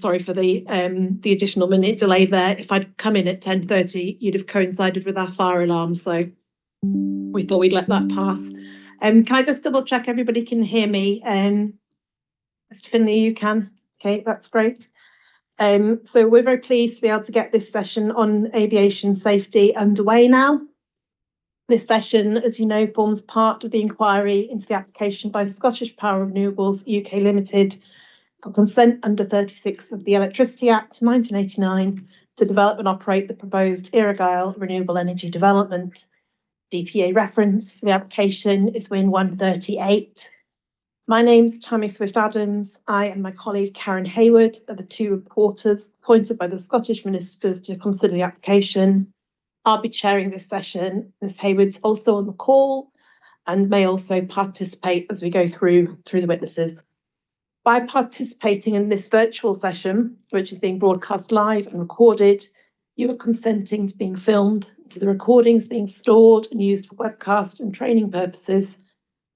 sorry for the additional minute delay there. If I'd come in at 10:30, you'd have coincided with our fire alarm, so we thought we'd let that pass. Can I just double check everybody can hear me? Mr. Finlay, you can. Okay, that's great. So we're very pleased to be able to get this session on aviation safety underway now. This session, as you know, forms part of the inquiry into the application by Scottish Power Renewables UK Limited for consent under 36 of the Electricity Act 1989 to develop and operate the proposed Earraghail renewable energy development. DPA reference for the application is WIN-130-8. My name's Tammy Swift-Adams. I and my colleague Karen Hayward are the two reporters appointed by the Scottish ministers to consider the application. I'll be chairing this session. Ms. Hayward's also on the call and may also participate as we go through the witnesses. By participating in this virtual session, which is being broadcast live and recorded, you are consenting to being filmed, to the recordings being stored and used for webcast and training purposes,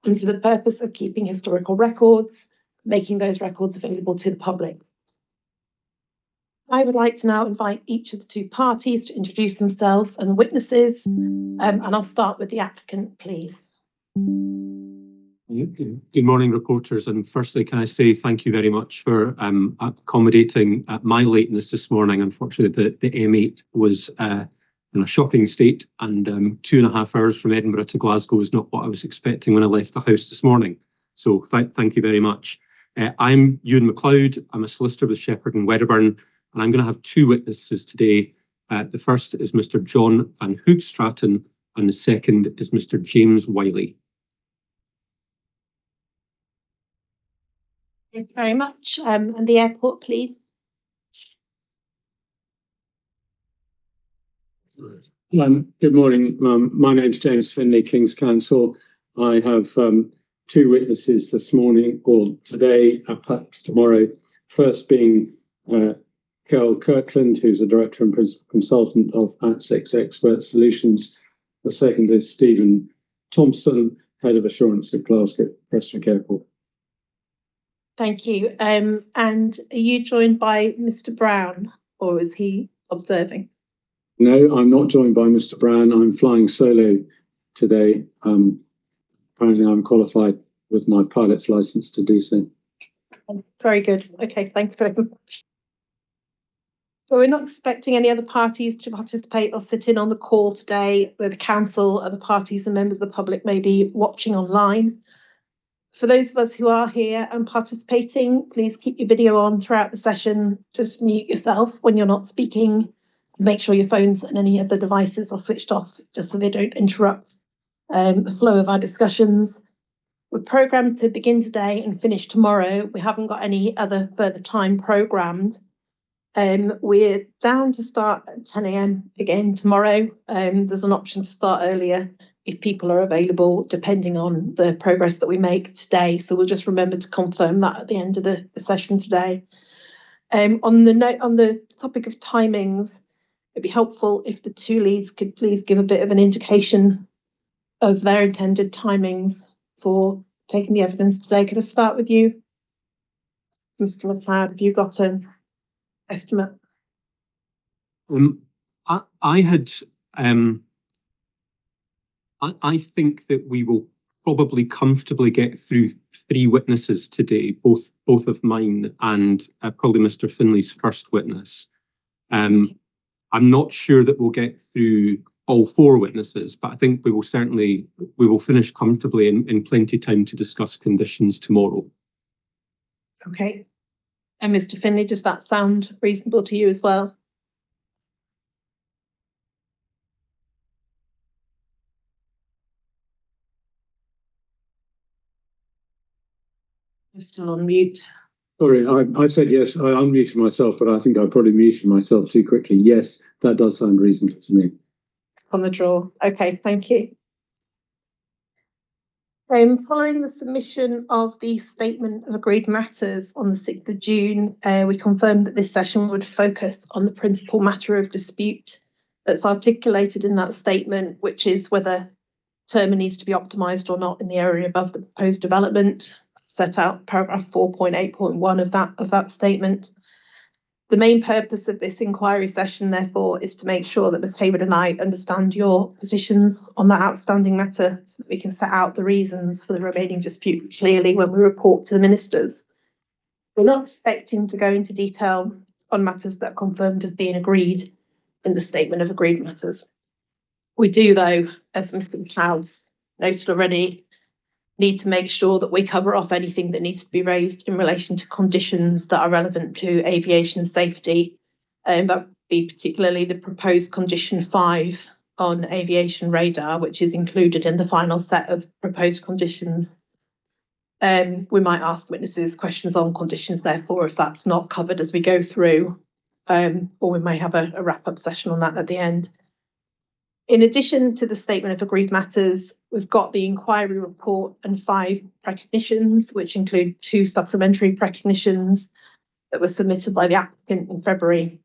and for the purpose of keeping historical records, making those records available to the public. I would like to now invite each of the two parties to introduce themselves and the witnesses, and I'll start with the applicant, please. Good morning, reporters, and firstly, can I say thank you very much for accommodating my lateness this morning. Unfortunately, the M8 was in a shocking state, and 2.5 hours from Edinburgh to Glasgow is not what I was expecting when I left the house this morning. So thank you very much. I'm Ewan MacLeod. I'm a solicitor with Shepherd and Wedderburn, and I'm going to have two witnesses today. The first is Mr. John Van Hoogstraten, and the second is Mr. James Wiley. Thank you very much. And the airport, please. Good morning. My name's James Finlay, King's Counsel. I have two witnesses this morning, or today, perhaps tomorrow. First being Carol Kirkland, who's a Director and Principal Consultant of At6 Expert Solutions. The second is Stephen Thompson, Head of Assurance at Glasgow Prestwick Airport. Thank you. And are you joined by Mr. Brown, or is he observing? No, I'm not joined by Mr. Brown. I'm flying solo today. Apparently I'm qualified with my pilot's license to do so. Very good. Okay, thank you very much. Well, we're not expecting any other parties to participate or sit in on the call today. The council, other parties and members of the public may be watching online. For those of us who are here and participating, please keep your video on throughout the session. Just mute yourself when you're not speaking. Make sure your phones and any other devices are switched off, just so they don't interrupt the flow of our discussions. We're programmed to begin today and finish tomorrow. We haven't got any other further time programmed. We're down to start at 10 a.m. again tomorrow. There's an option to start earlier if people are available, depending on the progress that we make today. So we'll just remember to confirm that at the end of the session today. On the topic of timings, it'd be helpful if the two leads could please give a bit of an indication of their intended timings for taking the evidence today. Could I start with you, Mr. MacLeod? Have you got an estimate? I think that we will probably comfortably get through 3 witnesses today, both of mine and probably Mr. Finlay's first witness. I'm not sure that we'll get through all 4 witnesses, but I think we will finish comfortably in plenty of time to discuss conditions tomorrow. Okay. And Mr. Finlay, does that sound reasonable to you as well? You're still on mute. Sorry, I said yes, I unmuted myself, but I think I probably muted myself too quickly. Yes, that does sound reasonable to me. On the draw. Okay, thank you. Following the submission of the Statement of Agreed Matters on the 6th of June, we confirmed that this session would focus on the principal matter of dispute that's articulated in that statement, which is whether Terma needs to be optimised or not in the area above the proposed development, set out paragraph 4.8.1 of that statement. The main purpose of this inquiry session, therefore, is to make sure that Ms Hayward and I understand your positions on that outstanding matter so that we can set out the reasons for the remaining dispute clearly when we report to the ministers. We're not expecting to go into detail on matters that are confirmed as being agreed in the statement of agreed matters. We do, though, as Mr McLeod's noted already, need to make sure that we cover off anything that needs to be raised in relation to conditions that are relevant to aviation safety. That would be particularly the proposed condition 5 on aviation radar, which is included in the final set of proposed conditions. We might ask witnesses questions on conditions, therefore, if that's not covered as we go through, or we may have a wrap-up session on that at the end. In addition to the statement of agreed matters, we've got the inquiry report and 5 precognitions, which include 2 supplementary precognitions that were submitted by the applicant in February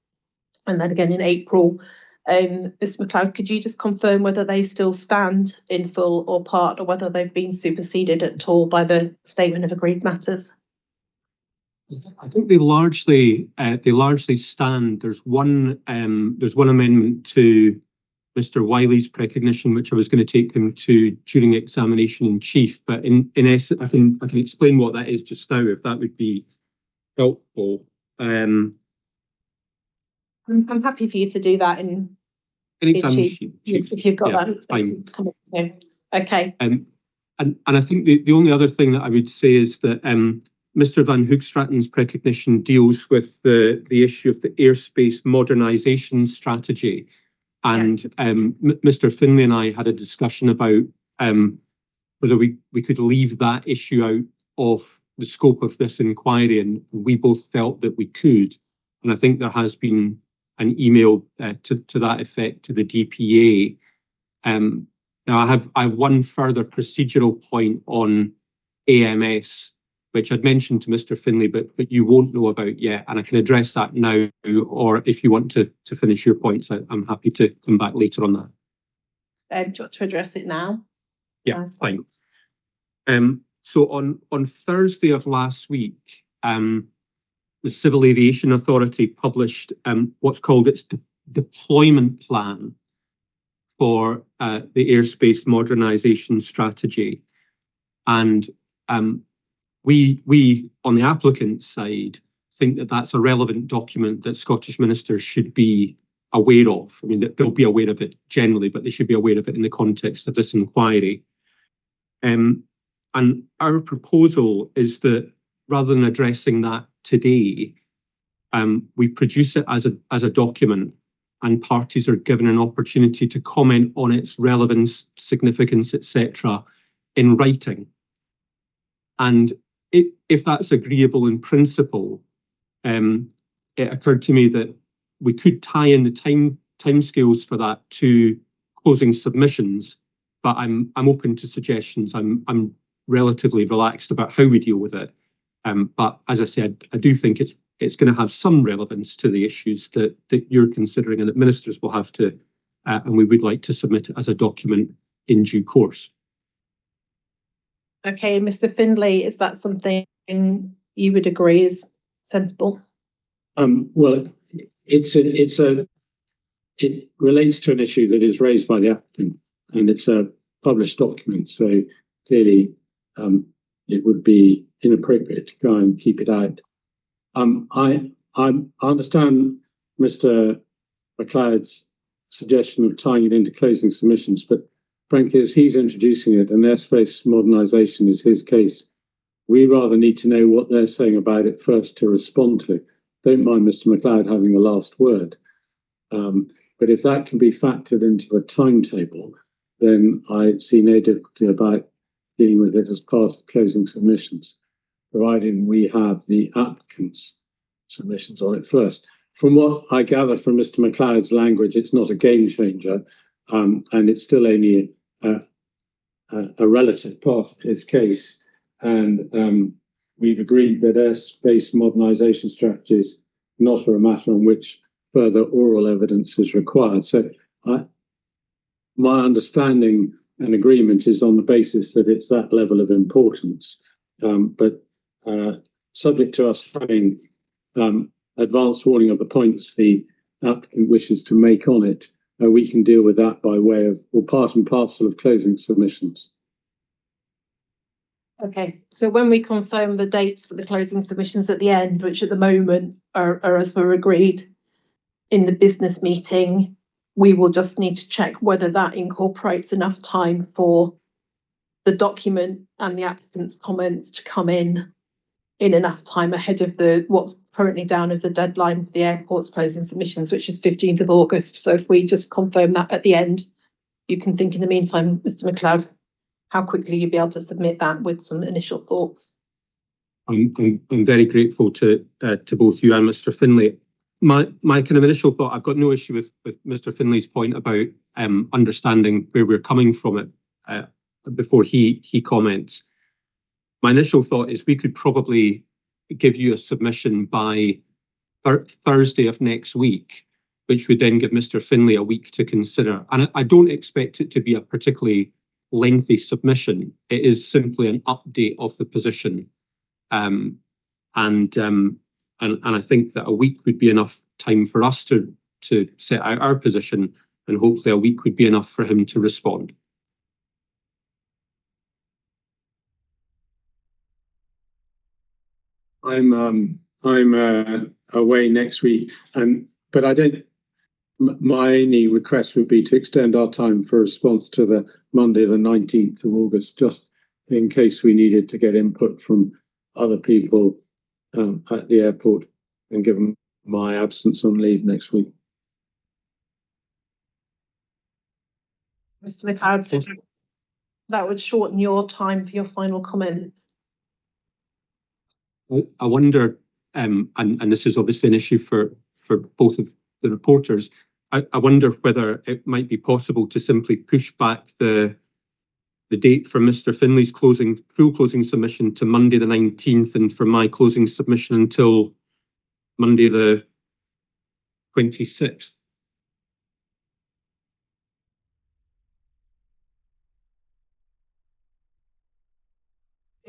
and then again in April. Mr McLeod, could you just confirm whether they still stand in full or part, or whether they've been superseded at all by the statement of agreed matters? I think they largely stand. There's one amendment to Mr. Wiley's precognition, which I was going to take him to during examination in chief. But in essence, I can explain what that is just now, if that would be helpful. I'm happy for you to do that in examination chief. If you've got Yeah, that fine. to come up to. Okay. And I think the only other thing that I would say is that Mr. Van Hoogstraten's precognition deals with the issue of the airspace modernisation strategy. And Mr. Finlay and I had a discussion about whether we could leave that issue out of the scope of this inquiry, and we both felt that we could. And I think there has been an email to that effect to the DPA. Now I have one further procedural point on AMS, which I'd mentioned to Mr. Finlay, but you won't know about yet, and I can address that now, or if you want to finish your points, I'm happy to come back later on that. Do you want to address it now? Yeah, fine. So on Thursday of last week, the Civil Aviation Authority published what's called its deployment plan for the airspace modernisation strategy, and we on the applicant side think that that's a relevant document that Scottish ministers should be aware of. I mean, they'll be aware of it generally, but they should be aware of it in the context of this inquiry. And our proposal is that rather than addressing that today, we produce it as a document, and parties are given an opportunity to comment on its relevance, significance, etc. in writing. And if that's agreeable in principle, it occurred to me that we could tie in the timescales for that to closing submissions, but I'm open to suggestions. I'm relatively relaxed about how we deal with it. But as I said, I do think it's going to have some relevance to the issues that you're considering and that ministers will have to, and we would like to submit it as a document in due course. Okay, Mr. Findlay, is that something you would agree is sensible? Well, it relates to an issue that is raised by the applicant, and it's a published document, so clearly it would be inappropriate to try and keep it out. I understand Mr. McLeod's suggestion of tying it into closing submissions, but frankly, as he's introducing it, and airspace modernisation is his case, we rather need to know what they're saying about it first to respond to. Don't mind Mr. McLeod having the last word. But if that can be factored into the timetable, then I see no difficulty about dealing with it as part of closing submissions, providing we have the applicant's submissions on it first. From what I gather from Mr. McLeod's language, it's not a game changer, and it's still only a relative part of his case. And we've agreed that airspace modernisation strategies not are a matter on which further oral evidence is required. So my understanding and agreement is on the basis that it's that level of importance. But subject to us having advance warning of the points the applicant wishes to make on it, we can deal with that by way of, or part and parcel of closing submissions. Okay, so when we confirm the dates for the closing submissions at the end, which at the moment are as were agreed in the business meeting, we will just need to check whether that incorporates enough time for the document and the applicant's comments to come in enough time ahead of what's currently down as the deadline for the airport's closing submissions, which is 15th of August. So if we just confirm that at the end, you can think in the meantime, Mr. McLeod, how quickly you'll be able to submit that with some initial thoughts. I'm very grateful to both you and Mr. Finlay. My kind of initial thought, I've got no issue with Mr. Finlay's point about understanding where we're coming from it before he comments. My initial thought is we could probably give you a submission by Thursday of next week, which would then give Mr. Finlay a week to consider. And I don't expect it to be a particularly lengthy submission. It is simply an update of the position. And I think that a week would be enough time for us to set out our position, and hopefully a week would be enough for him to respond. I'm away next week, but I don't. My only request would be to extend our time for response to the Monday, the 19th of August, just in case we needed to get input from other people at the airport, and given my absence on leave next week. Mr. McLeod, so that would shorten your time for your final comments. I wonder, and this is obviously an issue for both of the reporters, I wonder whether it might be possible to simply push back the date for Mr. Finlay's full closing submission to Monday the 19th, and for my closing submission until Monday the 26th.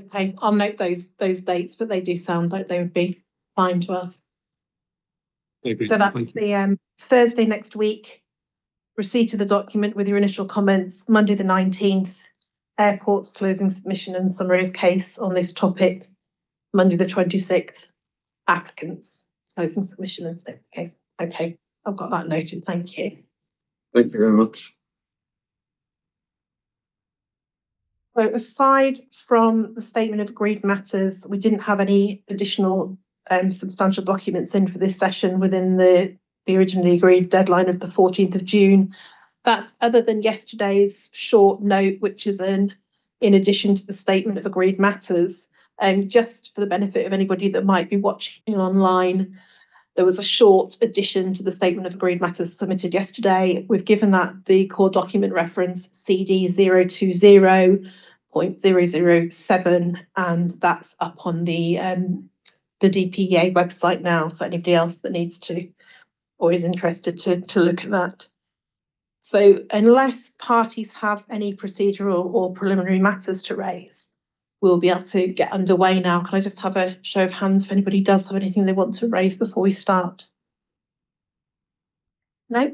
Okay, I'll note those dates, but they do sound like they would be fine to us. So that's the Thursday next week, receipt of the document with your initial comments, Monday the 19th, airport's closing submission and summary of case on this topic, Monday the 26th, applicants closing submission and statement of case. Okay, I've got that noted, thank you. Thank you very much. So aside from the statement of agreed matters, we didn't have any additional substantial documents in for this session within the originally agreed deadline of the 14th of June. That's other than yesterday's short note, which is in addition to the statement of agreed matters. Just for the benefit of anybody that might be watching online, there was a short addition to the statement of agreed matters submitted yesterday. We've given that the core document reference CD 020.007, and that's up on the DPEA website now for anybody else that needs to or is interested to look at that. So unless parties have any procedural or preliminary matters to raise, we'll be able to get underway now. Can I just have a show of hands if anybody does have anything they want to raise before we start? No?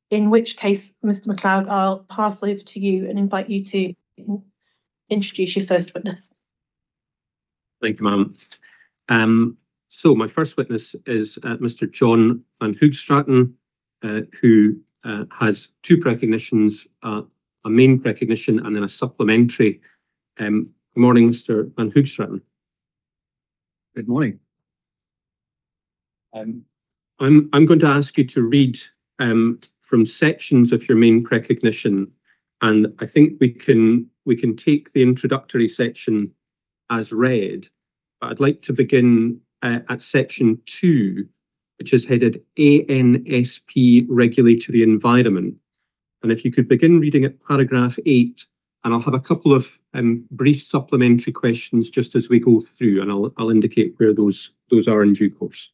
In which case, Mr. McLeod, I'll pass over to you and invite you to introduce your first witness. Thank you, ma'am. So my first witness is Mr. John Van Hoogstraten, who has two recognitions, a main recognition and then a supplementary. Good morning, Mr. Van Hoogstraten. Good morning. I'm going to ask you to read from sections of your main recognition, and I think we can take the introductory section as read. But I'd like to begin at section 2, which is headed ANSP Regulatory Environment. And if you could begin reading at paragraph 8, and I'll have a couple of brief supplementary questions just as we go through, and I'll indicate where those are in due course.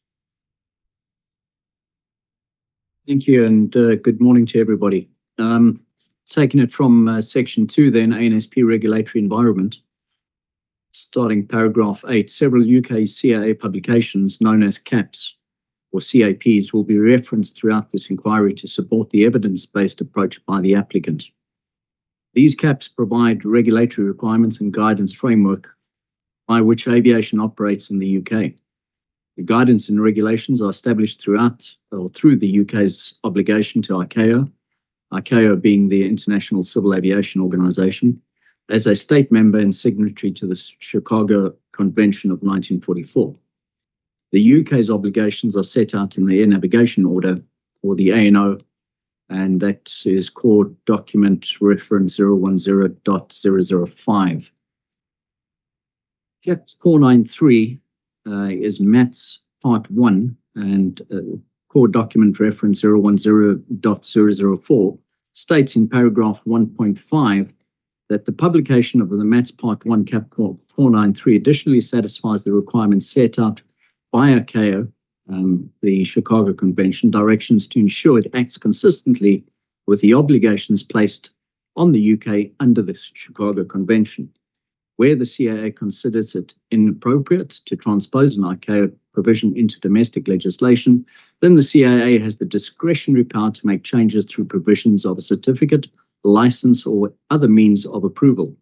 Thank you, and good morning to everybody. Taking it from section 2 then, ANSP Regulatory Environment. Starting paragraph 8, several UK CAA publications, known as CAPs, or CAPs, will be referenced throughout this inquiry to support the evidence-based approach by the applicant. These caps provide regulatory requirements and guidance framework by which aviation operates in the UK. The guidance and regulations are established through the UK's obligation to ICAO being the International Civil Aviation Organization, as a state member and signatory to the Chicago Convention of 1944. The UK's obligations are set out in the Air Navigation Order, or the ANO, and that is Core Document Reference 010.005. Cap 493 is MATS Part 1, and Core Document Reference 010.004 states in paragraph 1.5 that the publication of the MATS Part 1 Cap 493 additionally satisfies the requirements set out by ICAO, the Chicago Convention, directions to ensure it acts consistently with the obligations placed on the UK under the Chicago Convention. Where the CAA considers it inappropriate to transpose an ICAO provision into domestic legislation, then the CAA has the discretionary power to make changes through provisions of a certificate, license, or other means of approval.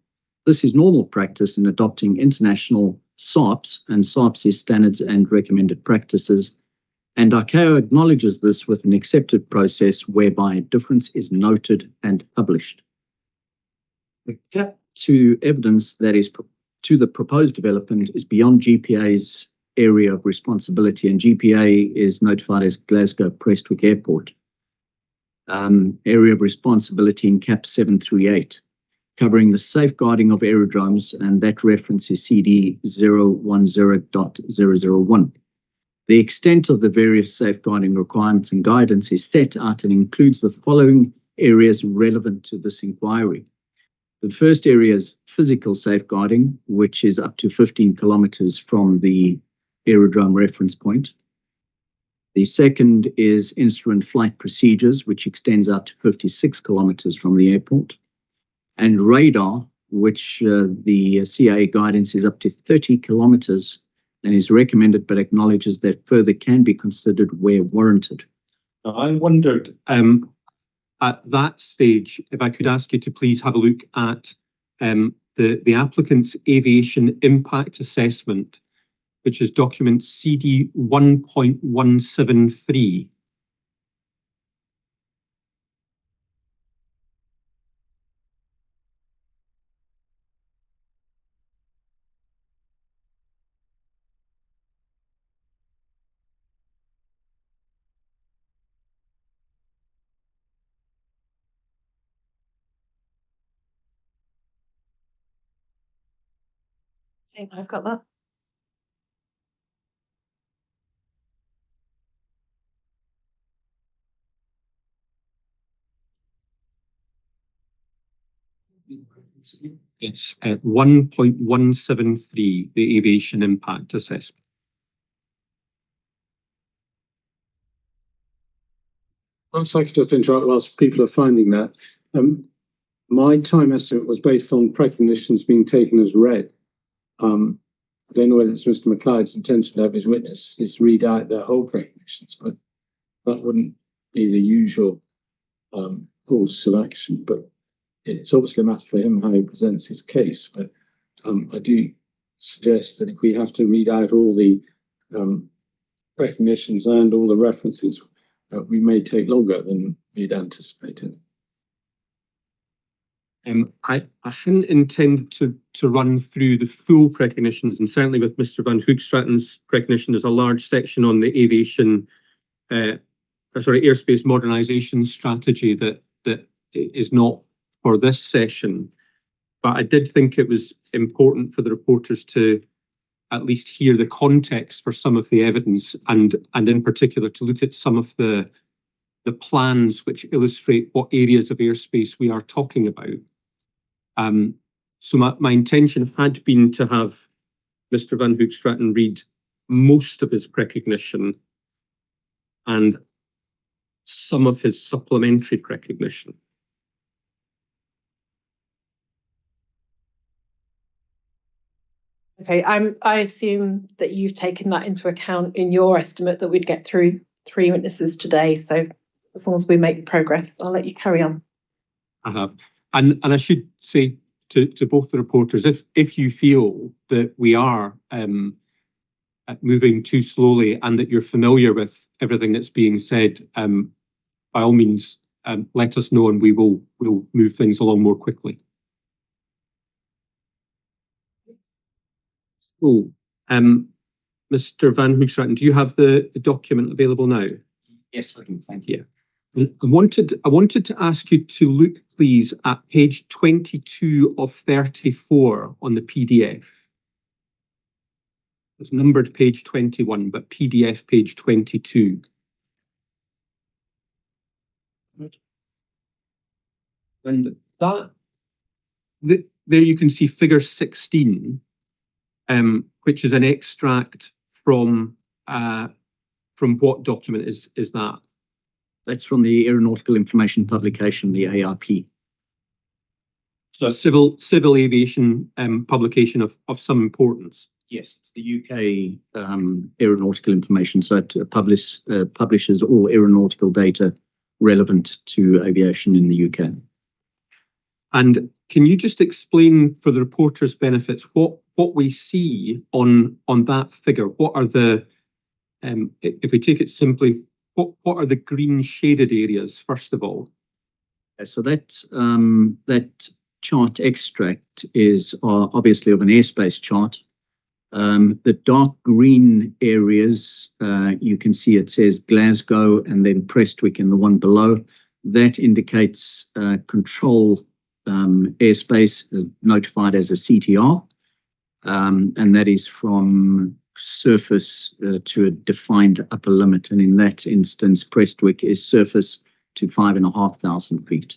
This is normal practice in adopting international SARPs, and SARPs is standards and recommended practices, and ICAO acknowledges this with an accepted process whereby a difference is noted and published. The cap to evidence that is to the proposed development is beyond GPA's area of responsibility, and GPA is notified as Glasgow Prestwick Airport. Area of responsibility in cap 738, covering the safeguarding of aerodromes, and that reference is CD 010.001. The extent of the various safeguarding requirements and guidance is set out and includes the following areas relevant to this inquiry. The first area is physical safeguarding, which is up to 15 kilometers from the aerodrome reference point. The second is instrument flight procedures, which extends out to 56 kilometers from the airport. And radar, which the CAA guidance is up to 30 kilometers and is recommended but acknowledges that further can be considered where warranted. I wondered, at that stage, if I could ask you to please have a look at the applicant's aviation impact assessment, which is document CD 1.173. Okay, I've got that. It's at 1.173, the aviation impact assessment. Perhaps I could just interrupt whilst people are finding that. My time estimate was based on precognitions being taken as read. I don't know whether it's Mr. McLeod's intention to have his witnesses read out their whole precognitions, but that wouldn't be the usual course of action. But it's obviously a matter for him how he presents his case. But I do suggest that if we have to read out all the precognitions and all the references, we may take longer than we'd anticipated. I hadn't intended to run through the full precognitions, and certainly with Mr. Van Hoogstraten's precognition, there's a large section on the aviation, airspace modernisation strategy that is not for this session. But I did think it was important for the reporters to at least hear the context for some of the evidence, and in particular to look at some of the plans which illustrate what areas of airspace we are talking about. So my intention had been to have Mr. Van Hoogstraten read most of his precognition and some of his supplementary precognition. Okay, I assume that you've taken that into account in your estimate that we'd get through 3 witnesses today. So as long as we make progress, I'll let you carry on. I have. And I should say to both the reporters, if you feel that we are moving too slowly and that you're familiar with everything that's being said, by all means, let us know and we'll move things along more quickly. So, Mr. Van Hoogstraten, do you have the document available now? Yes, I can. Thank you. I wanted to ask you to look, please, at page 22 of 34 on the PDF. It's numbered page 21, but PDF page 22. And there you can see figure 16, which is an extract from what document is that? That's from the Aeronautical Information Publication, the AIP. So a civil aviation publication of some importance. Yes, it's the UK Aeronautical Information, so it publishes all aeronautical data relevant to aviation in the UK. And can you just explain for the reporters' benefits what we see on that figure? What are the, if we take it simply, what are the green shaded areas, first of all? So that chart extract is obviously of an airspace chart. The dark green areas, you can see it says Glasgow and then Prestwick in the one below. That indicates control airspace notified as a CTR, and that is from surface to a defined upper limit. And in that instance, Prestwick is surface to 5,500 feet.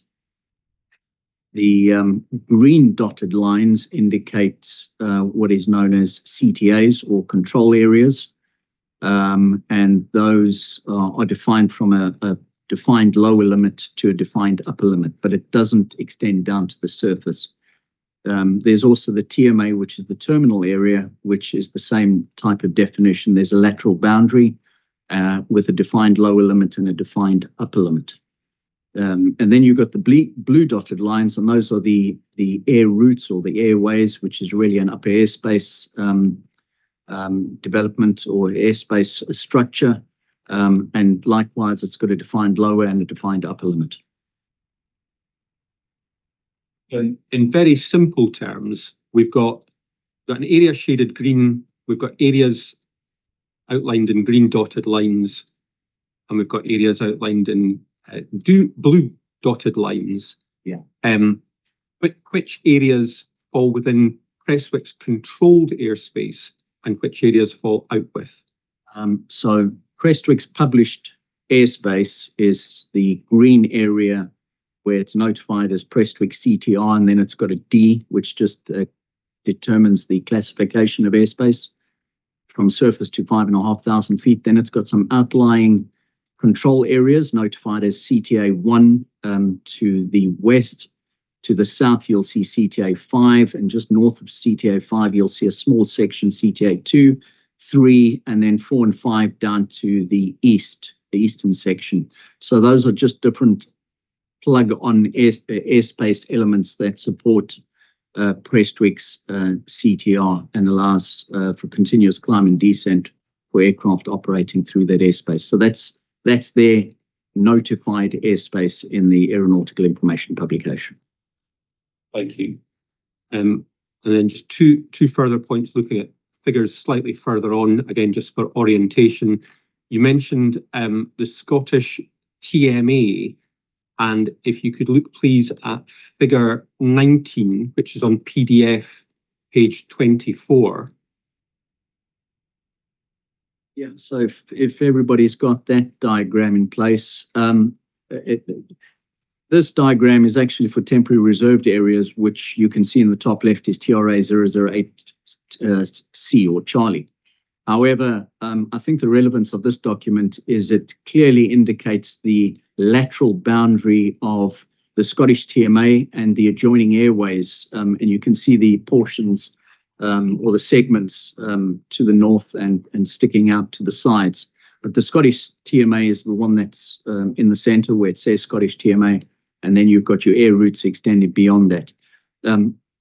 The green dotted lines indicate what is known as CTAs or control areas, and those are defined from a defined lower limit to a defined upper limit, but it doesn't extend down to the surface. There's also the TMA, which is the terminal area, which is the same type of definition. There's a lateral boundary with a defined lower limit and a defined upper limit. And then you've got the blue dotted lines, and those are the air routes or the airways, which is really an upper airspace development or airspace structure. And likewise, it's got a defined lower and a defined upper limit. In very simple terms, we've got an area shaded green, we've got areas outlined in green dotted lines, and we've got areas outlined in blue dotted lines. Yeah. Which areas fall within Prestwick's controlled airspace and which areas fall out with? So Prestwick's published airspace is the green area where it's notified as Prestwick CTR, and then it's got a D, which just determines the classification of airspace from surface to 5,500 feet. Then it's got some outlying control areas notified as CTA1 to the west. To the south, you'll see CTA5, and just north of CTA5, you'll see a small section CTA2, 3, and then 4 and 5 down to the east, the eastern section. So those are just different plug-on airspace elements that support Prestwick's CTR and allows for continuous climb and descent for aircraft operating through that airspace. So that's their notified airspace in the Aeronautical Information Publication. Thank you. And then just two further points looking at figures slightly further on, again, just for orientation. You mentioned the Scottish TMA, and if you could look, please, at figure 19, which is on PDF page 24. Yeah, so if everybody's got that diagram in place, this diagram is actually for temporary reserved areas, which you can see in the top left is TRA 008 C or Charlie. However, I think the relevance of this document is it clearly indicates the lateral boundary of the Scottish TMA and the adjoining airways, and you can see the portions or the segments to the north and sticking out to the sides. But the Scottish TMA is the one that's in the centre where it says Scottish TMA, and then you've got your air routes extended beyond that.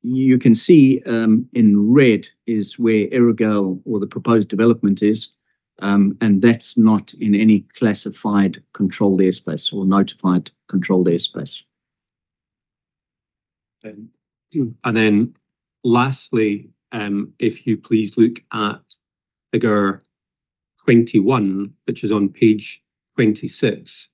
You can see in red is where Earraghail or the proposed development is, and that's not in any classified controlled airspace or notified controlled airspace. And then lastly, if you please look at figure 21, which is on page 26.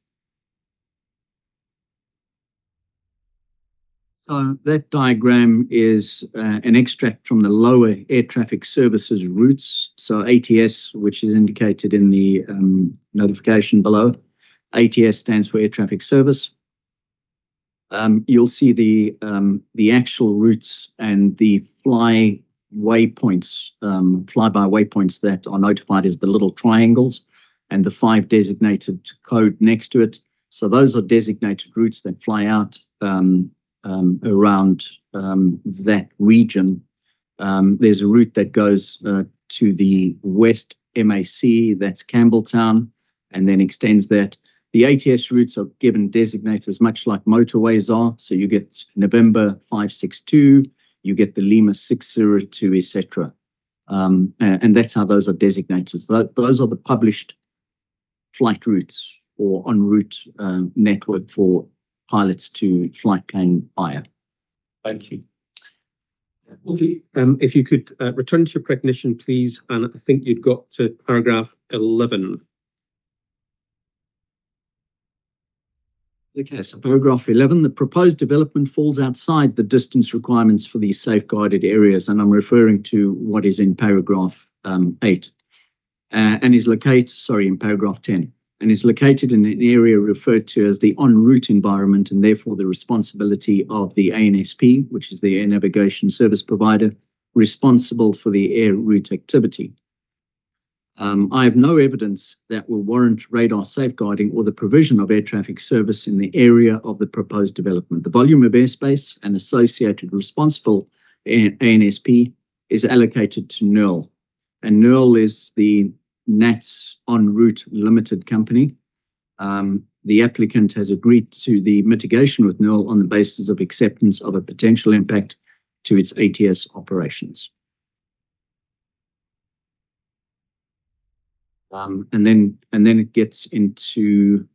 So that diagram is an extract from the lower air traffic services routes. So ATS, which is indicated in the notification below. ATS stands for air traffic service. You'll see the actual routes and the flyby waypoints that are notified as the little triangles, and the 5 designated code next to it. So those are designated routes that fly out around that region. There's a route that goes to the west MAC, that's Campbelltown, and then extends that. The ATS routes are given designators much like motorways are. So you get November 562, you get the Lima 602, etc. And that's how those are designated. Those are the published flight routes or en route network for pilots to flight plan via. Thank you. Okay, if you could return to your recognition, please, and I think you'd got to paragraph 11. Okay, so paragraph 11, the proposed development falls outside the distance requirements for these safeguarded areas, and I'm referring to what is in paragraph 8, and is located, in paragraph 10, and is located in an area referred to as the en route environment, and therefore the responsibility of the ANSP, which is the air navigation service provider, responsible for the air route activity. I have no evidence that will warrant radar safeguarding or the provision of air traffic service in the area of the proposed development. The volume of airspace and associated responsible ANSP is allocated to NERL, and NERL is the NATS en route limited company. The applicant has agreed to the mitigation with NERL on the basis of acceptance of a potential impact to its ATS operations. And then it gets into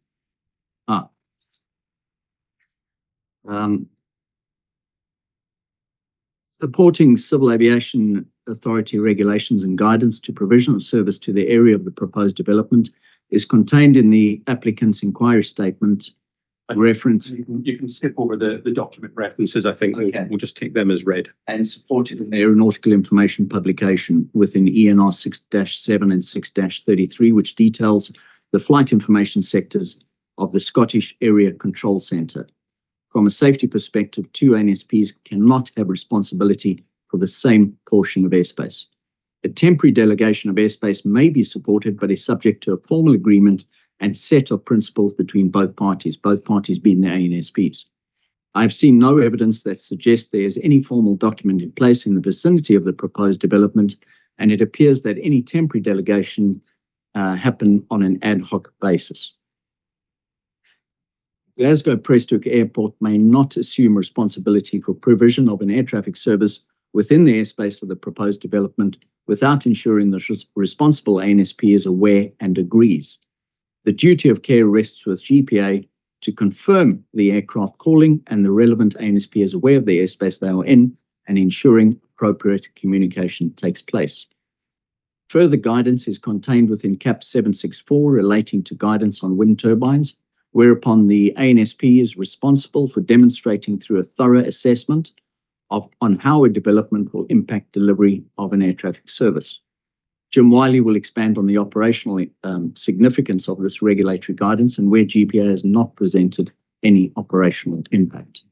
supporting Civil Aviation Authority regulations and guidance to provision of service to the area of the proposed development is contained in the applicant's inquiry statement. Reference. You can skip over the document references, I think. Okay. We'll just take them as read. And supported in the aeronautical information publication within ENR 6-7 and 6-33, which details the flight information sectors of the Scottish Area Control Centre. From a safety perspective, 2 ANSPs cannot have responsibility for the same portion of airspace. A temporary delegation of airspace may be supported, but is subject to a formal agreement and set of principles between both parties being the ANSPs. I've seen no evidence that suggests there is any formal document in place in the vicinity of the proposed development, and it appears that any temporary delegation happen on an ad hoc basis. Glasgow Prestwick Airport may not assume responsibility for provision of an air traffic service within the airspace of the proposed development without ensuring the responsible ANSP is aware and agrees. The duty of care rests with GPA to confirm the aircraft calling and the relevant ANSP is aware of the airspace they are in and ensuring appropriate communication takes place. Further guidance is contained within CAP 764 relating to guidance on wind turbines, whereupon the ANSP is responsible for demonstrating through a thorough assessment on how a development will impact delivery of an air traffic service. Jim Wiley will expand on the operational significance of this regulatory guidance and where GPA has not presented any operational impact.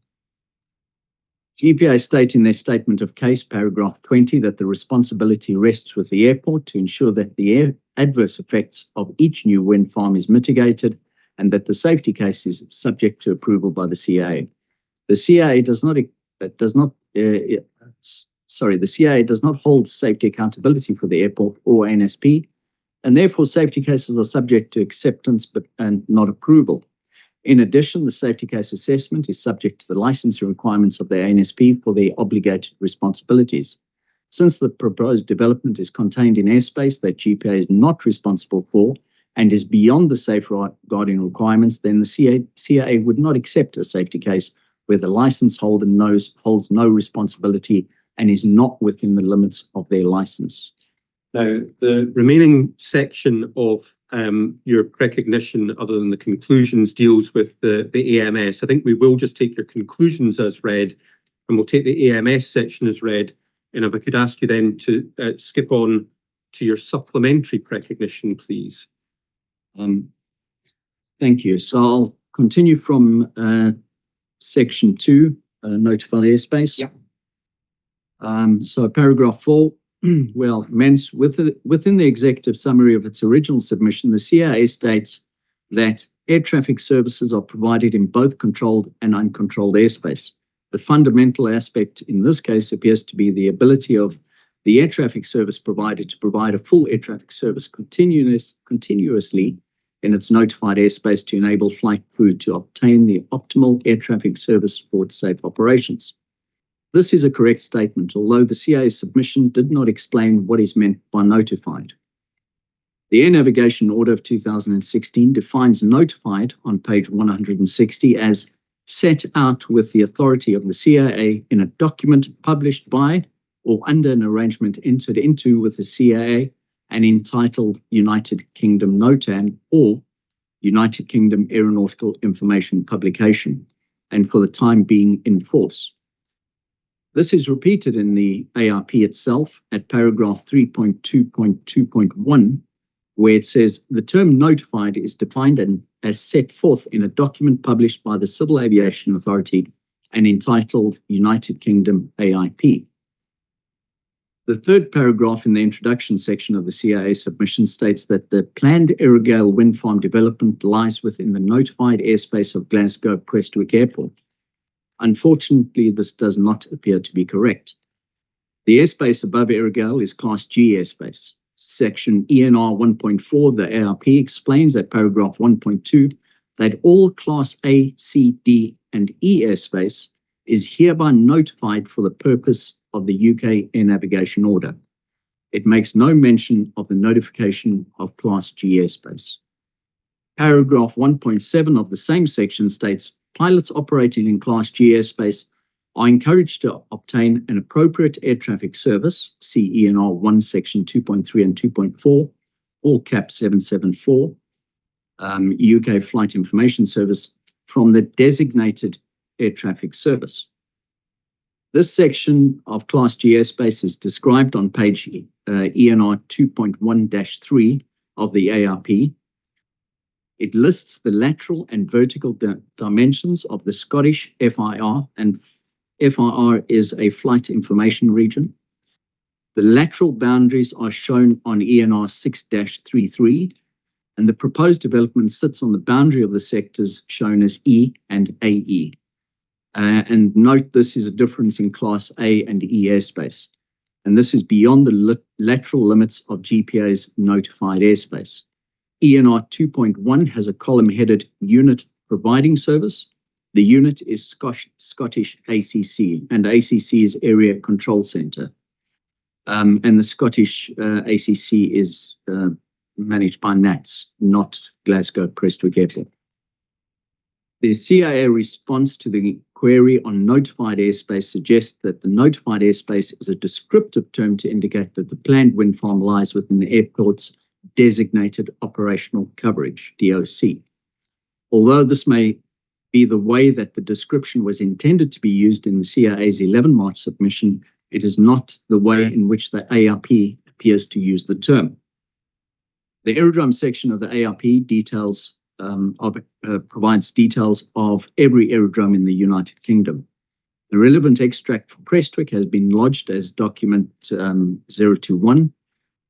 GPA state in their statement of case, paragraph 20, that the responsibility rests with the airport to ensure that the adverse effects of each new wind farm is mitigated and that the safety case is subject to approval by the CAA. The CAA does not the CIA does not hold safety accountability for the airport or ANSP, and therefore safety cases are subject to acceptance and not approval. In addition, the safety case assessment is subject to the licensing requirements of the ANSP for their obligated responsibilities. Since the proposed development is contained in airspace that GPA is not responsible for and is beyond the safeguarding requirements, then the CIA would not accept a safety case where the license holder holds no responsibility and is not within the limits of their license. Now, the remaining section of your recognition, other than the conclusions, deals with the AMS. I think we will just take your conclusions as read, and we'll take the AMS section as read. And if I could ask you then to skip on to your supplementary recognition, please. Thank you. So I'll continue from section 2, notified airspace. Yeah. So paragraph 4. Well, within the executive summary of its original submission, the CIA states that air traffic services are provided in both controlled and uncontrolled airspace. The fundamental aspect in this case appears to be the ability of the air traffic service provider to provide a full air traffic service continuously in its notified airspace to enable flight crew to obtain the optimal air traffic service for its safe operations. This is a correct statement, although the CIA submission did not explain what is meant by notified. The Air Navigation Order of 2016 defines notified on page 160 as set out with the authority of the CIA in a document published by or under an arrangement entered into with the CIA and entitled United Kingdom NOTAM or United Kingdom Aeronautical Information Publication, and for the time being in force. This is repeated in the ARP itself at paragraph 3.2.2.1, where it says the term notified is defined as set forth in a document published by the Civil Aviation Authority and entitled United Kingdom AIP. The third paragraph in the introduction section of the CIA submission states that the planned Earraghail wind farm development lies within the notified airspace of Glasgow Prestwick Airport. Unfortunately, this does not appear to be correct. The airspace above Earraghail is Class G airspace. Section ENR 1.4 of the ARP explains at paragraph 1.2 that all Class A, C, D, and E airspace is hereby notified for the purpose of the UK Air Navigation Order. It makes no mention of the notification of Class G airspace. Paragraph 1.7 of the same section states pilots operating in Class G airspace are encouraged to obtain an appropriate air traffic service, see ENR 1 section 2.3 and 2.4, or CAP 774, UK Flight Information Service, from the designated air traffic service. This section of Class G airspace is described on page ENR 2.1-3 of the ARP. It lists the lateral and vertical dimensions of the Scottish FIR, and FIR is a flight information region. The lateral boundaries are shown on ENR 6-33, and the proposed development sits on the boundary of the sectors shown as E and AE. And note this is a difference in Class A and E airspace, and this is beyond the lateral limits of GPA's notified airspace. ENR 2.1 has a column headed Unit Providing Service. The unit is Scottish ACC, and ACC is Area Control Centre. And the Scottish ACC is managed by NATS, not Glasgow Prestwick Airport. The CIA response to the query on notified airspace suggests that the notified airspace is a descriptive term to indicate that the planned wind farm lies within the airport's designated operational coverage, DOC. Although this may be the way that the description was intended to be used in the CIA's 11 March submission, it is not the way in which the ARP appears to use the term. The aerodrome section of the ARP provides details of every aerodrome in the United Kingdom. The relevant extract for Prestwick has been lodged as document 021,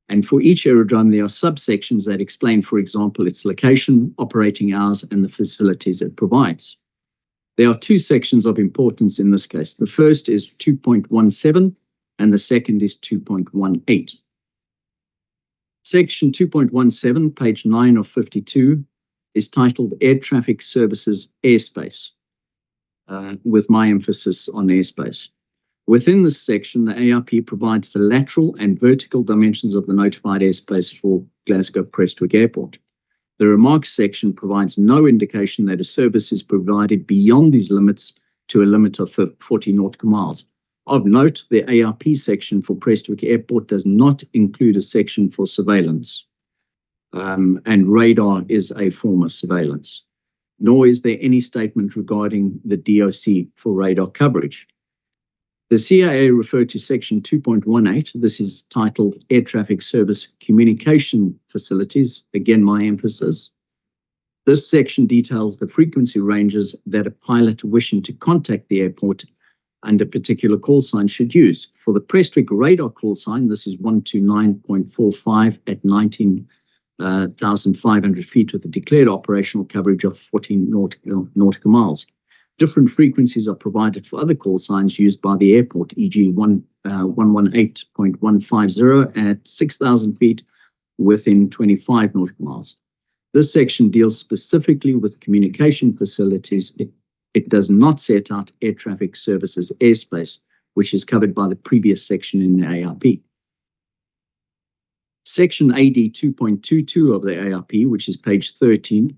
and for each aerodrome there are subsections that explain, for example, its location, operating hours, and the facilities it provides. There are two sections of importance in this case. The first is 2.17, and the second is 2.18. Section 2.17, page 9 of 52, is titled Air Traffic Services Airspace, with my emphasis on airspace. Within this section, the ARP provides the lateral and vertical dimensions of the notified airspace for Glasgow Prestwick Airport. The remarks section provides no indication that a service is provided beyond these limits to a limit of 40 nautical miles. Of note, the ARP section for Prestwick Airport does not include a section for surveillance, and radar is a form of surveillance, nor is there any statement regarding the DOC for radar coverage. The CIA referred to section 2.18. This is titled Air Traffic Service Communication Facilities. Again, my emphasis. This section details the frequency ranges that a pilot wishing to contact the airport under a particular call sign should use. For the Prestwick radar call sign, this is 129.45 at 19,500 feet with a declared operational coverage of 14 nautical miles. Different frequencies are provided for other call signs used by the airport, e.g. 118.150 at 6,000 feet within 25 nautical miles. This section deals specifically with communication facilities. It does not set out air traffic services airspace, which is covered by the previous section in the ARP. Section AD 2.22 of the ARP, which is page 13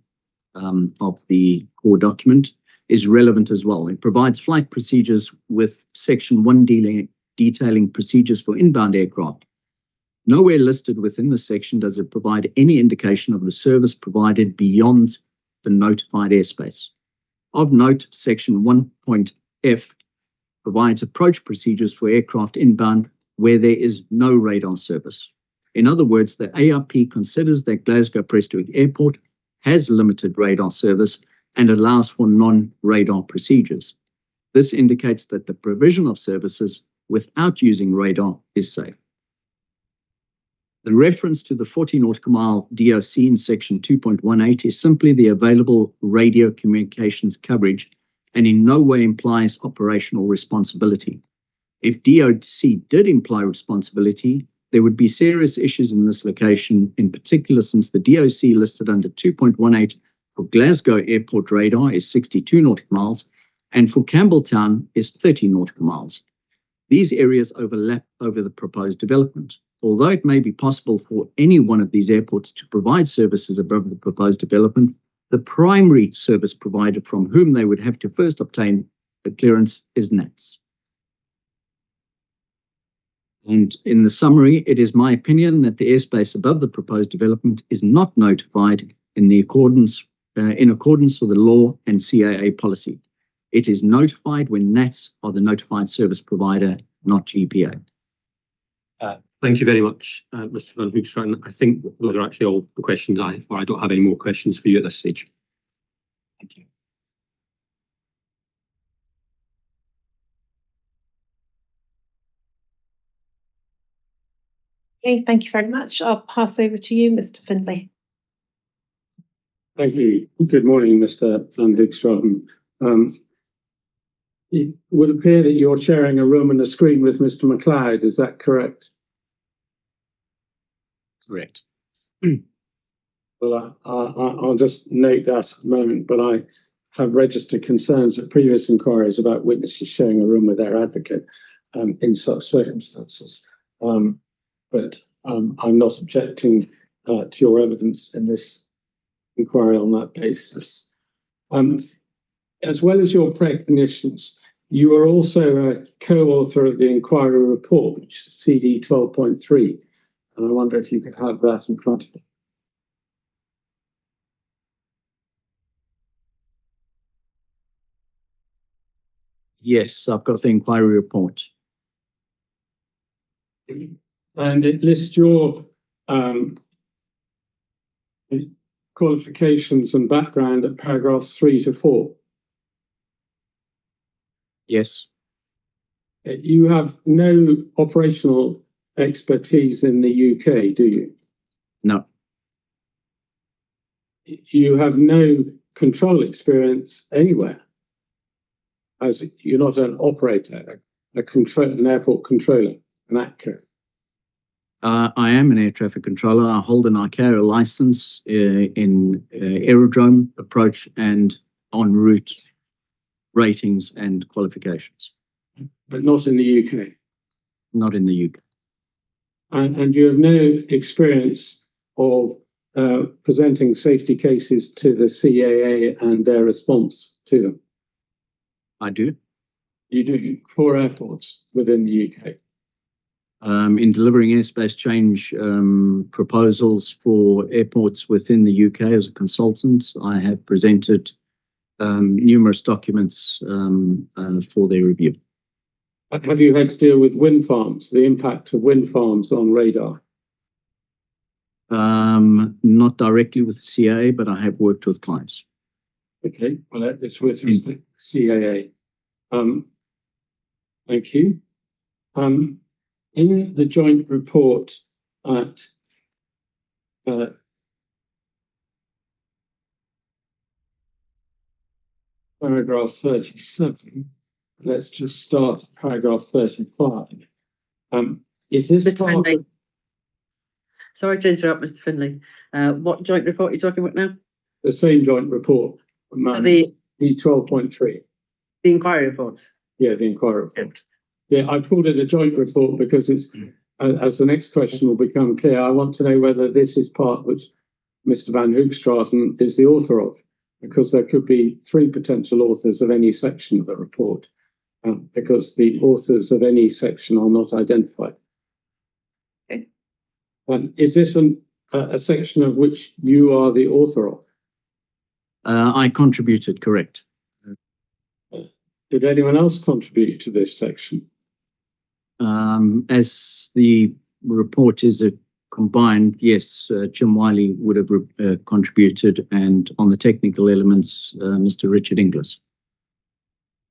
of the core document, is relevant as well. It provides flight procedures with section 1 detailing procedures for inbound aircraft. Nowhere listed within the section does it provide any indication of the service provided beyond the notified airspace. Of note, section 1.f provides approach procedures for aircraft inbound where there is no radar service. In other words, the ARP considers that Glasgow Prestwick Airport has limited radar service and allows for non-radar procedures. This indicates that the provision of services without using radar is safe. The reference to the 40 nautical mile DOC in section 2.18 is simply the available radio communications coverage and in no way implies operational responsibility. If DOC did imply responsibility, there would be serious issues in this location, in particular since the DOC listed under 2.18 for Glasgow Airport radar is 62 nautical miles and for Campbelltown is 30 nautical miles. These areas overlap over the proposed development. Although it may be possible for any one of these airports to provide services above the proposed development, the primary service provider from whom they would have to first obtain the clearance is NATS. And in the summary, it is my opinion that the airspace above the proposed development is not notified in accordance with the law and CAA policy. It is notified when NATS are the notified service provider, not GPA. Thank you very much, Mr. Van Hoogstraten. I think those are actually all the questions I don't have any more questions for you at this stage. Thank you. Okay, thank you very much. I'll pass over to you, Mr. Findlay. Thank you. Good morning, Mr. Van Hoogstraten. It would appear that you're sharing a room and a screen with Mr. McLeod. Is that correct? Correct. Well, I'll just note that at the moment, but I have registered concerns at previous inquiries about witnesses sharing a room with their advocate in such circumstances. But I'm not objecting to your evidence in this inquiry on that basis. As well as your precognitions, you are also a co-author of the inquiry report, which is CD 12.3. And I wonder if you could have that in front of you. Yes, I've got the inquiry report. And it lists your qualifications and background at paragraphs 3 to 4. Yes. You have no operational expertise in the UK, do you? No. You have no control experience anywhere, as you're not an operator, an airport controller. an ATCO? I am an air traffic controller. I hold an ICAO license in aerodrome approach and en route ratings and qualifications. But not in the UK. Not in the UK. And you have no experience of presenting safety cases to the CAA and their response to them? I do. You do, for airports within the UK? In delivering airspace change proposals for airports within the UK as a consultant, I have presented numerous documents for their review. Have you had to deal with wind farms, the impact of wind farms on radar? Not directly with the CAA, but I have worked with clients. Okay, well, it's with respect to CAA. Thank you. In the joint report at paragraph 37, let's just start at paragraph 35. Is this Mr. part Finlay. of Sorry to interrupt, Mr. Finlay. What joint report are you talking about now? the same joint report? The 12.3. the inquiry report. Yeah, the inquiry report. Yeah, I called it a joint report because it's, as the next question will become clear, I want to know whether this is part which Mr. Van Hoogstraten is the author of, because there could be 3 potential authors of any section of the report, because the authors of any section are not identified. Okay. Is this a section of which you are the author of? I contributed, correct. Did anyone else contribute to this section? As the report is a combined, yes, Jim Wiley would have contributed, and on the technical elements, Mr. Richard Inglis.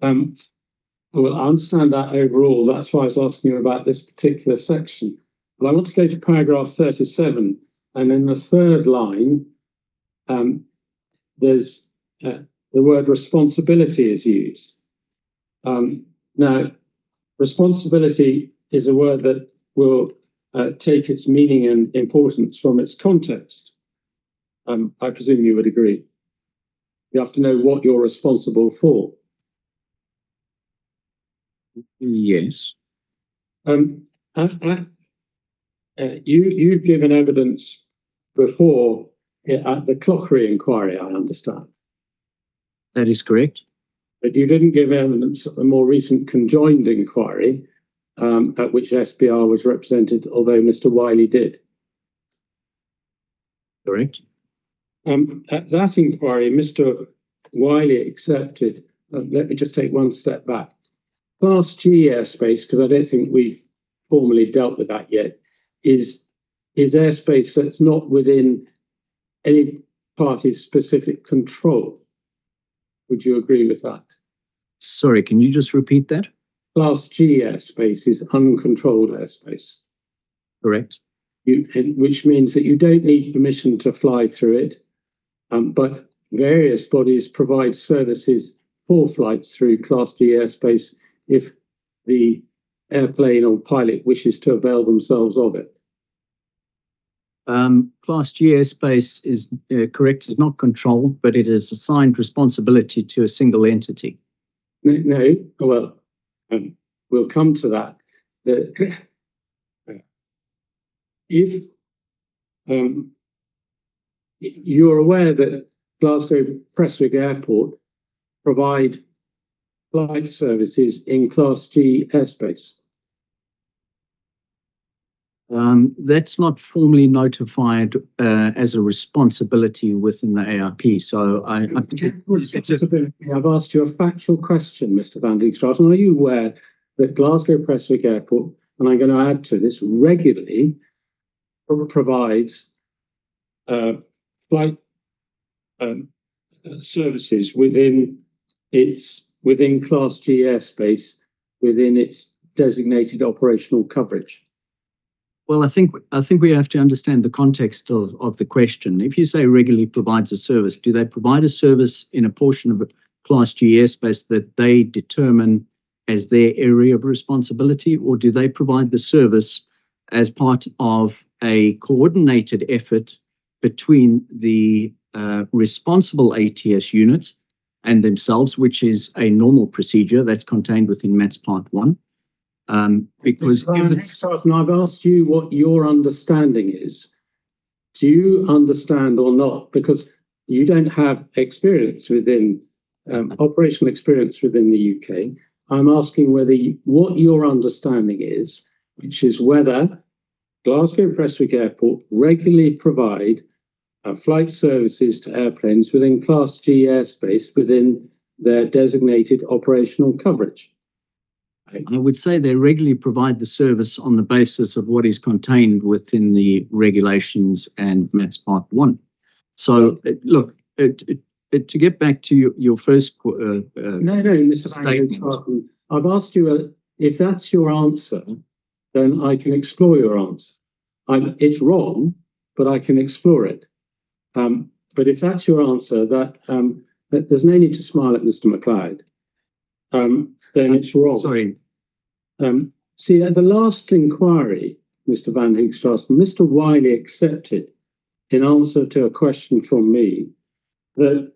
Well, I understand that overall. That's why I was asking you about this particular section. But I want to go to paragraph 37, and in the third line, there's the word responsibility is used. Now, responsibility is a word that will take its meaning and importance from its context. I presume you would agree. You have to know what you're responsible for. Yes. You've given evidence before at the Clockery inquiry, I understand. That is correct. But you didn't give evidence at the more recent conjoined inquiry at which SBR was represented, although Mr. Wiley did. Correct. At that inquiry, Mr. Wiley accepted, let me just take one step back. Class G airspace, because I don't think we've formally dealt with that yet, is airspace that's not within any party's specific control. Would you agree with that? Sorry, can you just repeat that? Class G airspace is uncontrolled airspace. Correct. Which means that you don't need permission to fly through it, but various bodies provide services for flights through Class G airspace if the airplane or pilot wishes to avail themselves of it. Class G airspace is correct, is not controlled, but it is assigned responsibility to a single entity. No, well, we'll come to that. If you're aware that Glasgow Prestwick Airport provide flight services in Class G airspace. That's not formally notified as a responsibility within the ARP. So I've asked you a factual question, Mr. Van Hoogstraten. Are you aware that Glasgow Prestwick Airport, and I'm going to add to this, regularly provides flight services within Class G airspace within its designated operational coverage? Well, I think we have to understand the context of the question. If you say regularly provides a service, do they provide a service in a portion of Class G airspace that they determine as their area of responsibility, or do they provide the service as part of a coordinated effort between the responsible ATS unit and themselves, which is a normal procedure that's contained within MATS Part 1? Because if it's... I've asked you what your understanding is. Do you understand or not? Because you don't have experience within, operational experience within the UK. I'm asking what your understanding is, which is whether Glasgow Prestwick Airport regularly provide flight services to airplanes within Class G airspace within their designated operational coverage. I would say they regularly provide the service on the basis of what is contained within the regulations and MATS Part 1. So, look, to get back to your first Mr. statement. I've asked you if that's your answer, then I can explore your answer. It's wrong, but I can explore it. But if that's your answer, that there's no need to smile at Mr. McLeod. Then it's wrong. Sorry. See, at the last inquiry, Mr. Van Hoogstraat, Mr. Wiley accepted, in answer to a question from me, that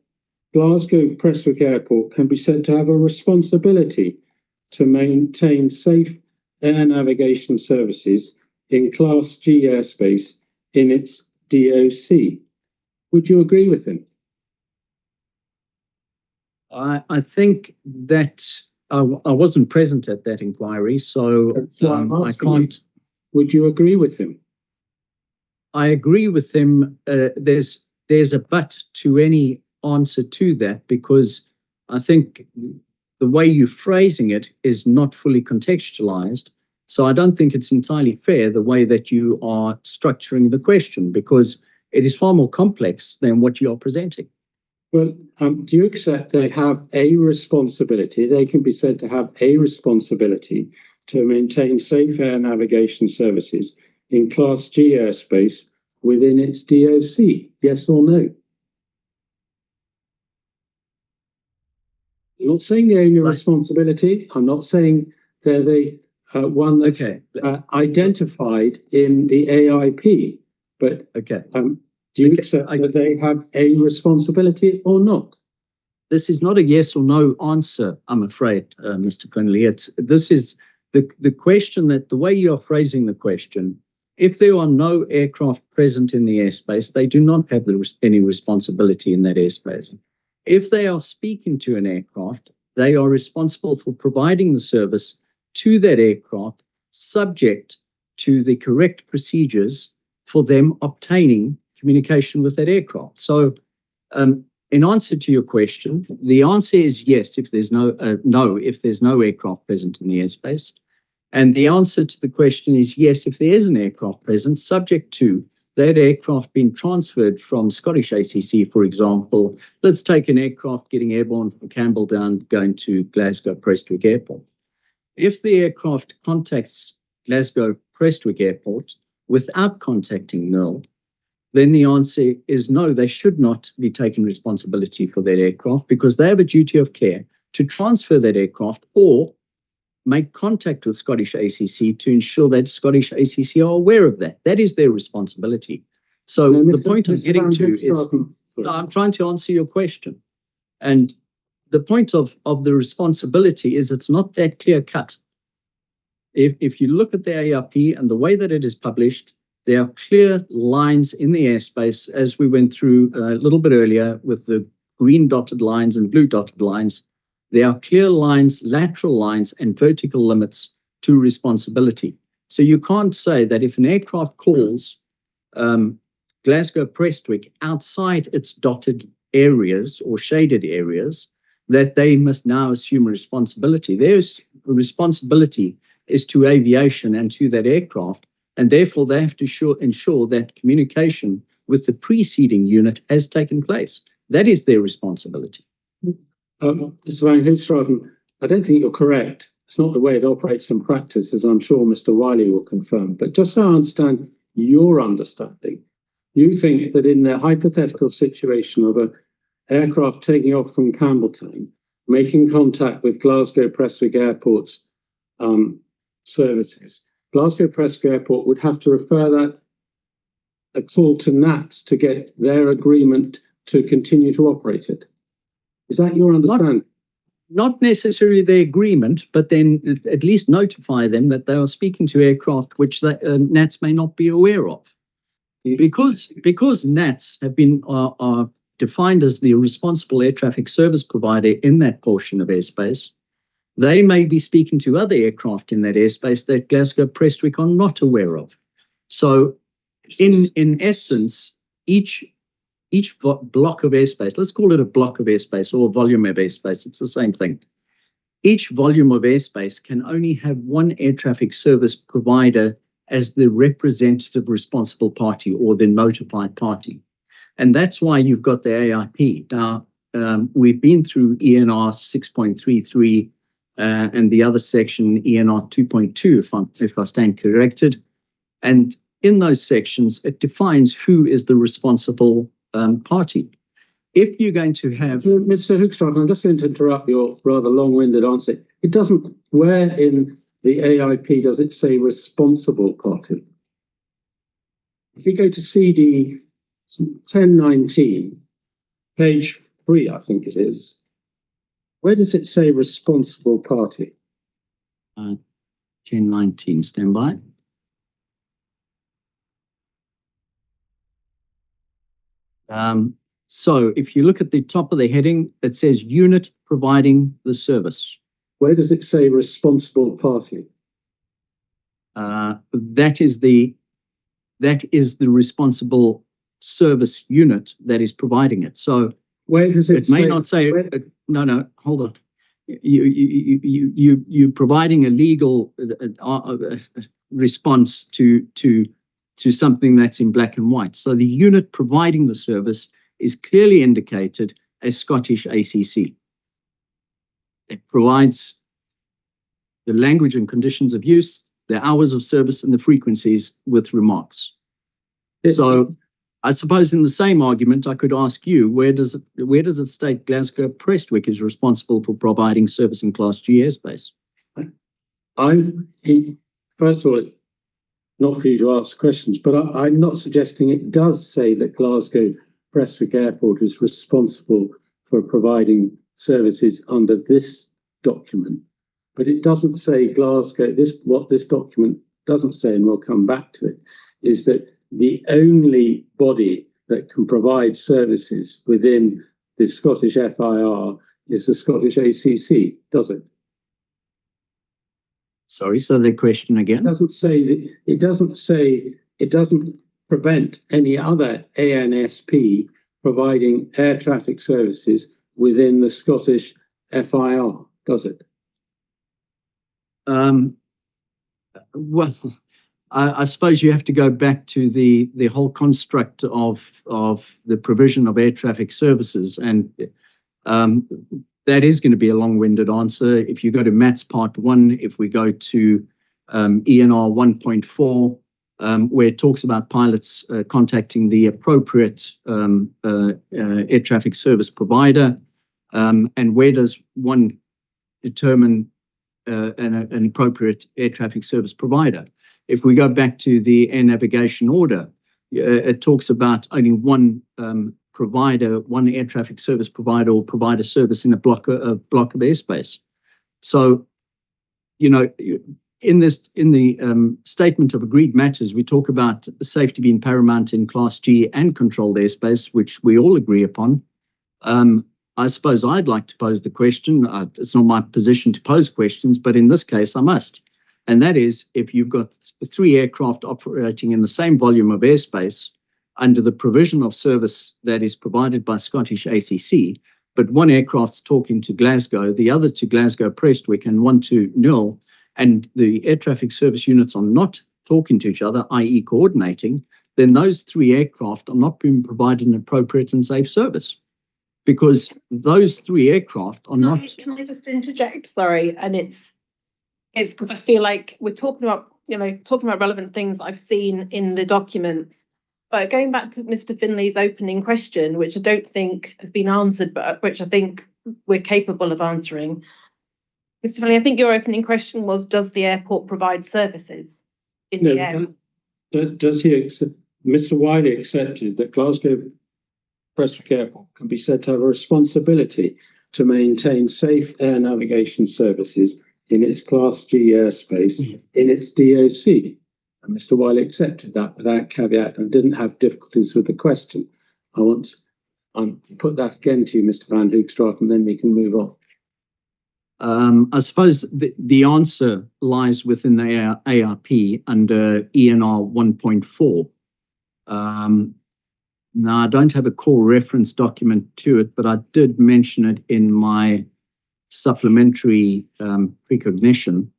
Glasgow Prestwick Airport can be said to have a responsibility to maintain safe air navigation services in Class G airspace in its DOC. Would you agree with him? I think that I wasn't present at that inquiry, so I can't. Would you agree with him? I agree with him. There's a but to any answer to that, because I think the way you're phrasing it is not fully contextualized. So I don't think it's entirely fair the way that you are structuring the question, because it is far more complex than what you are presenting. Well, do you accept they have a responsibility? They can be said to have a responsibility to maintain safe air navigation services in Class G airspace within its DOC? Yes or no? I'm not saying they own a responsibility. I'm not saying they're the one that's identified in the AIP. But do you accept that they have a responsibility or not? This is not a yes or no answer, I'm afraid, Mr. Finley. This is the question, that the way you're phrasing the question, if there are no aircraft present in the airspace, they do not have any responsibility in that airspace. If they are speaking to an aircraft, they are responsible for providing the service to that aircraft, subject to the correct procedures for them obtaining communication with that aircraft. So, in answer to your question, the answer is yes if there's no aircraft present in the airspace, and the answer to the question is yes if there is an aircraft present, subject to that aircraft being transferred from Scottish ACC, for example. Let's take an aircraft getting airborne from Campbelltown going to Glasgow Prestwick Airport. If the aircraft contacts Glasgow Prestwick Airport without contacting NIL, then the answer is no, they should not be taking responsibility for that aircraft, because they have a duty of care to transfer that aircraft or make contact with Scottish ACC to ensure that Scottish ACC are aware of that. That is their responsibility. So the point I'm getting to is, I'm trying to answer your question. And the point of the responsibility is it's not that clear cut. If you look at the ARP and the way that it is published, there are clear lines in the airspace, as we went through a little bit earlier with the green dotted lines and blue dotted lines. There are clear lines, lateral lines, and vertical limits to responsibility. So you can't say that if an aircraft calls Glasgow Prestwick outside its dotted areas or shaded areas, that they must now assume responsibility. Their responsibility is to aviation and to that aircraft, and therefore they have to ensure that communication with the preceding unit has taken place. That is their responsibility. Mr. Van Hoogstraat, I don't think you're correct. It's not the way it operates in practice, as I'm sure Mr. Wiley will confirm. But just so I understand your understanding, you think that in the hypothetical situation of an aircraft taking off from Campbelltown making contact with Glasgow Prestwick Airport's services, Glasgow Prestwick Airport would have to refer that a call to NATS to get their agreement to continue to operate it. Is that your understanding? Not necessarily the agreement, but then at least notify them that they are speaking to aircraft which NATS may not be aware of. Because NATS have been are defined as the responsible air traffic service provider in that portion of airspace, they may be speaking to other aircraft in that airspace that Glasgow Prestwick are not aware of. So in essence, each block of airspace, let's call it a block of airspace or a volume of airspace, it's the same thing. Each volume of airspace can only have one air traffic service provider as the representative responsible party or the notified party. And that's why you've got the AIP. Now, we've been through ENR 6.33 and the other section, ENR 2.2, if I stand corrected. And in those sections, it defines who is the responsible party. If you're going to have... Mr. Hoogstraat, I'm just going to interrupt your rather long-winded answer. It doesn't, where in the AIP does it say responsible party? If you go to CD 1019, page 3, I think it is, where does it say responsible party? 1019, stand by. So if you look at the top of the heading, it says unit providing the service. Where does it say responsible party? That is the responsible service unit that is providing it. So where does it may not say no, hold on. You're providing a legal response to something that's in black and white. So the unit providing the service is clearly indicated as Scottish ACC. It provides the language and conditions of use, the hours of service, and the frequencies with remarks. So I suppose in the same argument, I could ask you, where does it state Glasgow Prestwick is responsible for providing service in Class G airspace? First of all, not for you to ask questions, but I'm not suggesting it does say that Glasgow Prestwick Airport is responsible for providing services under this document. But it doesn't say Glasgow, what this document doesn't say, and we'll come back to it, is that the only body that can provide services within the Scottish FIR is the Scottish ACC, does it? Sorry, so the question again? It doesn't prevent any other ANSP providing air traffic services within the Scottish FIR, does it? Well, I suppose you have to go back to the whole construct of the provision of air traffic services, and that is going to be a long-winded answer. If you go to MATS Part 1, if we go to ENR 1.4, where it talks about pilots contacting the appropriate air traffic service provider, and where does one determine an appropriate air traffic service provider? If we go back to the air navigation order, it talks about only one provider, one air traffic service provider will provide a service in a block of airspace. So, you know, in the statement of agreed matters, we talk about safety being paramount in Class G and controlled airspace, which we all agree upon. I suppose I'd like to pose the question. It's not my position to pose questions, but in this case, I must. And that is, if you've got 3 aircraft operating in the same volume of airspace under the provision of service that is provided by Scottish ACC, but one aircraft's talking to Glasgow, the other to Glasgow Prestwick, and one to Newell, and the air traffic service units are not talking to each other, i.e. coordinating, then those 3 aircraft are not being provided an appropriate and safe service. Because those 3 aircraft are not... Can I just interject? Sorry. And it's because I feel like we're talking about relevant things that I've seen in the documents. But going back to Mr. Finley's opening question, which I don't think has been answered, but which I think we're capable of answering. Mr. Finley, I think your opening question was, does the airport provide services in the area? Does he accept, Mr. Wiley accepted that Glasgow Prestwick Airport can be said to have a responsibility to maintain safe air navigation services in its Class G airspace in its DOC. And Mr. Wiley accepted that without caveat and didn't have difficulties with the question. I want to put that again to you, Mr. Van Hoogstraat, and then we can move on. I suppose the answer lies within the ARP under ENR 1.4. Now, I don't have a core reference document to it, but I did mention it in my supplementary precognition.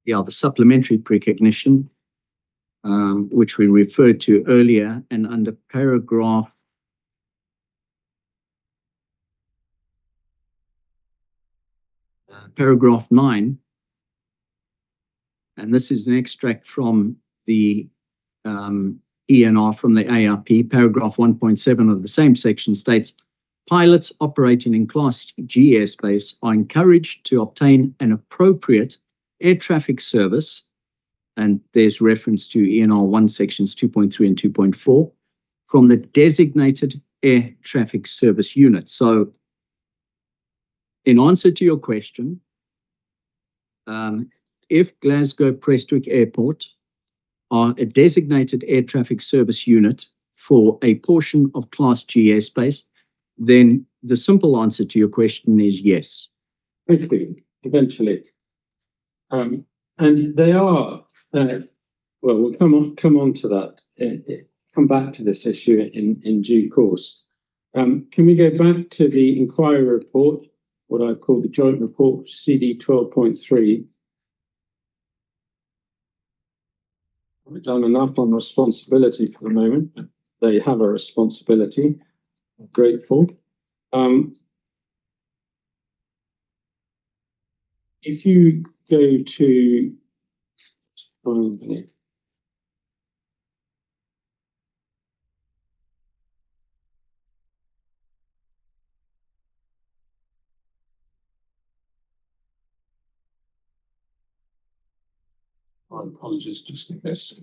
Yeah, the supplementary precognition, which we referred to earlier, and under paragraph paragraph 9, and this is an extract from the ENR from the ARP, paragraph 1.7 of the same section states, pilots operating in Class G airspace are encouraged to obtain an appropriate air traffic service, and there's reference to ENR 1 sections 2.3 and 2.4, from the designated air traffic service unit. So in answer to your question, if Glasgow Prestwick Airport are a designated air traffic service unit for a portion of Class G airspace, then the simple answer to your question is yes. Thank you. Eventually. And they are, well, we'll come on to that, come back to this issue in due course. Can we go back to the inquiry report, what I've called the joint report, CD 12.3? We've done enough on responsibility for the moment. They have a responsibility. I'm grateful. If you go to my apologies, just in this.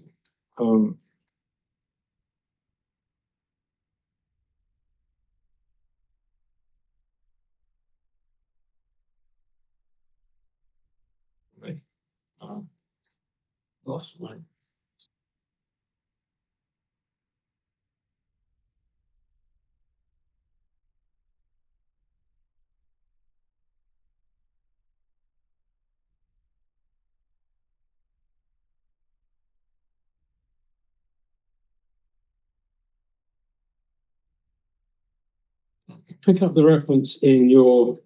Lost mine. Pick up the reference in your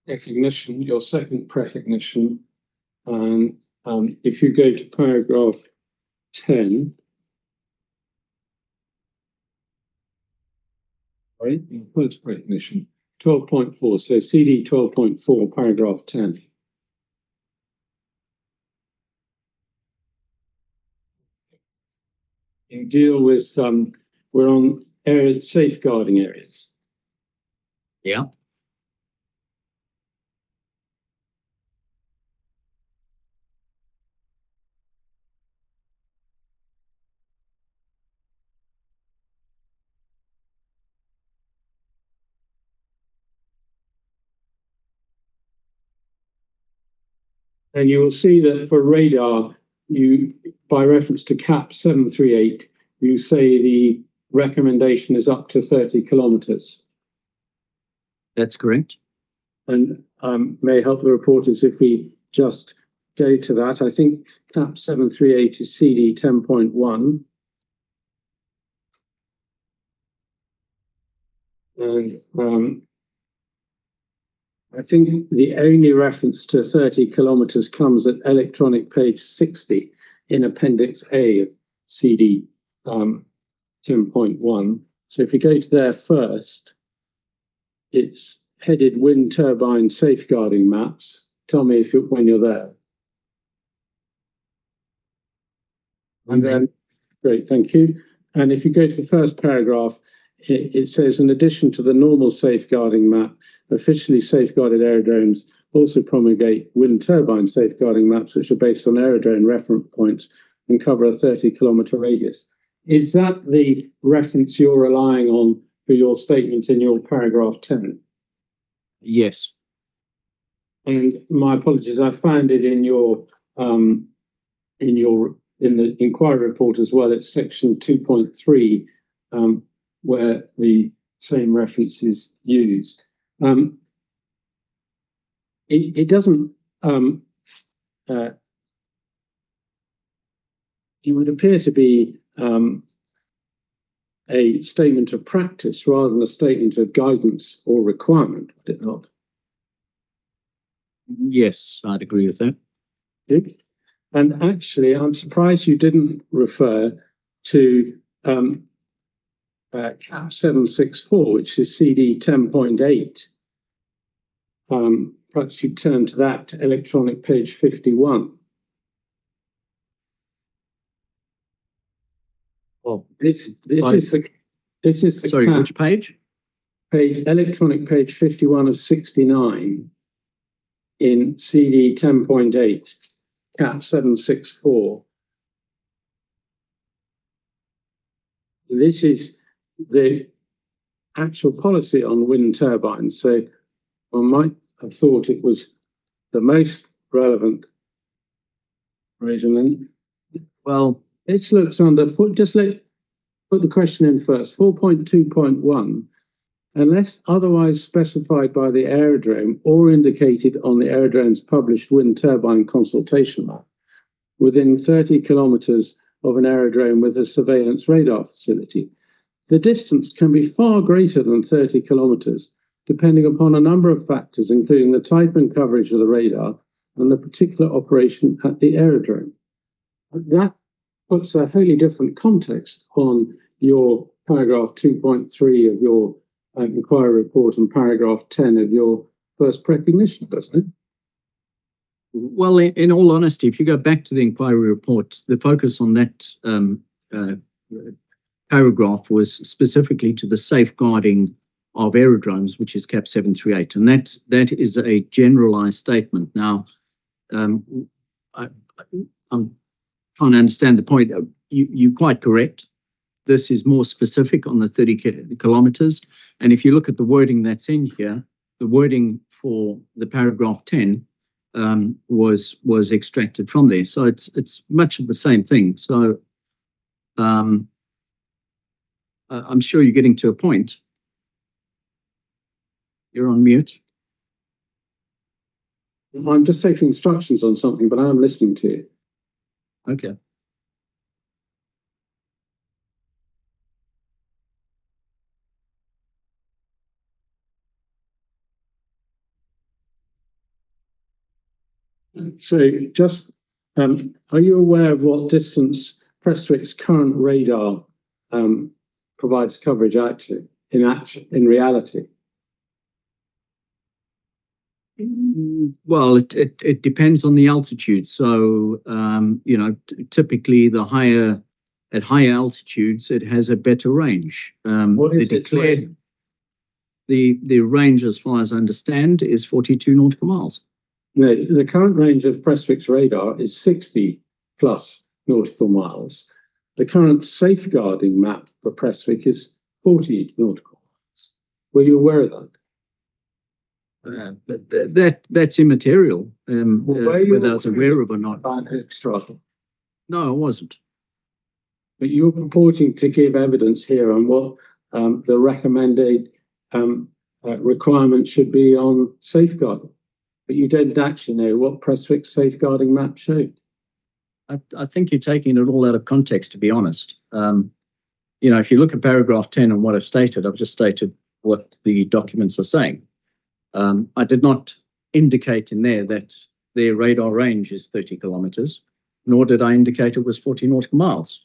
recognition, your second precognition, and if you go to paragraph 10, right, first precognition, 12.4, so CD 12.4, paragraph 10. You deal with, we're on safeguarding areas. Yeah. And you will see that for radar, by reference to CAP 738, you say the recommendation is up to 30 kilometers. That's correct. And may help the reporters if we just go to that. I think CAP 738 is CD 10.1. And I think the only reference to 30 kilometers comes at electronic page 60 in Appendix A of CD 10.1. So if you go to there first, it's headed wind turbine safeguarding maps. Tell me when you're there. And then, great, thank you. And if you go to the first paragraph, it says, in addition to the normal safeguarding map, officially safeguarded aerodromes also promulgate wind turbine safeguarding maps, which are based on aerodrome reference points and cover a 30-kilometre radius. Is that the reference you're relying on for your statement in your paragraph 10? Yes. And my apologies, I found it in the inquiry report as well. It's section 2.3, where the same reference is used. It doesn't. It would appear to be a statement of practice rather than a statement of guidance or requirement, would it not? Yes, I'd agree with that. And actually, I'm surprised you didn't refer to CAP 764, which is CD 10.8. Perhaps you turn to that electronic page 51. Well, This is the sorry, CAP which page? electronic page 51 of 69 in CD 10.8, CAP 764. This is the actual policy on wind turbines. So one might have thought it was the most relevant reason. Well, This looks under, put the question in first, 4.2.1. Unless otherwise specified by the aerodrome or indicated on the aerodrome's published wind turbine consultation map, within 30 kilometres of an aerodrome with a surveillance radar facility, the distance can be far greater than 30 kilometres, depending upon a number of factors, including the type and coverage of the radar and the particular operation at the aerodrome. That puts a wholly different context on your paragraph 2.3 of your inquiry report and paragraph 10 of your first recognition, doesn't it? well, in all honesty, if you go back to the inquiry report, the focus on that paragraph was specifically to the safeguarding of aerodromes, which is CAP 738, and that is a generalized statement. Now, I'm trying to understand the point. You're quite correct. This is more specific on the 30 kilometers. And if you look at the wording that's in here, the wording for the paragraph 10 was extracted from there. So it's much of the same thing. So I'm sure you're getting to a point. You're on mute. I'm just taking instructions on something, but I am listening to you. Okay. So just, are you aware of what distance Prestwick's current radar provides coverage out to in reality? Well, it depends on the altitude. So, typically at higher altitudes, it has a better range. What is its range? The range, as far as I understand, is 42 nautical miles. No, the current range of Prestwick's radar is 60 plus nautical miles. The current safeguarding map for Prestwick is 40 nautical miles. Were you aware of that? But that's immaterial, whether I was aware of or not. No, I wasn't. But you're purporting to give evidence here on what the recommended requirement should be on safeguarding. But you don't actually know what Prestwick's safeguarding map showed. I think you're taking it all out of context, to be honest. If you look at paragraph 10 and what I've stated, I've just stated what the documents are saying. I did not indicate in there that their radar range is 30 kilometers, nor did I indicate it was 40 nautical miles.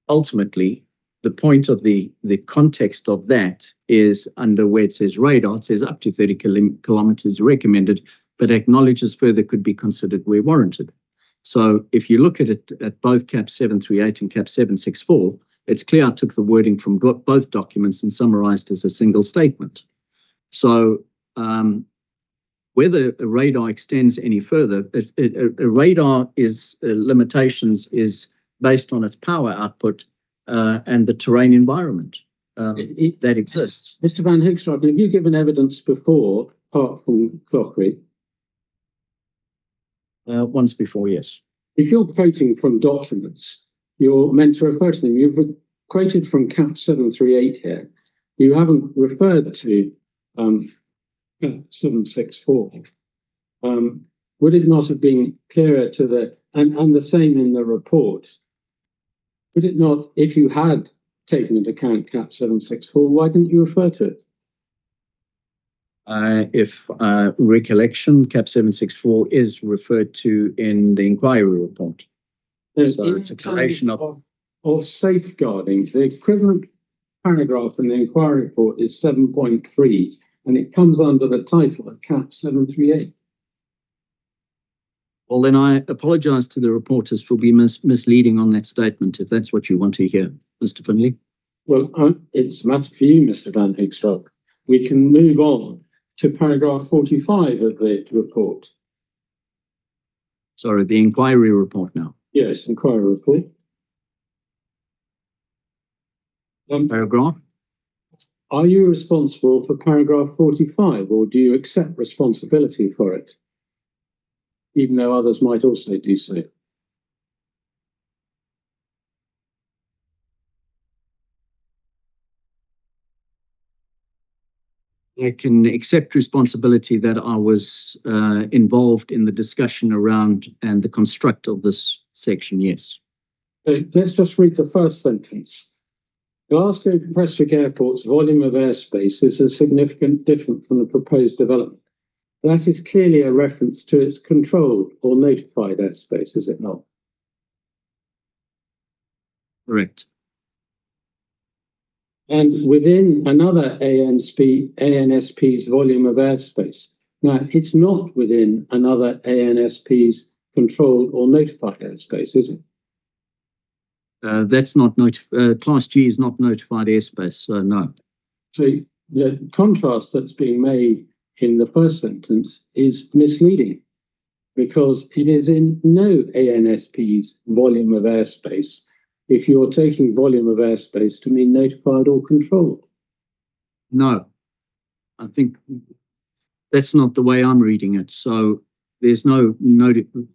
Ultimately, the point of the context of that is under where it says radar, it says up to 30 kilometers recommended, but acknowledges further could be considered where warranted. So if you look at it at both CAP 738 and CAP 764, it's clear I took the wording from both documents and summarized as a single statement. So whether a radar extends any further, a radar is limitations is based on its power output and the terrain environment that exists. Mr. Van Hoogstraten, have you given evidence before, apart from Clockery? Once before, yes. If you're quoting from documents, you're meant to refer to them. You've quoted from CAP 738 here. You haven't referred to CAP 764. Would it not have been clearer to and the same in the report? Would it not, if you had taken into account CAP 764, why didn't you refer to it? If recollection, CAP 764 is referred to in the inquiry report. So it's a collation of safeguarding. The equivalent paragraph in the inquiry report is 7.3, and it comes under the title of CAP 738. Well, then I apologise to the reporters for being misleading on that statement, if that's what you want to hear, Mr. Finlay. Well, it's a matter for you, Mr. Van Hoogstraten. We can move on to paragraph 45 of the report. Sorry, the inquiry report now. Yes, inquiry report. Paragraph? Are you responsible for paragraph 45, or do you accept responsibility for it, even though others might also do so? I can accept responsibility that I was involved in the discussion around and the construct of this section, yes. So let's just read the first sentence. Glasgow Prestwick Airport's volume of airspace is a significant different from the proposed development. That is clearly a reference to its controlled or notified airspace, is it not? Correct. And within another ANSP's volume of airspace. Now, it's not within another ANSP's controlled or notified airspace, is it? That's not Class G is not notified airspace, so no. So the contrast that's being made in the first sentence is misleading, because it is in no ANSP's volume of airspace if you're taking volume of airspace to mean notified or controlled. No, I think that's not the way I'm reading it. So there's no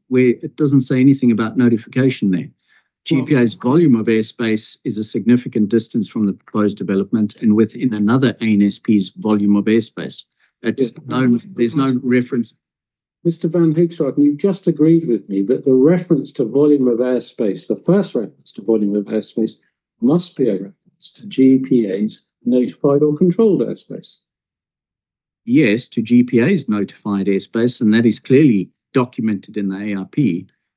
where it doesn't say anything about notification there. GPA's volume of airspace is a significant distance from the proposed development and within another ANSP's volume of airspace. It's there's no reference. Mr. Van Hoogstraten, you just agreed with me that the reference to volume of airspace, the first reference to volume of airspace, must be a reference to GPA's notified or controlled airspace. Yes, to GPA's notified airspace, and that is clearly documented in the ARP.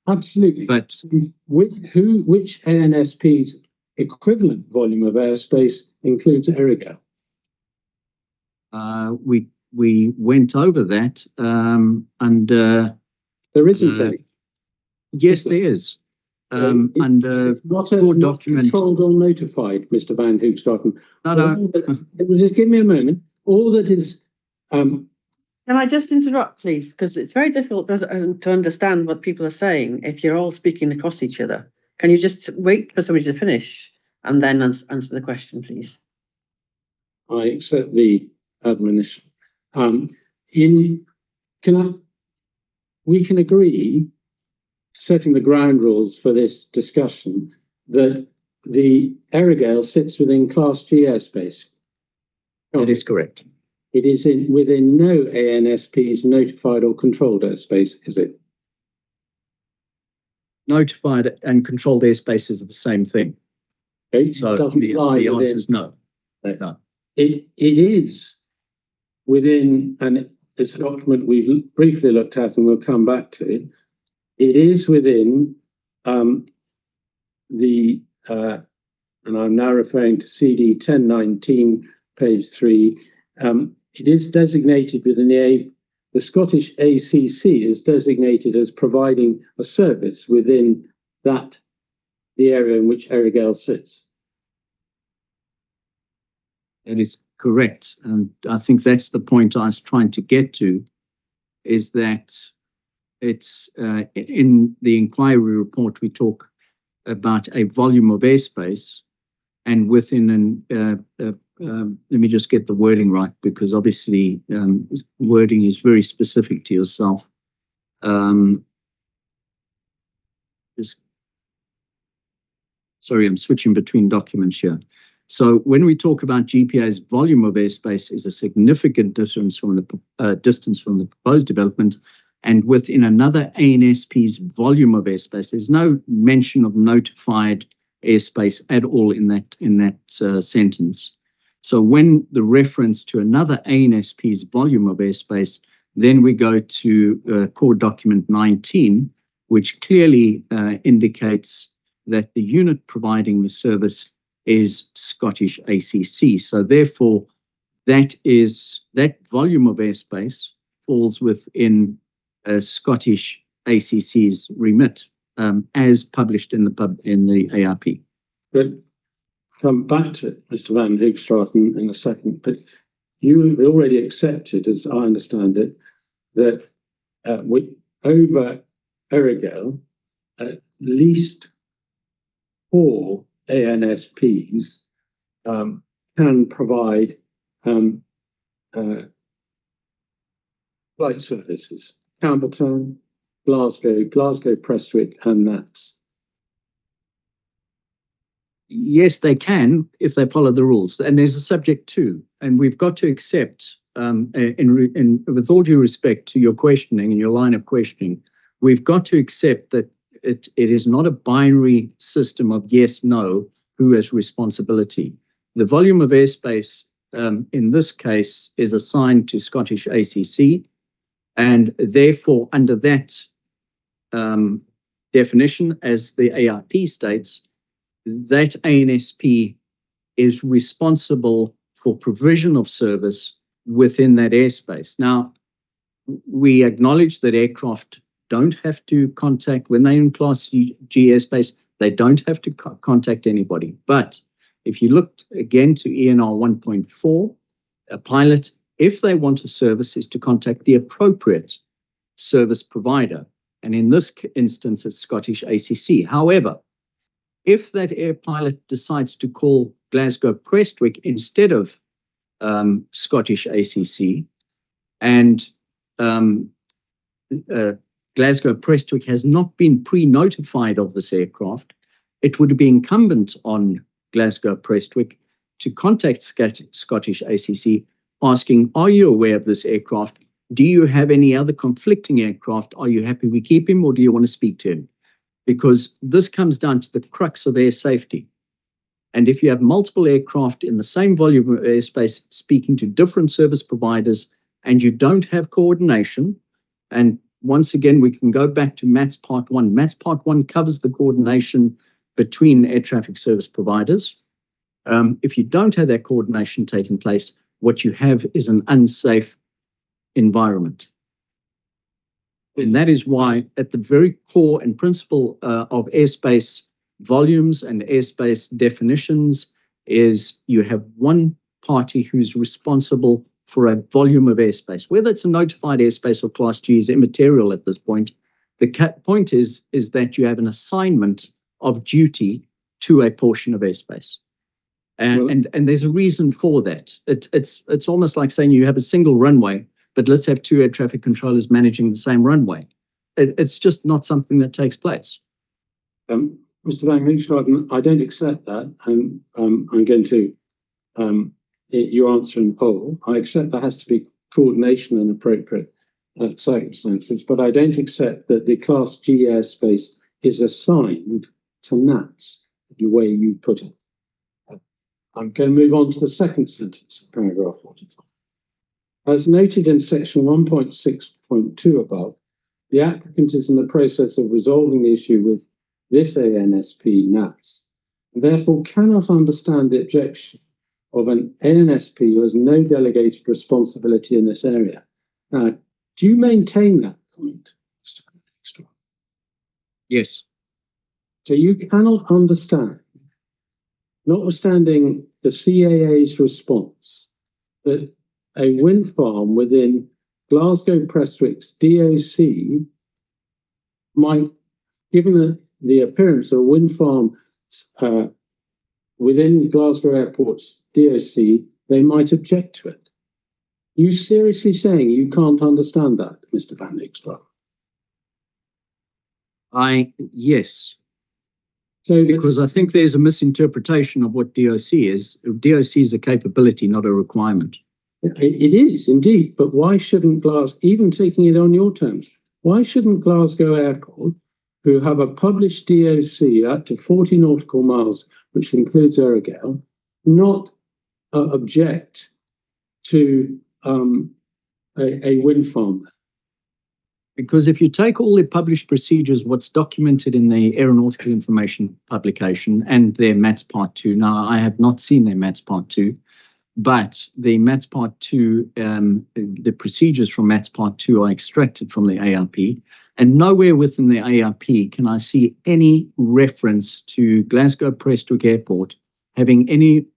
Absolutely. But which ANSP's equivalent volume of airspace includes Earraghail? We went over that, and there isn't any. Yes, there is. It's not controlled or notified, Mr. Van Hoogstraten. No. Just give me a moment. All that is. Can I just interrupt, please? Because it's very difficult to understand what people are saying if you're all speaking across each other. Can you just wait for somebody to finish and then answer the question, please? I accept the admonition. We can agree, setting the ground rules for this discussion, that the Earraghail sits within Class G airspace. That is correct. It is within no ANSP's notified or controlled airspace, is it? Notified and controlled airspace is the same thing. Okay, so the answer is no. No. It is within, and it's a document we've briefly looked at and we'll come back to. It is within and I'm now referring to CD 1019, page 3. It is designated within the the Scottish ACC is designated as providing a service within the area in which Earraghail sits. That is correct. And I think that's the point I was trying to get to, is that it's in the inquiry report, we talk about a volume of airspace, and within let me just get the wording right, because obviously wording is very specific to yourself. Sorry, I'm switching between documents here. So when we talk about GPA's volume of airspace is a significant distance from the proposed development, and within another ANSP's volume of airspace, there's no mention of notified airspace at all in that sentence. So when the reference to another ANSP's volume of airspace, then we go to core document 19, which clearly indicates that the unit providing the service is Scottish ACC. So therefore, that volume of airspace falls within Scottish ACC's remit, as published in the ARP. But come back to it, Mr. Van Hoogstraten, in a second. But you already accepted, as I understand it, that over Earraghail, at least 4 ANSPs can provide flight services: Campbelltown, Glasgow Prestwick, and Nats. Yes, they can if they follow the rules. And there's a subject to, and we've got to accept, with all due respect to your questioning and your line of questioning, we've got to accept that it is not a binary system of yes, no, who has responsibility. The volume of airspace in this case is assigned to Scottish ACC, and therefore under that definition, as the ARP states, that ANSP is responsible for provision of service within that airspace. Now, we acknowledge that aircraft don't have to contact, when they're in Class G airspace, they don't have to contact anybody. But if you look again to ENR 1.4, a pilot, if they want a service, is to contact the appropriate service provider. And in this instance, it's Scottish ACC. However, if that air pilot decides to call Glasgow Prestwick instead of Scottish ACC, and Glasgow Prestwick has not been pre-notified of this aircraft, it would be incumbent on Glasgow Prestwick to contact Scottish ACC asking, are you aware of this aircraft? Do you have any other conflicting aircraft? Are you happy we keep him, or do you want to speak to him? Because this comes down to the crux of air safety. And if you have multiple aircraft in the same volume of airspace speaking to different service providers, and you don't have coordination, and once again, we can go back to MATS Part 1. MATS Part 1 covers the coordination between air traffic service providers. If you don't have that coordination taking place, what you have is an unsafe environment. And that is why at the very core and principle of airspace volumes and airspace definitions is you have one party who's responsible for a volume of airspace. Whether it's a notified airspace or Class G is immaterial at this point. The point is that you have an assignment of duty to a portion of airspace. And there's a reason for that. It's almost like saying you have a single runway, but let's have 2 air traffic controllers managing the same runway. It's just not something that takes place. Mr. Van Hoogstraten, I don't accept that, and I'm going to your answer in poll. I accept there has to be coordination and appropriate circumstances, but I don't accept that the Class G airspace is assigned to NATS the way you put it. I'm going to move on to the second sentence of paragraph 45. As noted in section 1.6.2 above, the applicant is in the process of resolving the issue with this ANSP NATS, and therefore cannot understand the objection of an ANSP who has no delegated responsibility in this area. Now, Do you maintain that comment, Mr. Van Dykstra? Yes. So you cannot understand, notwithstanding the CAA's response, that a wind farm within Glasgow Prestwick's DOC might, given the appearance of a wind farm within Glasgow Airport's DOC, they might object to it. You seriously saying you can't understand that, Mr. Van Dykstra? Yes. So Because I think there's a misinterpretation of what DOC is. DOC is a capability, not a requirement. it is indeed, but why shouldn't even taking it on your terms, why shouldn't Glasgow Airport, who have a published DOC up to 40 nautical miles, which includes Earraghail, not object to a wind farm? Because if you take all the published procedures, what's documented in the Aeronautical Information publication and their MATS Part 2, now I have not seen their MATS Part 2, but the MATS Part 2, the procedures from MATS Part 2 are extracted from the ARP, and nowhere within the ARP can I see any reference to Glasgow Prestwick Airport having any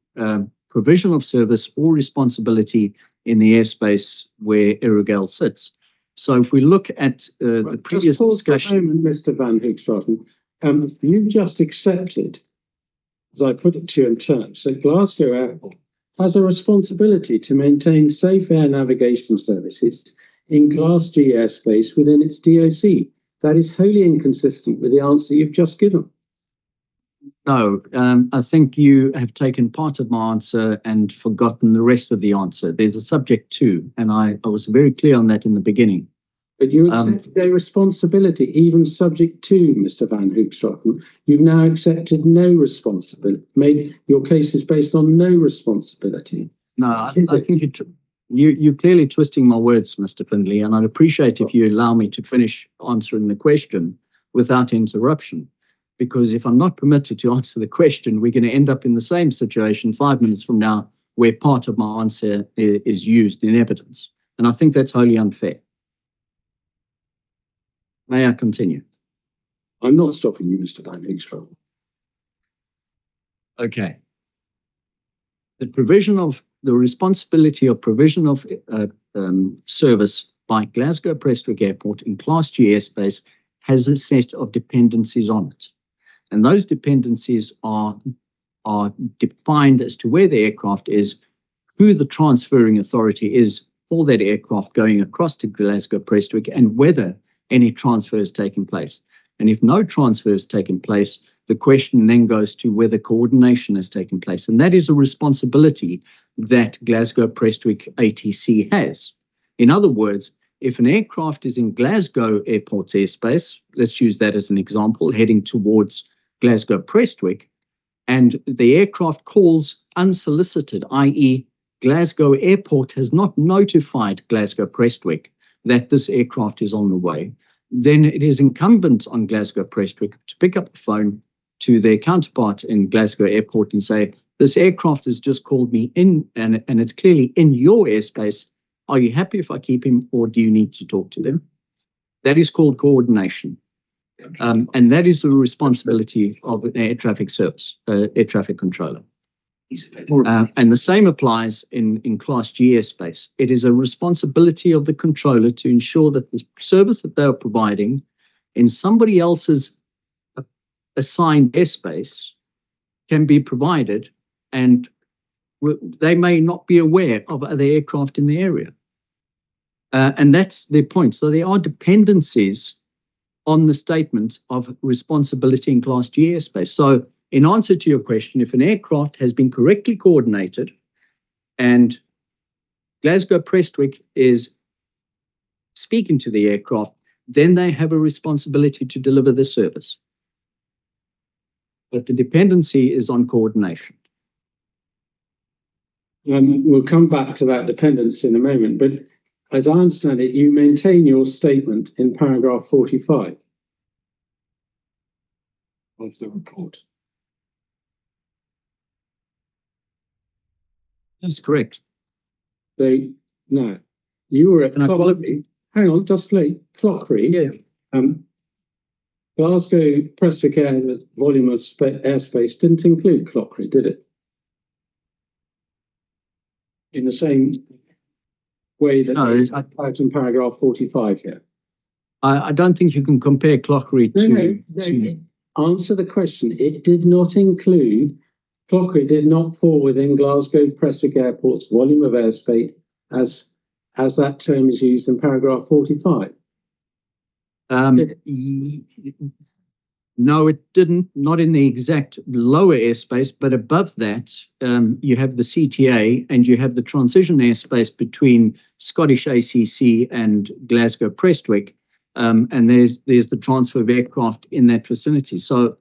provision of service or responsibility in the airspace where Earraghail sits. So if we look at the previous discussion... For a moment, Mr. Van Dykstra, you just accepted, as I put it to you in terms, that Glasgow Airport has a responsibility to maintain safe air navigation services in Class G airspace within its DOC. That is wholly inconsistent with the answer you've just given. No, I think you have taken part of my answer and forgotten the rest of the answer. There's a subject to, and I was very clear on that in the beginning. But you accepted a responsibility, even subject to, Mr. Van Dykstra. You've now accepted no responsibility. Made your case is based on no responsibility. No, I think you're clearly twisting my words, Mr. Findlay, and I'd appreciate if you allow me to finish answering the question without interruption. Because if I'm not permitted to answer the question, we're going to end up in the same situation 5 minutes from now, where part of my answer is used in evidence. And I think that's wholly unfair. May I continue? I'm not stopping you, Mr. Van Dykstra. Okay. The responsibility of provision of service by Glasgow Prestwick Airport in Class G airspace has a set of dependencies on it. And those dependencies are defined as to where the aircraft is, who the transferring authority is for that aircraft going across to Glasgow Prestwick, and whether any transfer has taken place. And if no transfer has taken place, the question then goes to whether coordination has taken place. And that is a responsibility that Glasgow Prestwick ATC has. In other words, if an aircraft is in Glasgow Airport's airspace, let's use that as an example, heading towards Glasgow Prestwick, and the aircraft calls unsolicited, i.e. Glasgow Airport has not notified Glasgow Prestwick that this aircraft is on the way, then it is incumbent on Glasgow Prestwick to pick up the phone to their counterpart in Glasgow Airport and say, this aircraft has just called me in and it's clearly in your airspace. Are you happy if I keep him, or do you need to talk to them? That is called coordination. And that is the responsibility of an air traffic service, air traffic controller. And the same applies in Class G airspace. It is a responsibility of the controller to ensure that the service that they are providing in somebody else's assigned airspace can be provided, and they may not be aware of other aircraft in the area. And that's their point. So there are dependencies on the statement of responsibility in Class G airspace. So in answer to your question, if an aircraft has been correctly coordinated and Glasgow Prestwick is speaking to the aircraft, then they have a responsibility to deliver the service. But the dependency is on coordination. We'll come back to that dependence in a moment, but as I understand it, you maintain your statement in paragraph 45 of the report. That's correct. So now, you were at Can I Coventry. hang on, just wait. Clockery. Yeah. Glasgow Prestwick Air volume of airspace didn't include Clockery, did it? In the same way that No, it's out in paragraph 45 here. I don't think you can compare Clockery to. Answer the question. It did not include, Clockery did not fall within Glasgow Prestwick Airport's volume of airspace as that term is used in paragraph 45. No, it didn't. Not in the exact lower airspace, but above that, you have the CTA and you have the transition airspace between Scottish ACC and Glasgow Prestwick, and there's the transfer of aircraft in that vicinity. So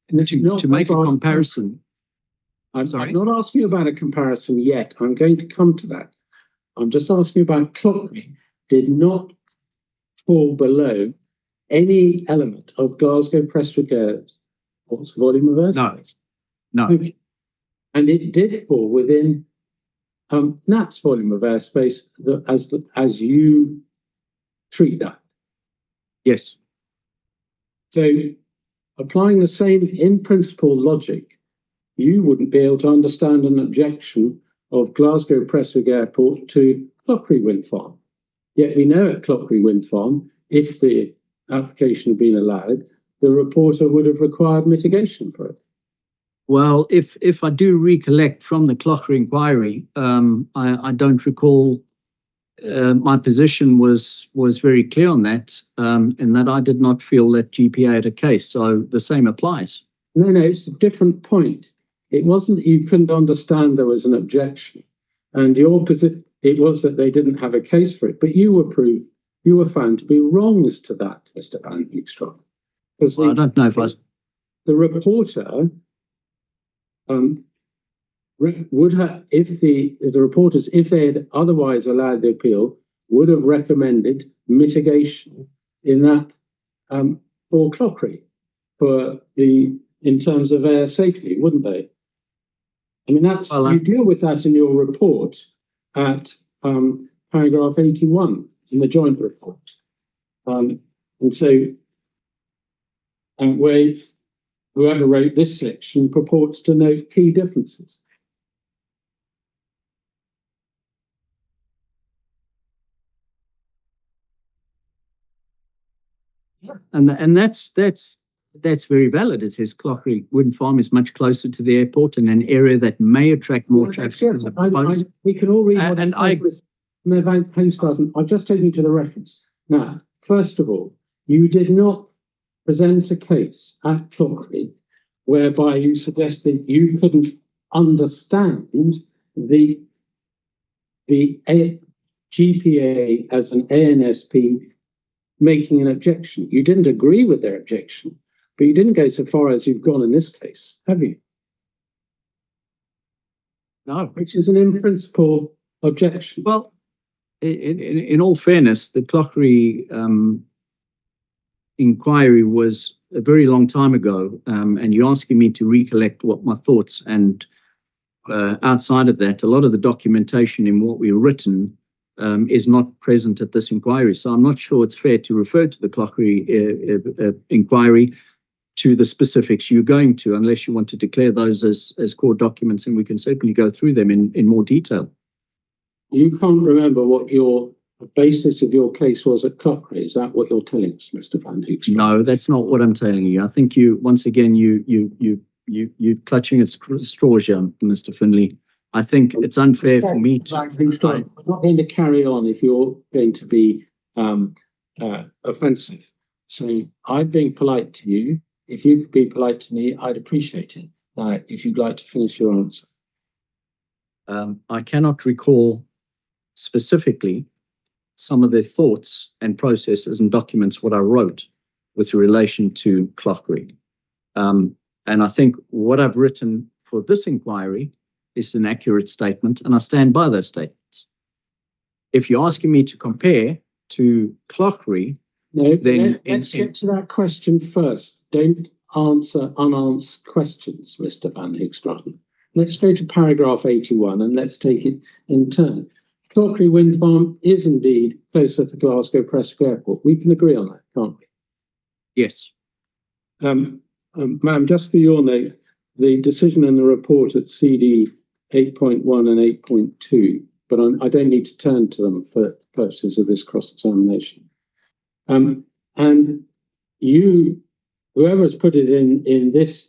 to make a comparison, I'm not asking you about a comparison yet. I'm going to come to that. I'm just asking you about Clockery did not fall below any element of Glasgow Prestwick Airport's volume of airspace. No. Okay. And it did fall within NAT's volume of airspace as you treat that. Yes. So applying the same in principle logic, you wouldn't be able to understand an objection of Glasgow Prestwick Airport to Clockery Wind Farm. Yet we know at Clockery Wind Farm, if the application had been allowed, the reporter would have required mitigation for it. Well, if I do recollect from the Clockery inquiry, I don't recall. My position was very clear on that, in that I did not feel that GPA had a case. So the same applies. No, it's a different point. It wasn't that you couldn't understand there was an objection, and your position, it was that they didn't have a case for it. But you were found to be wrong as to that, Mr. Van Hoekstrom. Because I don't know if the reporter would have, if the reporters, if they had otherwise allowed the appeal, would have recommended mitigation in that for Clockery, in terms of air safety, wouldn't they? I mean, you deal with that in your report at paragraph 81 in the joint report, and so where whoever wrote this section purports to note key differences. And that's very valid. It says Clockery Wind Farm is much closer to the airport in an area that may attract more traffic. Yes, we can all read what it says. I'll just take you to the reference. Now, first of all, you did not present a case at Clockery whereby you suggested you couldn't understand the GPA as an ANSP making an objection. You didn't agree with their objection, but you didn't go so far as you've gone in this case, have you? No. Which is an in principle objection. Well, in all fairness, the Clockery inquiry was a very long time ago, and you're asking me to recollect what my thoughts, and outside of that, a lot of the documentation in what we've written is not present at this inquiry. So I'm not sure it's fair to refer to the Clockery inquiry to the specifics you're going to, unless you want to declare those as core documents, and we can certainly go through them in more detail. You can't remember what the basis of your case was at Clockery. Is that what you're telling us, Mr. Van Hoekstrom? No, that's not what I'm telling you. I think you, once again, you're clutching at straws here, Mr. Finlay. I think it's unfair for me to. We're not going to carry on if you're going to be offensive. So I'm being polite to you. If you could be polite to me, I'd appreciate it. Now, if you'd like to finish your answer. I cannot recall specifically some of their thoughts and processes and documents what I wrote with relation to Clockery. And I think what I've written for this inquiry is an accurate statement, and I stand by those statements. If you're asking me to compare to Clockery, then let's get to that question first. Don't answer unanswered questions, Mr. Van Hoekstrom. Let's go to paragraph 81 and let's take it in turn. Clockery Wind Farm is indeed closer to Glasgow Prestwick Airport. We can agree on that, can't we? Yes. Ma'am, just for your note, the decision in the report at CD 8.1 and 8.2, but I don't need to turn to them for purposes of this cross-examination. And whoever has put it in this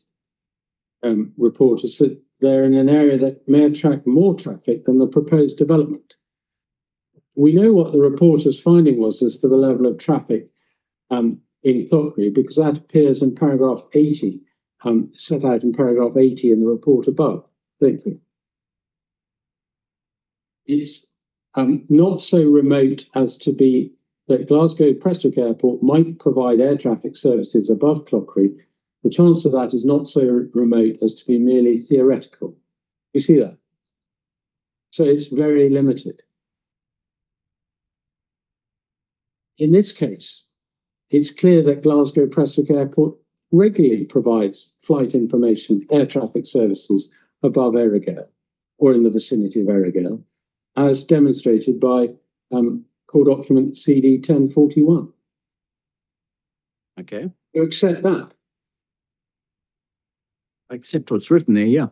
report has said they're in an area that may attract more traffic than the proposed development. We know what the reporter's finding was as to the level of traffic in Clockery, because that appears in paragraph 80, set out in paragraph 80 in the report above, don't we? It's not so remote as to be that Glasgow Prestwick Airport might provide air traffic services above Clockery. The chance of that is not so remote as to be merely theoretical. You see that? So it's very limited. In this case, it's clear that Glasgow Prestwick Airport regularly provides flight information, air traffic services above Earraghail or in the vicinity of Earraghail, as demonstrated by core document CD 1041. Okay. You accept that? I accept what's written there, yeah.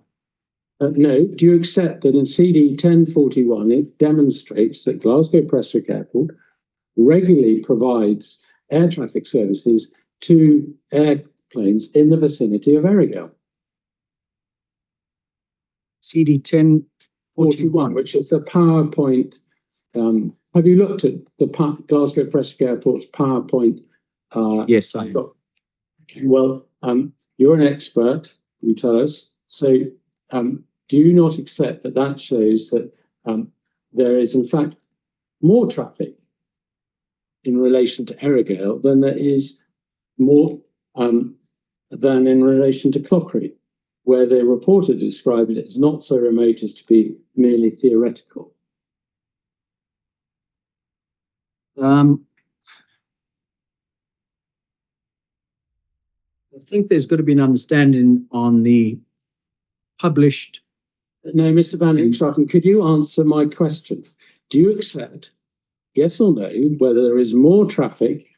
No. Do you accept that in CD 1041 it demonstrates that Glasgow Prestwick Airport regularly provides air traffic services to airplanes in the vicinity of Earraghail? CD 1041, which is the PowerPoint. Have you looked at the Glasgow Prestwick Airport's PowerPoint? Yes, I have. Well, you're an expert, you tell us. So do you not accept that that shows that there is, in fact, more traffic in relation to Earraghail than there is more than in relation to Clockery, where the reporter described it as not so remote as to be merely theoretical? I think there's got to be an understanding on the published. No, Mr. Van Hickschaffen, could you answer my question? Do you accept, yes or no, whether there is more traffic,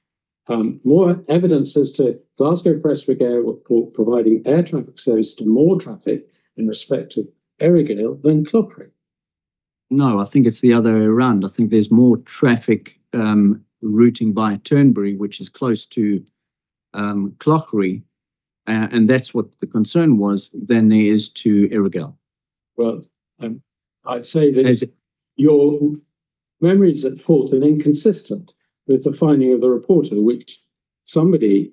more evidence as to Glasgow Prestwick Airport providing air traffic service to more traffic in respect to Earraghail than Clockery? No, I think it's the other way around. I think there's more traffic routing by Turnberry, which is close to Clockery, and that's what the concern was, than there is to Earraghail. Well, I'd say that your memories at fault and inconsistent with the finding of the reporter, which somebody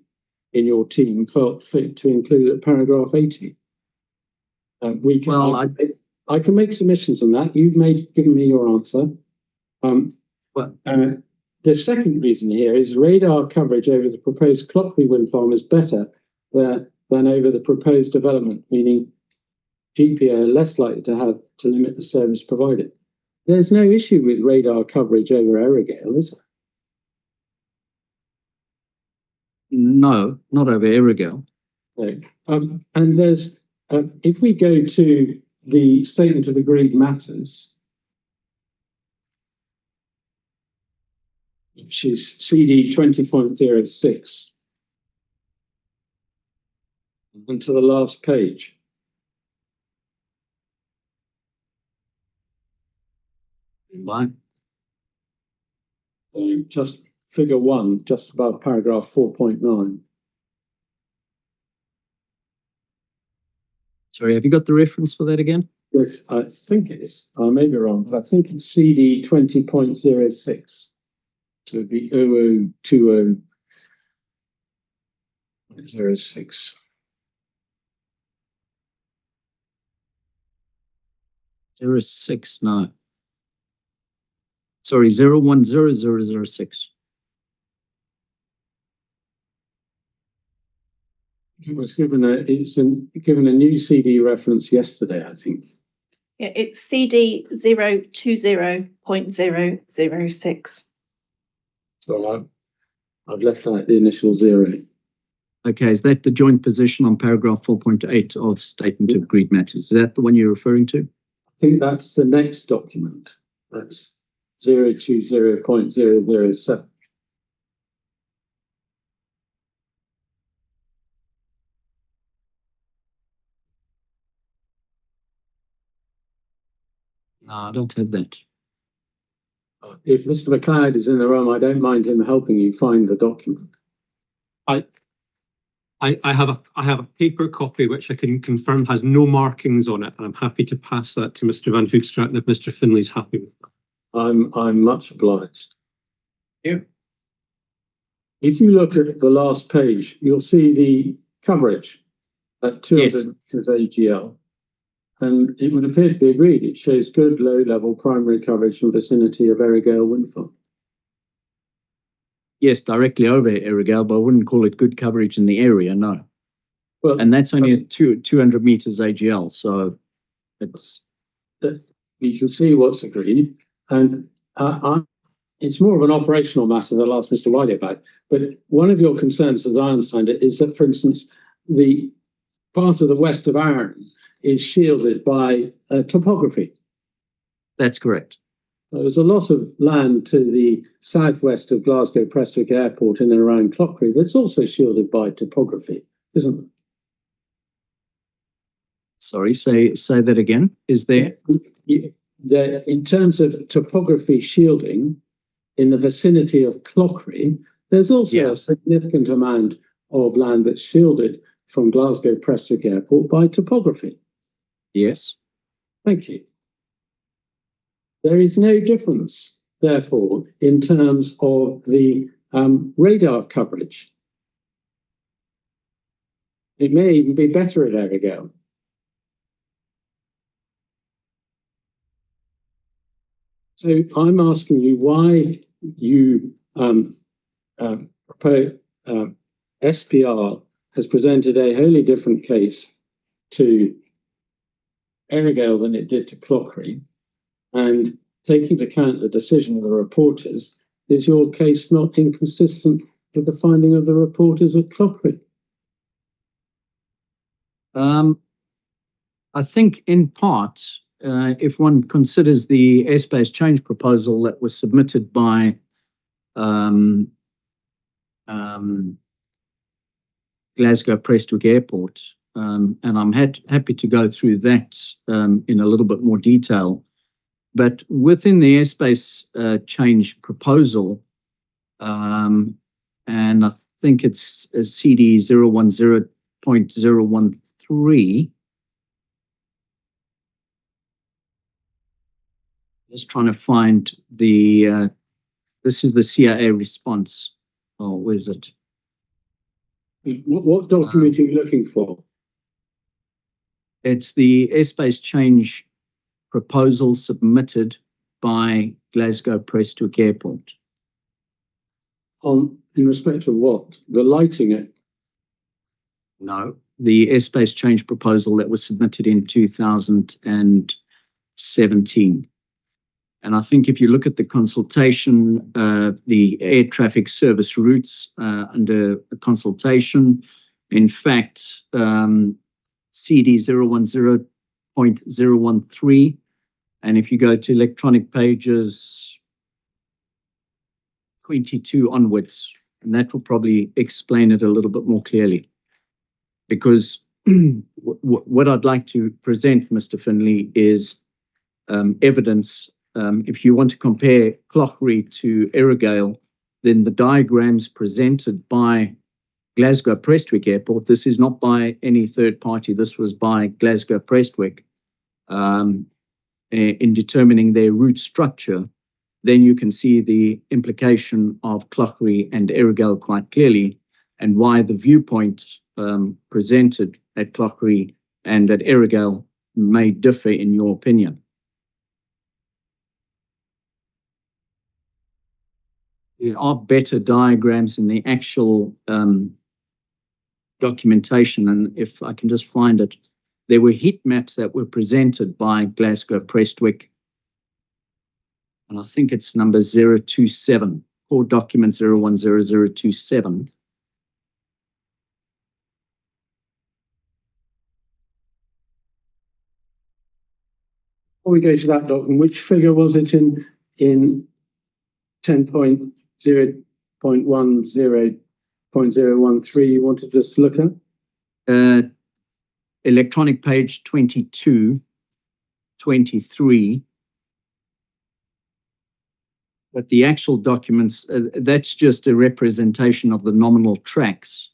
in your team felt fit to include at paragraph 80. I can make submissions on that. You've given me your answer. The second reason here is radar coverage over the proposed Clockery wind farm is better than over the proposed development, meaning GPA are less likely to limit the service provided. There's no issue with radar coverage over Earraghail, is there? No, not over Earraghail. No. And there's, if we go to the statement of agreed matters, which is CD 20.06, and to the last page. Fine. Just figure 1, just above paragraph 4.9. Sorry, have you got the reference for that again? Yes, I think it is. I may be wrong, but I think it's CD 20.06. So it'd be 0020.06. 06, no. Sorry, 010006. It was given a new CD reference yesterday, I think. Yeah, it's CD 020.006. So I've left out the initial 0. Okay, is that the joint position on paragraph 4.8 of Statement of Agreed Matters? Is that the one you're referring to? I think that's the next document. That's 020.007. No, I don't have that. If Mr. McLeod is in the room, I don't mind him helping you find the document. I have a paper copy which I can confirm has no markings on it, and I'm happy to pass that to Mr. Van Hoogstraat if Mr. Finley's happy with that. I'm much obliged. Yeah. If you look at the last page, you'll see the coverage at 200 meters AGL, and it would appear to be agreed. It shows good low-level primary coverage in the vicinity of Earraghail wind farm. Yes, directly over Earraghail, but I wouldn't call it good coverage in the area, no. Well, And that's only at 200 meters AGL, so it's... You can see what's agreed, and it's more of an operational matter that I'll ask Mr. Wiley about. But one of your concerns, as I understand it, is that, for instance, the part of the west of Arran is shielded by topography. That's correct. There's a lot of land to the southwest of Glasgow Prestwick Airport in and around Cloughree that's also shielded by topography, isn't it? Sorry, say that again. Is there? In terms of topography shielding in the vicinity of Cloughree, there's also a significant amount of land that's shielded from Glasgow Prestwick Airport by topography. Yes. Thank you. There is no difference, therefore, in terms of the radar coverage. It may even be better at Earraghail. So I'm asking you why you SPR has presented a wholly different case to Earraghail than it did to Cloughree, and taking into account the decision of the reporters, is your case not inconsistent with the finding of the reporters at Cloughree? I think in part, if one considers the airspace change proposal that was submitted by Glasgow Prestwick Airport, and I'm happy to go through that in a little bit more detail. But within the airspace change proposal, and I think it's a CD 010.013, just trying to find the, this is the CIA response. Oh, where is it? What document are you looking for? It's the airspace change proposal submitted by Glasgow Prestwick Airport. In respect of what? The lighting? No, the airspace change proposal that was submitted in 2017. And I think if you look at the consultation, the air traffic service routes under a consultation, in fact, CD 010.013, and if you go to electronic pages 22 onwards, and that will probably explain it a little bit more clearly. Because what I'd like to present, Mr. Finley, is evidence. If you want to compare Cloughree to Earraghail, then the diagrams presented by Glasgow Prestwick Airport, this is not by any third party, this was by Glasgow Prestwick, in determining their route structure, then you can see the implication of Cloughree and Earraghail quite clearly, and why the viewpoint presented at Cloughree and at Earraghail may differ in your opinion. There are better diagrams in the actual documentation, and if I can just find it, there were heat maps that were presented by Glasgow Prestwick, and I think it's number 027, core document 010027. Before we go to that document, which figure was it in 10.0.10.013 you want to just look at? Electronic page 22, 23. But the actual documents, that's just a representation of the nominal tracks.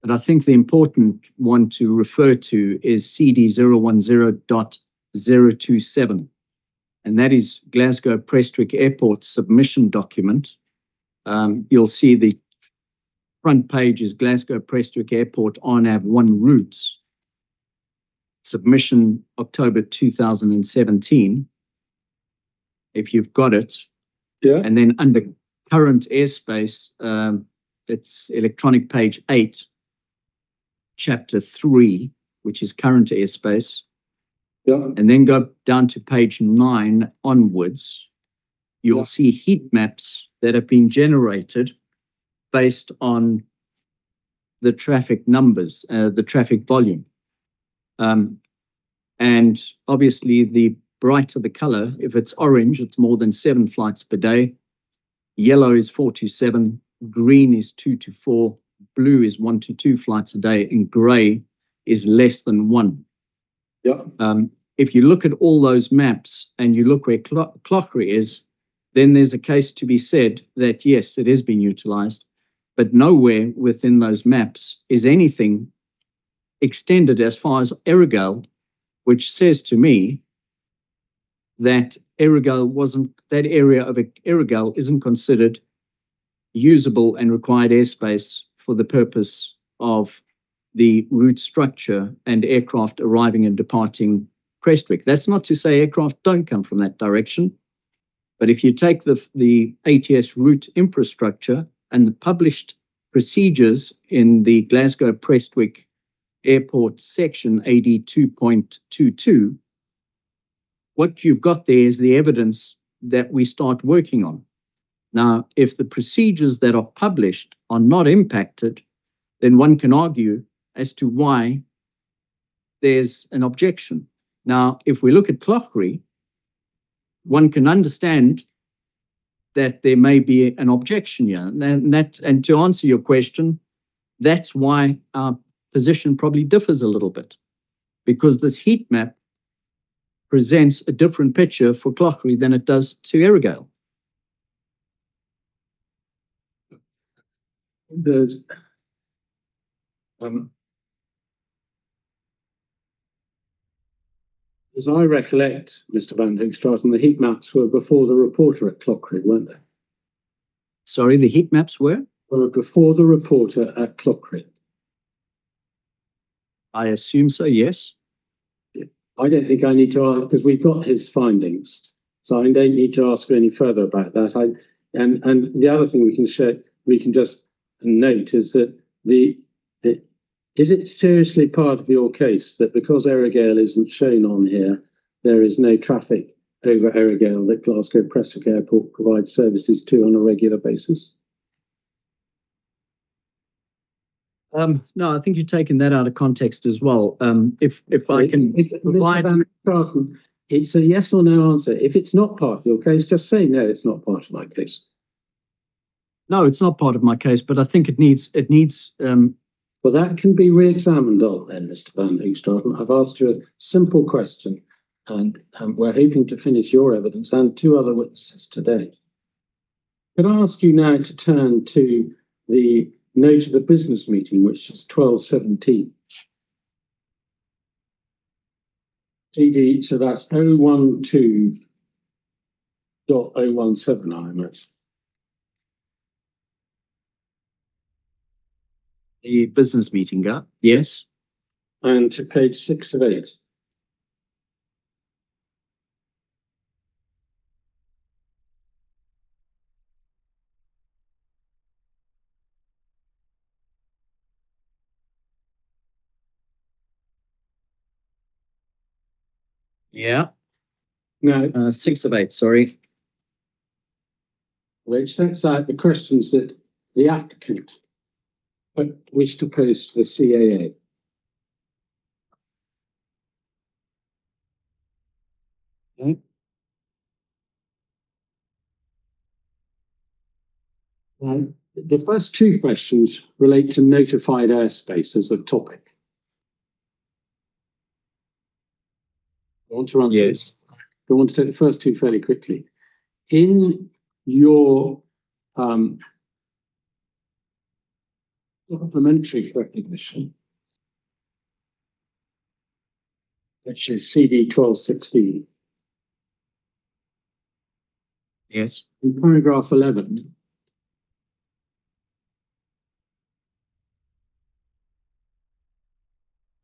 But I think the important one to refer to is CD 010.027. And that is Glasgow Prestwick Airport submission document. You'll see the front page is Glasgow Prestwick Airport RNAV1 routes. Submission October 2017. If you've got it. Yeah. And then under current airspace, it's electronic page 8, chapter 3, which is current airspace. Yeah. And then go down to page 9 onwards. You'll see heat maps that have been generated based on the traffic numbers, the traffic volume. And obviously, the brighter the color, if it's orange, it's more than 7 flights per day. Yellow is 4 to 7. Green is 2 to 4. Blue is 1 to 2 flights a day. And gray is less than 1. Yeah. If you look at all those maps and you look where Cloughree is, then there's a case to be said that, yes, it is being utilized, but nowhere within those maps is anything extended as far as Earraghail, which says to me that that area of Earraghail isn't considered usable and required airspace for the purpose of the route structure and aircraft arriving and departing Prestwick. That's not to say aircraft don't come from that direction, but if you take the ATS route infrastructure and the published procedures in the Glasgow Prestwick Airport section AD 2.22, what you've got there is the evidence that we start working on. Now, if the procedures that are published are not impacted, then one can argue as to why there's an objection. Now, if we look at Cloughree, one can understand that there may be an objection here. And to answer your question, that's why our position probably differs a little bit, because this heat map presents a different picture for Cloughree than it does to Earraghail. There's as I recollect, Mr. Van Hoogstraten, the heat maps were before the reporter at Cloughree, weren't they? Sorry, the heat maps were before the reporter at Cloughree. I assume so, yes. I don't think I need to ask, because we've got his findings, so I don't need to ask any further about that. And the other thing we can just note is that is it seriously part of your case that because Earraghail isn't shown on here, there is no traffic over Earraghail that Glasgow Prestwick Airport provides services to on a regular basis? No, I think you're taking that out of context as well. If I can provide... Mr. Van Hoogstraten, it's a yes or no answer. If it's not part of your case, just say no, it's not part of my case. No, it's not part of my case, but I think it needs. Well, that can be re-examined on then, Mr. Van Hoogstraten. I've asked you a simple question, and we're hoping to finish your evidence and 2 other witnesses today. Could I ask you now to turn to the note of the business meeting, which is 1217. CD, so that's 012.017, I imagine. The business meeting, yes. And to page 6 of 8. Yeah. No. 6 of 8, sorry. Which sets out the questions that the applicant wish to pose to the CAA. Okay. The first two questions relate to notified airspace as a topic. I want to answer. Yes. I want to take the first two fairly quickly. In your supplementary recognition, which is CD 1216, Yes. in paragraph 11,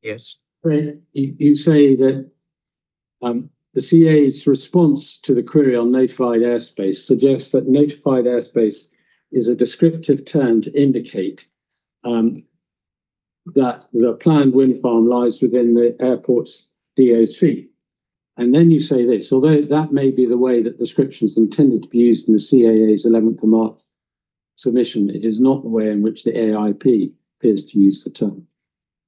Yes. you say that the CA's response to the query on notified airspace suggests that notified airspace is a descriptive term to indicate that the planned wind farm lies within the airport's DOC. And then you say this, although that may be the way that descriptions intended to be used in the CAA's 11th of March submission, it is not the way in which the AIP appears to use the term.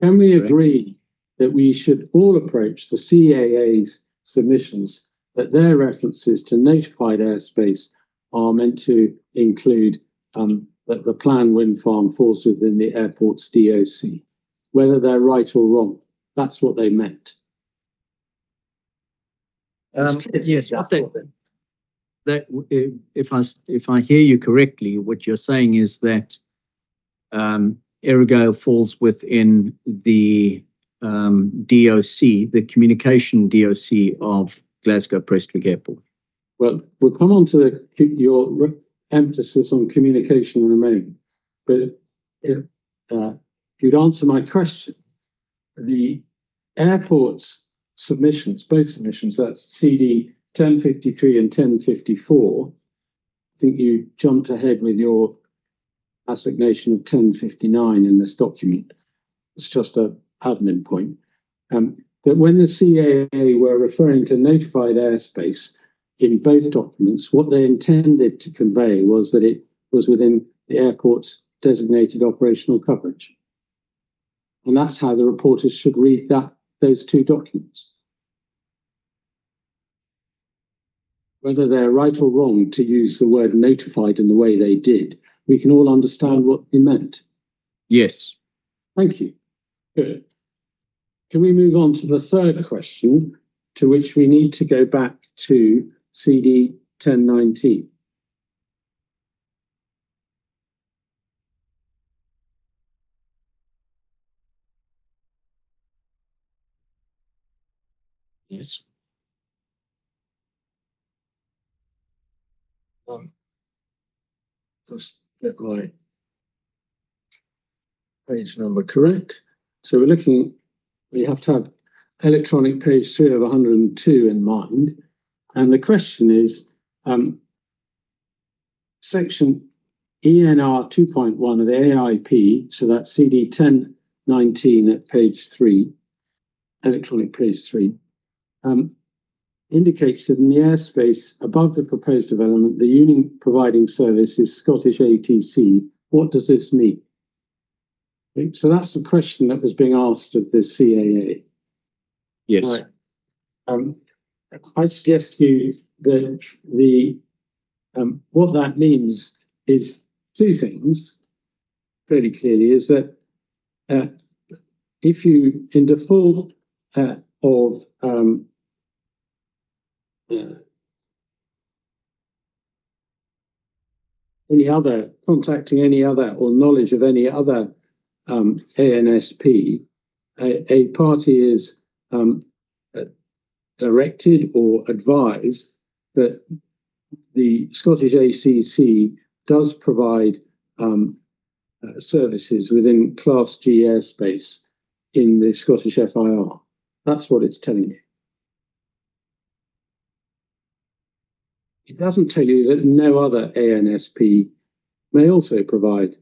Can we agree that we should all approach the CAA's submissions that their references to notified airspace are meant to include that the planned wind farm falls within the airport's DOC, whether they're right or wrong? That's what they meant. Yes, that if I hear you correctly, what you're saying is that Earraghail falls within the DOC, the communication DOC of Glasgow Prestwick Airport. Well, we'll come on to your emphasis on communication in a moment. But if you'd answer my question, the airport's submissions, both submissions, that's CD 1053 and 1054. I think you jumped ahead with your assignation of 1059 in this document. It's just an admin point. That when the CAA were referring to notified airspace in both documents, what they intended to convey was that it was within the airport's designated operational coverage. And that's how the reporters should read those two documents. Whether they're right or wrong to use the word notified in the way they did, we can all understand what they meant. Yes. Thank you. Good. Can we move on to the third question, to which we need to go back to CD 1019? Yes. Just get my page number correct. So we have to have electronic page 3 of 102 in mind. And the question is, section ENR 2.1 of the AIP, so that's CD 1019 at page 3, electronic page 3, indicates that in the airspace above the proposed development, the unit providing service is Scottish ATC. What does this mean? Okay, so that's the question that was being asked of the CAA. Yes. Right. I suggest to you that what that means is two things fairly clearly, is that if you, in default of any other, contacting any other or knowledge of any other ANSP, a party is directed or advised that the Scottish ACC does provide services within Class G airspace in the Scottish FIR. That's what it's telling you. It doesn't tell you that no other ANSP may also provide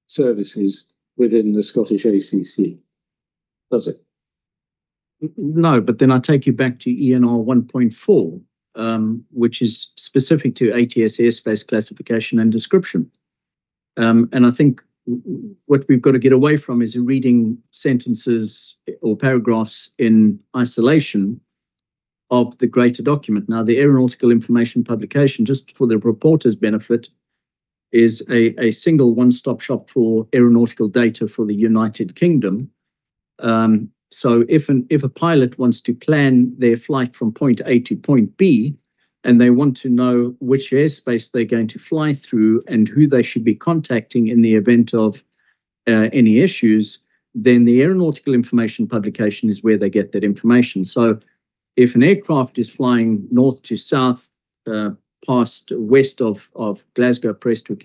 services within the Scottish ACC, does it? No, but then I take you back to ENR 1.4, which is specific to ATS airspace classification and description. And I think what we've got to get away from is reading sentences or paragraphs in isolation of the greater document. Now, the Aeronautical Information Publication, just for the reporter's benefit, is a single one-stop shop for aeronautical data for the United Kingdom. So if a pilot wants to plan their flight from point A to point B, and they want to know which airspace they're going to fly through and who they should be contacting in the event of any issues, then the aeronautical information publication is where they get that information. So if an aircraft is flying north to south, past west of Glasgow Prestwick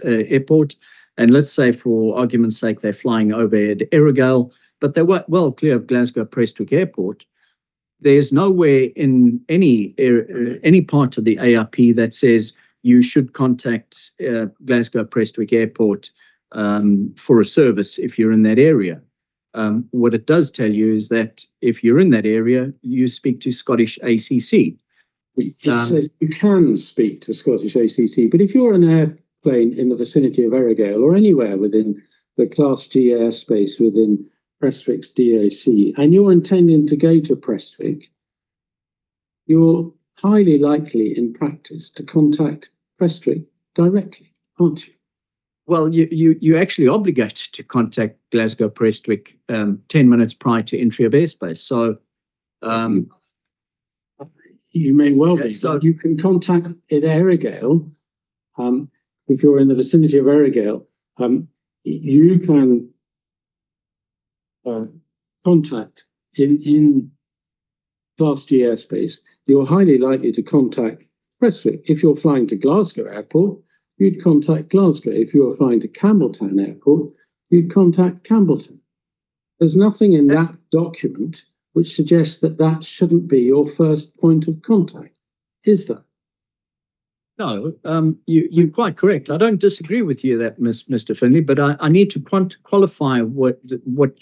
Airport, and let's say for argument's sake they're flying over at Earraghail, but they're well clear of Glasgow Prestwick Airport, there's nowhere in any part of the ARP that says you should contact Glasgow Prestwick Airport for a service if you're in that area. What it does tell you is that if you're in that area, you speak to Scottish ACC. It says you can speak to Scottish ACC, but if you're an airplane in the vicinity of Earraghail or anywhere within the Class G airspace within Prestwick's DAC, and you're intending to go to Prestwick, you're highly likely in practice to contact Prestwick directly, aren't you? Well, you're actually obligated to contact Glasgow Prestwick 10 minutes prior to entry of airspace. So you may well be. So you can contact at Earraghail. If you're in the vicinity of Earraghail, you can contact in Class G airspace. You're highly likely to contact Prestwick. If you're flying to Glasgow Airport, you'd contact Glasgow. If you're flying to Campbelltown Airport, you'd contact Campbelltown. There's nothing in that document which suggests that that shouldn't be your first point of contact, is there? No, you're quite correct. I don't disagree with you that, Mr. Finley, but I need to qualify what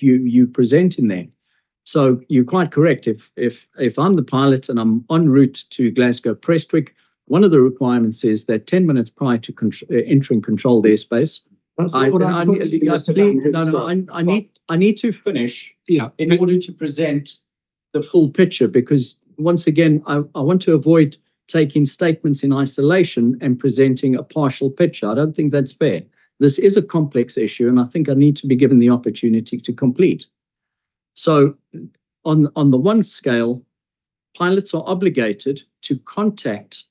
you present in there. So you're quite correct. If I'm the pilot and I'm en route to Glasgow Prestwick, one of the requirements is that 10 minutes prior to entering controlled airspace, That's I need to finish in order to present the full picture, because once again, I want to avoid taking statements in isolation and presenting a partial picture. I don't think that's fair. This is a complex issue, and I think I need to be given the opportunity to complete. So on the one scale, pilots are obligated to contact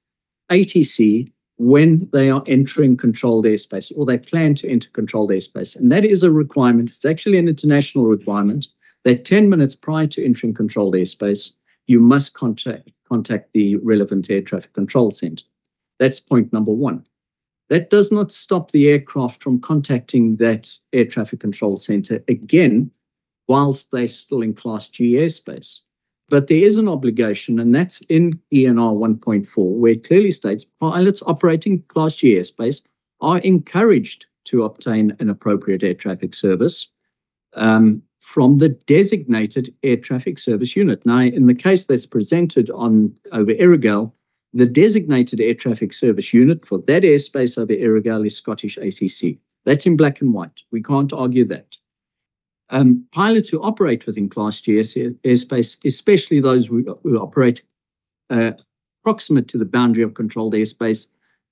ATC when they are entering controlled airspace, or they plan to enter controlled airspace. And that is a requirement. It's actually an international requirement that 10 minutes prior to entering controlled airspace, you must contact the relevant air traffic control center. That's point number one. That does not stop the aircraft from contacting that air traffic control center again, whilst they're still in Class G airspace. But there is an obligation, and that's in ENR 1.4, where it clearly states pilots operating Class G airspace are encouraged to obtain an appropriate air traffic service from the designated air traffic service unit. Now, in the case that's presented over Earraghail, the designated air traffic service unit for that airspace over Earraghail is Scottish ACC. That's in black and white. We can't argue that. Pilots who operate within Class G airspace, especially those who operate proximate to the boundary of controlled airspace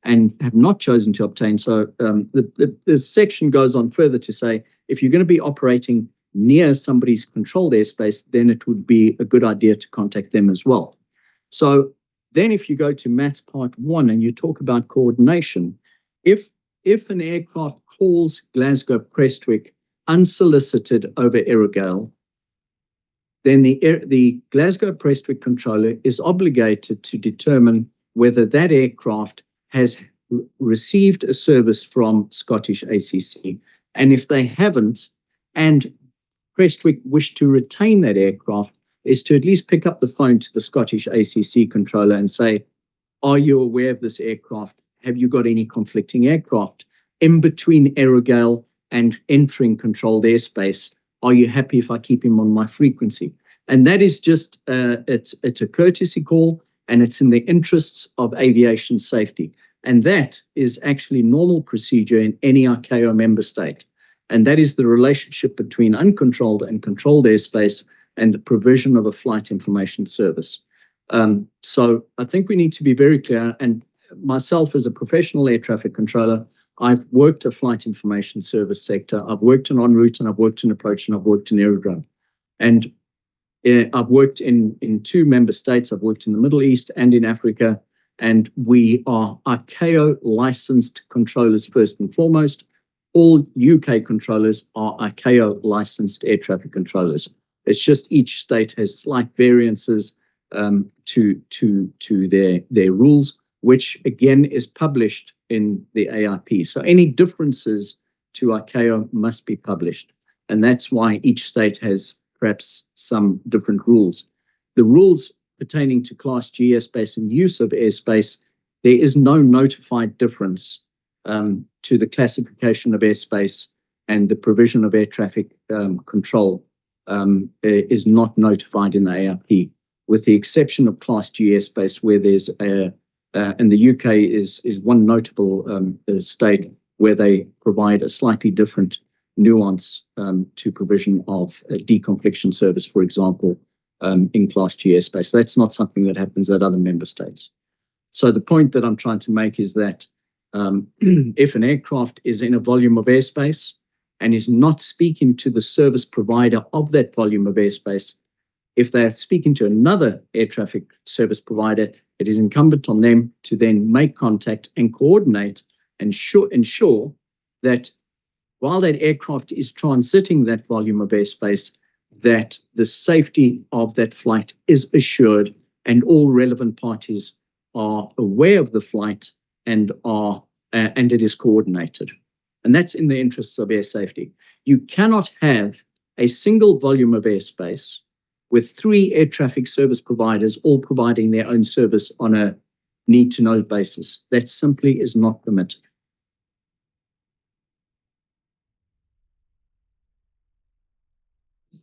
and have not chosen to obtain. So the section goes on further to say, if you're going to be operating near somebody's controlled airspace, then it would be a good idea to contact them as well. So then if you go to MATS Part 1 and you talk about coordination, if an aircraft calls Glasgow Prestwick unsolicited over Earraghail, then the Glasgow Prestwick controller is obligated to determine whether that aircraft has received a service from Scottish ACC. And if they haven't, and Prestwick wish to retain that aircraft, is to at least pick up the phone to the Scottish ACC controller and say, are you aware of this aircraft? Have you got any conflicting aircraft in between Earraghail and entering controlled airspace? Are you happy if I keep him on my frequency? And that is just, it's a courtesy call, and it's in the interests of aviation safety. And that is actually normal procedure in any ICAO member state. And that is the relationship between uncontrolled and controlled airspace and the provision of a flight information service. So I think we need to be very clear. And myself as a professional air traffic controller, I've worked a flight information service sector. I've worked in en route, and I've worked in approach, and I've worked in Earraghail. And I've worked in 2 member states. I've worked in the Middle East and in Africa, and we are ICAO licensed controllers first and foremost. All UK controllers are ICAO licensed air traffic controllers. It's just each state has slight variances to their rules, which again is published in the AIP. So any differences to ICAO must be published, and that's why each state has perhaps some different rules. The rules pertaining to Class G airspace and use of airspace, there is no notified difference to the classification of airspace, and the provision of air traffic control is not notified in the AIP, with the exception of Class G airspace, where there's and the UK is one notable state where they provide a slightly different nuance to provision of a deconfliction service, for example, in Class G airspace. That's not something that happens at other member states. So the point that I'm trying to make is that if an aircraft is in a volume of airspace and is not speaking to the service provider of that volume of airspace, if they're speaking to another air traffic service provider, it is incumbent on them to then make contact and coordinate and ensure that while that aircraft is transiting that volume of airspace, that the safety of that flight is assured and all relevant parties are aware of the flight and it is coordinated. And that's in the interests of air safety. You cannot have a single volume of airspace with 3 air traffic service providers all providing their own service on a need-to-know basis. That simply is not permitted.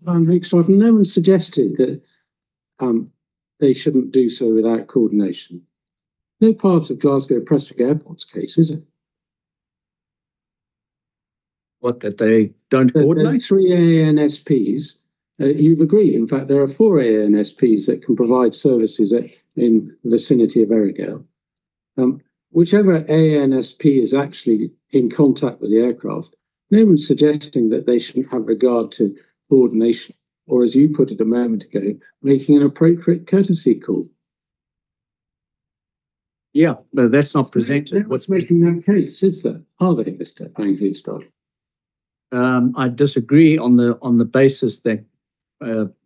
Van Hoogstraten, no one suggested that they shouldn't do so without coordination. No part of Glasgow Prestwick Airport's case, is it? What, that they don't coordinate? 3 ANSPs. You've agreed. In fact, there are 4 ANSPs that can provide services in the vicinity of Earraghail. Whichever ANSP is actually in contact with the aircraft, no one's suggesting that they shouldn't have regard to coordination, or as you put it a moment ago, making an appropriate courtesy call. Yeah, but that's not presented. What's making that case, is there? Are they, Mr. Van Hoogstraten? I disagree on the basis that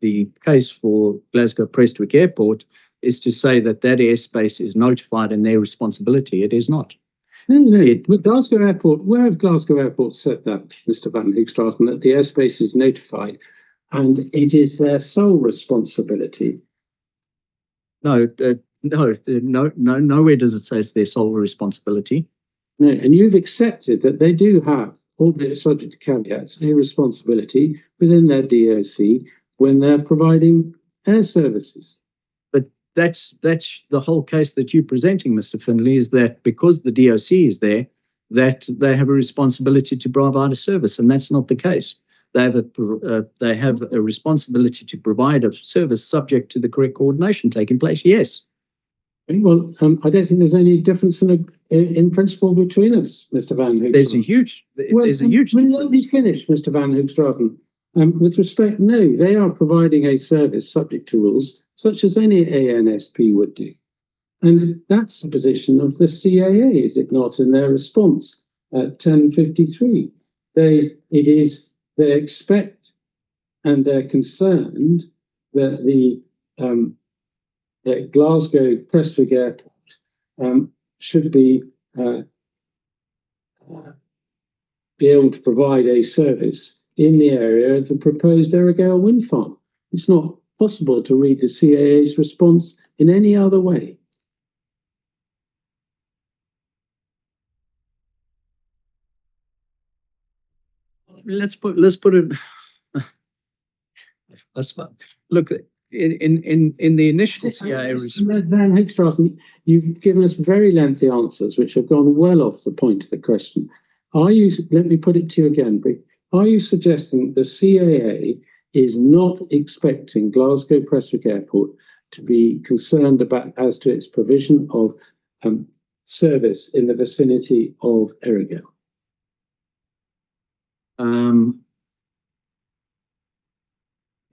the case for Glasgow Prestwick Airport is to say that airspace is notified and their responsibility. It is not. No. With Glasgow Airport, where have Glasgow Airport said that, Mr. Van Hoogstraten, that the airspace is notified and it is their sole responsibility? No, nowhere does it say it's their sole responsibility. No, and you've accepted that they do have, albeit subject to caveats, a responsibility within their DOC when they're providing air services. But that's the whole case that you're presenting, Mr. Finlay, is that because the DOC is there, that they have a responsibility to provide a service, and that's not the case. They have a responsibility to provide a service subject to the correct coordination taking place. Yes. Well, I don't think there's any difference in principle between us, Mr. Van Hoogstraten. There's a huge difference. Let me finish, Mr. Van Hoogstraten. With respect, no, they are providing a service subject to rules such as any ANSP would do. And that's the position of the CAA, is it not, in their response at 1053. They expect and they're concerned that that Glasgow Prestwick Airport should be able to provide a service in the area of the proposed Earraghail wind farm. It's not possible to read the CAA's response in any other way. Let's put it. Look, in the initial CAA response. Van Hoogstraten, you've given us very lengthy answers which have gone well off the point of the question. Let me put it to you again, are you suggesting the CAA is not expecting Glasgow Prestwick Airport to be concerned about as to its provision of service in the vicinity of Earraghail? The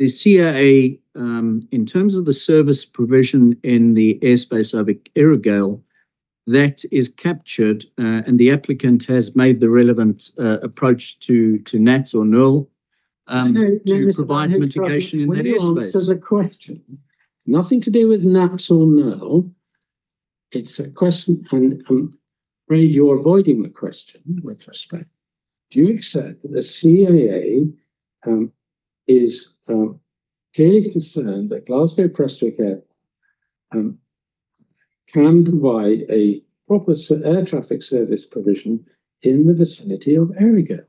CAA, in terms of the service provision in the airspace over Earraghail, that is captured, and the applicant has made the relevant approach to NATS or NERL to Mr. provide Van mitigation in when that you answer airspace. the question, nothing to do with NATS or NERL. It's a question, and I'm afraid you're avoiding the question with respect. Do you accept that the CAA is clearly concerned that Glasgow Prestwick Airport can provide a proper air traffic service provision in the vicinity of Earraghail?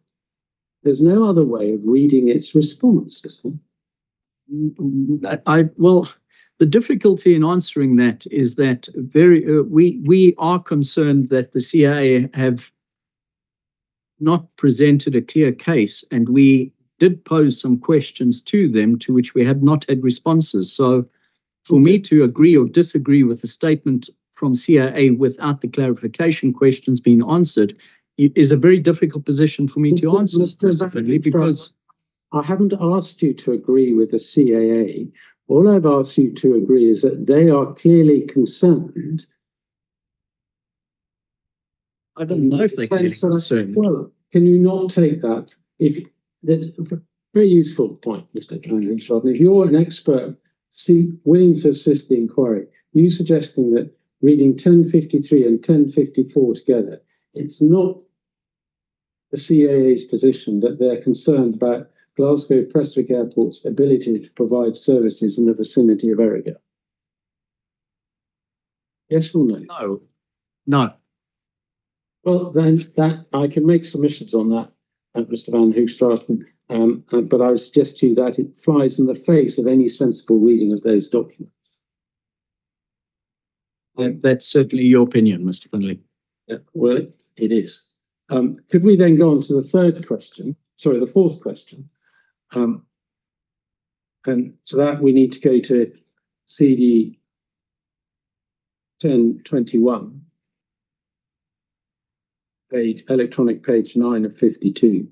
There's no other way of reading its response, is there? Well, the difficulty in answering that is that we are concerned that the CAA have not presented a clear case, and we did pose some questions to them to which we have not had responses. So for me to agree or disagree with the statement from CAA without the clarification questions being answered is a very difficult position for me to answer, Mr. Finley, because I haven't asked you to agree with the CAA. All I've asked you to agree is that they are clearly concerned. I don't know if they're clearly concerned. Well, can you not take that? If that's a very useful point, Mr. Kennedy. If you're an expert willing to assist the inquiry, you suggesting that reading 1053 and 1054 together, it's not the CAA's position that they're concerned about Glasgow Prestwick Airport's ability to provide services in the vicinity of Earraghail. Yes or no? No. No. Well, then that I can make submissions on that, Mr. Van Hoogstraten, but I would suggest to you that it flies in the face of any sensible reading of those documents. That's certainly your opinion, Mr. Finley. Yeah, well, it is. Could we then go on to the fourth question? And to that we need to go to CD 1021, electronic page 9 of 52.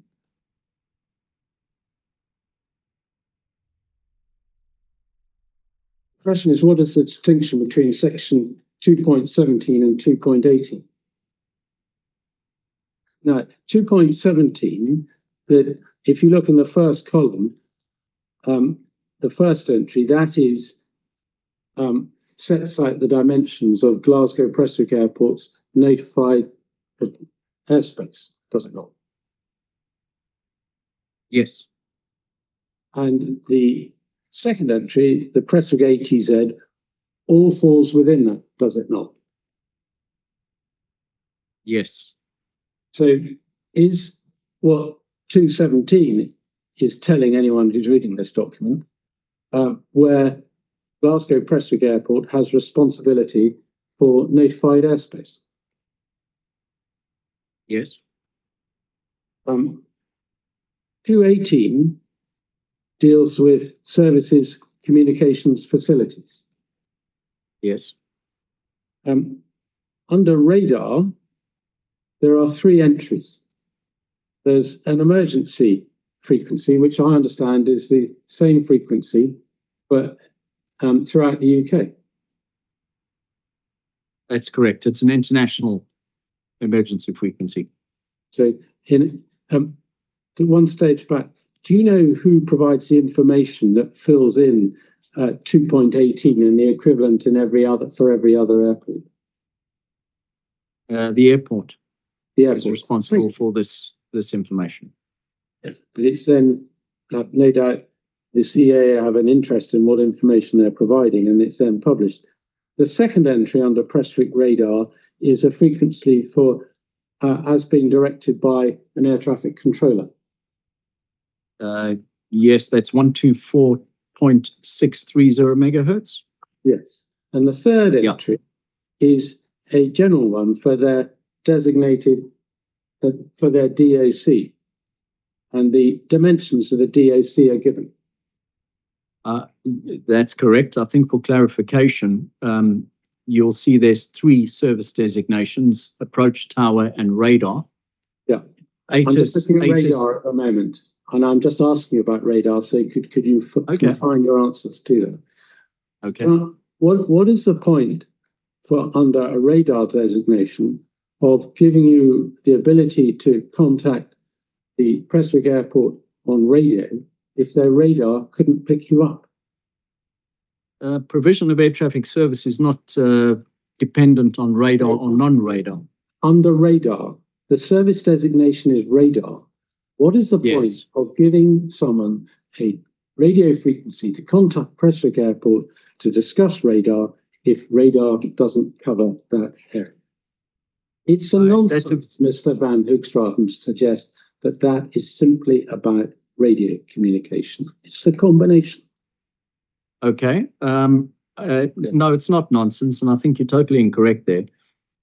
The question is, what is the distinction between section 2.17 and 2.18? Now, 2.17, that if you look in the first column, the first entry, that is sets out the dimensions of Glasgow Prestwick Airport's notified airspace, does it not? Yes. And the second entry, the Prestwick ATZ, all falls within that, does it not? Yes. So is what 217 is telling anyone who's reading this document, where Glasgow Prestwick Airport has responsibility for notified airspace? Yes. 218 deals with services, communications, facilities. Yes. Under radar, there are 3 entries. There's an emergency frequency, which I understand is the same frequency, but throughout the UK. That's correct. It's an international emergency frequency. So in to one stage back, do you know who provides the information that fills in 2.18 and the equivalent in for every other airport? The airport. The airport is responsible for this information. But it's then no doubt the CAA have an interest in what information they're providing, and it's then published. The second entry under Prestwick radar is a frequency for as being directed by an air traffic controller. Yes, that's 124.630 megahertz. Yes, and the third entry is a general one for their designated for their DAC, and the dimensions of the DAC are given. That's correct. I think for clarification, you'll see there's 3 service designations: approach, tower, and radar. Yeah. I'm just looking at radar at the moment, and I'm just asking you about radar. So could you confine your answers to them? Okay. What is the point for under a radar designation of giving you the ability to contact the Prestwick Airport on radio if their radar couldn't pick you up? Provision of air traffic service is not dependent on radar or non-radar. Under radar, the service designation is radar. What is the point of giving someone a radio frequency to contact Prestwick Airport to discuss radar if radar doesn't cover that area? It's a nonsense, Mr. Van Hoogstraten, to suggest that that is simply about radio communication. It's a combination. Okay. No, it's not nonsense, and I think you're totally incorrect there.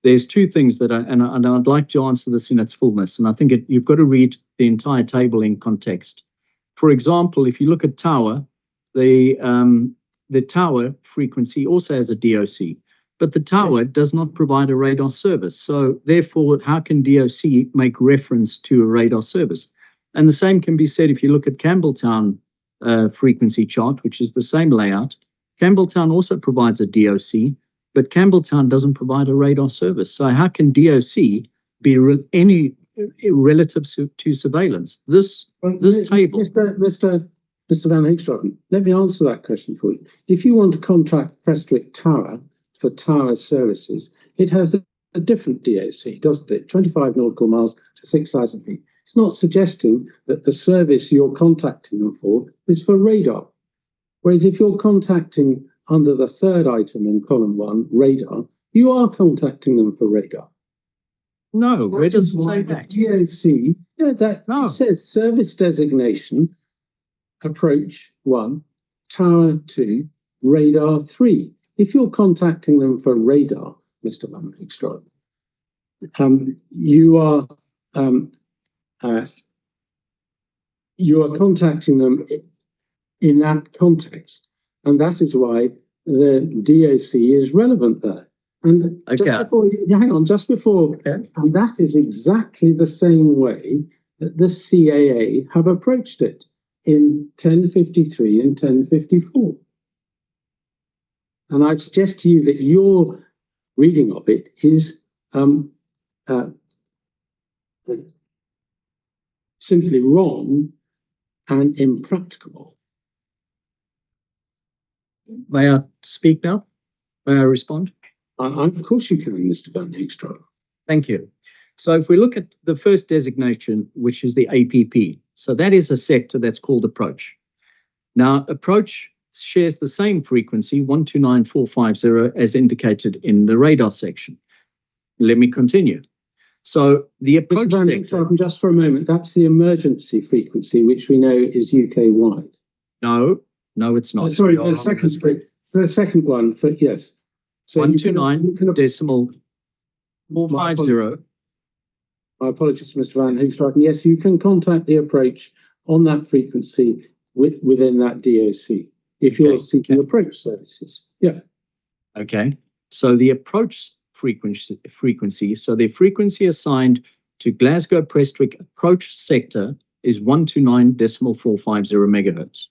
There's two things that and I'd like to answer this in its fullness, and I think you've got to read the entire table in context. For example, if you look at tower, the tower frequency also has a DOC, but the tower does not provide a radar service. So therefore, how can DOC make reference to a radar service? And the same can be said if you look at Campbelltown frequency chart, which is the same layout. Campbelltown also provides a DOC, but Campbelltown doesn't provide a radar service. So how can DOC be any relative to surveillance? This table... Mr. Van Hoogstraten, let me answer that question for you. If you want to contact Prestwick Tower for tower services, it has a different DOC, doesn't it? 25 nautical miles to 6,000 feet. It's not suggesting that the service you're contacting them for is for radar. Whereas if you're contacting under the third item in column 1, radar, you are contacting them for radar. No, where does it say that? DOC, it says service designation, approach 1, tower 2, radar 3. If you're contacting them for radar, Mr. Van Hoogstraten, you are contacting them in that context, and that is why the DOC is relevant there. And just before, and that is exactly the same way that the CAA have approached it in 1053 and 1054. And I suggest to you that your reading of it is simply wrong and impracticable. May I speak now? May I respond? Of course you can, Mr. Van Hoogstraten. Thank you. So if we look at the first designation, which is the APP, so that is a sector that's called approach. Now, approach shares the same frequency, 129450, as indicated in the radar section. Let me continue. So the approach... Mr. Van Hoogstraten, just for a moment, that's the emergency frequency, which we know is UK-wide. No, it's not. Sorry, the second one, yes. So 129.450. My apologies, Mr. Van Hoogstraten. Yes, you can contact the approach on that frequency within that DOC if you're seeking approach services. Yeah. Okay. So the approach frequency, so the frequency assigned to Glasgow Prestwick approach sector is 129.450 megahertz.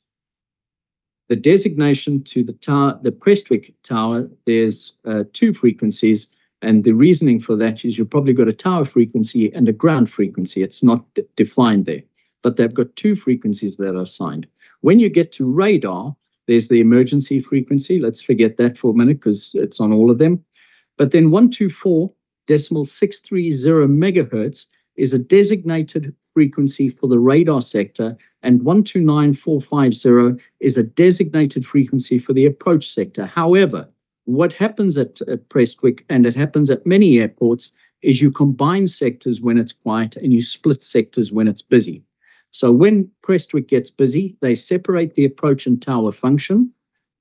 The designation to the tower, the Prestwick tower, there's two frequencies, and the reasoning for that is you've probably got a tower frequency and a ground frequency. It's not defined there, but they've got two frequencies that are assigned. When you get to radar, there's the emergency frequency. Let's forget that for a minute because it's on all of them. But then 124.630 megahertz is a designated frequency for the radar sector, and 129.450 is a designated frequency for the approach sector. However, what happens at Prestwick, and it happens at many airports, is you combine sectors when it's quiet and you split sectors when it's busy. So when Prestwick gets busy, they separate the approach and tower function.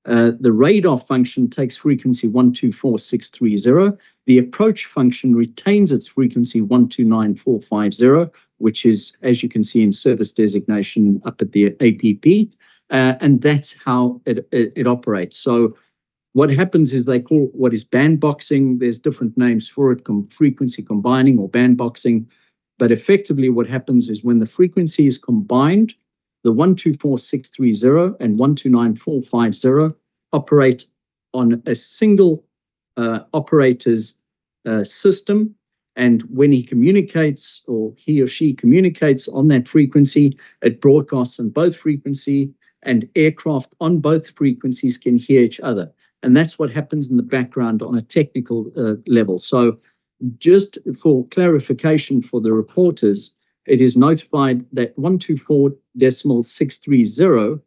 The radar function takes frequency 124.630. The approach function retains its frequency 129.450, which is, as you can see in service designation up at the APP, and that's how it operates. So what happens is they call what is bandboxing. There's different names for it, frequency combining or bandboxing. But effectively what happens is when the frequency is combined, the 124630 and 129450 operate on a single operator's system. And when he communicates, or he or she communicates on that frequency, it broadcasts on both frequency, and aircraft on both frequencies can hear each other. And that's what happens in the background on a technical level. So just for clarification for the reporters, it is notified that 124.630,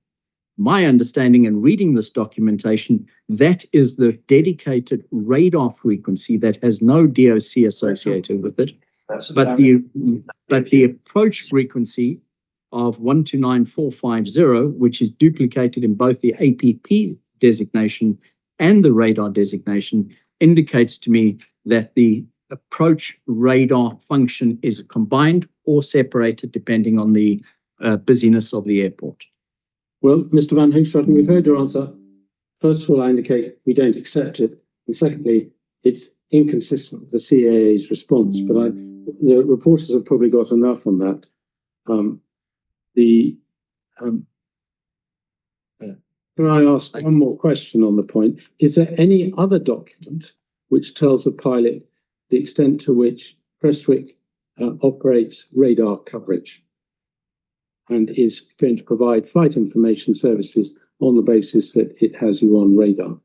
my understanding and reading this documentation, that is the dedicated radar frequency that has no DOC associated with it. But the approach frequency of 129450, which is duplicated in both the APP designation and the radar designation, indicates to me that the approach radar function is combined or separated depending on the busyness of the airport. Well, Mr. Van Hoogstraten, we've heard your answer. First of all, I indicate we don't accept it. And secondly, it's inconsistent with the CAA's response. But the reporters have probably got enough on that. Can I ask one more question on the point? Is there any other document which tells the pilot the extent to which Prestwick operates radar coverage and is going to provide flight information services on the basis that it has you on radar?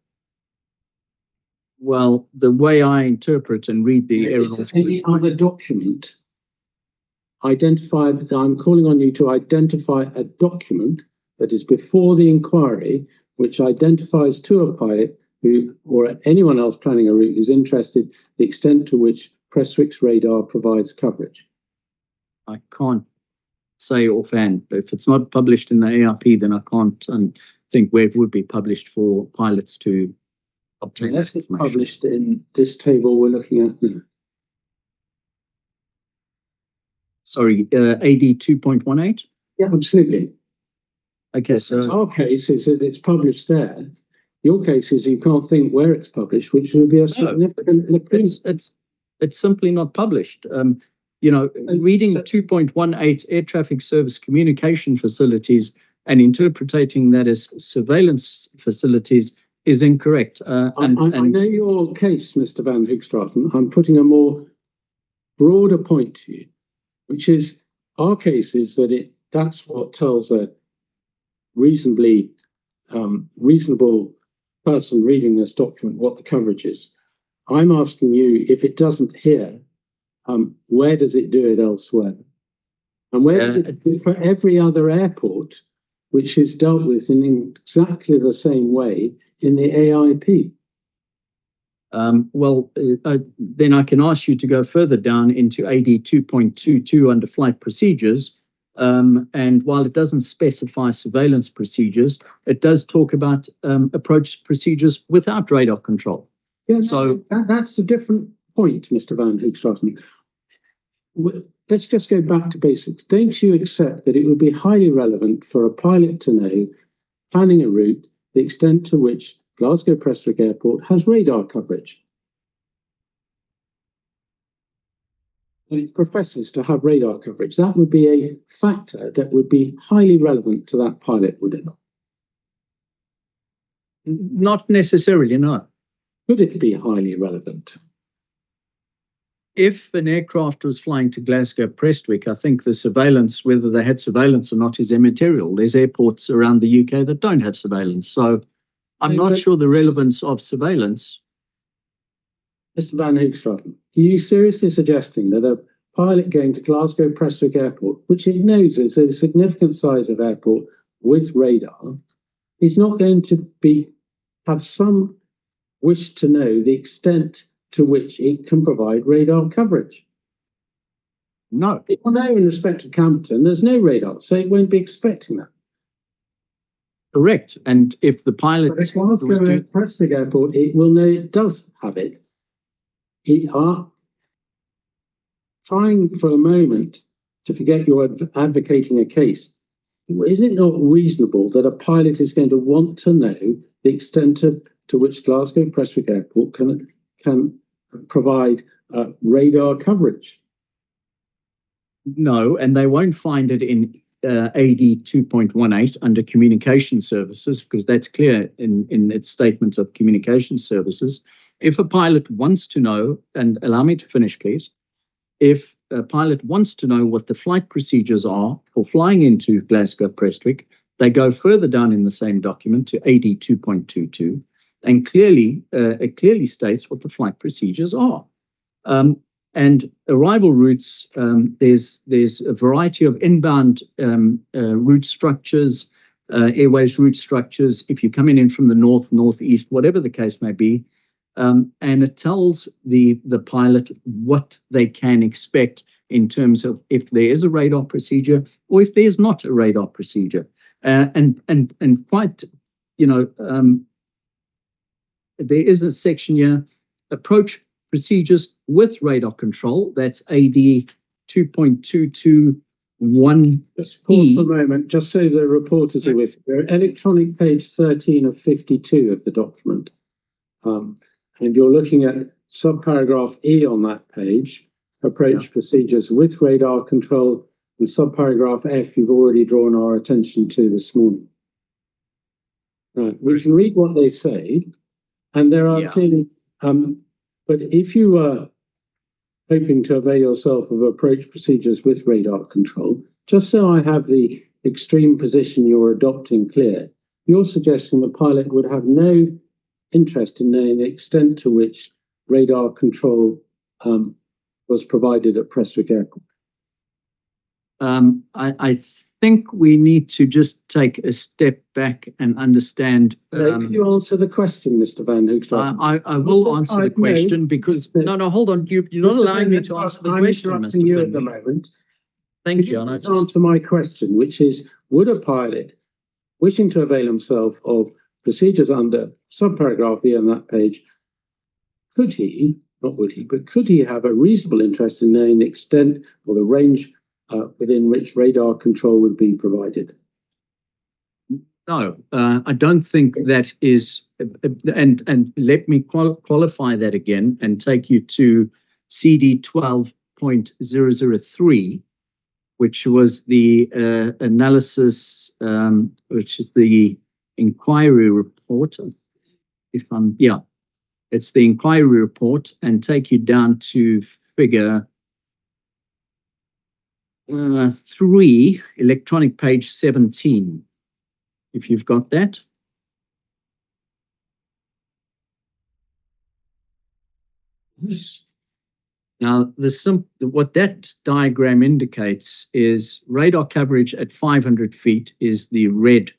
Well, the way I interpret and read the aeronautical... Any other document identified? I'm calling on you to identify a document that is before the inquiry, which identifies to a pilot who, or anyone else planning a route who's interested, the extent to which Prestwick's radar provides coverage. I can't say offhand. If it's not published in the ARP, then I can't think where it would be published for pilots to obtain. Unless it's published in this table we're looking at now. Sorry, AD 2.18? Yeah, absolutely. Okay, so our case is that it's published there. Your case is you can't think where it's published, which would be a significant... It's simply not published. Reading 2.18 air traffic service communication facilities and interpreting that as surveillance facilities is incorrect. I know your case, Mr. Van Hoogstraten. I'm putting a more broader point to you, which is our case is that that's what tells a reasonable person reading this document what the coverage is. I'm asking you, if it doesn't here, where does it do it elsewhere? And where does it do it for every other airport which is dealt with in exactly the same way in the AIP? Then I can ask you to go further down into AD 2.22 under flight procedures. And while it doesn't specify surveillance procedures, it does talk about approach procedures without radar control. Yeah, so that's a different point, Mr. Van Hoogstraten. Let's just go back to basics. Don't you accept that it would be highly relevant for a pilot to know, planning a route, the extent to which Glasgow Prestwick Airport has radar coverage? And it professes to have radar coverage. That would be a factor that would be highly relevant to that pilot, would it not? Not necessarily, no. Could it be highly relevant? If an aircraft was flying to Glasgow Prestwick, I think the surveillance, whether they had surveillance or not, is immaterial. There's airports around the UK that don't have surveillance. So I'm not sure the relevance of surveillance. Mr. Van Hoogstraten, are you seriously suggesting that a pilot going to Glasgow Prestwick Airport, which it knows is a significant size of airport with radar, is not going to have some wish to know the extent to which it can provide radar coverage? No. It will know in respect to Campton, there's no radar, so it won't be expecting that. Correct. And if the pilot... But at Glasgow Prestwick Airport, it will know it does have it. Trying for a moment to forget you're advocating a case, is it not reasonable that a pilot is going to want to know the extent to which Glasgow Prestwick Airport can provide radar coverage? No, and they won't find it in AD 2.18 under communication services, because that's clear in its statement of communication services. If a pilot wants to know, and allow me to finish, please. If a pilot wants to know what the flight procedures are for flying into Glasgow Prestwick, they go further down in the same document to AD 2.22, and it clearly states what the flight procedures are. And arrival routes, there's a variety of inbound route structures, airways route structures. If you're coming in from the north, northeast, whatever the case may be, and it tells the pilot what they can expect in terms of if there is a radar procedure or if there's not a radar procedure, and quite, there is a section here, approach procedures with radar control. That's AD 2.221. Just pause for a moment, just so the reporters are with you. Electronic page 13 of 52 of the document. And you're looking at subparagraph E on that page, approach procedures with radar control, and subparagraph F you've already drawn our attention to this morning. Right, we can read what they say, and there are clearly, but if you were hoping to avail yourself of approach procedures with radar control, just so I have the extreme position you're adopting clear, you're suggesting the pilot would have no interest in knowing the extent to which radar control was provided at Prestwick Airport. I think we need to just take a step back and understand. Can you answer the question, Mr. Van Hoogstraten? I will answer the question because no, hold on. You're not allowing me to answer the question, Mr. You Finley. at the moment. Thank you. Answer my question, which is: would a pilot wishing to avail himself of procedures under subparagraph E on that page, could he, not would he, but could he have a reasonable interest in knowing the extent or the range within which radar control would be provided? No, I don't think that is, and let me qualify that again and take you to CD 12.003, which was the analysis, which is the inquiry report. It's the inquiry report, and take you down to figure 3, electronic page 17, if you've got that. Now, what that diagram indicates is radar coverage at 500 feet is the red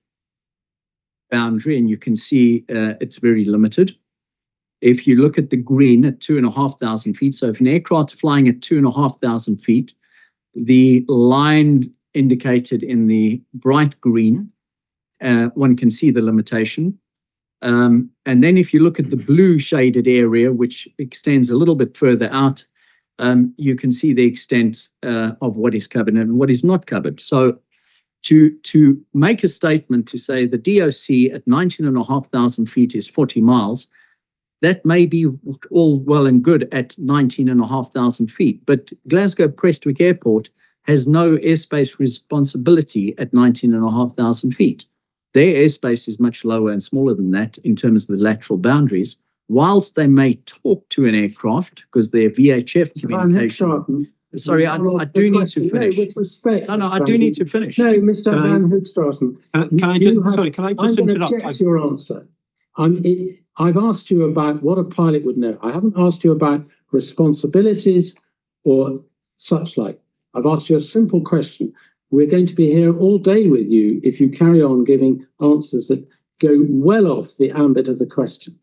boundary, and you can see it's very limited. If you look at the green at 2,500 feet, so if an aircraft's flying at 2,500 feet, the line indicated in the bright green, one can see the limitation. And then if you look at the blue shaded area, which extends a little bit further out, you can see the extent of what is covered and what is not covered. So to make a statement to say the DOC at 19,500 feet is 40 miles, that may be all well and good at 19,500 feet, but Glasgow Prestwick Airport has no airspace responsibility at 19,500 feet. Their airspace is much lower and smaller than that in terms of the lateral boundaries, whilst they may talk to an aircraft because they're VHF communication. Sorry, I do need to finish. No, with respect. No, I do need to finish. No, Mr. Van Hoogstraten. Can I just interrupt? I'm going to your answer. I've asked you about what a pilot would know. I haven't asked you about responsibilities or such like. I've asked you a simple question. We're going to be here all day with you if you carry on giving answers that go well off the ambit of the question.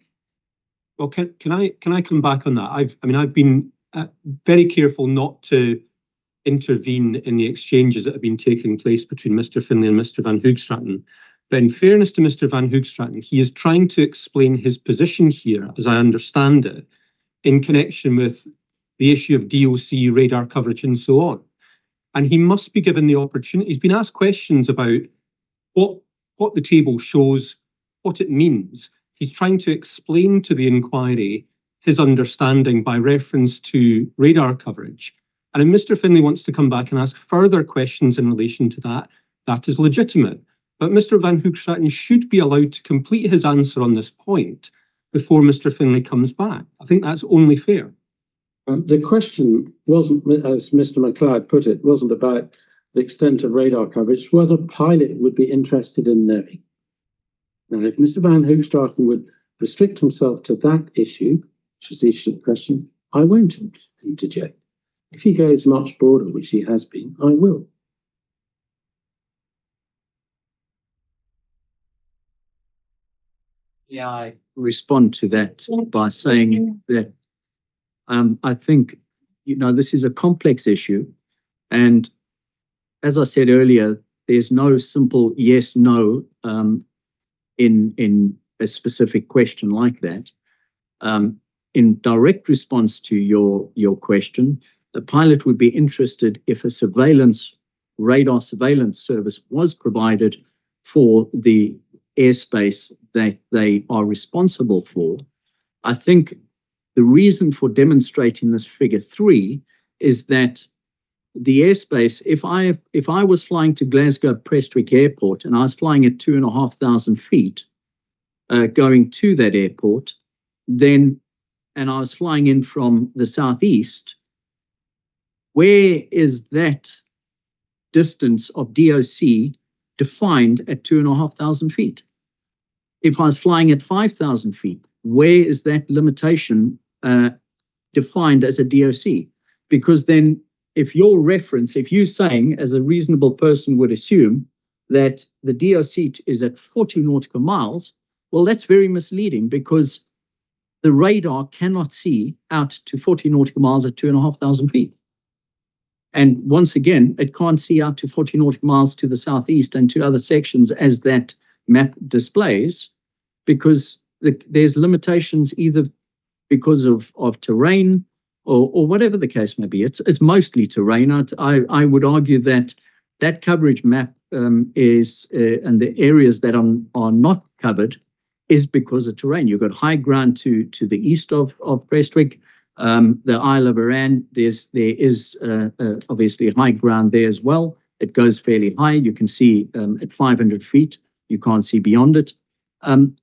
Well, can I come back on that? I've been very careful not to intervene in the exchanges that have been taking place between Mr. Finlay and Mr. Van Hoogstraten. But in fairness to Mr. Van Hoogstraten, he is trying to explain his position here, as I understand it, in connection with the issue of DOC radar coverage and so on. And he must be given the opportunity. He's been asked questions about what the table shows, what it means. He's trying to explain to the inquiry his understanding by reference to radar coverage. And if Mr. Finlay wants to come back and ask further questions in relation to that, that is legitimate. But Mr. Van Hoogstraten should be allowed to complete his answer on this point before Mr. Finlay comes back. I think that's only fair. The question wasn't, as Mr. McLeod put it, wasn't about the extent of radar coverage, whether a pilot would be interested in knowing. Now, if Mr. Van Hoogstraten would restrict himself to that issue, which is the issue of the question, I won't interject. If he goes much broader, which he has been, I will. Yeah, I respond to that by saying that I think, this is a complex issue. And as I said earlier, there's no simple yes, no in a specific question like that. In direct response to your question, the pilot would be interested if a radar surveillance service was provided for the airspace that they are responsible for. I think the reason for demonstrating this figure 3 is that the airspace, if I was flying to Glasgow Prestwick Airport and I was flying at 2,500 feet going to that airport, and I was flying in from the southeast, where is that distance of DOC defined at 2,500 feet? If I was flying at 5,000 feet, where is that limitation defined as a DOC? Because then if you're saying, as a reasonable person would assume, that the DOC is at 40 nautical miles, well, that's very misleading because the radar cannot see out to 40 nautical miles at 2,500 feet. And once again, it can't see out to 40 nautical miles to the southeast and to other sections as that map displays, because there's limitations either because of terrain or whatever the case may be. It's mostly terrain. I would argue that coverage map is and the areas that are not covered is because of terrain. You've got high ground to the east of Prestwick, the Isle of Arran. There is obviously high ground there as well. It goes fairly high. You can see at 500 feet. You can't see beyond it.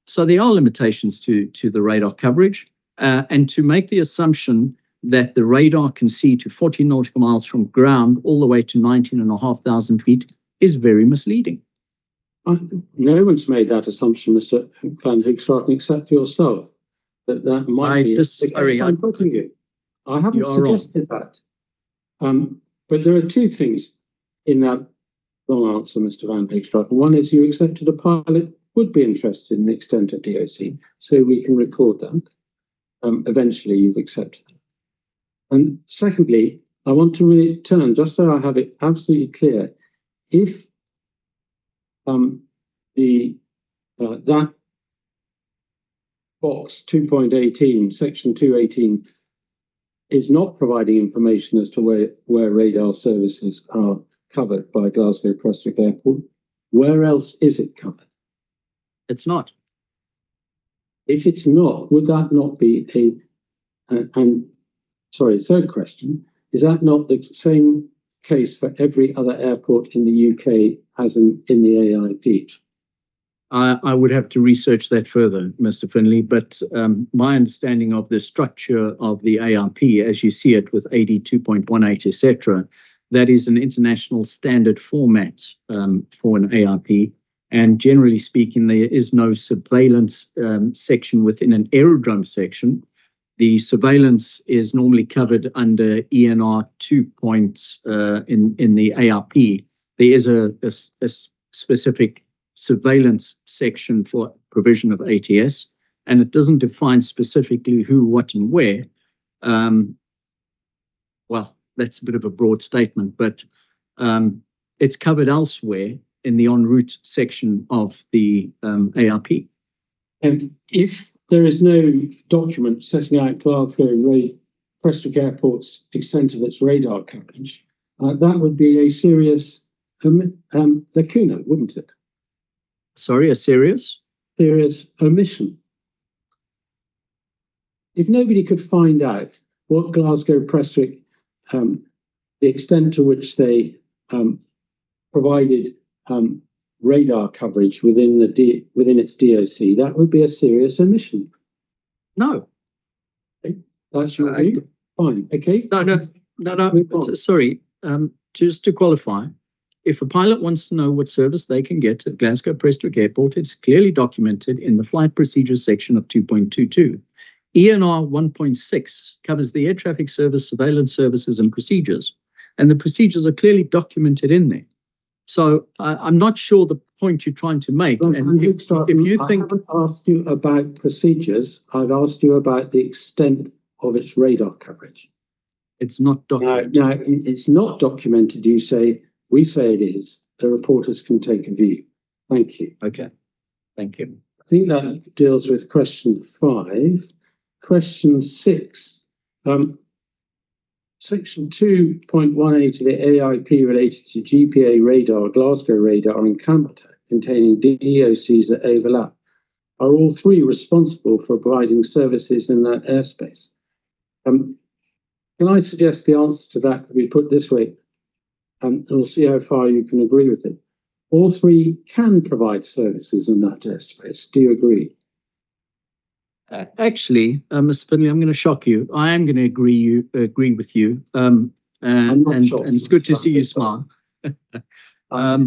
So there are limitations to the radar coverage. And to make the assumption that the radar can see to 40 nautical miles from ground all the way to 19,500 feet is very misleading. No one's made that assumption, Mr. Van Hoogstraten, except for yourself. That might be the case I'm putting you. I haven't suggested that. But there are two things in that long answer, Mr. Van Hoogstraten. One is you accepted a pilot would be interested in the extent of DOC, so we can record that. Eventually, you've accepted it. And secondly, I want to return, just so I have it absolutely clear, if that box 2.18, section 218, is not providing information as to where radar services are covered by Glasgow Prestwick Airport, where else is it covered? It's not. If it's not, would that not be third question, is that not the same case for every other airport in the UK as in the AIP? I would have to research that further, Mr. Finlay, but my understanding of the structure of the ARP, as you see it with AD 2.18, etc., that is an international standard format for an ARP. And generally speaking, there is no surveillance section within an aerodrome section. The surveillance is normally covered under ENR 2 points in the ARP. There is a specific surveillance section for provision of ATS, and it doesn't define specifically who, what, and where. Well, that's a bit of a broad statement, but it's covered elsewhere in the en route section of the ARP. And if there is no document setting out Glasgow Prestwick Airport's extent of its radar coverage, that would be a serious lacuna, wouldn't it? Sorry, a serious omission. If nobody could find out what Glasgow Prestwick the extent to which they provided radar coverage within its DOC, that would be a serious omission. No. That's your view? Fine. Okay. No. Sorry. Just to qualify, if a pilot wants to know what service they can get at Glasgow Prestwick Airport, it's clearly documented in the flight procedures section of 2.22. ENR 1.6 covers the air traffic service, surveillance services and procedures. And the procedures are clearly documented in there. So I'm not sure the point you're trying to make. And if you think... I haven't asked you about procedures. I've asked you about the extent of its radar coverage. It's not documented. Now, it's not documented, you say. We say it is. The reporters can take a view. Thank you. Okay. Thank you. I think that deals with question 5. Question 6. Section 2.18 of the AIP related to GPA radar, Glasgow radar and Canberra containing DOCs that overlap are all three responsible for providing services in that airspace. Can I suggest the answer to that could be put this way, and we'll see how far you can agree with it. All three can provide services in that airspace. Do you agree? Actually, Mr. Finley, I'm going to shock you. I am going to agree with you. I'm not shocked, and it's good to see you smile. I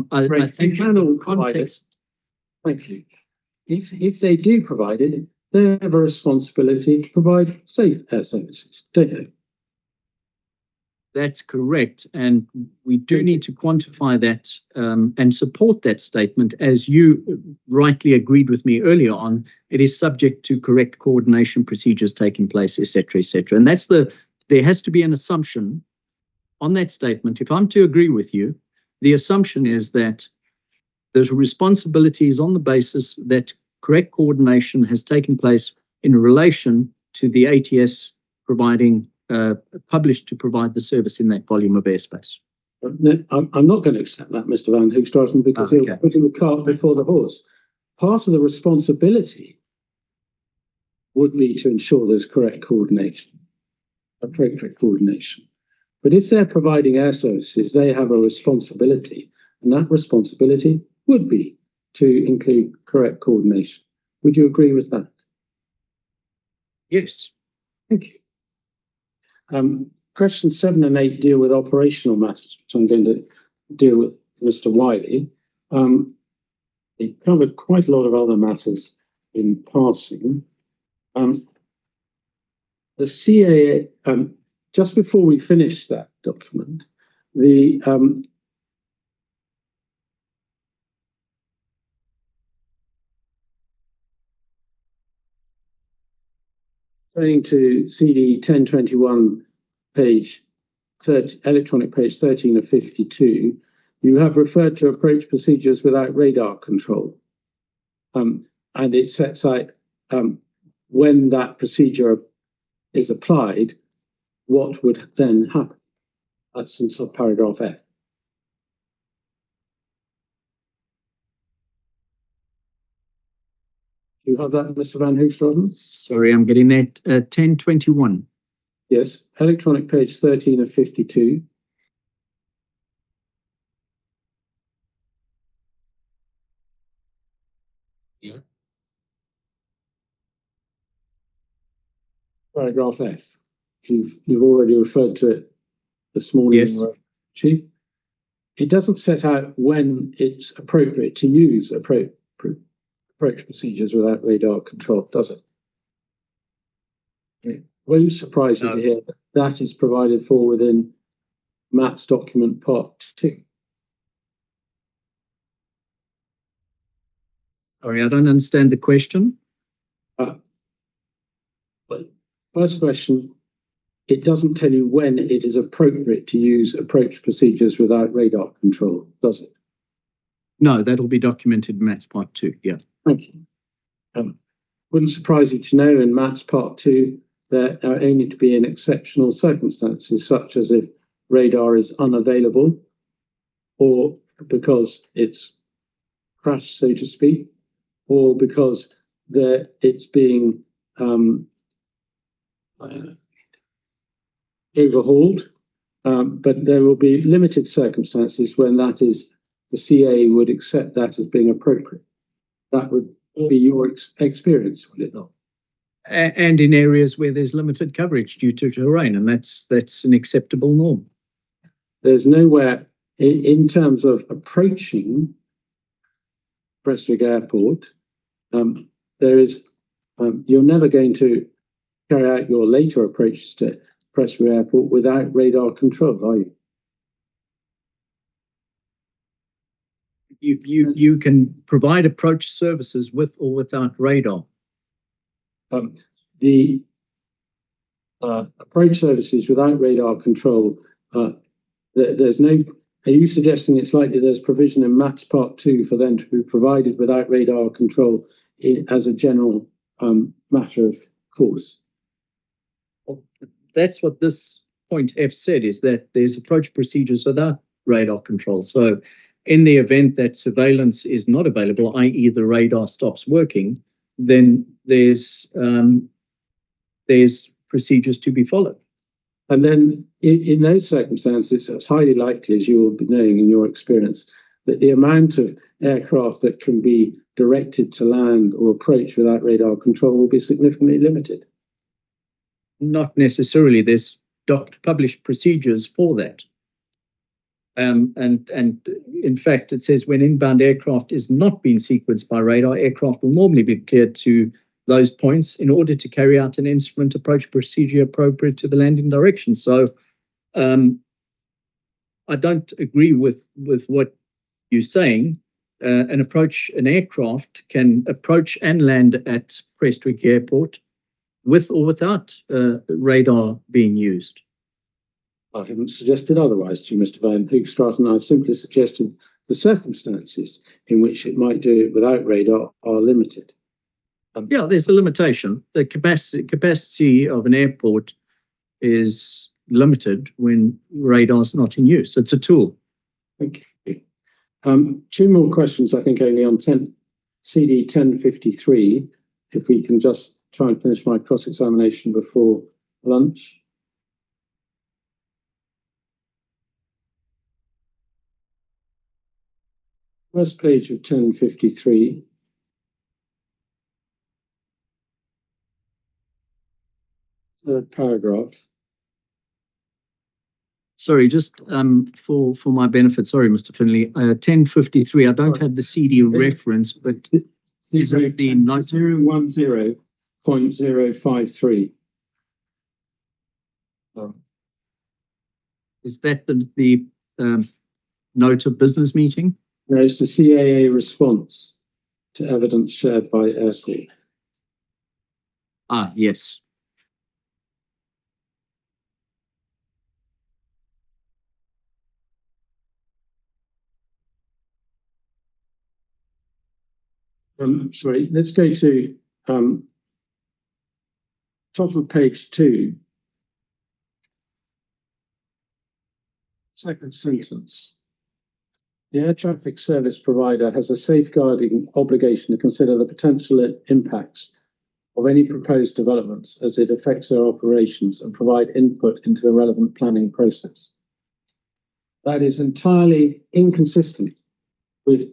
think can all context. Thank you. If they do provide it, they have a responsibility to provide safe air services, don't they? That's correct. And we do need to quantify that and support that statement. As you rightly agreed with me earlier on, it is subject to correct coordination procedures taking place, etc., etc. And there has to be an assumption on that statement. If I'm to agree with you, the assumption is that there's responsibilities on the basis that correct coordination has taken place in relation to the ATS providing published to provide the service in that volume of airspace. No, I'm not going to accept that, Mr. Van Hoogstraten, because you're putting the cart before the horse. Part of the responsibility would be to ensure there's correct coordination, appropriate coordination. But if they're providing air services, they have a responsibility, and that responsibility would be to include correct coordination. Would you agree with that? Yes. Thank you. Questions 7 and 8 deal with operational matters, which I'm going to deal with Mr. Wiley. It covered quite a lot of other matters in passing. The CAA, just before we finish that document, the going to CD 1021 page 30, electronic page 13 of 52, you have referred to approach procedures without radar control. And it sets out when that procedure is applied, what would then happen. That's in subparagraph F. Do you have that, Mr. Van Hoogstraten? Sorry, I'm getting that. 1021. Yes, electronic page 13 of 52. Yeah. Paragraph F. You've already referred to it this morning, yes, Chief. It doesn't set out when it's appropriate to use approach procedures without radar control, does it? It won't surprise you to hear that is provided for within Matt's document part 2. Sorry, I don't understand the question. First question, it doesn't tell you when it is appropriate to use approach procedures without radar control, does it? No, that'll be documented in Matt's part 2, yeah. Thank you. Wouldn't surprise you to know in Matt's part 2 there are only to be in exceptional circumstances, such as if radar is unavailable or because it's crashed, so to speak, or because it's being overhauled, but there will be limited circumstances when that is the CA would accept that as being appropriate. That would be your experience, would it not? And in areas where there's limited coverage due to terrain, and that's an acceptable norm. There's nowhere in terms of approaching Prestwick Airport. There is you're never going to carry out your later approaches to Prestwick Airport without radar control, are you? You can provide approach services with or without radar. The approach services without radar control, there's no. Are you suggesting it's likely there's provision in MATS Part 2 for them to be provided without radar control as a general matter of course? That's what this point F said, is that there's approach procedures without radar control. So in the event that surveillance is not available, i.e. the radar stops working, then there's procedures to be followed. And then in those circumstances, it's highly likely, as you will be knowing in your experience, that the amount of aircraft that can be directed to land or approach without radar control will be significantly limited. Not necessarily. There's published procedures for that. And in fact, it says when inbound aircraft is not being sequenced by radar, aircraft will normally be cleared to those points in order to carry out an instrument approach procedure appropriate to the landing direction. So I don't agree with what you're saying. An aircraft can approach and land at Prestwick Airport with or without radar being used. I haven't suggested otherwise to you, Mr. Van Hoogstraat. I've simply suggested the circumstances in which it might do it without radar are limited. Yeah, there's a limitation. The capacity of an airport is limited when radar is not in use. It's a tool. Thank you. Two more questions, I think, only on CD 1053. If we can just try and finish my cross-examination before lunch. First page of 1053. Third paragraph. Sorry, just for my benefit, sorry, Mr. Finlay, 1053, I don't have the CD reference, but is it the 010.053? Is that the note of business meeting? No, it's the CAA response to evidence shared by Earraghail. Ah, yes. Sorry, let's go to top of page 2. Second sentence. The air traffic service provider has a safeguarding obligation to consider the potential impacts of any proposed developments as it affects their operations and provide input into the relevant planning process. That is entirely inconsistent with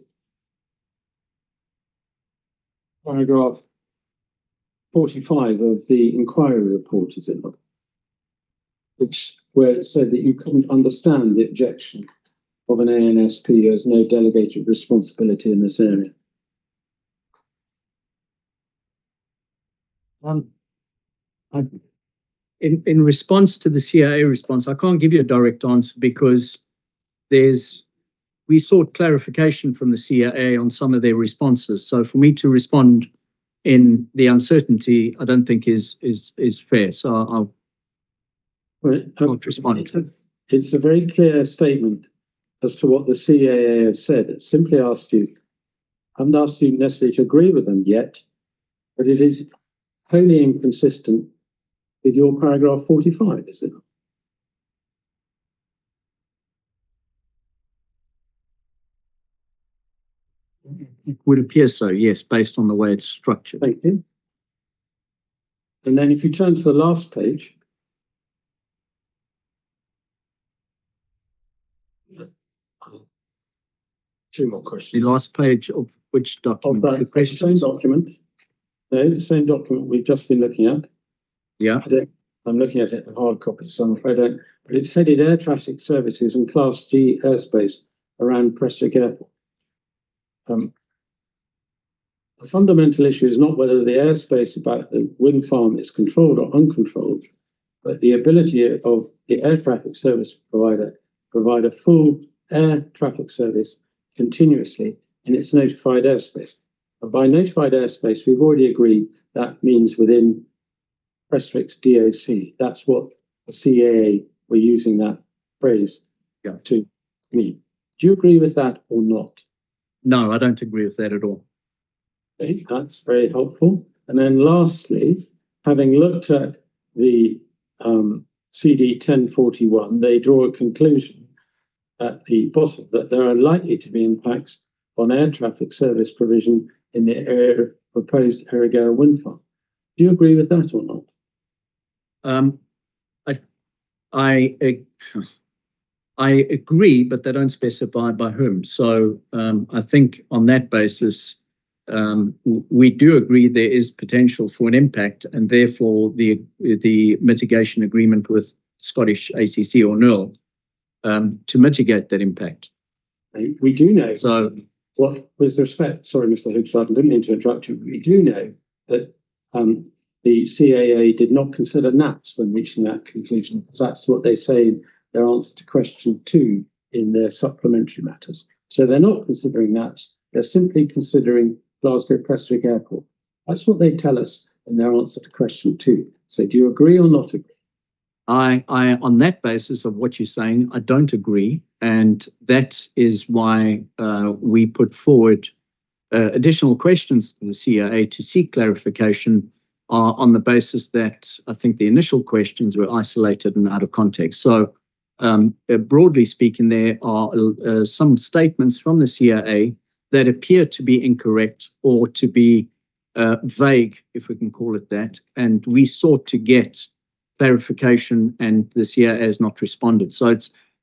paragraph 45 of the inquiry report, is it not? Where it said that you couldn't understand the objection of an ANSP who has no delegated responsibility in this area. In response to the CIA response, I can't give you a direct answer because we sought clarification from the CIA on some of their responses. So for me to respond in the uncertainty, I don't think is fair. So I'll not respond. It's a very clear statement as to what the CAA have said. It simply asked you, I haven't asked you necessarily to agree with them yet, but it is wholly inconsistent with your paragraph 45, is it? It would appear so, yes, based on the way it's structured. Thank you. And then if you turn to the last page, Two more The questions. last page of which document? Of that, the same document. No, the same document we've just been looking at. Yeah. I'm looking at it in hard copy, so I'm afraid I don't. But it's headed Air Traffic Services and Class G airspace around Prestwick Airport. The fundamental issue is not whether the airspace about the wind farm is controlled or uncontrolled, but the ability of the air traffic service provider to provide a full air traffic service continuously in its notified airspace. And by notified airspace, we've already agreed that means within Prestwick's DOC. That's what the CAA were using that phrase to mean. Do you agree with that or not? No, I don't agree with that at all. Okay, that's very helpful. And then lastly, having looked at the CD 1041, they draw a conclusion at the bottom that there are likely to be impacts on air traffic service provision in the proposed Earraghail wind farm. Do you agree with that or not? I agree, but they don't specify by whom. So I think on that basis, we do agree there is potential for an impact, and therefore the mitigation agreement with Scottish ACC or NERL to mitigate that impact. We do know. So, what, with respect, sorry, Mr. Hoogstraat, I didn't mean to interrupt you. We do know that the CAA did not consider NAPs when reaching that conclusion, because that's what they say in their answer to question 2 in their supplementary matters. So they're not considering NAPs, they're simply considering Glasgow Prestwick Airport. That's what they tell us in their answer to question 2. So do you agree or not agree? I on that basis of what you're saying, I don't agree, and that is why we put forward additional questions to the CAA to seek clarification on the basis that I think the initial questions were isolated and out of context. So broadly speaking, there are some statements from the CAA that appear to be incorrect or to be vague, if we can call it that, and we sought to get clarification, and the CAA has not responded. So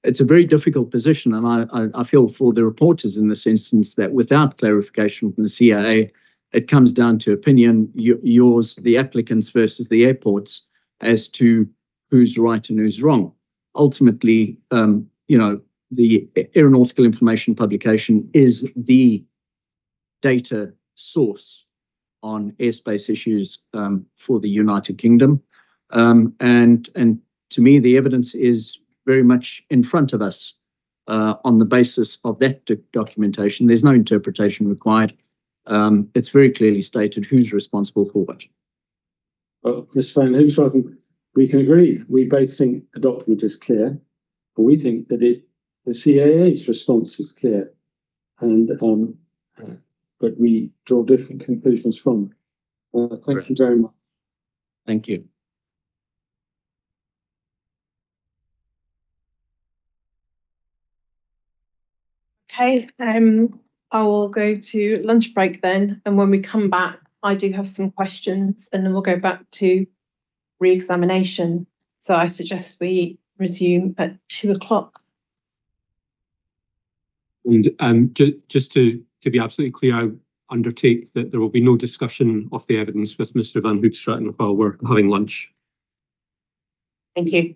it's a very difficult position, and I feel for the reporters in this instance that without clarification from the CAA, it comes down to opinion, yours, the applicants versus the airports, as to who's right and who's wrong. Ultimately, the aeronautical information publication is the data source on airspace issues for the United Kingdom. And to me, the evidence is very much in front of us on the basis of that documentation. There's no interpretation required. It's very clearly stated who's responsible for what. Well, Mr. Van Hoogstraten, we can agree. We both think the document is clear, but we think that the CAA's response is clear, and but we draw different conclusions from it. Thank you very much. Thank you. Okay, I will go to lunch break then, and when we come back, I do have some questions, and then we'll go back to re-examination. So I suggest we resume at 2 o'clock. And just to be absolutely clear, I undertake that there will be no discussion of the evidence with Mr. Van Hoogstraten while we're having lunch. Thank you.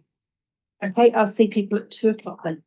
Okay, I'll see people at 2 o'clock then.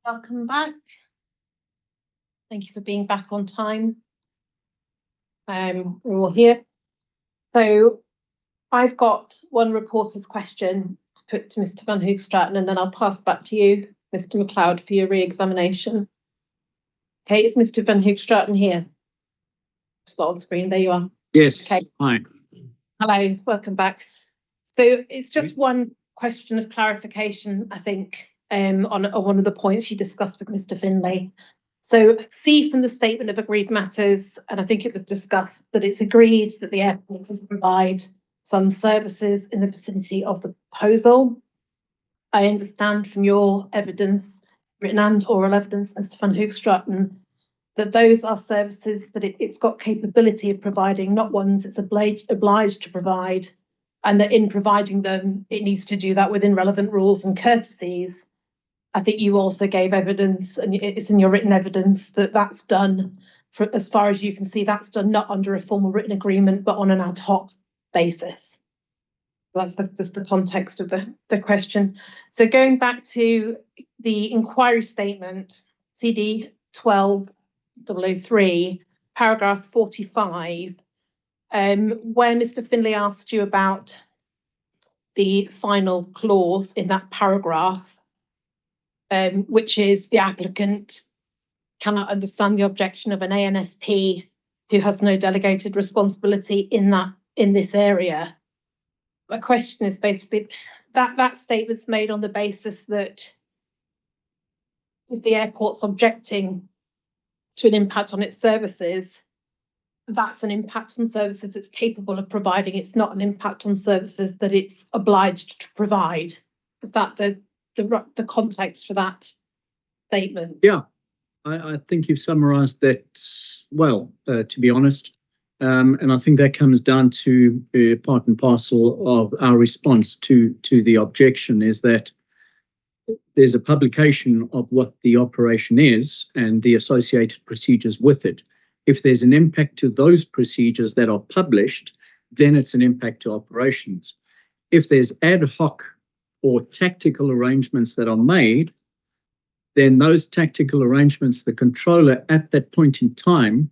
Welcome back. Thank you for being back on time. We're all here. So I've got one reporter's question to put to Mr. Van Hoogstraten, and then I'll pass back to you, Mr. McLeod, for your re-examination. Okay, is Mr. Van Hoogstraten here? It's not on screen. There you are. Yes. Okay. Hi. Hello, welcome back. So it's just one question of clarification, I think, on one of the points you discussed with Mr. Finlay. So see from the statement of agreed matters, and I think it was discussed that it's agreed that the airport will provide some services in the vicinity of the proposal. I understand from your evidence, written and oral evidence, Mr. Van Hoogstraten, that those are services that it's got capability of providing, not ones it's obliged to provide, and that in providing them, it needs to do that within relevant rules and courtesies. I think you also gave evidence, and it's in your written evidence, that that's done, for, as far as you can see, that's done not under a formal written agreement, but on an ad hoc basis. That's the context of the question. So going back to the inquiry statement, CD 12003, paragraph 45, where Mr. Finlay asked you about the final clause in that paragraph, which is the applicant cannot understand the objection of an ANSP who has no delegated responsibility in this area. The question is basically that statement's made on the basis that if the airport's objecting to an impact on its services, that's an impact on services it's capable of providing. It's not an impact on services that it's obliged to provide. Is that the context for that statement? Yeah, I think you've summarised that well, to be honest. And I think that comes down to part and parcel of our response to the objection, is that there's a publication of what the operation is and the associated procedures with it. If there's an impact to those procedures that are published, then it's an impact to operations. If there's ad hoc or tactical arrangements that are made, then those tactical arrangements, the controller at that point in time,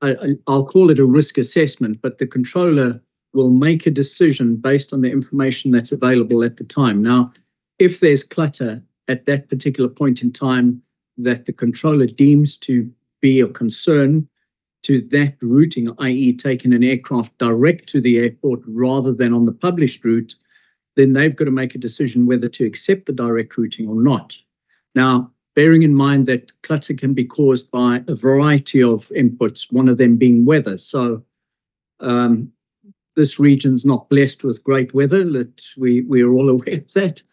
I'll call it a risk assessment, but the controller will make a decision based on the information that's available at the time. Now, if there's clutter at that particular point in time that the controller deems to be a concern to that routing, i.e. taking an aircraft direct to the airport rather than on the published route, then they've got to make a decision whether to accept the direct routing or not. Now, bearing in mind that clutter can be caused by a variety of inputs, one of them being weather. So this region's not blessed with great weather. We're all aware of that.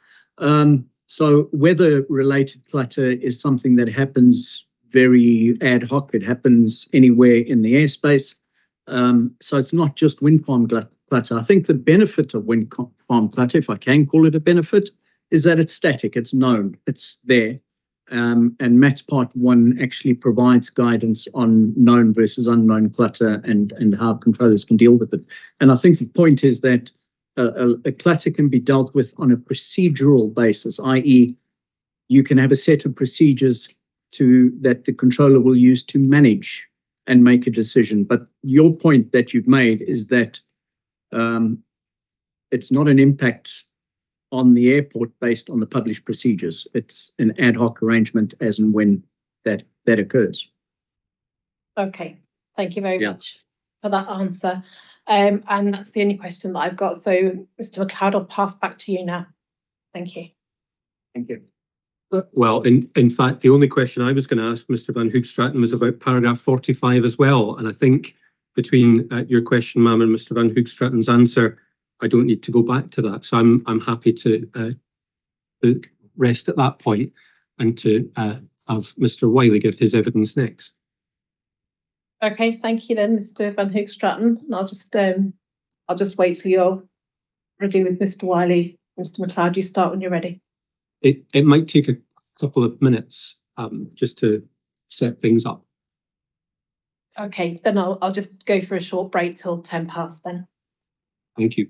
So weather-related clutter is something that happens very ad hoc. It happens anywhere in the airspace. So it's not just wind farm clutter. I think the benefit of wind farm clutter, if I can call it a benefit, is that it's static, it's known, it's there. And MATS Part 1 actually provides guidance on known versus unknown clutter and how controllers can deal with it. And I think the point is that a clutter can be dealt with on a procedural basis, i.e. you can have a set of procedures that the controller will use to manage and make a decision. But your point that you've made is that it's not an impact on the airport based on the published procedures. It's an ad hoc arrangement as and when that occurs. Okay, thank you very much for that answer. And that's the only question that I've got. So, Mr. McLeod, I'll pass back to you now. Thank you. Thank you. Well, in fact, the only question I was going to ask Mr. Van Hoogstraten was about paragraph 45 as well. And I think between your question, ma'am, and Mr. Van Hoogstraten's answer, I don't need to go back to that. So I'm happy to rest at that point and to have Mr. Wiley give his evidence next. Okay, thank you then, Mr. Van Hoogstraten. And I'll just wait till you're ready with Mr. Wiley. Mr. McLeod, you start when you're ready. It might take a couple of minutes just to set things up. Okay, then I'll just go for a short break till 10 past then. Thank you.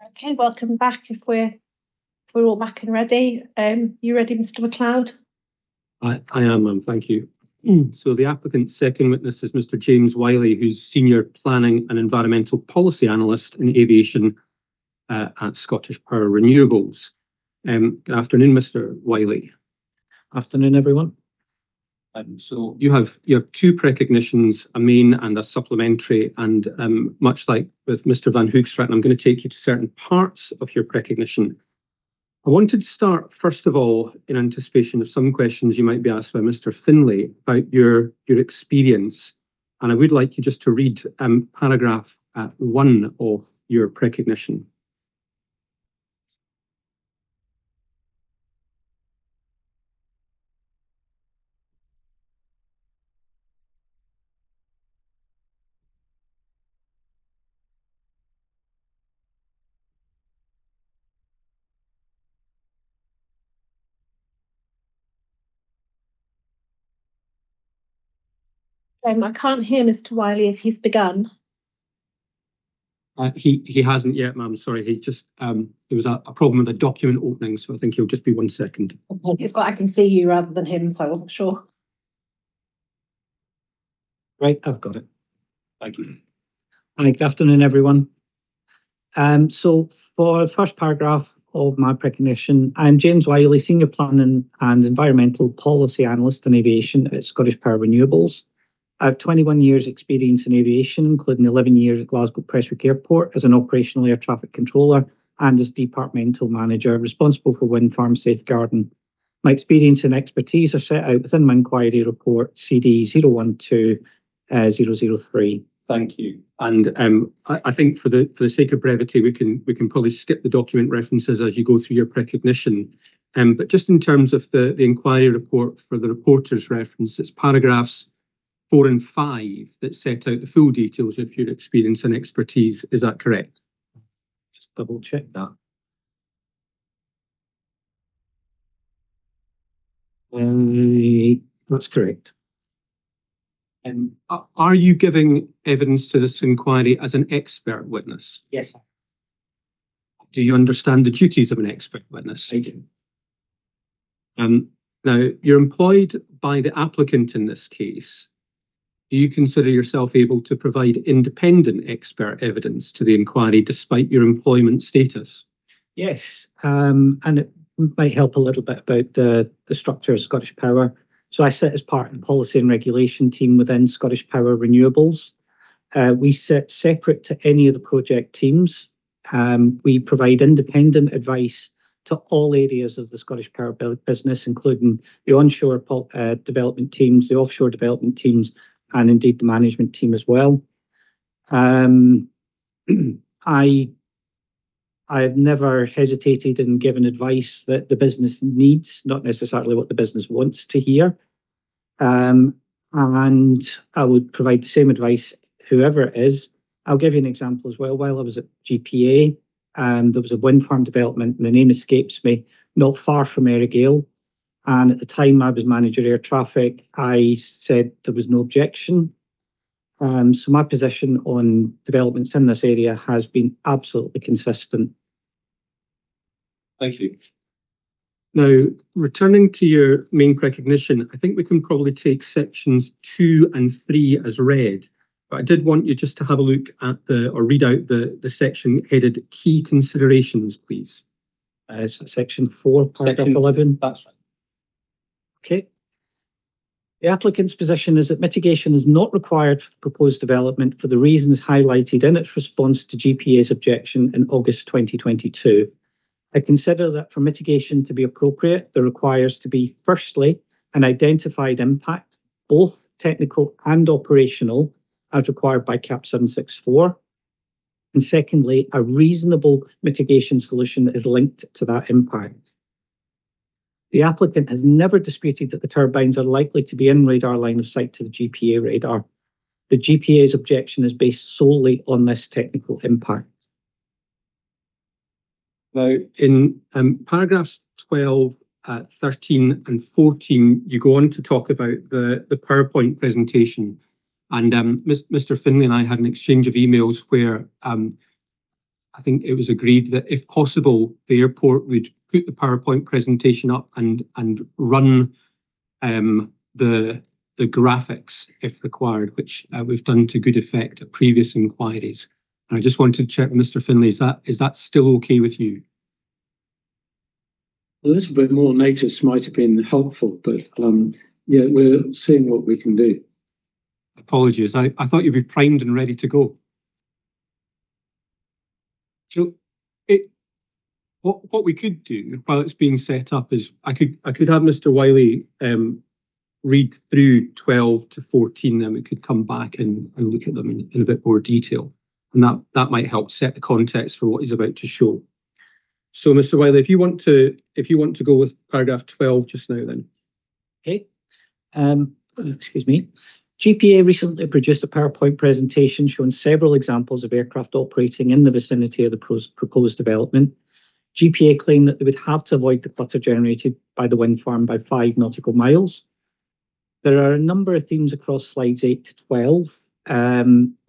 Okay, welcome back. If we're all back and ready, you ready, Mr. McLeod? I am, ma'am. Thank you. So the applicant's second witness is Mr. James Wiley, who's Senior Planning and Environmental Policy Analyst in Aviation at Scottish Power Renewables. Good afternoon, Mr. Wiley. Afternoon, everyone. So you have two precognitions, a main and a supplementary, and much like with Mr. Van Hoogstraat, I'm going to take you to certain parts of your precognition. I wanted to start, first of all, in anticipation of some questions you might be asked by Mr. Finlay about your experience. And I would like you just to read paragraph 1 of your precognition. I can't hear Mr. Wiley if he's begun. He hasn't yet, ma'am. Sorry, he just there was a problem with the document opening, so I think he'll just be 1 second. Okay, it's got I can see you rather than him, so I wasn't sure. Right, I've got it. Thank you. Hi, good afternoon, everyone. So for the first paragraph of my precognition, I'm James Wiley, Senior Planning and Environmental Policy Analyst in Aviation at Scottish Power Renewables. I have 21 years experience in aviation, including 11 years at Glasgow Prestwick Airport as an operational air traffic controller and as departmental manager responsible for wind farm safeguarding. My experience and expertise are set out within my inquiry report CD 012-003. Thank you. And I think for the sake of brevity, we can probably skip the document references as you go through your precognition. But just in terms of the inquiry report for the reporter's reference, it's paragraphs 4 and 5 that set out the full details of your experience and expertise. Is that correct? Just double check that. That's correct. Are you giving evidence to this inquiry as an expert witness? Yes, Do you understand the duties of an expert witness? I do. Now, you're employed by the applicant in this case. Do you consider yourself able to provide independent expert evidence to the inquiry despite your employment status? Yes, and it might help a little bit about the structure of Scottish Power. So I sit as part of the policy and regulation team within Scottish Power Renewables. We sit separate to any of the project teams. We provide independent advice to all areas of the Scottish Power business, including the onshore development teams, the offshore development teams, and indeed the management team as well. I've never hesitated in giving advice that the business needs, not necessarily what the business wants to hear. And I would provide the same advice, whoever it is. I'll give you an example as well. While I was at GPA, there was a wind farm development, and the name escapes me, not far from Earraghail. And at the time I was manager air traffic, I said there was no objection. So my position on developments in this area has been absolutely consistent. Thank you. Now, returning to your main precognition, I think we can probably take sections 2 and 3 as read. But I did want you just to have a look at or read out the section headed Key Considerations, please. Section 4, paragraph 11. That's right. Okay. The applicant's position is that mitigation is not required for the proposed development for the reasons highlighted in its response to GPA's objection in August 2022. I consider that for mitigation to be appropriate, there requires to be, firstly, an identified impact, both technical and operational, as required by CAP 764. And secondly, a reasonable mitigation solution that is linked to that impact. The applicant has never disputed that the turbines are likely to be in radar line of sight to the GPA radar. The GPA's objection is based solely on this technical impact. Now, in paragraphs 12, 13 and 14, you go on to talk about the PowerPoint presentation. And Mr. Finlay and I had an exchange of emails where I think it was agreed that if possible, the airport would put the PowerPoint presentation up and run the graphics if required, which we've done to good effect at previous inquiries. And I just wanted to check with Mr. Finlay, is that still okay with you? A little bit more notice might have been helpful, but yeah, we're seeing what we can do. Apologies, I thought you'd be primed and ready to go. So what we could do while it's being set up is I could have Mr. Wiley read through 12 to 14, and we could come back and look at them in a bit more detail, and that might help set the context for what he's about to show. So, Mr. Wiley, if you want to go with paragraph 12 just now, then. Okay. Excuse me. GPA recently produced a PowerPoint presentation showing several examples of aircraft operating in the vicinity of the proposed development. GPA claimed that they would have to avoid the clutter generated by the wind farm by 5 nautical miles. There are a number of themes across slides 8 to 12.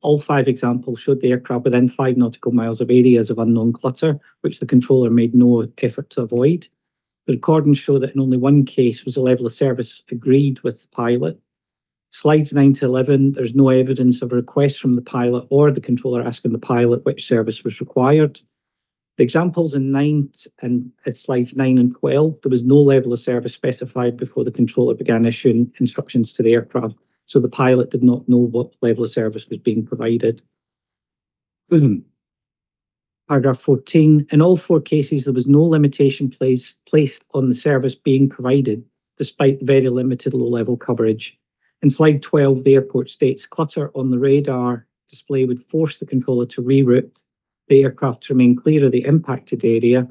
All 5 examples showed the aircraft within 5 nautical miles of areas of unknown clutter, which the controller made no effort to avoid. The recordings show that in only one case was a level of service agreed with the pilot. Slides 9 to 11, there's no evidence of a request from the pilot or the controller asking the pilot which service was required. The examples in slides 9 and 12, there was no level of service specified before the controller began issuing instructions to the aircraft, so the pilot did not know what level of service was being provided. Paragraph 14, in all 4 cases, there was no limitation placed on the service being provided, despite the very limited low-level coverage. In slide 12, the airport states clutter on the radar display would force the controller to reroute the aircraft to remain clear of the impacted area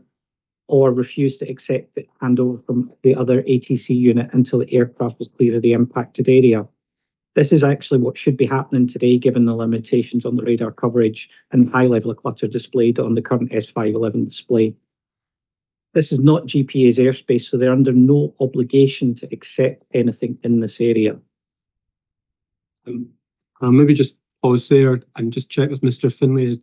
or refuse to accept the handover from the other ATC unit until the aircraft was clear of the impacted area. This is actually what should be happening today, given the limitations on the radar coverage and high level of clutter displayed on the current S511 display. This is not GPA's airspace, so they're under no obligation to accept anything in this area. I'll maybe just pause there and just check with Mr. Finlay.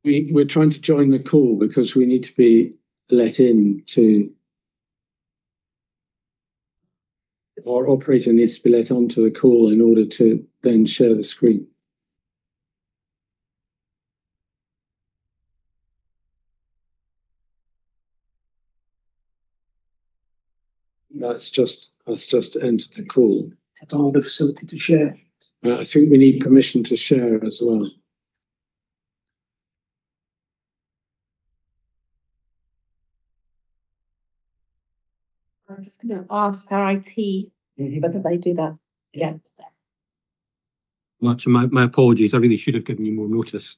We're trying to join the call because we need to be let in to, our operator needs to be let onto the call in order to then share the screen. That's just entered the call. I don't have the facility to share. I think we need permission to share as well. I'm just going to ask our IT whether they do that. Yeah. My apologies. I really should have given you more notice.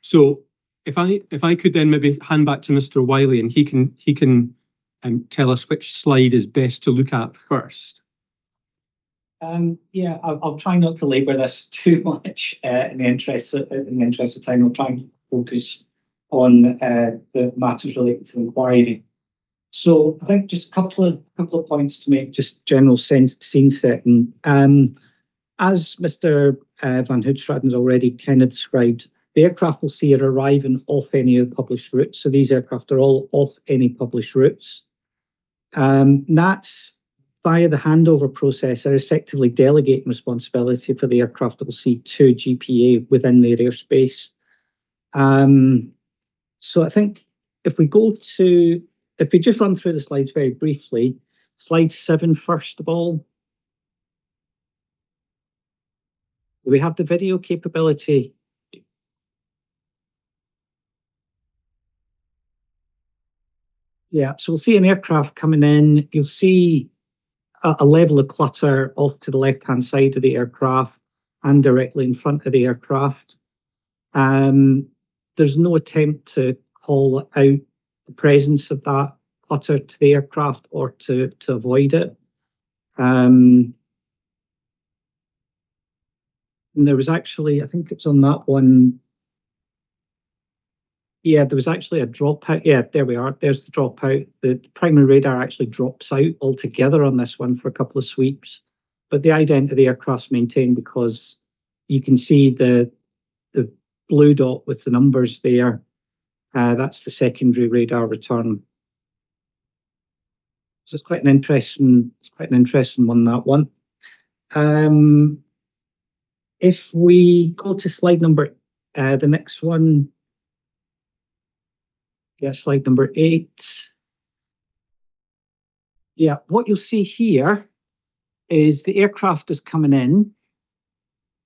So if I could then maybe hand back to Mr. Wiley, and he can tell us which slide is best to look at first. Yeah, I'll try not to labour this too much in the interest of time. I'll try and focus on the matters related to the inquiry. So I think just a couple of points to make, just general scene setting. As Mr. Van Hoedstraten's already kind of described, the aircraft will see it arriving off any of the published routes. So these aircraft are all off any published routes. That's via the handover process, are effectively delegating responsibility for the aircraft that will see to GPA within their airspace. So I think if we just run through the slides very briefly, slide 7 first of all. Do we have the video capability? Yeah, so we'll see an aircraft coming in. You'll see a level of clutter off to the left-hand side of the aircraft and directly in front of the aircraft. There's no attempt to call out the presence of that clutter to the aircraft or to avoid it. And there was actually, I think it's on that one. Yeah, there was actually a dropout. Yeah, there we are. There's the dropout. The primary radar actually drops out altogether on this one for a couple of sweeps. but the identity of the aircraft's maintained because you can see the blue dot with the numbers there. That's the secondary radar return. So it's quite an interesting one, that one. If we go to slide number, the next one, yeah, slide number 8. Yeah, what you'll see here is the aircraft is coming in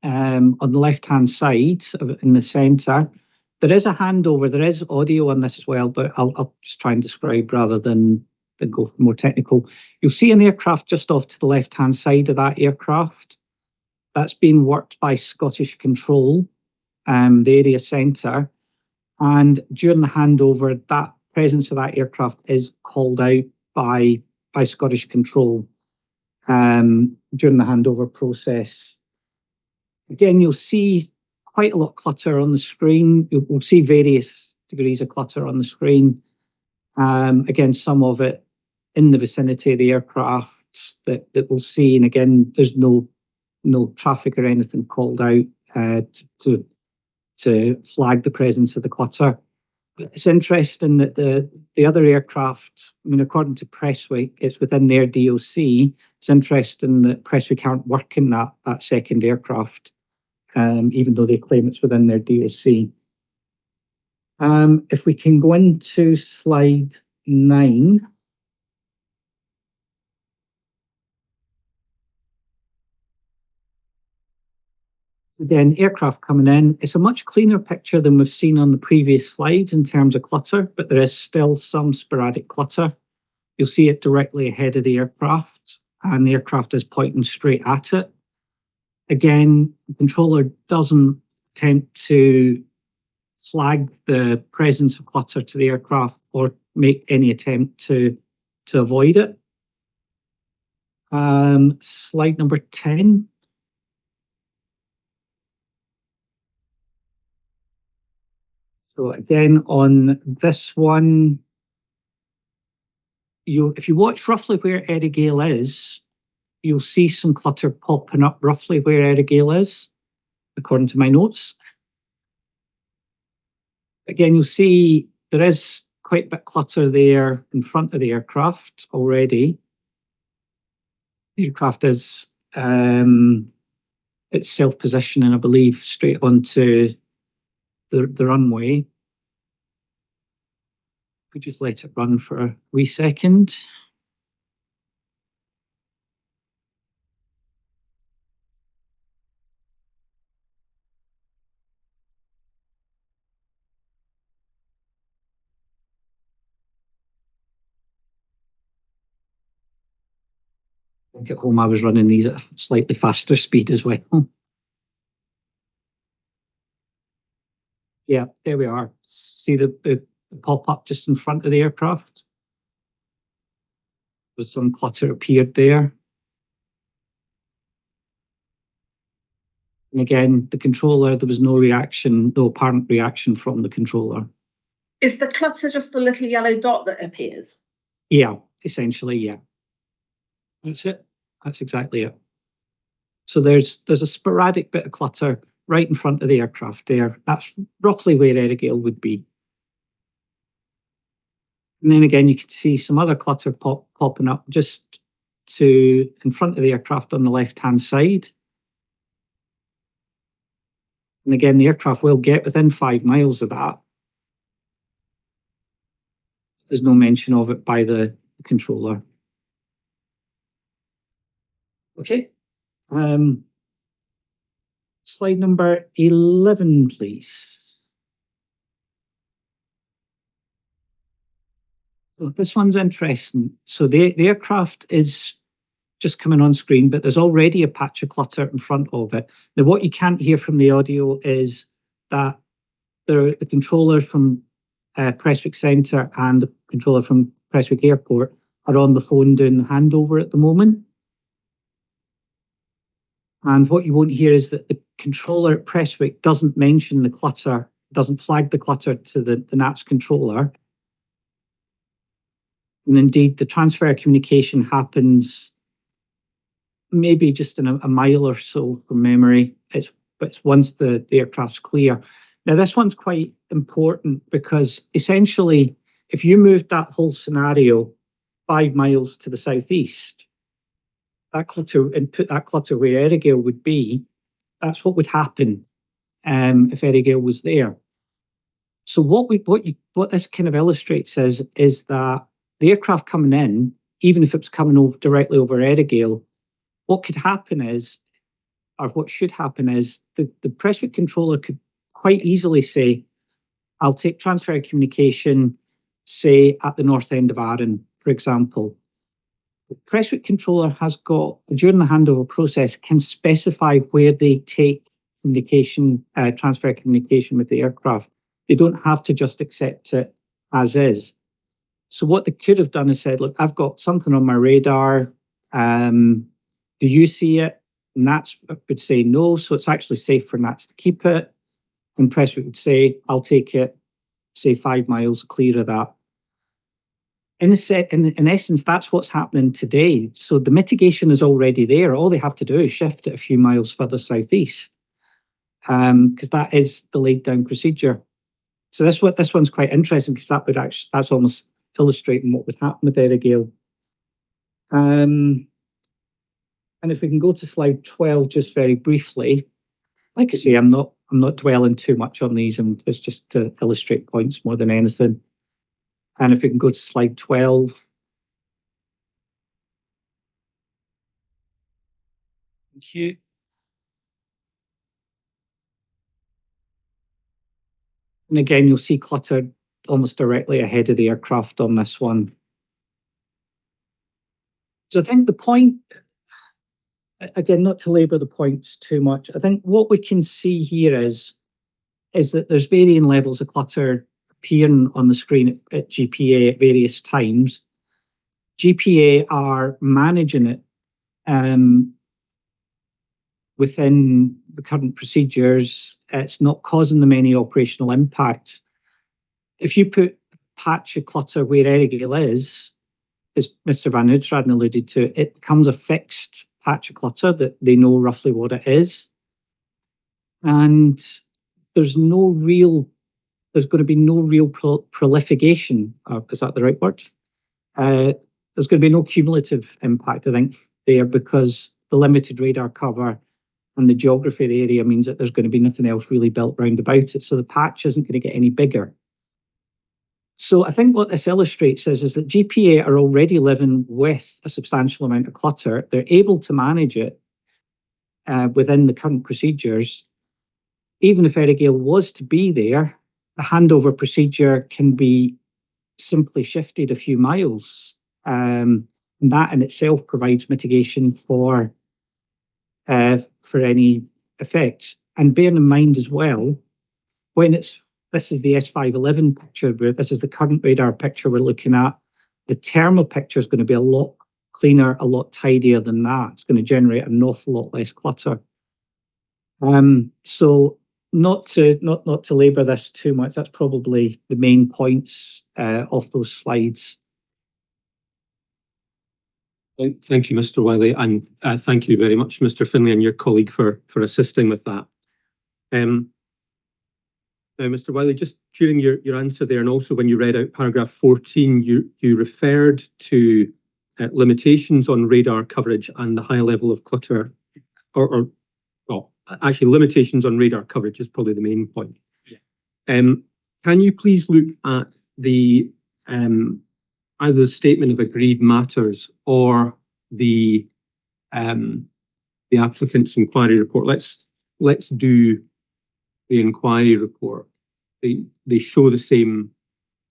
on the left-hand side in the centre. There is a handover, there is audio on this as well, but I'll just try and describe rather than go more technical. You'll see an aircraft just off to the left-hand side of that aircraft. That's being worked by Scottish Control, the area centre. And during the handover, that presence of that aircraft is called out by Scottish Control during the handover process. Again, you'll see quite a lot of clutter on the screen. We'll see various degrees of clutter on the screen. Again, some of it in the vicinity of the aircraft that we'll see. And again, there's no traffic or anything called out to flag the presence of the clutter. But it's interesting that the other aircraft, I mean, according to Prestwick, it's within their DOC. It's interesting that Prestwick aren't working that second aircraft, even though they claim it's within their DOC. If we can go into slide 9. Again, aircraft coming in. It's a much cleaner picture than we've seen on the previous slides in terms of clutter, but there is still some sporadic clutter. You'll see it directly ahead of the aircraft, and the aircraft is pointing straight at it. Again, the controller doesn't attempt to flag the presence of clutter to the aircraft or make any attempt to avoid it. Slide number 10. So again, on this one, if you watch roughly where Earraghail is, you'll see some clutter popping up roughly where Earraghail is, according to my notes. Again, you'll see there is quite a bit of clutter there in front of the aircraft already. The aircraft is it's self-positioning, I believe, straight onto the runway. We just let it run for a wee second. I think at home I was running these at a slightly faster speed as well. Yeah, there we are. See the pop-up just in front of the aircraft? There's some clutter appeared there. And again, the controller, there was no apparent reaction from the controller. Is the clutter just a little yellow dot that appears? Yeah, essentially, yeah. That's it. That's exactly it. So there's a sporadic bit of clutter right in front of the aircraft there. That's roughly where Earraghail would be. And then again, you can see some other clutter popping up just in front of the aircraft on the left-hand side. And again, the aircraft will get within 5 miles of that. There's no mention of it by the controller. Okay. Slide number 11, please. So this one's interesting. So the aircraft is just coming on screen, but there's already a patch of clutter in front of it. Now, what you can't hear from the audio is that the controller from Prestwick Centre and the controller from Prestwick Airport are on the phone doing the handover at the moment. And what you won't hear is that the controller at Prestwick doesn't mention the clutter, doesn't flag the clutter to the NATS controller. And indeed, the transfer of communication happens maybe just in a mile or so from memory. It's once the aircraft's clear. Now, this one's quite important because essentially, if you moved that whole scenario 5 miles to the southeast, that clutter, and put that clutter where Earraghail would be, that's what would happen if Earraghail was there. So what this kind of illustrates is that the aircraft coming in, even if it was coming over directly over Earraghail, what could happen is, or what should happen is, the Prestwick controller could quite easily say, I'll take transfer communication, say at the north end of Arran, for example. The Prestwick controller has got, during the handover process, can specify where they take communication, transfer communication with the aircraft. They don't have to just accept it as is. So what they could have done is said, look, I've got something on my radar. Do you see it? And Nats would say no, so it's actually safe for Nats to keep it. And Prestwick would say, I'll take it, say 5 miles clear of that. In essence, that's what's happening today. So the mitigation is already there. All they have to do is shift it a few miles further southeast, because that is the laid down procedure. So this one's quite interesting, because that's almost illustrating what would happen with Earraghail. And if we can go to slide 12 just very briefly, like I say, I'm not dwelling too much on these, and it's just to illustrate points more than anything. And if we can go to slide 12. Thank you. And again, you'll see clutter almost directly ahead of the aircraft on this one. So I think the point, again, not to labour the points too much, I think what we can see here is that there's varying levels of clutter appearing on the screen at GPA at various times. GPA are managing it within the current procedures. It's not causing them any operational impact. If you put a patch of clutter where Earraghail is, as Mr. Van Uitschaden alluded to, it becomes a fixed patch of clutter that they know roughly what it is. And there's going to be no real proliferation, is that the right word? There's going to be no cumulative impact, I think, there, because the limited radar cover and the geography of the area means that there's going to be nothing else really built round about it. So the patch isn't going to get any bigger. So I think what this illustrates is that GPA are already living with a substantial amount of clutter. They're able to manage it within the current procedures. Even if Earraghail was to be there, the handover procedure can be simply shifted a few miles. And that in itself provides mitigation for any effects. And bearing in mind as well, this is the S511 picture, where this is the current radar picture we're looking at. The thermal picture is going to be a lot cleaner, a lot tidier than that. It's going to generate an awful lot less clutter. So not to labour this too much, that's probably the main points of those slides. Thank you, Mr. Wiley, and thank you very much, Mr. Finlay, and your colleague for assisting with that. Now, Mr. Wiley, just during your answer there, and also when you read out paragraph 14, you referred to limitations on radar coverage and the high level of clutter, well, actually limitations on radar coverage is probably the main point. Yeah. Can you please look at the either the statement of agreed matters or the applicant's inquiry report? Let's do the inquiry report. They show the same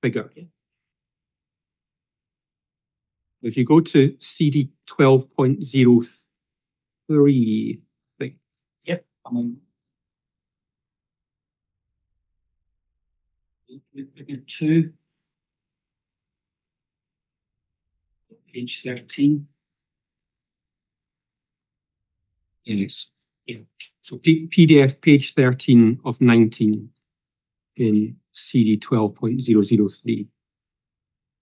figure. Yeah. If you go to CD 12.03, I think. Yep. Figure 2, page 13. Yes. Yeah. So PDF page 13 of 19 in CD 12.003.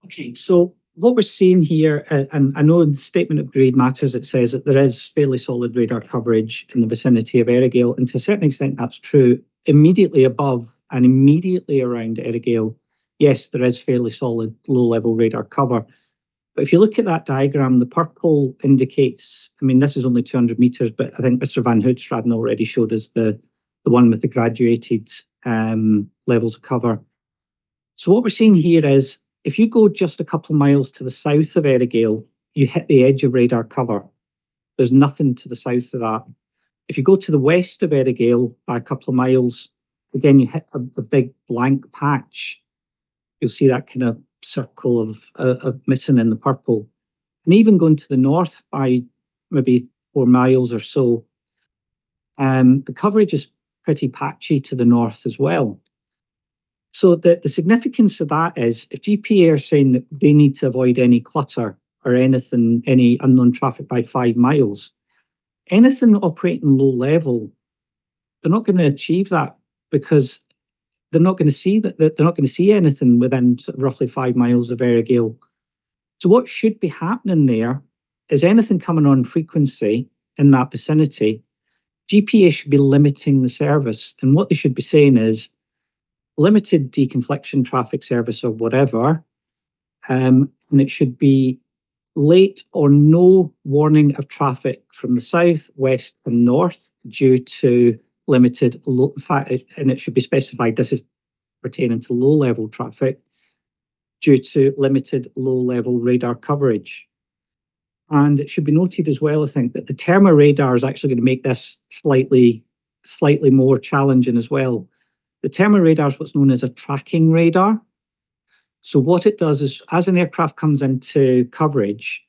Okay, so what we're seeing here, and I know in the statement of grade matters, it says that there is fairly solid radar coverage in the vicinity of Earraghail, and to a certain extent that's true. Immediately above and immediately around Earraghail, yes, there is fairly solid low-level radar cover. But if you look at that diagram, the purple indicates, I mean, this is only 200 metres, but I think Mr. Van Hoedstraden already showed us the one with the graduated levels of cover. So what we're seeing here is, if you go just a couple of miles to the south of Earraghail, you hit the edge of radar cover. There's nothing to the south of that. If you go to the west of Earraghail by a couple of miles, again, you hit a big blank patch. You'll see that kind of circle of missing in the purple. And even going to the north by maybe 4 miles or so, the coverage is pretty patchy to the north as well. So the significance of that is, if GPA are saying that they need to avoid any clutter or anything, any unknown traffic by 5 miles, anything operating low level, they're not going to achieve that, because they're not going to see they're not going to see anything within roughly 5 miles of Earraghail. So what should be happening there is, anything coming on frequency in that vicinity, GPA should be limiting the service. And what they should be saying is, limited deconfliction traffic service or whatever, and it should be late or no warning of traffic from the south, west and north due to limited low, and it should be specified this is pertaining to low level traffic due to limited low level radar coverage. And it should be noted as well, I think, that the Therma radar is actually going to make this slightly more challenging as well. The Therma radar is what's known as a tracking radar. So what it does is, as an aircraft comes into coverage,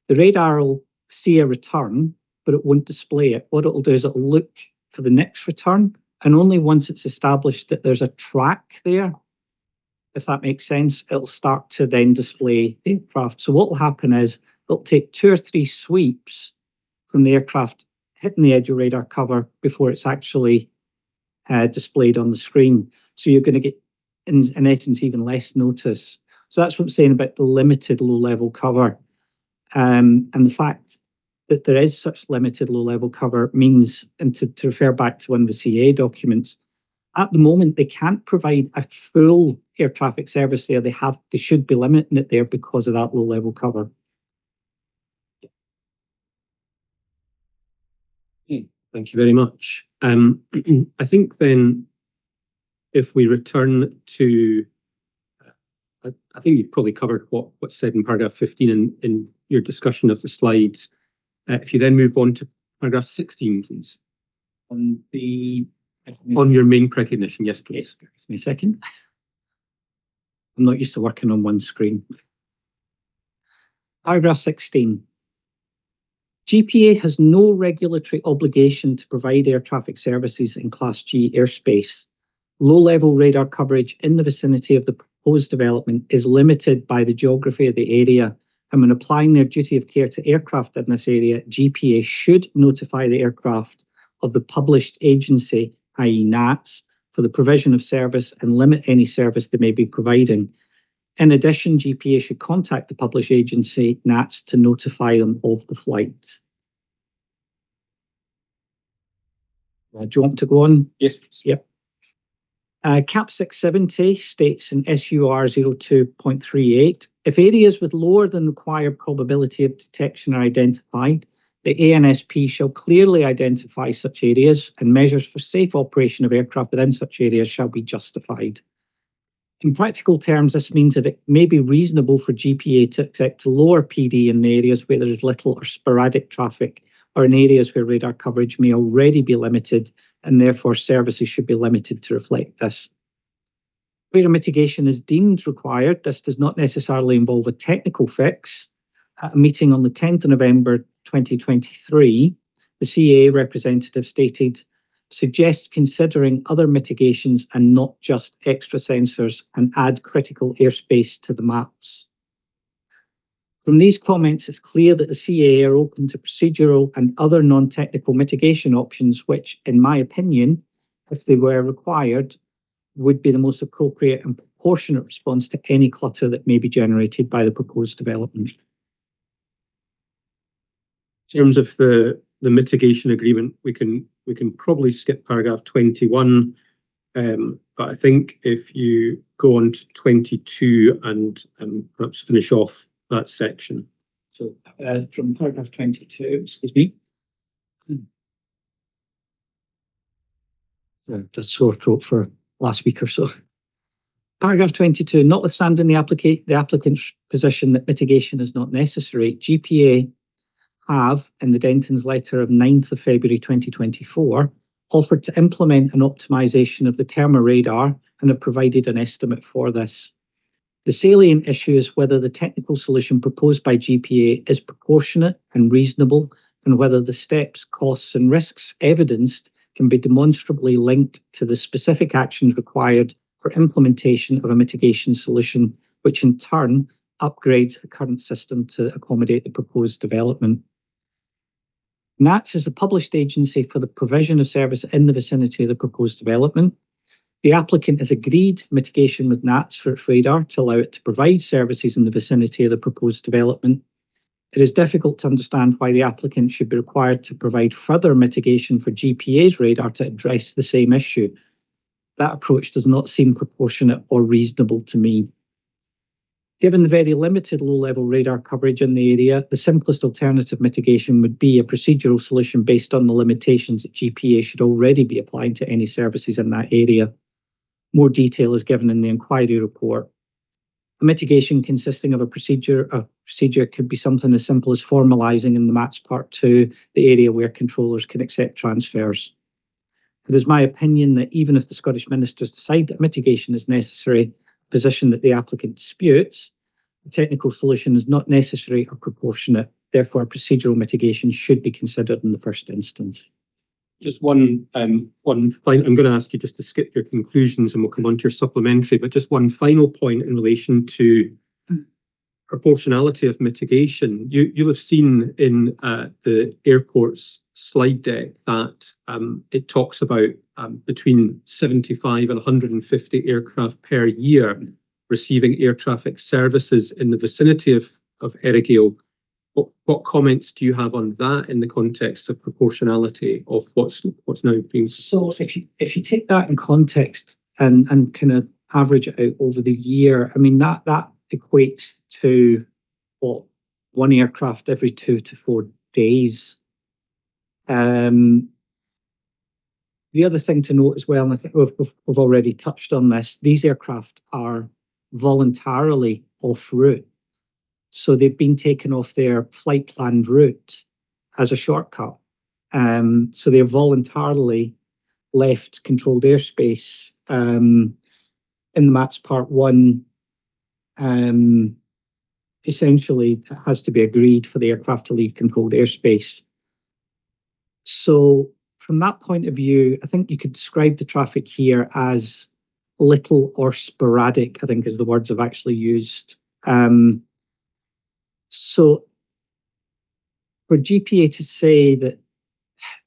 the radar will see a return, but it won't display it. What it'll do is it'll look for the next return, and only once it's established that there's a track there, if that makes sense, it'll start to then display the aircraft. So what will happen is, it'll take 2 or 3 sweeps from the aircraft hitting the edge of radar cover before it's actually displayed on the screen. So you're going to get, in essence, even less notice. So that's what I'm saying about the limited low-level cover. And the fact that there is such limited low-level cover means, and to refer back to one of the CA documents, at the moment they can't provide a full air traffic service there. They should be limiting it there because of that low-level cover. Thank you very much. I think then, if we return to, I think you've probably covered what's said in paragraph 15 in your discussion of the slides. If you then move on to paragraph 16, please. On your main recognition, yes, please. Give me a second. I'm not used to working on one screen. Paragraph 16. GPA has no regulatory obligation to provide air traffic services in Class G airspace. Low-level radar coverage in the vicinity of the proposed development is limited by the geography of the area, and when applying their duty of care to aircraft in this area, GPA should notify the aircraft of the published agency, i.e. NATS, for the provision of service and limit any service they may be providing. In addition, GPA should contact the published agency, NATS, to notify them of the flight. Do you want to go on? Yes. Yep. CAP 670 states in SUR 02.38, if areas with lower than required probability of detection are identified, the ANSP shall clearly identify such areas, and measures for safe operation of aircraft within such areas shall be justified. In practical terms, this means that it may be reasonable for GPA to accept lower PD in the areas where there is little or sporadic traffic, or in areas where radar coverage may already be limited, and therefore services should be limited to reflect this. Where a mitigation is deemed required, this does not necessarily involve a technical fix. At a meeting on the 10th of November 2023, the CAA representative stated, suggest considering other mitigations and not just extra sensors, and add critical airspace to the maps. From these comments, it's clear that the CAA are open to procedural and other non-technical mitigation options which, in my opinion, if they were required, would be the most appropriate and proportionate response to any clutter that may be generated by the proposed development. In terms of the mitigation agreement, we can probably skip paragraph 21, but I think if you go on to 22 and perhaps finish off that section. So from paragraph 22, excuse me. Just sore throat for last week or so. Paragraph 22, notwithstanding the applicant's position that mitigation is not necessary, GPA have, in the Denton's letter of 9th of February 2024, offered to implement an optimisation of the thermal radar and have provided an estimate for this. The salient issue is whether the technical solution proposed by GPA is proportionate and reasonable, and whether the steps, costs and risks evidenced can be demonstrably linked to the specific actions required for implementation of a mitigation solution, which in turn upgrades the current system to accommodate the proposed development. NATS is the published agency for the provision of service in the vicinity of the proposed development. The applicant has agreed mitigation with NATS for its radar to allow it to provide services in the vicinity of the proposed development. It is difficult to understand why the applicant should be required to provide further mitigation for GPA's radar to address the same issue. That approach does not seem proportionate or reasonable to me. Given the very limited low-level radar coverage in the area, the simplest alternative mitigation would be a procedural solution based on the limitations that GPA should already be applying to any services in that area. More detail is given in the inquiry report. A mitigation consisting of a procedure could be something as simple as formalising in the MATS Part 2 the area where controllers can accept transfers. It is my opinion that even if the Scottish Ministers decide that mitigation is necessary, a position that the applicant disputes, the technical solution is not necessary or proportionate. Therefore, procedural mitigation should be considered in the first instance. Just one final, I'm going to ask you just to skip your conclusions and we'll come on to your supplementary, but just one final point in relation to proportionality of mitigation. You'll have seen in the airport's slide deck that it talks about between 75 and 150 aircraft per year receiving air traffic services in the vicinity of Earraghail. What comments do you have on that in the context of proportionality of what's now being? So if you take that in context and kind of average it out over the year, I mean that equates to what, one aircraft every 2 to 4 days. The other thing to note as well, and I think we've already touched on this, these aircraft are voluntarily off route. So they've been taken off their flight planned route as a shortcut. So they have voluntarily left controlled airspace. In the MATS Part 1, essentially it has to be agreed for the aircraft to leave controlled airspace. So from that point of view, I think you could describe the traffic here as little or sporadic, I think is the words I've actually used. So for GPA to say that,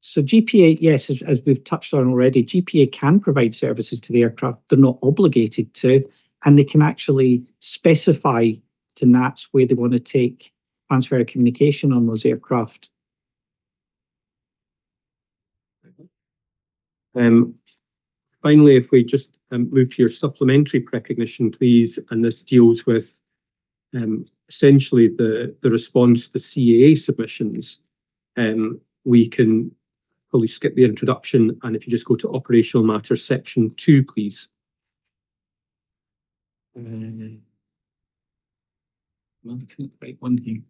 so GPA, yes, as we've touched on already, GPA can provide services to the aircraft. They're not obligated to, and they can actually specify to NATS where they want to take transfer of communication on those aircraft. Finally, if we just move to your supplementary recognition, please, and this deals with essentially the response to the CAA submissions. We can probably skip the introduction, and if you just go to operational matters section 2, please. I'm looking at the right one here.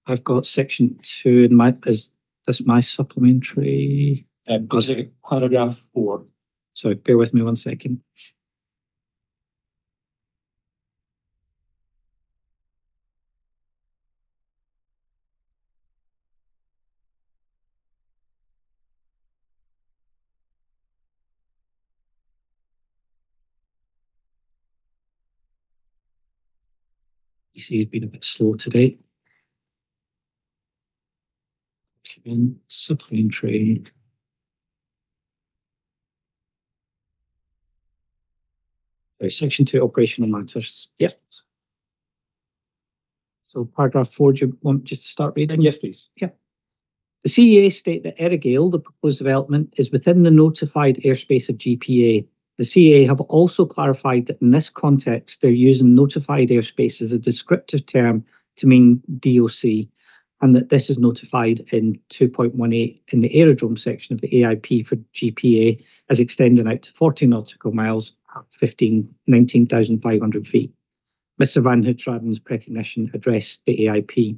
I've got section 2 in my, is this my supplementary? Paragraph 4. Sorry, bear with me 1 second. PC has been a bit slow today. Supplementary. Section 2, operational matters. Yep. So paragraph 4, do you want just to start reading? Yes, please. Yeah. The CEA state that Earraghail, the proposed development, is within the notified airspace of GPA. The CEA have also clarified that in this context, they're using notified airspace as a descriptive term to mean DOC, and that this is notified in 2.18 in the aerodrome section of the AIP for GPA as extending out to 40 nautical miles at 19,500 feet. Mr. Van Hoogstraten's recognition addressed the AIP.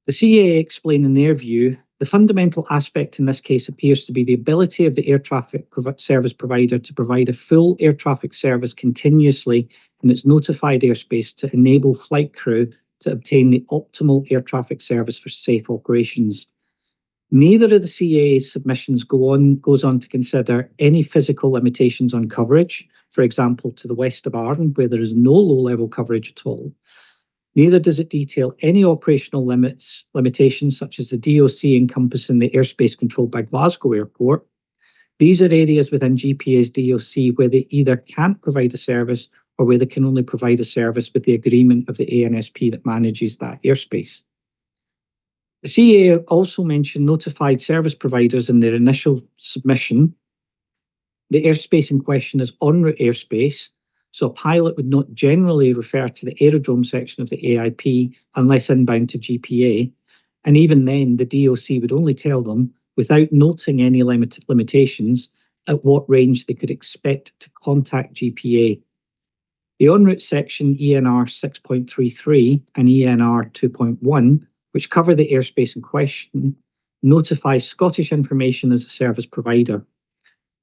The CAA explain in their view, the fundamental aspect in this case appears to be the ability of the air traffic service provider to provide a full air traffic service continuously in its notified airspace to enable flight crew to obtain the optimal air traffic service for safe operations. Neither of the CAA's submissions goes on to consider any physical limitations on coverage, for example, to the west of Arden, where there is no low-level coverage at all. Neither does it detail any operational limitations, such as the DOC encompassing the airspace controlled by Glasgow Airport. These are areas within GPA's DOC where they either can't provide a service or where they can only provide a service with the agreement of the ANSP that manages that airspace. The CAA also mentioned notified service providers in their initial submission. The airspace in question is en route airspace, so a pilot would not generally refer to the aerodrome section of the AIP unless inbound to GPA, and even then the DOC would only tell them, without noting any limitations, at what range they could expect to contact GPA. The en route section ENR 6.33 and ENR 2.1, which cover the airspace in question, notify Scottish Information as a service provider.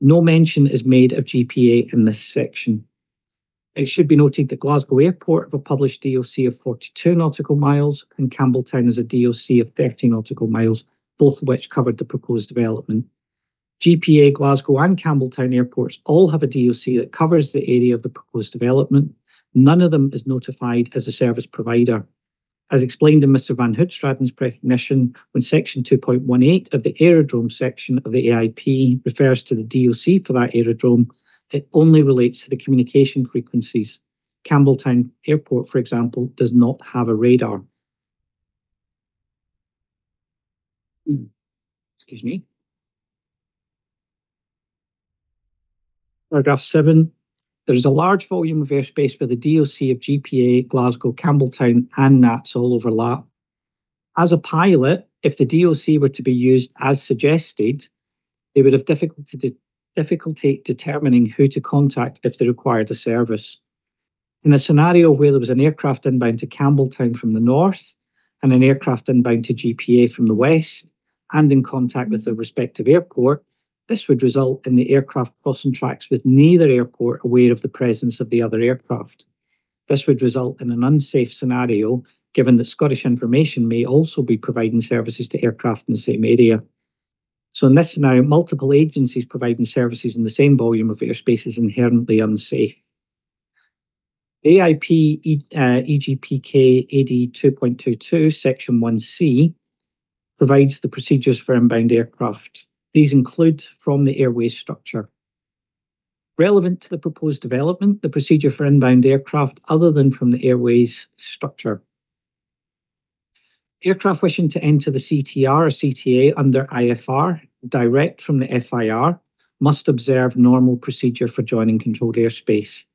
No mention is made of GPA in this section. It should be noted that Glasgow Airport have a published DOC of 42 nautical miles and Campbelltown has a DOC of 30 nautical miles, both of which covered the proposed development. GPA, Glasgow and Campbelltown airports all have a DOC that covers the area of the proposed development. None of them is notified as a service provider. As explained in Mr. Van Hoogstraten's recognition, when section 2.18 of the aerodrome section of the AIP refers to the DOC for that aerodrome, it only relates to the communication frequencies. Campbelltown Airport, for example, does not have a radar. Excuse me. Paragraph 7. There is a large volume of airspace where the DOC of GPA, Glasgow, Campbelltown and NATS all overlap. As a pilot, if the DOC were to be used as suggested, they would have difficulty determining who to contact if they required a service. In a scenario where there was an aircraft inbound to Campbelltown from the north and an aircraft inbound to GPA from the west and in contact with the respective airport, this would result in the aircraft crossing tracks with neither airport aware of the presence of the other aircraft. This would result in an unsafe scenario, given that Scottish Information may also be providing services to aircraft in the same area. So in this scenario, multiple agencies providing services in the same volume of airspace is inherently unsafe. The AIP EGPK AD 2.22 section 1C provides the procedures for inbound aircraft. These include from the airways structure. Relevant to the proposed development, the procedure for inbound aircraft other than from the airways structure. Aircraft wishing to enter the CTR or CTA under IFR, direct from the FIR, must observe normal procedure for joining controlled airspace.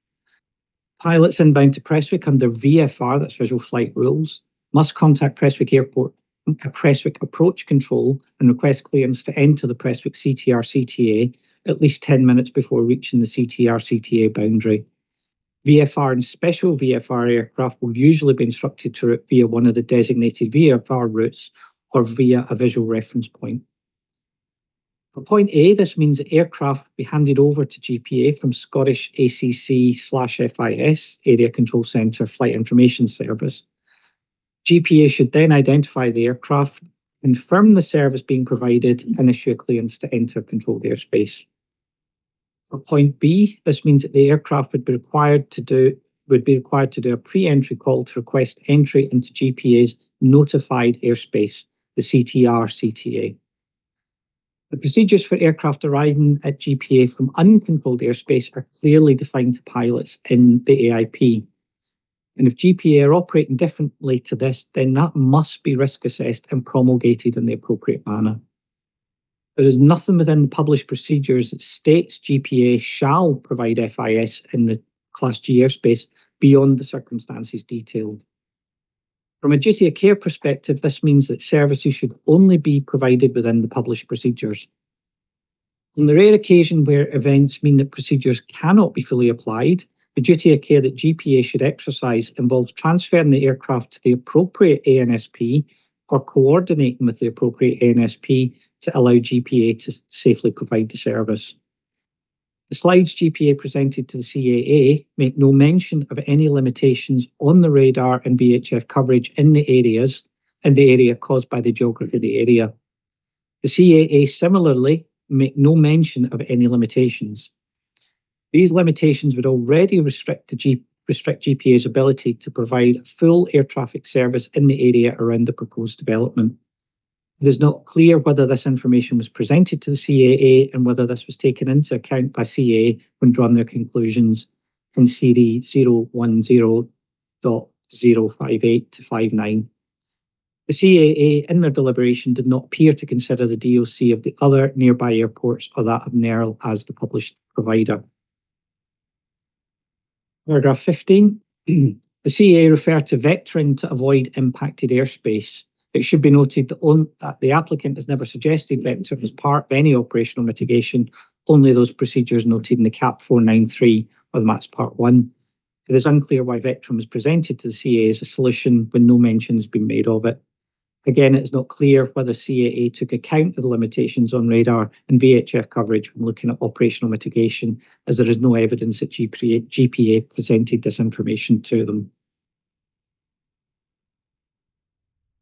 Pilots inbound to Prestwick under VFR, that's Visual Flight Rules, must contact Prestwick Airport, Prestwick Approach Control and request clearance to enter the Prestwick CTR CTA at least 10 minutes before reaching the CTR CTA boundary. VFR and special VFR aircraft will usually be instructed to route via one of the designated VFR routes or via a visual reference point. For point A, this means that aircraft will be handed over to GPA from Scottish ACC/FIS, Area Control Centre Flight Information Service. GPA should then identify the aircraft, confirm the service being provided, and issue a clearance to enter controlled airspace. For point B, this means that the aircraft would be required to do a pre-entry call to request entry into GPA's notified airspace, the CTR CTA. The procedures for aircraft arriving at GPA from uncontrolled airspace are clearly defined to pilots in the AIP. And if GPA are operating differently to this, then that must be risk assessed and promulgated in the appropriate manner. There is nothing within the published procedures that states GPA shall provide FIS in the Class G airspace beyond the circumstances detailed. From a duty of care perspective, this means that services should only be provided within the published procedures. On the rare occasion where events mean that procedures cannot be fully applied, the duty of care that GPA should exercise involves transferring the aircraft to the appropriate ANSP or coordinating with the appropriate ANSP to allow GPA to safely provide the service. The slides GPA presented to the CAA make no mention of any limitations on the radar and VHF coverage in the area caused by the geography of the area. The CAA similarly make no mention of any limitations. These limitations would already restrict GPA's ability to provide full air traffic service in the area around the proposed development. It is not clear whether this information was presented to the CAA and whether this was taken into account by CAA when drawing their conclusions in CD 010.058 to 59. The CAA, in their deliberation, did not appear to consider the DOC of the other nearby airports or that of NERL as the published provider. Paragraph 15. The CAA referred to vectoring to avoid impacted airspace. It should be noted that the applicant has never suggested vectoring as part of any operational mitigation, only those procedures noted in the CAP 493 or the MATS Part 1. It is unclear why vectoring was presented to the CAA as a solution when no mention has been made of it. Again, it is not clear whether CAA took account of the limitations on radar and VHF coverage when looking at operational mitigation, as there is no evidence that GPA presented this information to them.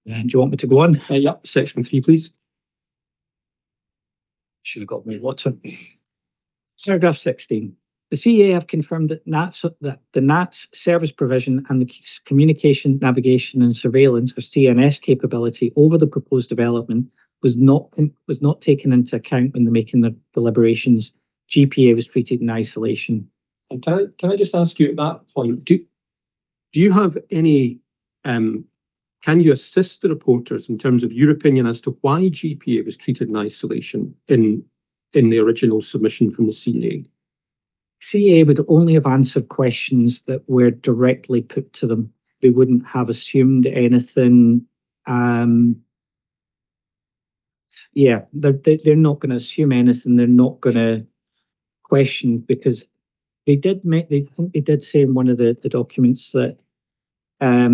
Do you want me to go on? Yep, section 3, please. Should have got my water. Paragraph 16. The CAA have confirmed that the NATS service provision and the communication, navigation and surveillance, or CNS capability over the proposed development was not taken into account when making the deliberations. GPA was treated in isolation. And can I just ask you at that point, do you have any, can you assist the reporters in terms of your opinion as to why GPA was treated in isolation in the original submission from the CAA? CAA would only have answered questions that were directly put to them. They wouldn't have assumed anything. They're not going to assume anything. They're not going to question, because they did say in one of the documents that I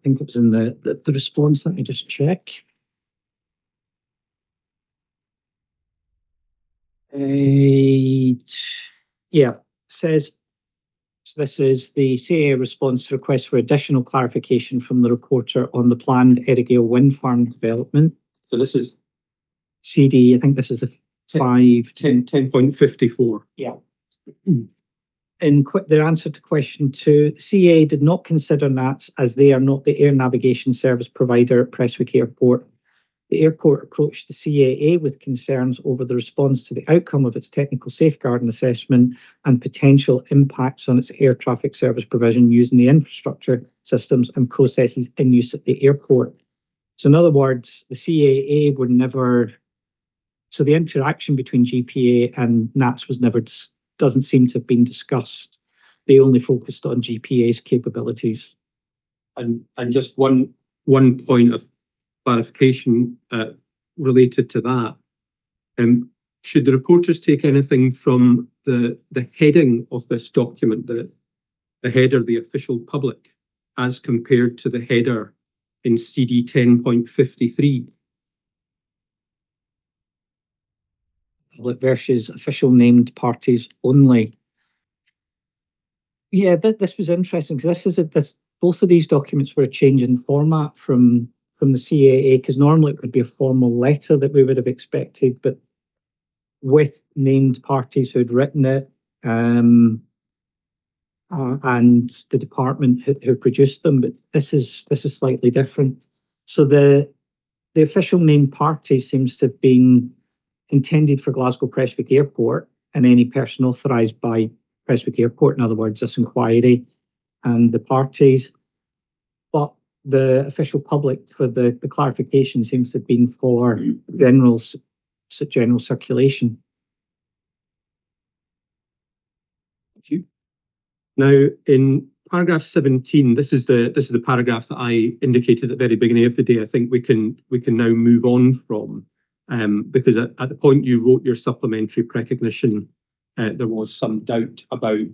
think it was in the response. Let me just check. Says, so this is the CAA response to request for additional clarification from the reporter on the planned Earraghail wind farm development. So this is CD, I think this is the 10.54. Yeah. In their answer to question 2, the CAA did not consider NATS as they are not the air navigation service provider at Prestwick Airport. The airport approached the CAA with concerns over the response to the outcome of its technical safeguarding assessment and potential impacts on its air traffic service provision using the infrastructure, systems and processes in use at the airport. So in other words, the CAA were never, so the interaction between GPA and NATS was never, doesn't seem to have been discussed. They only focused on GPA's capabilities. And just one point of clarification related to that. Should the reporters take anything from the heading of this document, the header, the official public, as compared to the header in CD 10.53? Public versus official named parties only. Yeah, this was interesting, because both of these documents were a change in format from the CAA, because normally it would be a formal letter that we would have expected, but with named parties who had written it, and the department who produced them. But this is slightly different. So the the official named party seems to have been intended for Glasgow Prestwick Airport and any person authorised by Prestwick Airport, in other words, this inquiry and the parties. But the official public for the clarification seems to have been for general circulation. Thank you. Now, in paragraph 17, this is the paragraph that I indicated at the very beginning of the day. I think we can now move on from, because at the point you wrote your supplementary precognition, there was some doubt about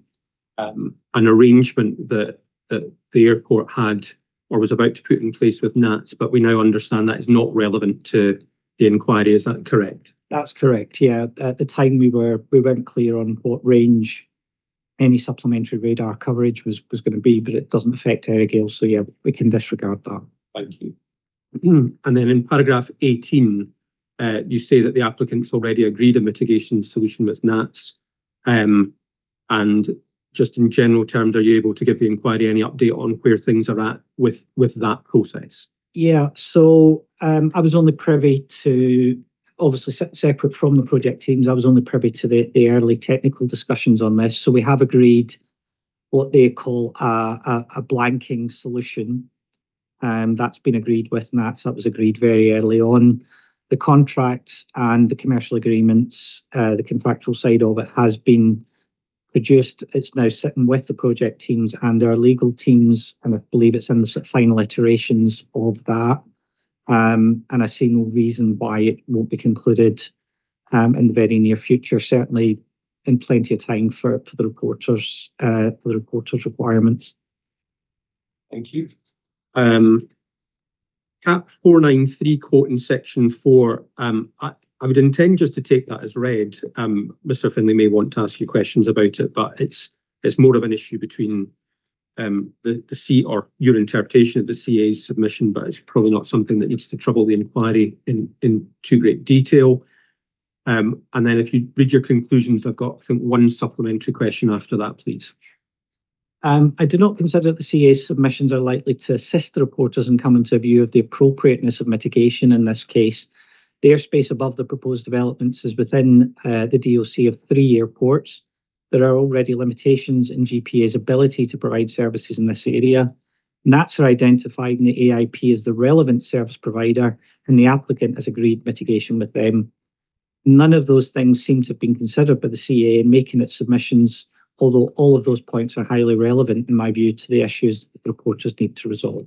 an arrangement that the airport had or was about to put in place with NATS, but we now understand that is not relevant to the inquiry. Is that correct? That's correct. Yeah, at the time we weren't clear on what range any supplementary radar coverage was going to be, but it doesn't affect Earraghail, so yeah, we can disregard that. Thank you. And then in paragraph 18, you say that the applicants already agreed a mitigation solution with NATS. And just in general terms, are you able to give the inquiry any update on where things are at with that process? Yeah, so I was only privy to, obviously separate from the project teams, I was only privy to the early technical discussions on this. So we have agreed what they call a blanking solution. That's been agreed with NATS. That was agreed very early on. The contracts and the commercial agreements, the contractual side of it has been produced. It's now sitting with the project teams and our legal teams, and I believe it's in the sort of final iterations of that. And I see no reason why it won't be concluded in the very near future, certainly in plenty of time for the reporters' requirements. Thank you. Cap 493 quote in section 4, I would intend just to take that as read. Mr. Finlay may want to ask you questions about it, but it's more of an issue between the C, or your interpretation of the CA's submission, but it's probably not something that needs to trouble the inquiry in too great detail. And then if you read your conclusions, I've got, I think, one supplementary question after that, please. I do not consider that the CA's submissions are likely to assist the reporters in coming to a view of the appropriateness of mitigation in this case. The airspace above the proposed developments is within the DOC of 3 airports. There are already limitations in GPA's ability to provide services in this area. NATS are identified in the AIP as the relevant service provider, and the applicant has agreed mitigation with them. None of those things seem to have been considered by the CA in making its submissions, although all of those points are highly relevant, in my view, to the issues that the reporters need to resolve.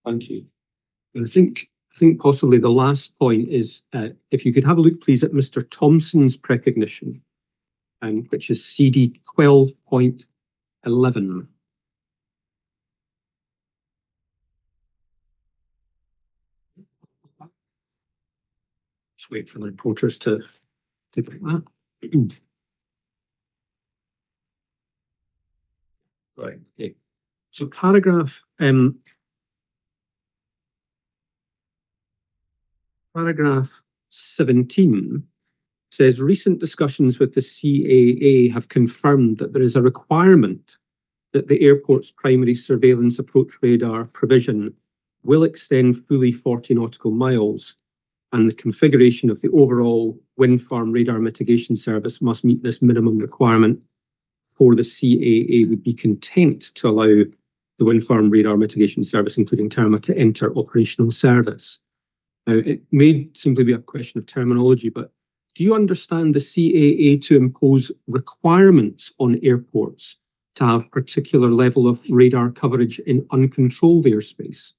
Thank you. I think possibly the last point is, if you could have a look, please, at Mr. Thompson's precognition, which is CD 12.11. Just wait for the reporters to pick that. Right. Okay. So paragraph 17 says recent discussions with the CAA have confirmed that there is a requirement that the airport's primary surveillance approach radar provision will extend fully 40 nautical miles, and the configuration of the overall wind farm radar mitigation service must meet this minimum requirement for the CAA would be content to allow the wind farm radar mitigation service, including TERMA, to enter operational service. Now, it may simply be a question of terminology, but do you understand the CAA to impose requirements on airports to have particular level of radar coverage in uncontrolled airspace?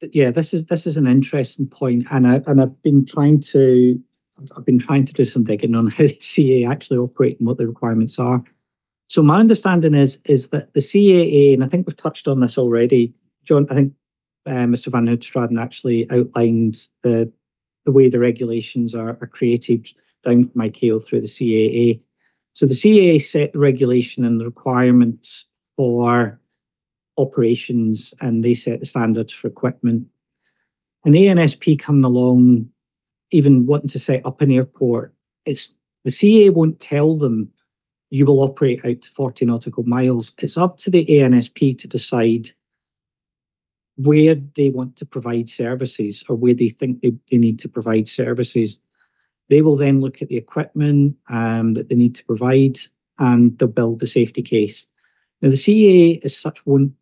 Yeah, this is an interesting point, and I've been trying to do some digging on how the CAA actually operate and what the requirements are. So my understanding is that the CAA, and I think we've touched on this already, John. I think Mr. Van Houtstraden actually outlined the way the regulations are created down from ICAO through the CAA. So the CAA set the regulation and the requirements for operations, and they set the standards for equipment. And ANSP coming along, even wanting to set up an airport, it's the CAA won't tell them you will operate out to 40 nautical miles. It's up to the ANSP to decide where they want to provide services or where they think they need to provide services. They will then look at the equipment that they need to provide, and they'll build the safety case. Now, the CAA as such won't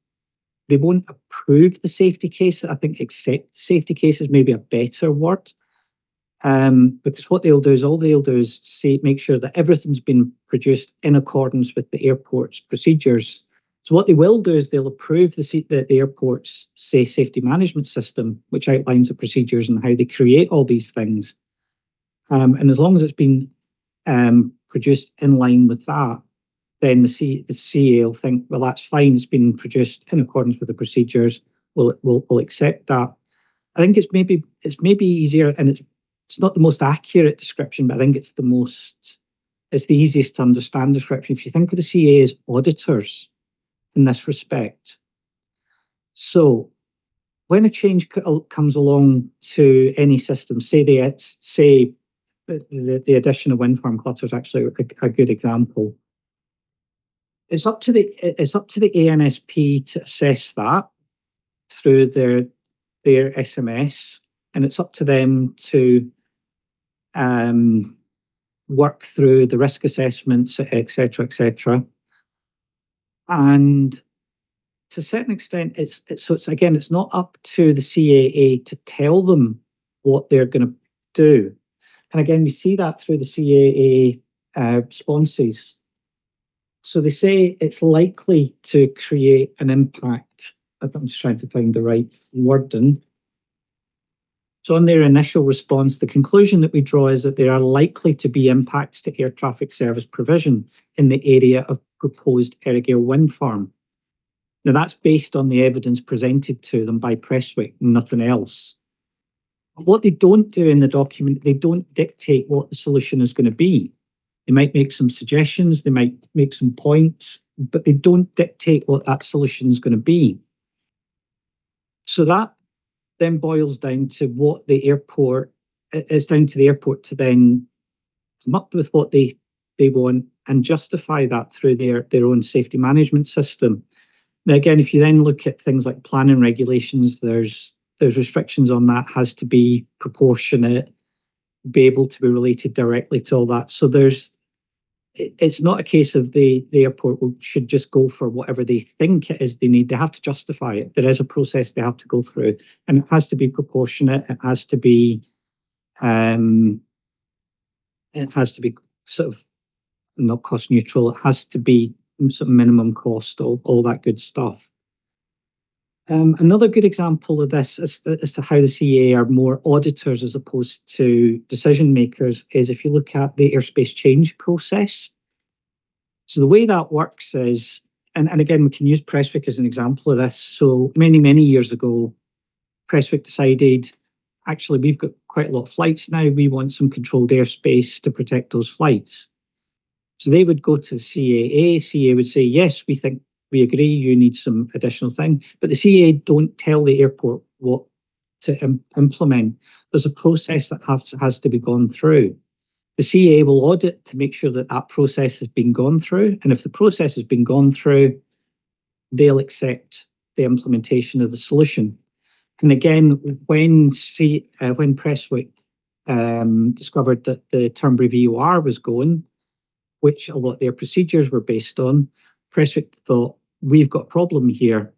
approve the safety case. I think accept the safety case is maybe a better word. Because what they'll do is make sure that everything's been produced in accordance with the airport's procedures. So what they will do is they'll approve the airport's safety management system, which outlines the procedures and how they create all these things. And as long as it's been produced in line with that, then the CAA will think, well, that's fine. It's been produced in accordance with the procedures. We'll accept that. I think it's maybe easier, and it's not the most accurate description, but I think it's the easiest to understand description. If you think of the CAA as auditors in this respect. So when a change comes along to any system, say the addition of wind farm cluster is actually a good example. It's up to the ANSP to assess that through their SMS, and it's up to them to work through the risk assessments, etc., etc. And to a certain extent, it's not up to the CAA to tell them what they're going to do. And again, we see that through the CAA responses. So they say it's likely to create an impact. I'm just trying to find the right wording. So on their initial response, the conclusion that we draw is that there are likely to be impacts to air traffic service provision in the area of proposed Earraghail wind farm. Now, that's based on the evidence presented to them by Prestwick, nothing else. What they don't do in the document, they don't dictate what the solution is going to be. They might make some suggestions, they might make some points, but they don't dictate what that solution is going to be. So that then boils down to what the airport, it's down to the airport to then come up with what they want and justify that through their own safety management system. Now, again, if you then look at things like planning regulations, there's restrictions on that, has to be proportionate, be able to be related directly to all that. So it's not a case of the airport should just go for whatever they think it is they need. They have to justify it. There is a process they have to go through, and it has to be proportionate. It has to be sort of not cost neutral. It has to be sort of minimum cost, all that good stuff. Another good example of this as to how the CAA are more auditors as opposed to decision makers is if you look at the airspace change process. So the way that works is, and again, we can use Prestwick as an example of this. So many years ago, Prestwick decided, actually, we've got quite a lot of flights now. We want some controlled airspace to protect those flights. So they would go to the CAA. CAA would say, yes, we agree, you need some additional thing. But the CAA don't tell the airport what to implement. There's a process that has to be gone through. The CAA will audit to make sure that that process has been gone through. And if the process has been gone through, they'll accept the implementation of the solution. And again, when Prestwick discovered that the Turnberry VOR was going, which a lot of their procedures were based on, Prestwick thought, we've got a problem here,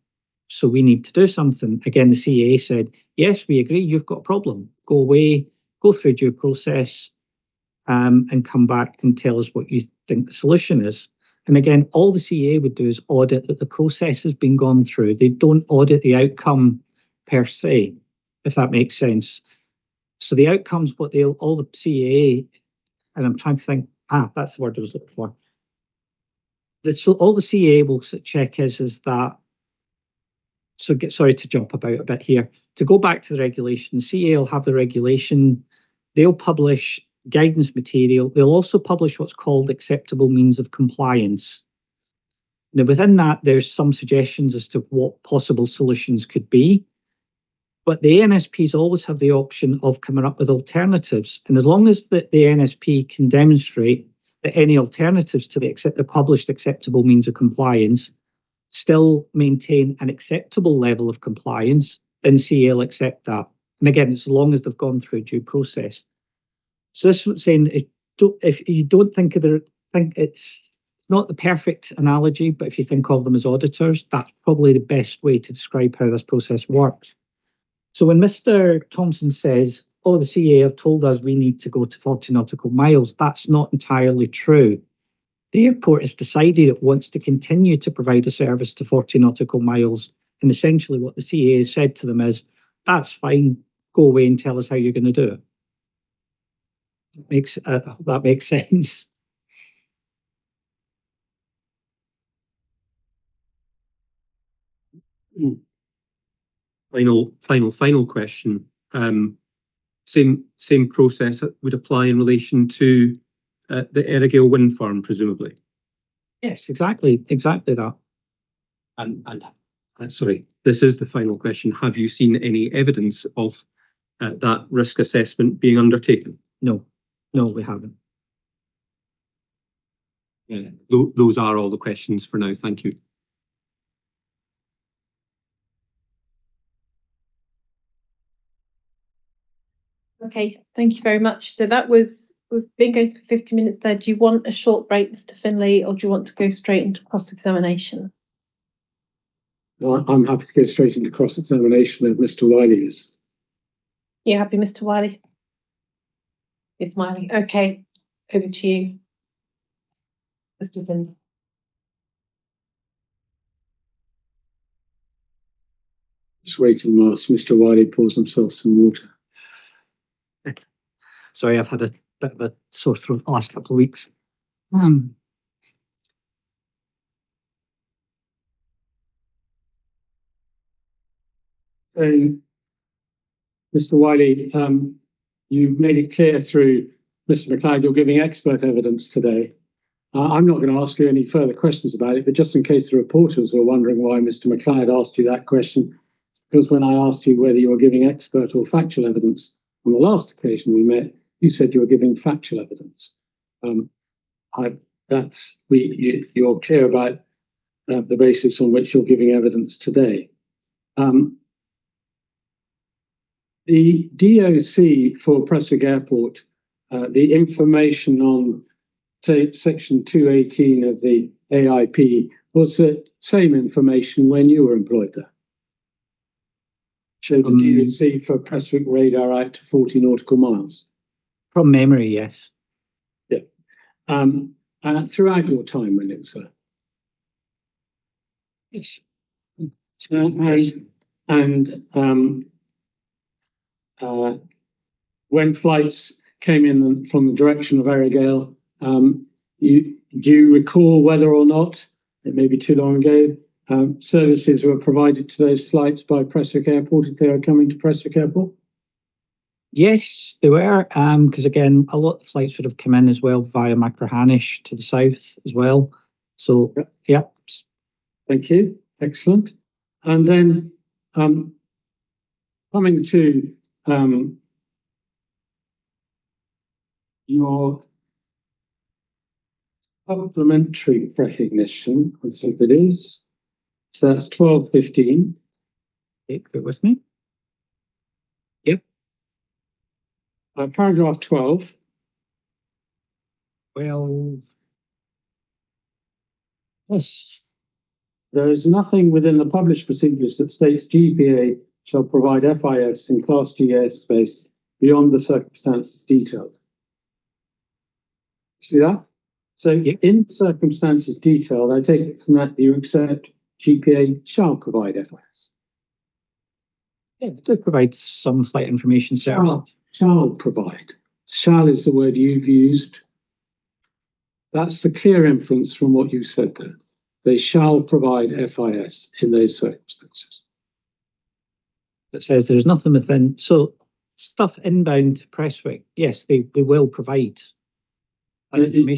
so we need to do something. Again, the CAA said, yes, we agree, you've got a problem. Go away, go through due process, and come back and tell us what you think the solution is. And again, all the CAA would do is audit that the process has been gone through. They don't audit the outcome per se, if that makes sense. So the outcomes, all the CAA, and I'm trying to think, that's the word I was looking for. So all the CAA will check is that, sorry to jump about a bit here. To go back to the regulation, CAA will have the regulation, they'll publish guidance material, they'll also publish what's called acceptable means of compliance. Now within that, there's some suggestions as to what possible solutions could be, but the ANSPs always have the option of coming up with alternatives. And as long as the ANSP can demonstrate that any alternatives to the published acceptable means of compliance still maintain an acceptable level of compliance, then CA will accept that. And again, as long as they've gone through due process. So this is saying, if you don't think it's not the perfect analogy, but if you think of them as auditors, that's probably the best way to describe how this process works. So when Mr. Thompson says, oh, the CA have told us we need to go to 40 nautical miles, that's not entirely true. The airport has decided it wants to continue to provide a service to 40 nautical miles. And essentially what the CA has said to them is, that's fine, go away and tell us how you're going to do it. That makes sense. Final question. Same process that would apply in relation to the Earraghail wind farm, presumably. Yes, exactly that. And sorry, this is the final question. Have you seen any evidence of that risk assessment being undertaken? No, we haven't. Those are all the questions for now. Thank you. Okay, thank you very much. So we've been going for 50 minutes there. Do you want a short break, Mr. Finlay, or do you want to go straight into cross-examination? I'm happy to go straight into cross-examination if Mr. Wiley is. You happy, Mr. Wiley? It's Wiley. Okay, over to you, Mr. Finlay. Just waiting whilst Mr. Wiley pours himself some water. Sorry, I've had a bit of a sore throat the last couple of weeks. Mr. Wiley, you've made it clear through Mr. McLeod you're giving expert evidence today. I'm not going to ask you any further questions about it, but just in case the reporters are wondering why Mr. McLeod asked you that question, because when I asked you whether you were giving expert or factual evidence on the last occasion we met, you said you were giving factual evidence. You're clear about the basis on which you're giving evidence today. The DOC for Prestwick Airport, the information on section 218 of the AIP was the same information when you were employed there. Showed the DOC for Prestwick radar out to 40 nautical miles. From memory, yes. Yeah. Throughout your time when it was there. Yes. When flights came in from the direction of Earraghail, do you recall whether or not, it may be too long ago, services were provided to those flights by Prestwick Airport if they were coming to Prestwick Airport? Yes, they were, because again, a lot of flights would have come in as well via Macrahanish to the south as well. So, yeah. Thank you. Excellent. And then coming to your supplementary recognition, I think it is. So that's 12:15. Take it with me. Yep. Paragraph 12. Well, yes. There is nothing within the published procedures that states GPA shall provide FIS in Class G airspace beyond the circumstances detailed. See that? So in circumstances detailed, I take it from that you accept GPA shall provide FIS. Yeah, they do provide some flight information service. Shall provide. Shall is the word you've used. That's the clear inference from what you said there. They shall provide FIS in those circumstances. It says there's nothing within. So stuff inbound to Prestwick, yes, they will provide. They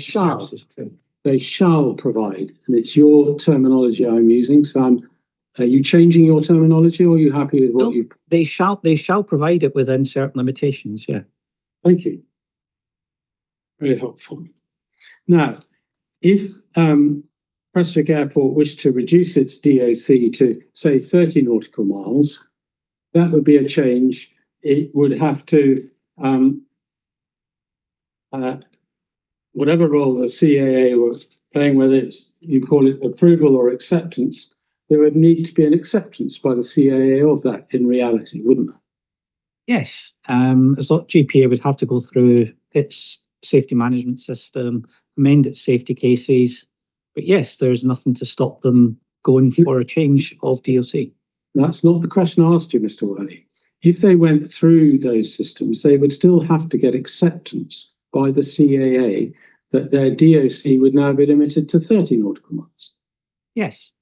shall provide, and it's your terminology I'm using. So are you changing your terminology, or are you happy with what you've? They shall provide it within certain limitations. Yeah. Thank you. Very helpful. Now, if Prestwick Airport wished to reduce its DOC to, say, 30 nautical miles, that would be a change. It would have to, whatever role the CAA was playing, whether it's, you call it approval or acceptance, there would need to be an acceptance by the CAA of that in reality, wouldn't there? Yes, as lot GPA would have to go through its safety management system, amend its safety cases. But yes, there's nothing to stop them going for a change of DOC. That's not the question I asked you, Mr. Worley. If they went through those systems, they would still have to get acceptance by the CAA that their DOC would now be limited to 30 nautical miles. Yes.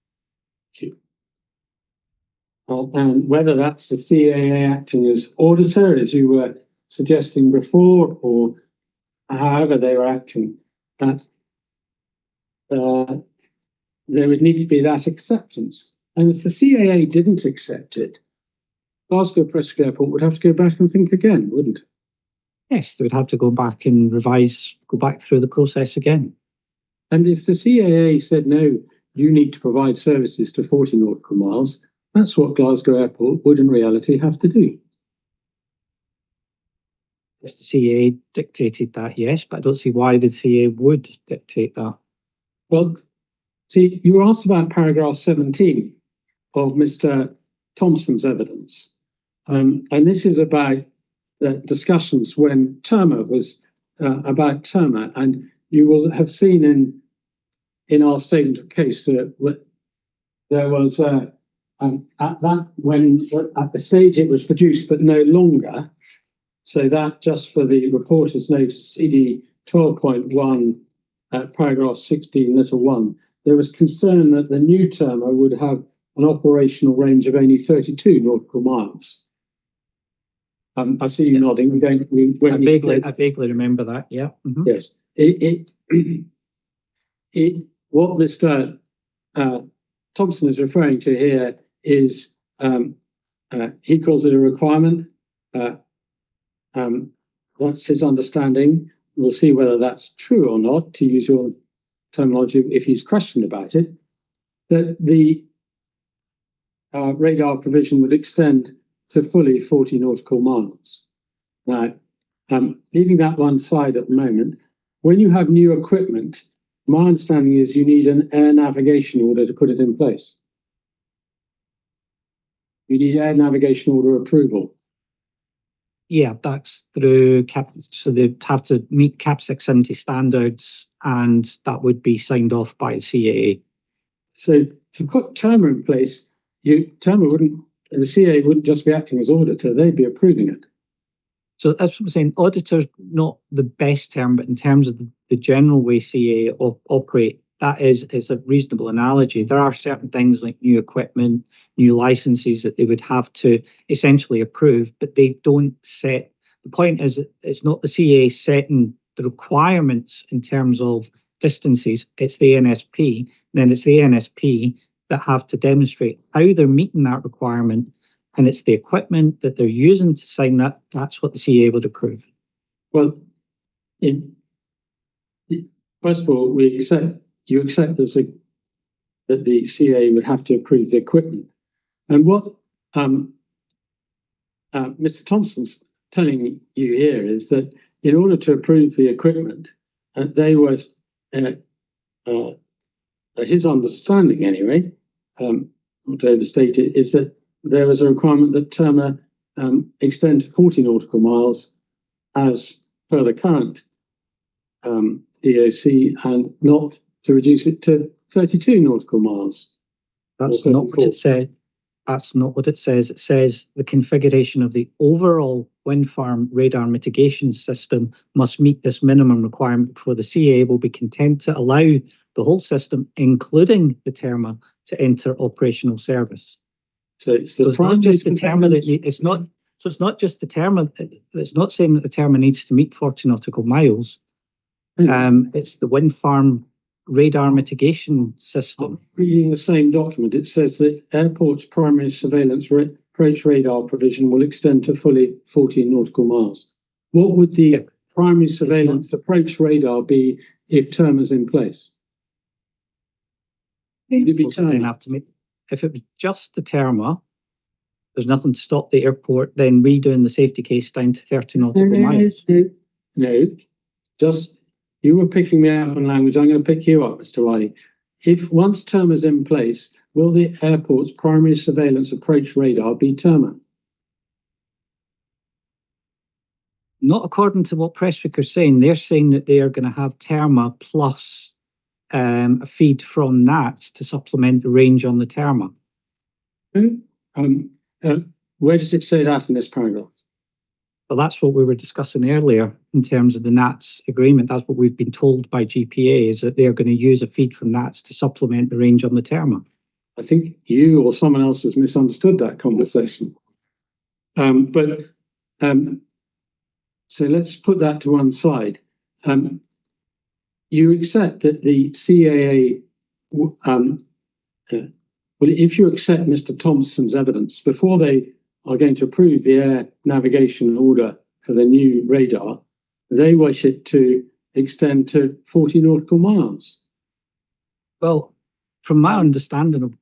And whether that's the CAA acting as auditor, as you were suggesting before, or however they were acting, that there would need to be that acceptance. And if the CAA didn't accept it, Glasgow Prestwick Airport would have to go back and think again, wouldn't it? Yes, they would have to go back and revise, go back through the process again. And if the CAA said, no, you need to provide services to 40 nautical miles, that's what Glasgow Airport would in reality have to do. If the CAA dictated that, yes, but I don't see why the CAA would dictate that. Well, see, you were asked about paragraph 17 of Mr. Thompson's evidence. And this is about discussions when Terma was about Terma. And you will have seen in our statement of case that there was at the stage it was produced, but no longer. So that just for the reporter's notice, CD 12.1, paragraph 16, little 1, there was concern that the new Terma would have an operational range of only 32 nautical miles. I see you nodding. I vaguely remember that. Yeah. Mm-hmm. Yes. What Mr. Thompson is referring to here is he calls it a requirement. That's his understanding. We'll see whether that's true or not, to use your terminology, if he's questioned about it, that the radar provision would extend to fully 40 nautical miles. Now, leaving that one side at the moment, when you have new equipment, my understanding is you need an air navigation order to put it in place. You need air navigation order approval. Yeah, that's through CAP. So they'd have to meet CAP 670 standards, and that would be signed off by the CAA. So to put Terma in place, Terma wouldn't, the CAA wouldn't just be acting as auditor; they'd be approving it. So that's what I'm saying. Auditor's not the best term, but in terms of the general way CAA operate, that is a reasonable analogy. There are certain things like new equipment, new licenses that they would have to essentially approve, but they don't set. The point is, it's not the CAA setting the requirements in terms of distances. It's the NSP, and then it's the NSP that have to demonstrate how they're meeting that requirement, and it's the equipment that they're using to sign that. That's what the CAA would approve. Well, first of all, you accept that the CAA would have to approve the equipment. And what Mr. Thompson's telling you here is that in order to approve the equipment, his understanding anyway, not to overstate it, is that there was a requirement that Terma extend to 40 nautical miles as per the current DOC, and not to reduce it to 32 nautical miles. That's not what it said. That's not what it says. It says the configuration of the overall wind farm radar mitigation system must meet this minimum requirement before the CAA will be content to allow the whole system, including the Terma, to enter operational service. So it's not just the Terma that it's not. So it's not just the Terma. It's not saying that the Terma needs to meet 40 nautical miles. It's the wind farm radar mitigation system. Reading the same document, it says that airport's primary surveillance approach radar provision will extend to fully 40 nautical miles. What would the primary surveillance approach radar be if Terma's in place? Would it be Then Turner? have to make, if it was just the Terma, there's nothing to stop the airport then redoing the safety case down to 30 nautical miles. No. Just, you were picking me out on language. I'm going to pick you up, Mr. Wiley. If once Terma is in place, will the airport's primary surveillance approach radar be Terma? Not according to what Prestwick are saying. They're saying that they are going to have Terma plus a feed from NATS to supplement the range on the Terma. Where does it say that in this paragraph? Well, that's what we were discussing earlier in terms of the NATS agreement. That's what we've been told by GPA, is that they're going to use a feed from NATS to supplement the range on the Terma. I think you or someone else has misunderstood that conversation. So let's put that to one side. You accept that the CAA, well, if you accept Mr. Thompson's evidence, before they are going to approve the air navigation order for the new radar, they wish it to extend to 40 nautical miles. Well, from my understanding of...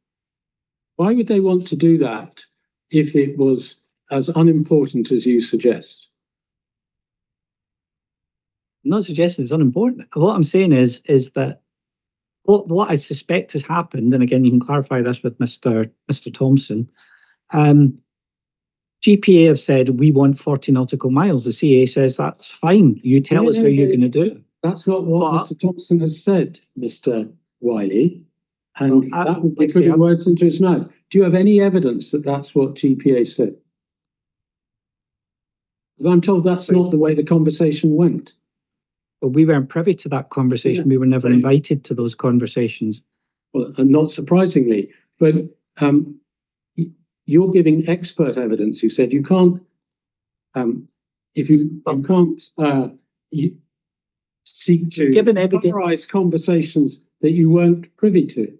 Why would they want to do that if it was as unimportant as you suggest? I'm not suggesting it's unimportant. What I'm saying is that what I suspect has happened, and again, you can clarify this with Mr. Thompson, GPA have said, we want 40 nautical miles. The CA says, that's fine. You tell us how you're going to do it. That's not what Mr. Thompson has said, Mr. Wiley. And that would be putting words into his mouth. Do you have any evidence that that's what GPA said? I'm told that's not the way the conversation went. Well, we weren't privy to that conversation. We were never invited to those conversations. Well, and not surprisingly, but you're giving expert evidence. You said you can't, if you can't seek to summarize conversations that you weren't privy to.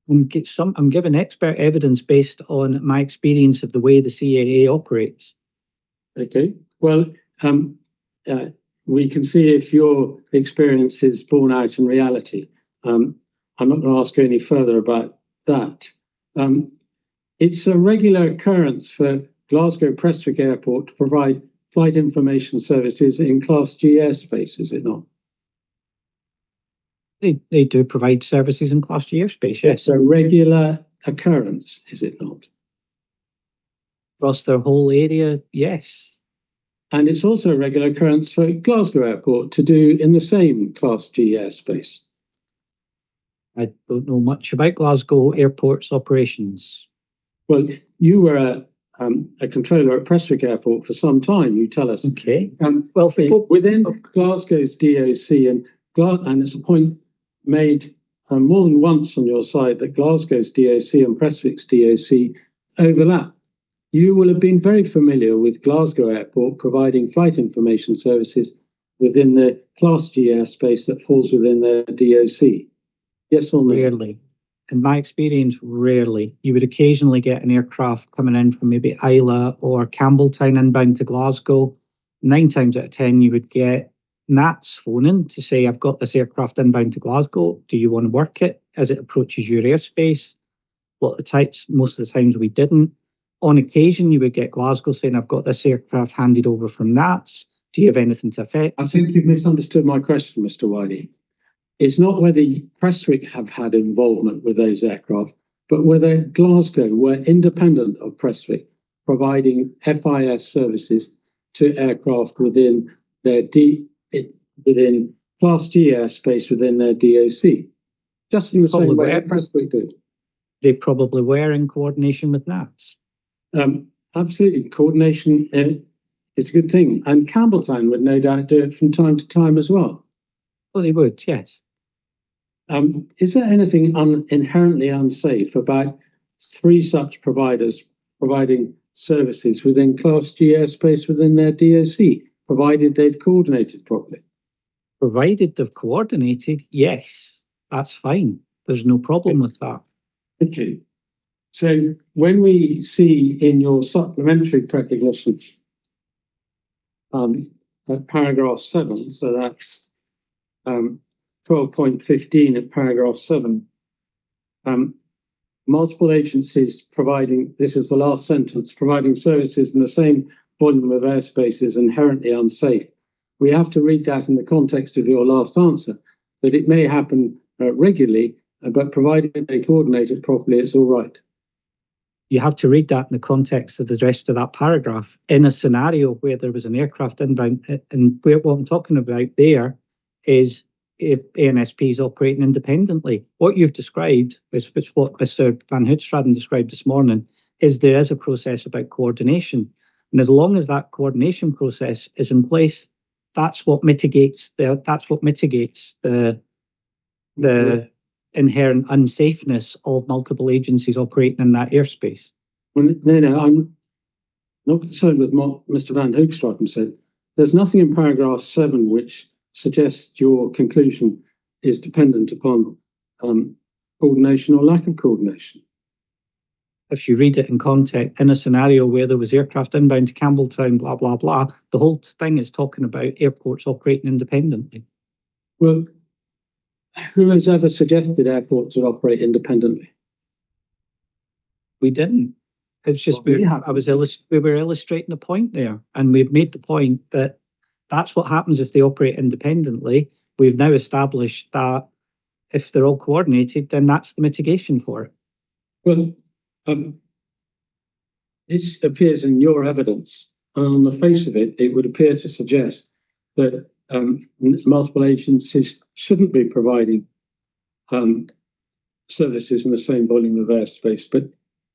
I'm giving expert evidence based on my experience of the way the CAA operates. Okay, well, we can see if your experience is borne out in reality. I'm not going to ask you any further about that. It's a regular occurrence for Glasgow Prestwick Airport to provide flight information services in Class G airspace, is it not? They do provide services in Class G airspace, yes. It's a regular occurrence, is it not? Across their whole area, yes. And it's also a regular occurrence for Glasgow Airport to do in the same Class G airspace. I don't know much about Glasgow Airport's operations. Well, you were a controller at Prestwick Airport for some time, you tell us. Okay. Well, within Glasgow's DOC, and it's a point made more than once on your side that Glasgow's DOC and Prestwick's DOC overlap. You will have been very familiar with Glasgow Airport providing flight information services within the Class G airspace that falls within their DOC. Yes or no? Rarely. In my experience, rarely. You would occasionally get an aircraft coming in from maybe Isla or Campbelltown inbound to Glasgow. 9 times out of 10, you would get NATS phoning to say, I've got this aircraft inbound to Glasgow. Do you want to work it as it approaches your airspace? Most of the times we didn't. On occasion, you would get Glasgow saying, I've got this aircraft handed over from NATS. Do you have anything to affect? I think you've misunderstood my question, Mr. Wiley. It's not whether Prestwick have had involvement with those aircraft, but whether Glasgow were independent of Prestwick, providing FIS services to aircraft within their within Class G airspace within their DOC, just in the same way Prestwick did. They probably were in coordination with NATS. Absolutely, coordination is a good thing, and Campbelltown would no doubt do it from time to time as well. Oh, they would, yes. Is there anything inherently unsafe about 3 such providers providing services within Class G airspace within their DOC, provided they've coordinated properly? Provided they've coordinated, yes, that's fine. There's no problem with that. Thank you. So when we see in your supplementary recognition at paragraph 7, so that's 12.15 at paragraph 7, multiple agencies providing, this is the last sentence, providing services in the same volume of airspace is inherently unsafe. We have to read that in the context of your last answer, that it may happen regularly, but provided they coordinate it properly, it's all right. You have to read that in the context of the rest of that paragraph. In a scenario where there was an aircraft inbound, and what I'm talking about there is if ANSP is operating independently. What you've described, which what Mr. Van Hoogstraten described this morning, is there is a process about coordination. And as long as that coordination process is in place, that's what mitigates the inherent unsafeness of multiple agencies operating in that airspace. Well, no, I'm not concerned with what Mr. Van Hoogstraten said. There's nothing in paragraph 7 which suggests your conclusion is dependent upon coordination or lack of coordination. If you read it in context, in a scenario where there was aircraft inbound to Campbelltown, blah, blah, blah, the whole thing is talking about airports operating independently. Well, who has ever suggested airports would operate independently? We didn't. It's just we were illustrating a point there, and we've made the point that that's what happens if they operate independently. We've now established that if they're all coordinated, then that's the mitigation for it. Well, this appears in your evidence, and on the face of it, it would appear to suggest that multiple agencies shouldn't be providing services in the same volume of airspace. But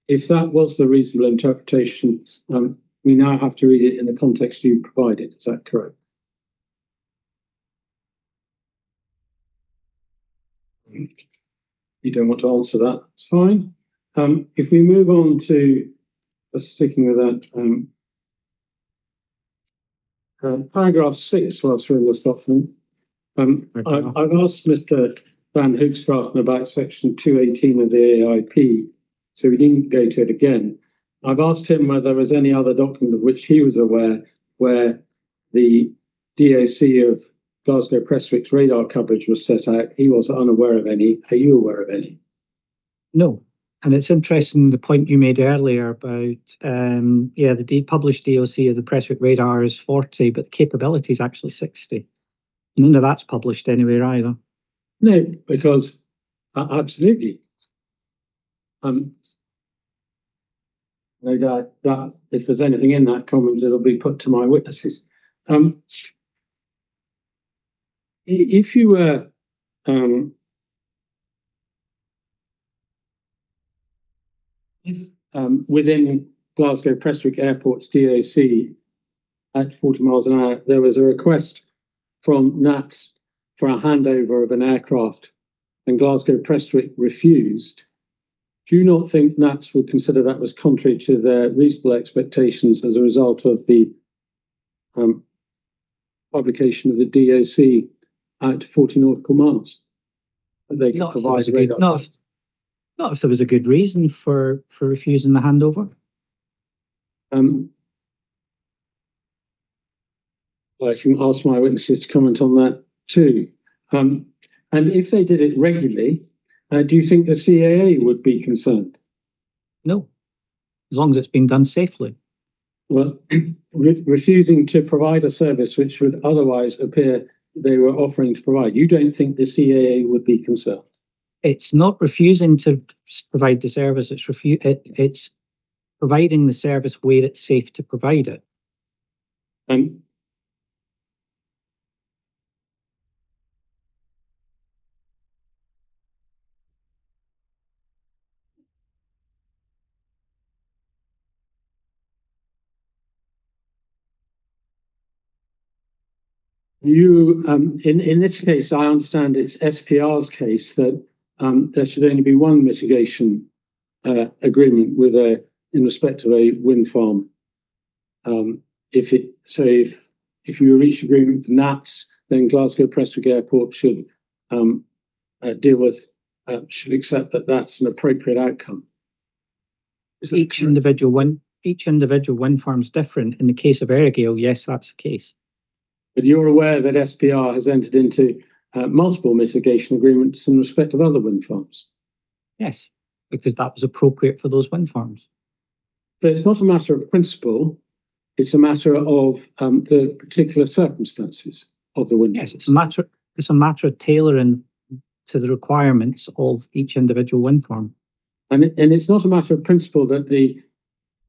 if that was the reasonable interpretation, we now have to read it in the context you provided. Is that correct? You don't want to answer that. It's fine. If we move on to sticking with that, paragraph 6, whilst we're in this document, I've asked Mr. Van Hoogstraten about section 218 of the AIP, so we didn't go to it again. I've asked him whether there was any other document of which he was aware where the DOC of Glasgow Prestwick's radar coverage was set out. He was unaware of any. Are you aware of any? No. And it's interesting the point you made earlier about, the published DOC of the Prestwick radar is 40, but the capability is actually 60. None of that's published anywhere either. No, because absolutely. No doubt that if there's anything in that comment, it'll be put to my witnesses. If you were within Glasgow Prestwick Airport's DOC at 40 miles an hour, there was a request from NATS for a handover of an aircraft, and Glasgow Prestwick refused. Do you not think NATS would consider that was contrary to their reasonable expectations as a result of the publication of the DOC at 40 nautical miles? They could provide radar. Not if there was a good reason for refusing the handover. I can ask my witnesses to comment on that too. And if they did it regularly, do you think the CAA would be concerned? No, as long as it's being done safely. Well, refusing to provide a service which would otherwise appear they were offering to provide, you don't think the CAA would be concerned? It's not refusing to provide the service, it's providing the service where it's safe to provide it. You, in this case, I understand it's SPR's case that there should only be one mitigation agreement with in respect of a wind farm. If you reach agreement with NATS, then Glasgow Prestwick Airport should accept that that's an appropriate outcome. Each individual wind farm is different. In the case of Earraghail, yes, that's the case. But you're aware that SPR has entered into multiple mitigation agreements in respect of other wind farms? Yes, because that was appropriate for those wind farms. But it's not a matter of principle. It's a matter of the particular circumstances of the wind Yes, farms. it's a matter of tailoring to the requirements of each individual wind farm. And it's not a matter of principle that the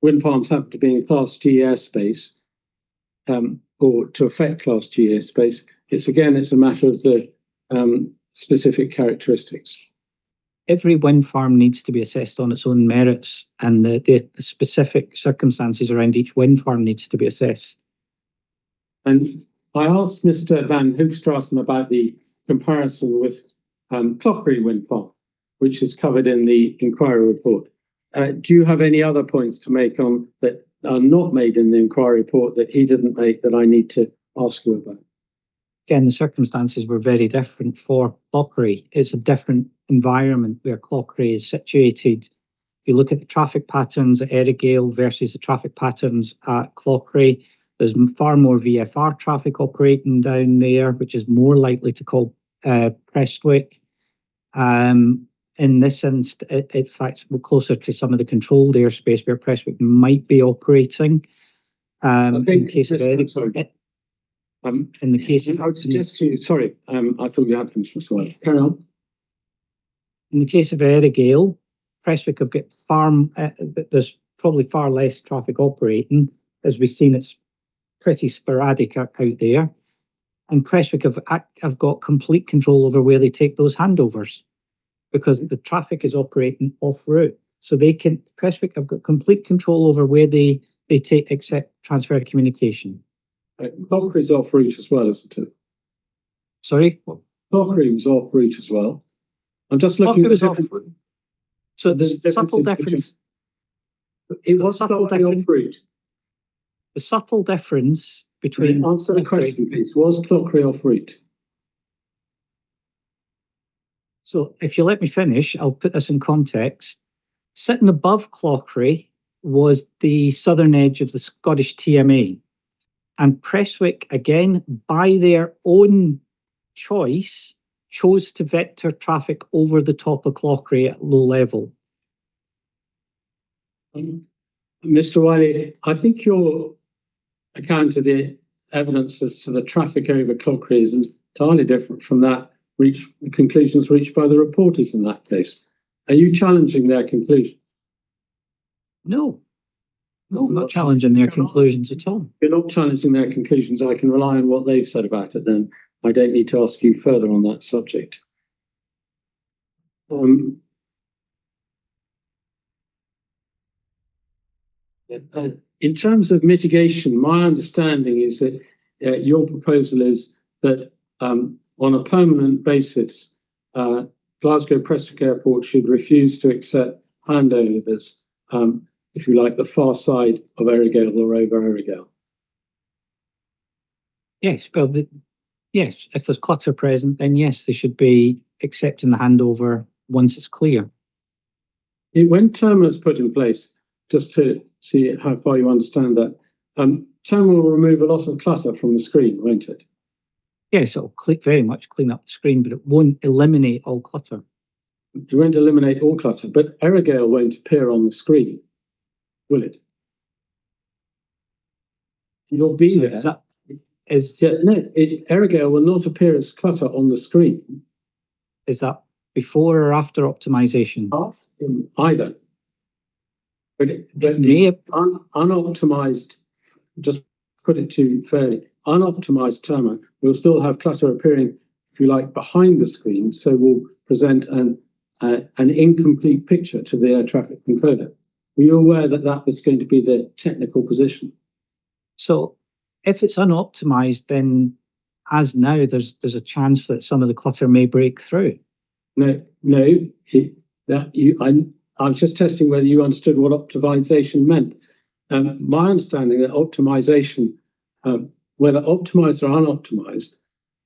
wind farms have to be in Class G airspace or to affect Class G airspace. It's a matter of the specific characteristics. Every wind farm needs to be assessed on its own merits, and the specific circumstances around each wind farm needs to be assessed. And I asked Mr. Van Hoogstraten about the comparison with Clockery wind farm, which is covered in the inquiry report. Do you have any other points to make on that are not made in the inquiry report that he didn't make that I need to ask you about? Again, the circumstances were very different for Clockery. It's a different environment where Clockery is situated. If you look at the traffic patterns at Earraghail versus the traffic patterns at Clockery, there's far more VFR traffic operating down there, which is more likely to call Prestwick. In this instance, in fact, we're closer to some of the controlled airspace where Prestwick might be operating. I think in the case of in the case I would suggest to you, sorry, I thought you had finished, Mr. White. Carry on. In the case of Earraghail, Prestwick have got there's probably far less traffic operating. As we've seen, it's pretty sporadic out there. And Prestwick have got complete control over where they take those handovers because the traffic is operating off route. So Prestwick have got complete control over where they accept transfer communication. Clockery's off route as well, isn't it? Sorry? Clockery was off route as well. I'm just looking at the difference. So there's a subtle difference. It was Clockery off route. The subtle difference between... Answer the question, please. Was Clockery off route? So if you let me finish, I'll put this in context. Sitting above Clockery was the southern edge of the Scottish TMA. And Prestwick, again, by their own choice, chose to vector traffic over the top of Clockery at low level. Mr. Wiley, I think your account of the evidence as to the traffic over Clockery is entirely different from that conclusions reached by the reporters in that case. Are you challenging their conclusion? No. No, I'm not challenging their conclusions at all. You're not challenging their conclusions. I can rely on what they've said about it then. I don't need to ask you further on that subject. In terms of mitigation, my understanding is that your proposal is that on a permanent basis, Glasgow Prestwick Airport should refuse to accept handovers, if you like, the far side of Earraghail or over Earraghail. Yes, well, yes, if there's clutter present, then yes, they should be accepting the handover once it's clear. When Terma is put in place, just to see how far you understand that, Terma will remove a lot of clutter from the screen, won't it? Yes, it'll very much clean up the screen, but it won't eliminate all clutter. It won't eliminate all clutter, but Earraghail won't appear on the screen, will it? You'll be So there. no, Earraghail will not appear as clutter on the screen. Is that before or after optimization? Either. But May unoptimized, just put it to you fairly, unoptimized Terma will still have clutter appearing, if you like, behind the screen, so will present an incomplete picture to the air traffic controller. Were you aware that that was going to be the technical position? So if it's unoptimized, then as now, there's a chance that some of the clutter may break through. No. I was just testing whether you understood what optimization meant. My understanding that optimization, whether optimized or unoptimized,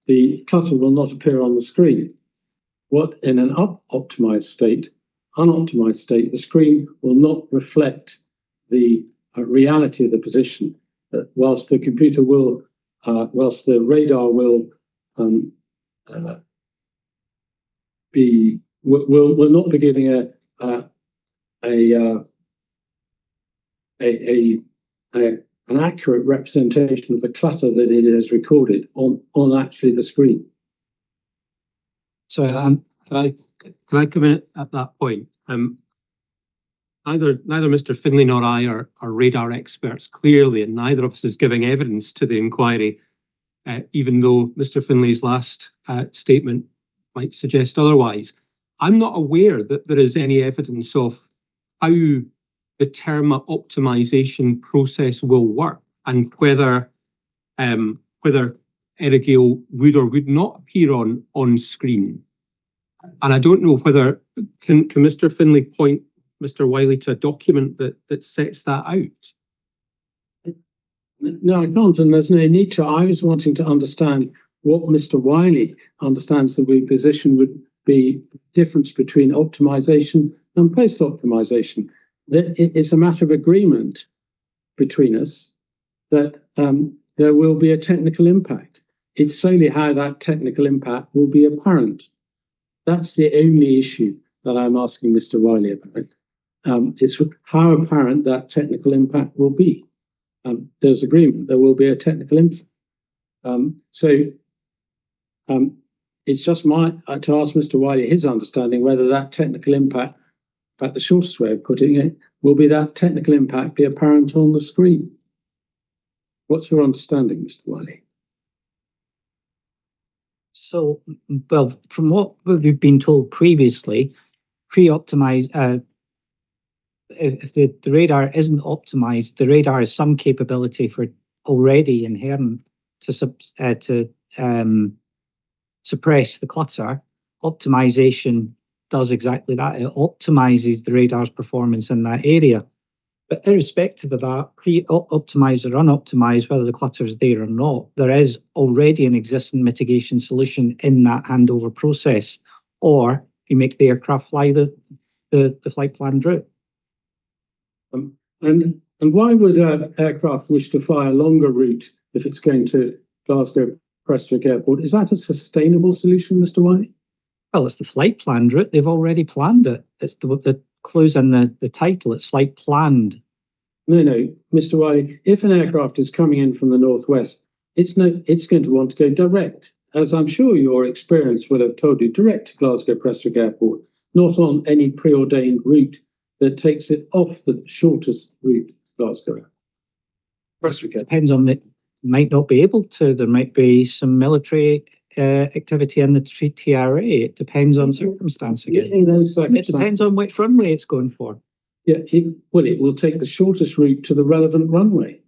the clutter will not appear on the screen. What in an unoptimized state, the screen will not reflect the reality of the position. Whilst the computer will, whilst the radar will not be giving an accurate representation of the clutter that it has recorded on actually the screen. So Can I come in at that point? Neither Mr. Finlay nor I are radar experts, clearly, and neither of us is giving evidence to the inquiry, even though Mr. Finlay's last statement might suggest otherwise. I'm not aware that there is any evidence of how the TERMA optimization process will work and whether Earraghail would or would not appear on screen. And I don't know whether can Mr. Finlay point Mr. Wiley to a document that sets that out. No, I can't, and there's no need to. I was wanting to understand what Mr. Wiley understands the position would be difference between optimization and post-optimization. It's a matter of agreement between us that there will be a technical impact. It's solely how that technical impact will be apparent. That's the only issue that I'm asking Mr. Wiley about. It's how apparent that technical impact will be. There's agreement, there will be a technical impact. It's just to ask Mr. Wiley his understanding whether that technical impact, in fact, the shortest way of putting it, will be that technical impact be apparent on the screen. What's your understanding, Mr. Wiley? So, well, from what we've been told previously, pre-optimized, if the radar isn't optimized, the radar has some capability for already inherent to suppress the clutter. Optimization does exactly that. It optimizes the radar's performance in that area. But irrespective of that, pre-optimized or unoptimized, whether the clutter is there or not, there is already an existing mitigation solution in that handover process, or you make the aircraft fly the flight planned route. And why would an aircraft wish to fly a longer route if it's going to Glasgow Prestwick Airport? Is that a sustainable solution, Mr. Wiley? Well, it's the flight planned route. They've already planned it. It's the clues in the title. It's flight planned. No, Mr. Wiley. If an aircraft is coming in from the northwest, it's going to want to go direct, as I'm sure your experience will have told you, direct to Glasgow Prestwick Airport, not on any preordained route that takes it off the shortest route to Glasgow Prestwick Airport. Depends on it. Might not be able to. There might be some military activity in the TRA. It depends on circumstance again. It depends on which runway it's going for. Yeah, it will take the shortest route to the relevant runway.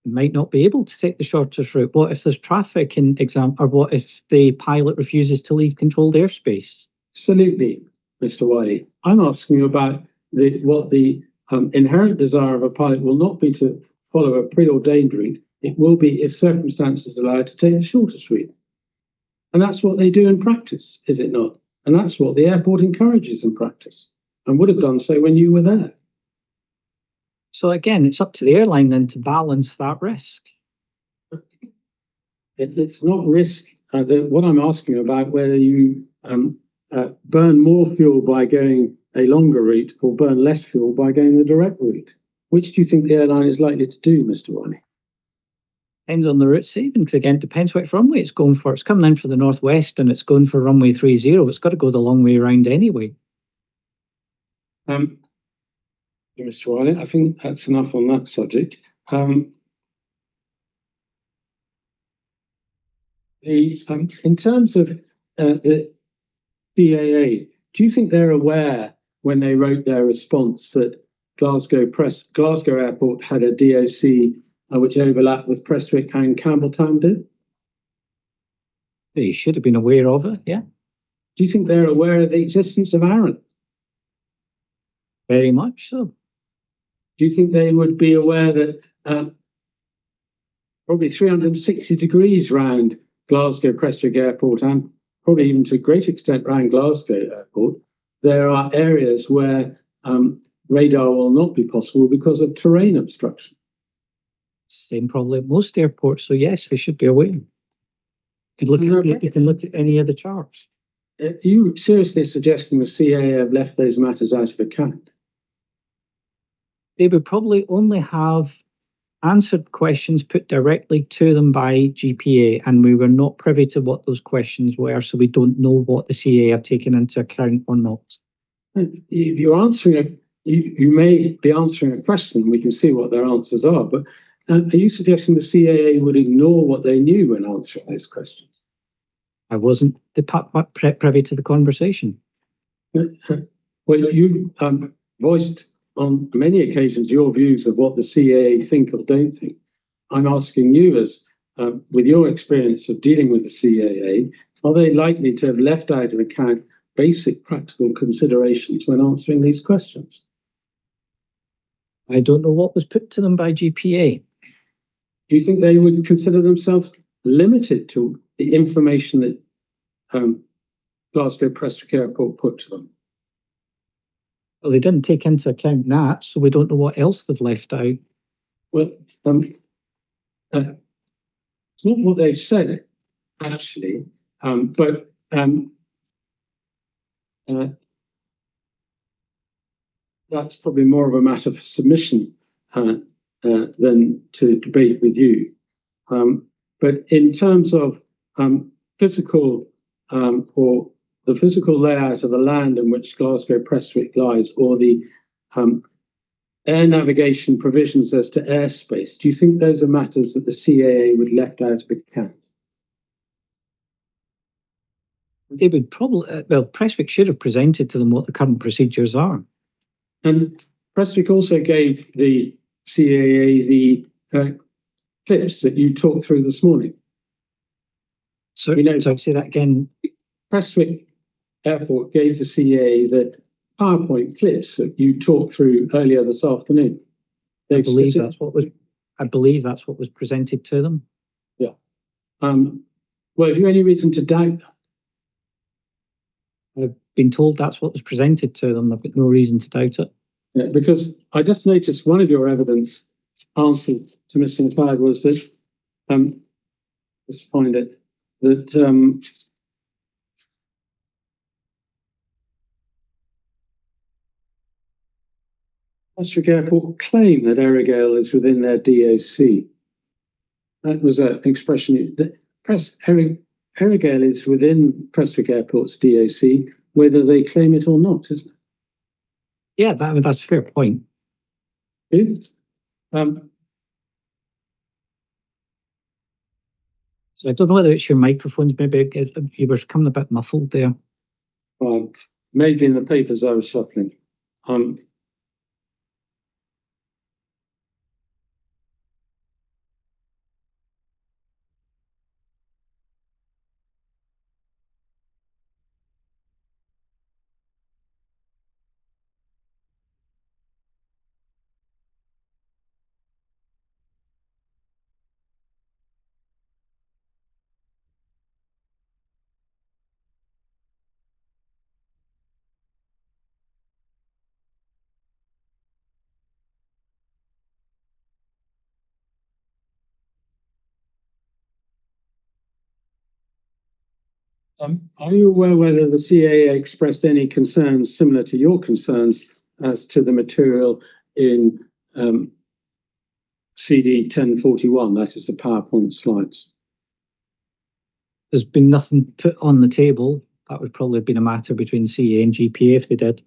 It might not be able to take the shortest route. What if there's traffic in or what if the pilot refuses to leave controlled airspace? Absolutely, Mr. Wiley. I'm asking you about what the inherent desire of a pilot will not be to follow a preordained route. It will be, if circumstances allow, to take the shortest route. And that's what they do in practice, is it not? And that's what the airport encourages in practice, and would have done so when you were there. So again, it's up to the airline then to balance that risk. It's not risk. What I'm asking about, whether you burn more fuel by going a longer route or burn less fuel by going the direct route. Which do you think the airline is likely to do, Mr. Wiley? Depends on the route savings. Again, depends which runway it's going for. It's coming in for the northwest and it's going for runway 30. It's got to go the long way around anyway. Mr. Wiley, I think that's enough on that subject. In terms of the CAA, do you think they're aware when they wrote their response that Glasgow Airport had a DOC which overlapped with Prestwick and Campbelltown did? They should have been aware of it, yeah. Do you think they're aware of the existence of Arran? Very much so. Do you think they would be aware that probably 360 degrees round Glasgow Prestwick Airport, and probably even to a great extent around Glasgow Airport, there are areas where radar will not be possible because of terrain obstruction? Same probably at most airports, so yes, they should be aware. You can look at any of the charts. Are you seriously suggesting the CAA have left those matters out of account? They would probably only have answered questions put directly to them by GPA, and we were not privy to what those questions were, so we don't know what the CAA have taken into account or not. If you're answering you may be answering a question, we can see what their answers are, but are you suggesting the CAA would ignore what they knew when answering those questions? I wasn't privy to the conversation. Well, you voiced on many occasions your views of what the CAA think or don't think. I'm asking you, as with your experience of dealing with the CAA, are they likely to have left out of account basic practical considerations when answering these questions? I don't know what was put to them by GPA. Do you think they would consider themselves limited to the information that Glasgow Prestwick Airport put to them? Well, they didn't take into account that, so we don't know what else they've left out. Well, it's not what they've said, actually, but that's probably more of a matter for submission than to debate with you. But in terms of physical or the physical layout of the land in which Glasgow Prestwick lies, or the air navigation provisions as to airspace, do you think those are matters that the CAA would left out of account? They would probably, well, Prestwick should have presented to them what the current procedures are. And Prestwick also gave the CAA the clips that you talked through this morning. So, so say that again. Prestwick Airport gave the CAA the PowerPoint clips that you talked through earlier this afternoon. I believe that's what was presented to them. Yeah. Well, have you any reason to doubt that? I've been told that's what was presented to them. I've got no reason to doubt it. Yeah, because I just noticed one of your evidence answers to Mr. McLeod was that, let's find it, that Prestwick Airport claim that Earraghail is within their DOC. That was an expression that Earraghail is within Prestwick Airport's DOC, whether they claim it or not, isn't it? Yeah, that's a fair point. So I don't know whether it's your microphones. Maybe you were coming a bit muffled there. Maybe in the papers I was shuffling. Are you aware whether the CAA expressed any concerns similar to your concerns as to the material in CD 1041, that is the PowerPoint slides? There's been nothing put on the table. That would probably have been a matter between CAA and GPA if they did.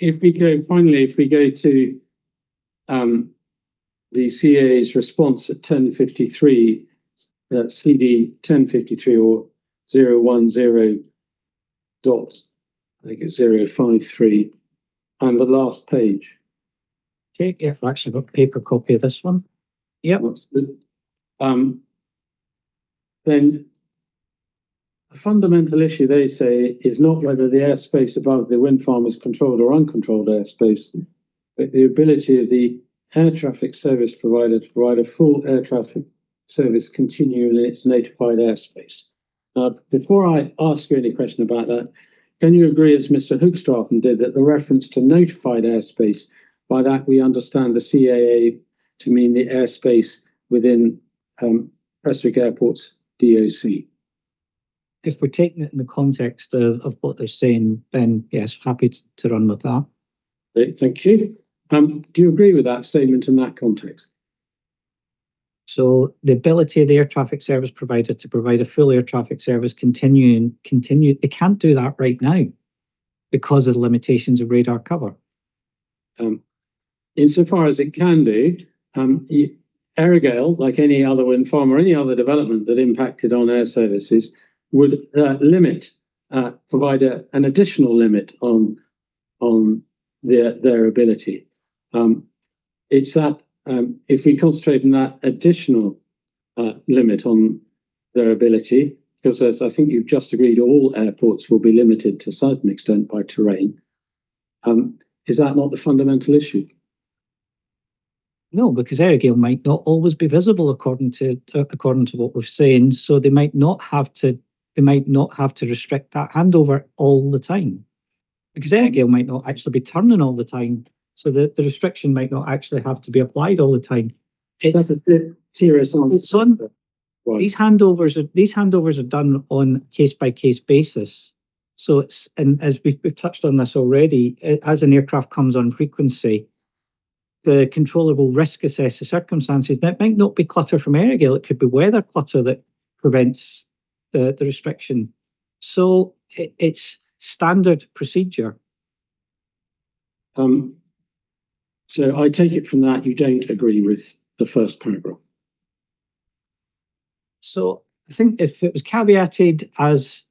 If we go to the CAA's response at 1053, CD 1053 or 010 dot, I think it's 053, and the last page. Okay, yeah, I've actually got a paper copy of this one. Yep. Then the fundamental issue, they say, is not whether the airspace above the wind farm is controlled or uncontrolled airspace, but the ability of the air traffic service provider to provide a full air traffic service continuing in its notified airspace. Now, before I ask you any question about that, can you agree, as Mr. Hoogstraten did, that the reference to notified airspace, by that we understand the CAA to mean the airspace within Prestwick Airport's DOC? If we're taking it in the context of what they're saying, then yes, happy to run with that. Great, thank you. Do you agree with that statement in that context? So the ability of the air traffic service provider to provide a full air traffic service continue, they can't do that right now because of the limitations of radar cover. Insofar as it can do, Earraghail, like any other wind farm or any other development that impacted on air services, would provide an additional limit on their ability. It's that if we concentrate on that additional limit on their ability, because as I think you've just agreed, all airports will be limited to a certain extent by terrain. Is that not the fundamental issue? No, because Earraghail might not always be visible according to what we're saying. So they might not have to restrict that handover all the time, because Earraghail might not actually be turning all the time. So the restriction might not actually have to be applied all the time. That's a serious answer. Right. These handovers are done on a case-by-case basis. So it's, and as we've touched on this already, as an aircraft comes on frequency, the controller will risk assess the circumstances. That might not be clutter from Earraghail, it could be weather clutter that prevents the restriction. So it's standard procedure. So I take it from that you don't agree with the first paragraph. So I think if it was caveated as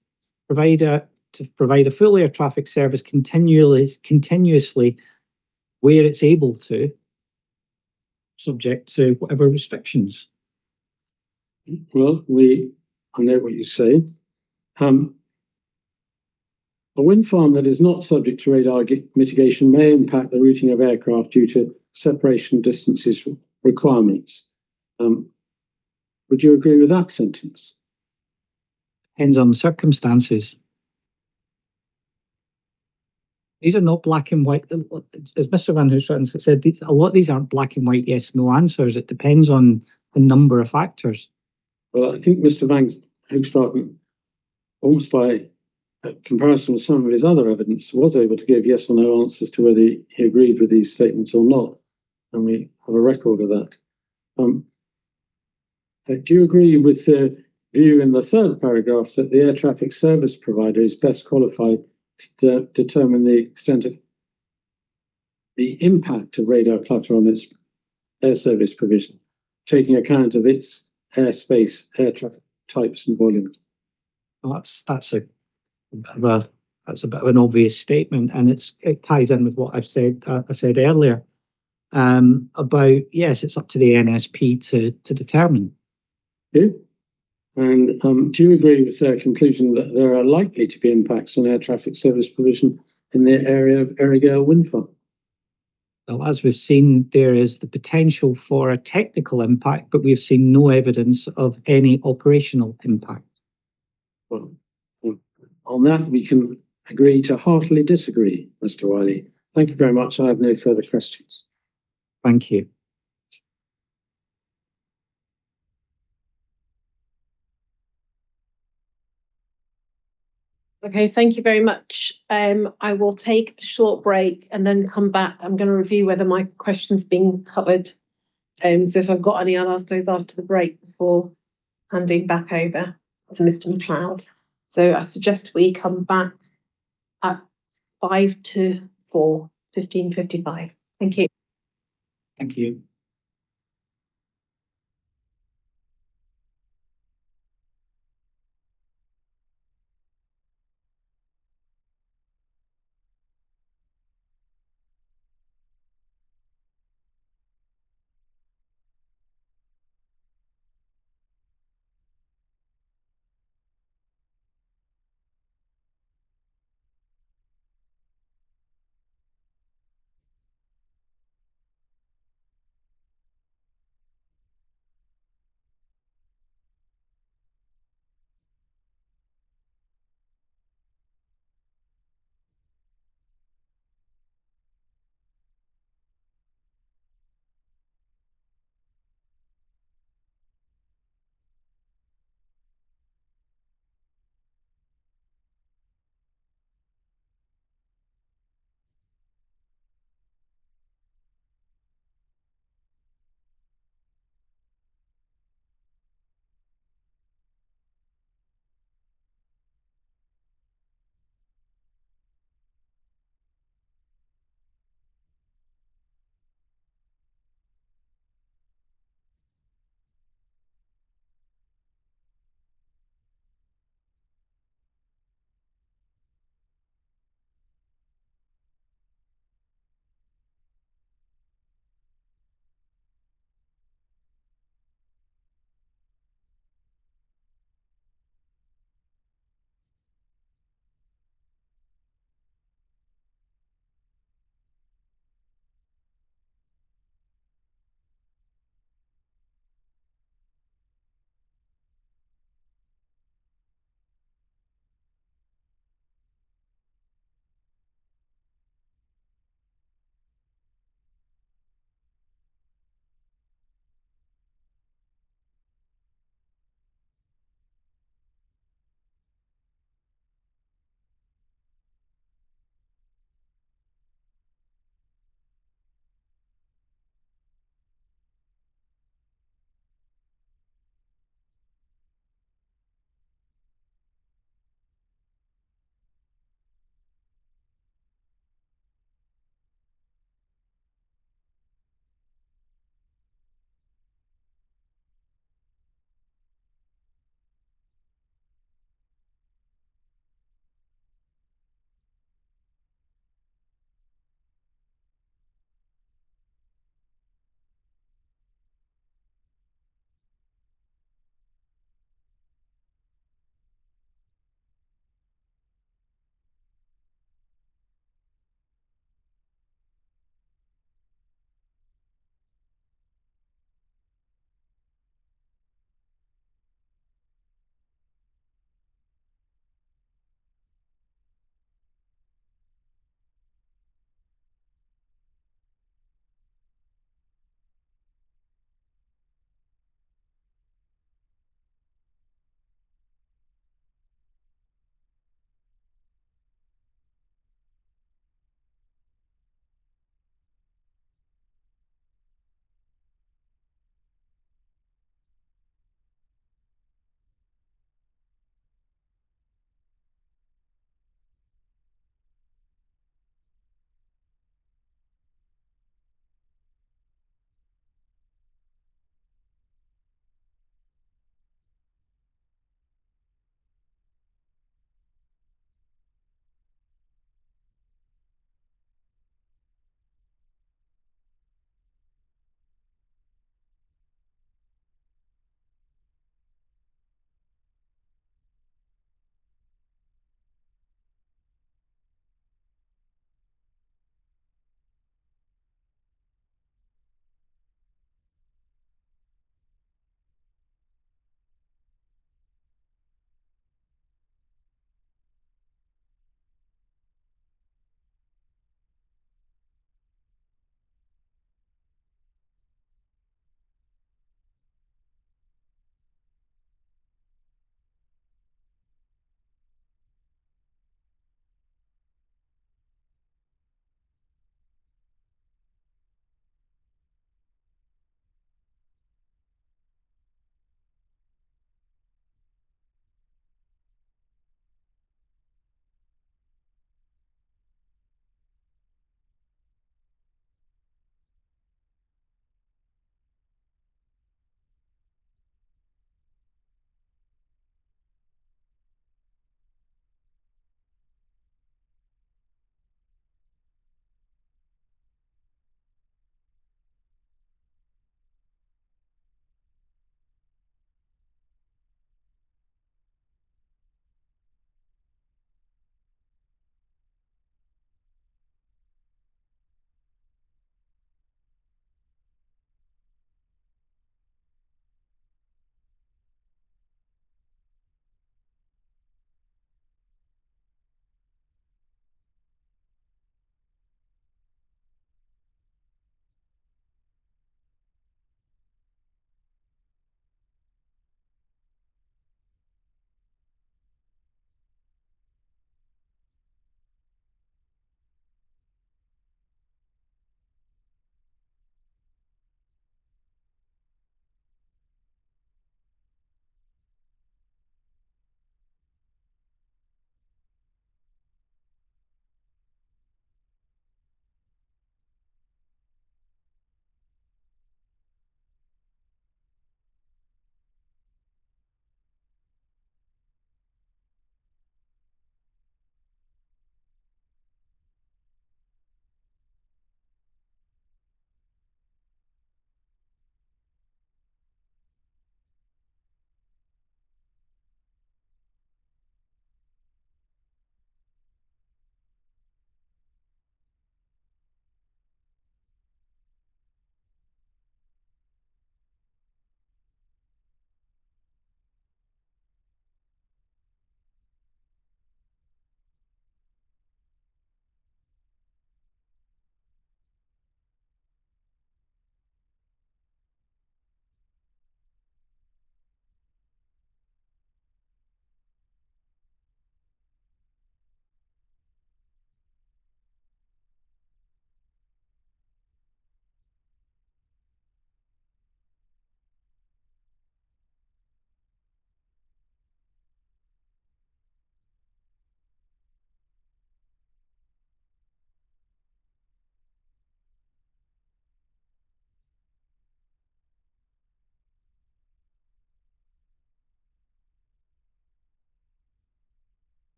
provider to provide a full air traffic service continuously where it's able to, subject to whatever restrictions. Well, I know what you say. A wind farm that is not subject to radar mitigation may impact the routing of aircraft due to separation distances requirements. Would you agree with that sentence? Depends on the circumstances. These are not black and white. As Mr. Van Hoogstraten said, a lot of these aren't black and white yes, no answers. It depends on a number of factors. Well, I think Mr. Van Hoogstraten, almost by comparison with some of his other evidence, was able to give yes or no answers to whether he agreed with these statements or not. And we have a record of that. Do you agree with the view in the third paragraph that the air traffic service provider is best qualified to determine the extent of the impact of radar clutter on its air service provision, taking account of its airspace, air traffic types and volumes? Well, that's a bit of an obvious statement, and it ties in with what I said earlier about yes, it's up to the NSP to determine. Okay. And do you agree with their conclusion that there are likely to be impacts on air traffic service provision in the area of Earraghail wind farm? Well, as we've seen, there is the potential for a technical impact, but we've seen no evidence of any operational impact. Well, on that, we can agree to heartily disagree, Mr. Wiley. Thank you very much. I have no further questions. Thank you. Okay, thank you very much. I will take a short break and then come back. I'm going to review whether my question's been covered. So if I've got any, I'll ask those after the break before handing back over to Mr. McLeod. So I suggest we come back at 5 to 4, 15:55. Thank you. Thank you.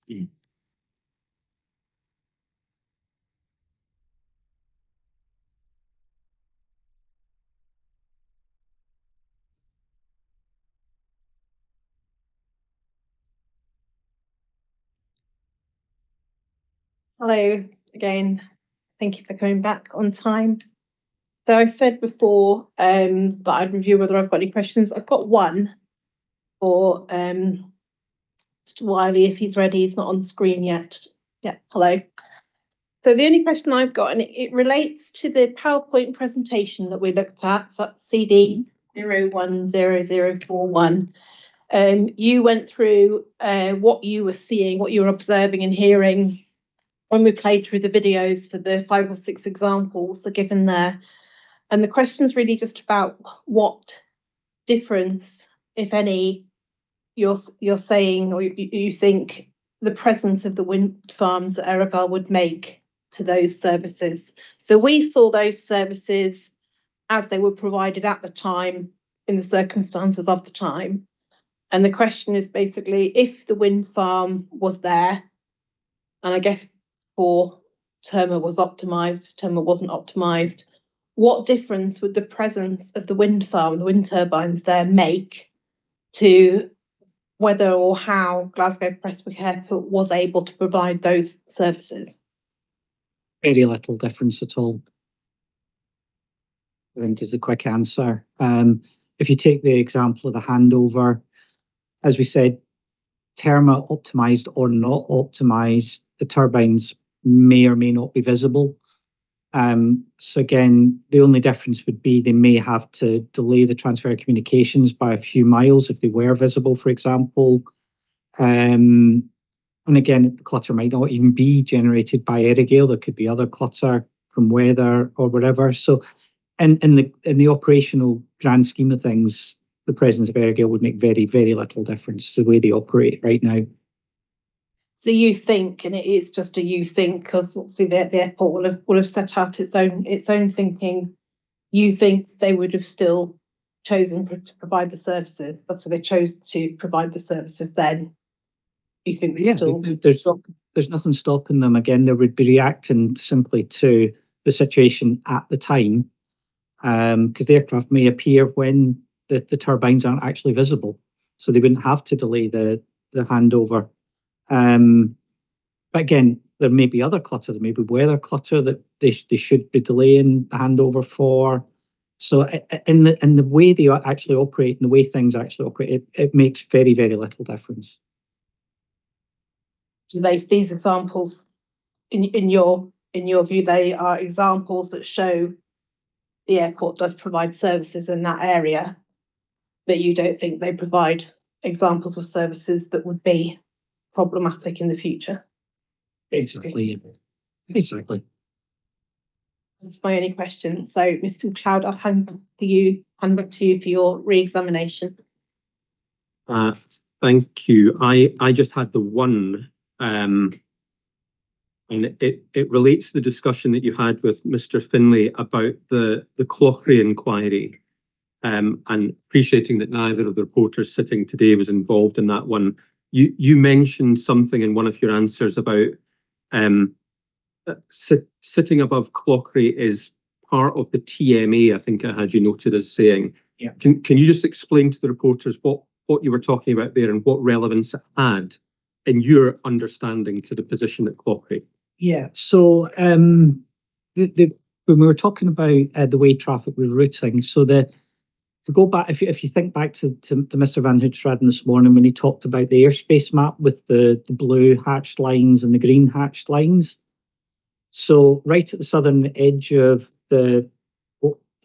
Hello again. Thank you for coming back on time. So I said before that I'd review whether I've got any questions. I've got one for Mr. Wiley, if he's ready. He's not on screen yet. Yeah, hello. So the only question I've got, and it relates to the PowerPoint presentation that we looked at, so that's CD 010041. You went through what you were seeing, what you were observing and hearing when we played through the videos for the 5 or 6 examples that are given there. And the question's really just about what difference, if any, you're saying or you think the presence of the wind farms at Earraghail would make to those services. So we saw those services as they were provided at the time, in the circumstances of the time. And the question is basically, if the wind farm was there, and I guess for Terma was optimised, Terma wasn't optimised, what difference would the presence of the wind farm, the wind turbines there, make to whether or how Glasgow Prestwick Airport was able to provide those services? Very little difference at all, I think, is the quick answer. If you take the example of the handover, as we said, Terma optimised or not optimised, the turbines may or may not be visible. So again, the only difference would be they may have to delay the transfer of communications by a few miles if they were visible, for example. And again, the clutter might not even be generated by Earraghail. There could be other clutter from weather or whatever. So in the operational grand scheme of things, the presence of Earraghail would make very, very little difference to the way they operate right now. So you think, and it is just a you think, because obviously the airport will have set out its own thinking. You think they would have still chosen to provide the services, so they chose to provide the services then. You think there's nothing stopping them. Again, they would be reacting simply to the situation at the time, because the aircraft may appear when the turbines aren't actually visible, so they wouldn't have to delay the handover. But again, there may be other clutter, there may be weather clutter that they should be delaying the handover for. So in the way they actually operate and the way things actually operate, it makes very, very little difference. So these examples, in your view, they are examples that show the airport does provide services in that area, but you don't think they provide examples of services that would be problematic in the future? Exactly. That's my only question. So, Mr. McLeod, I'll hand back to you for your re-examination. Thank you. I just had the one, and it relates to the discussion that you had with Mr. Finlay about the Cloughree inquiry, and appreciating that neither of the reporters sitting today was involved in that one. You mentioned something in one of your answers about sitting above Cloughree is part of the TMA, I think I had you noted as saying. Yeah. Can you just explain to the reporters what you were talking about there and what relevance it had in your understanding to the position at Cloughree? Yeah, so when we were talking about the way traffic was routing, so to go back, if you think back to Mr. Van Hoedstraden this morning when he talked about the airspace map with the blue hatched lines and the green hatched lines. So right at the southern edge of the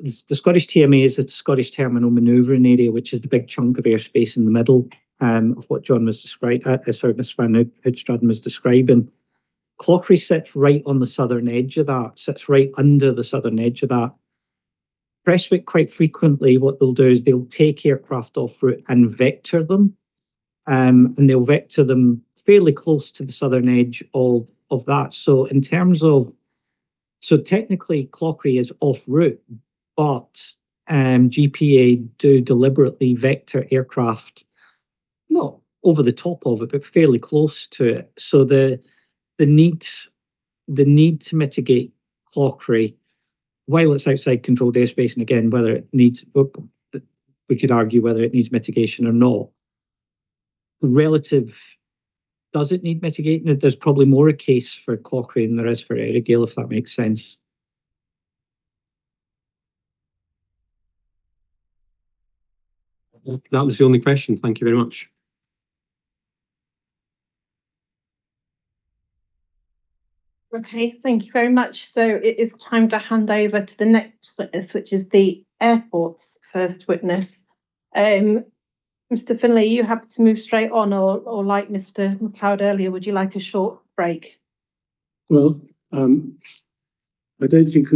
Scottish TMA is the Scottish Terminal Manoeuvring Area, which is the big chunk of airspace in the middle of what John was describing. Mr. Van Hoedstraden was describing. Cloughree sits right on the southern edge of that, sits right under the southern edge of that. Prestwick, quite frequently, what they'll do is they'll take aircraft off route and vector them, and they'll vector them fairly close to the southern edge of that. So in terms of, so technically Cloughree is off route, but GPA do deliberately vector aircraft, not over the top of it, but fairly close to it. So the need to mitigate clockery, while it's outside controlled airspace, and again, whether it needs, we could argue whether it needs mitigation or not. Relative, does it need mitigating? There's probably more a case for clockery than there is for Earraghail, if that makes sense. That was the only question. Thank you very much. Okay, thank you very much. So it is time to hand over to the next witness, which is the airport's first witness. Mr. Finlay, you happy to move straight on, or like Mr. McLeod earlier, would you like a short break? Well, I don't think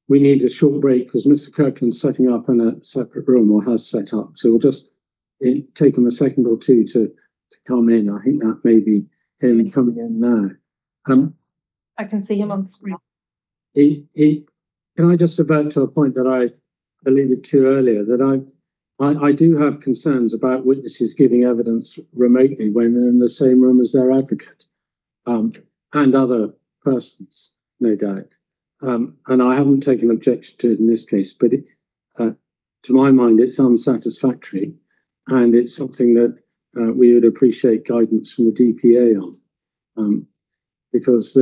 we need a short break because Mr. Kirkland's setting up in a separate room, or has set up. So we'll just take him a second or two to come in. I think that may be him coming in now. I can see him on the screen. Can I just revert to a point that I alluded to earlier, that I do have concerns about witnesses giving evidence remotely when they're in the same room as their advocate, and other persons, no doubt. And I haven't taken objection to it in this case, but to my mind, it's unsatisfactory, and it's something that we would appreciate guidance from the DPA on, because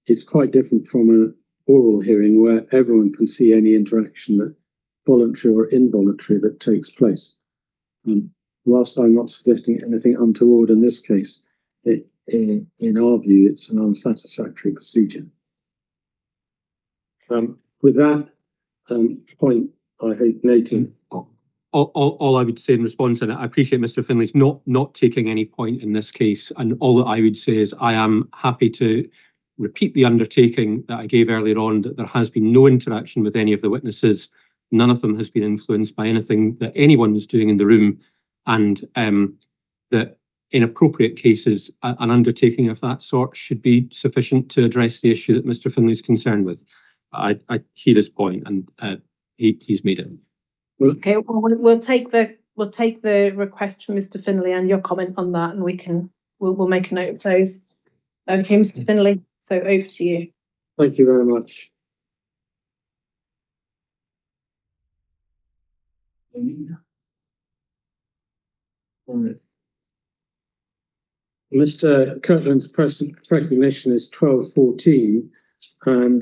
it's quite different from an oral hearing where everyone can see any interaction, that voluntary or involuntary, that takes place. Whilst I'm not suggesting anything untoward in this case, in our view, it's an unsatisfactory procedure. With that point, I hope noting. All I would say in response to that, I appreciate Mr. Finlay's not taking any point in this case, and all that I would say is I am happy to repeat the undertaking that I gave earlier on, that there has been no interaction with any of the witnesses. None of them has been influenced by anything that anyone was doing in the room, and that in appropriate cases, an undertaking of that sort should be sufficient to address the issue that Mr. Finlay's concerned with. I hear his point, and he's made it. Okay, well, we'll take the request from Mr. Finlay and your comment on that, and we'll make a note of those. Okay, Mr. Finlay, so over to you. Thank you very much. Mr. Kirkland's recognition is 1214, and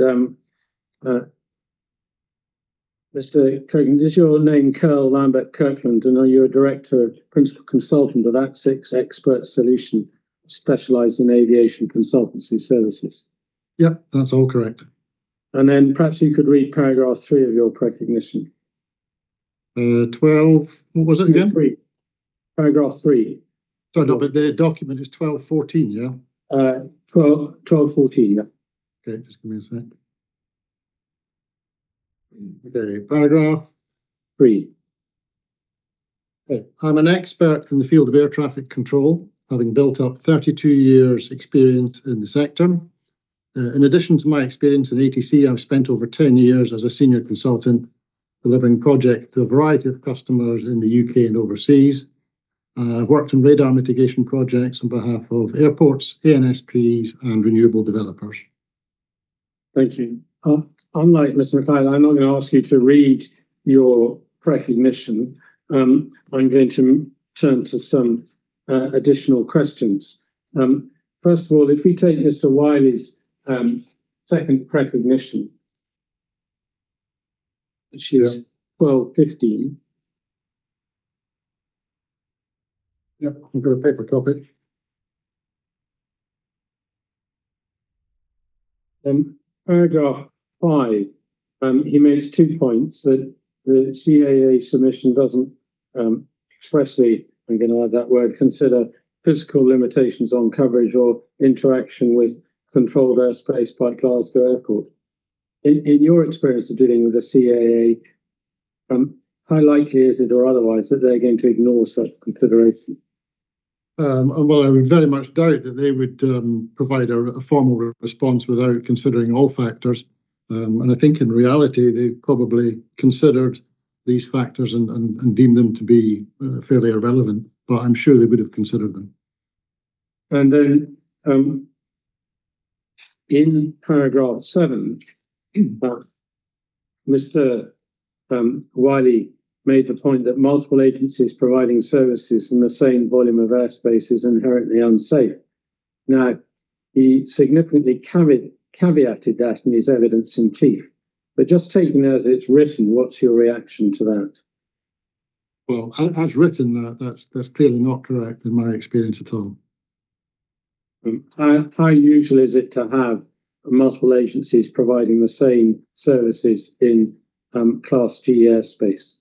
Mr. Kirkland, is your name Curl Lambert Kirkland, and are you a director, principal consultant of AT6 Expert Solution, specialised in aviation consultancy services? Yep, that's all correct. And then perhaps you could read paragraph 3 of your recognition. 12, what was it again? 3. Paragraph 3. Sorry, no, but the document is 1214, yeah? 1214, yeah. Okay, just give me a sec. Okay, paragraph 3. Okay. I'm an expert in the field of air traffic control, having built up 32 years experience in the sector. In addition to my experience in ATC, I've spent over 10 years as a senior consultant delivering projects to a variety of customers in the UK and overseas. I've worked on radar mitigation projects on behalf of airports, ANSPs and renewable developers. Thank you. Unlike Mr. McLeod, I'm not going to ask you to read your recognition. I'm going to turn to some additional questions. First of all, if we take Mr. Wiley's second recognition, which is 1215. Yep, I've got a paper copy. Paragraph 5, he makes 2 points, that the CAA submission doesn't expressly, I'm going to add that word, consider physical limitations on coverage or interaction with controlled airspace by Glasgow Airport. In your experience of dealing with the CAA, how likely is it or otherwise that they're going to ignore such consideration? Well, I would very much doubt that they would provide a formal response without considering all factors. And I think in reality, they've probably considered these factors and deemed them to be fairly irrelevant, but I'm sure they would have considered them. And then in paragraph 7, Mr. Wiley made the point that multiple agencies providing services in the same volume of airspace is inherently unsafe. Now, he significantly caveated that in his evidence in chief. But just taking it as it's written, what's your reaction to that? Well, as written, that's clearly not correct in my experience at all. How usual is it to have multiple agencies providing the same services in Class G airspace?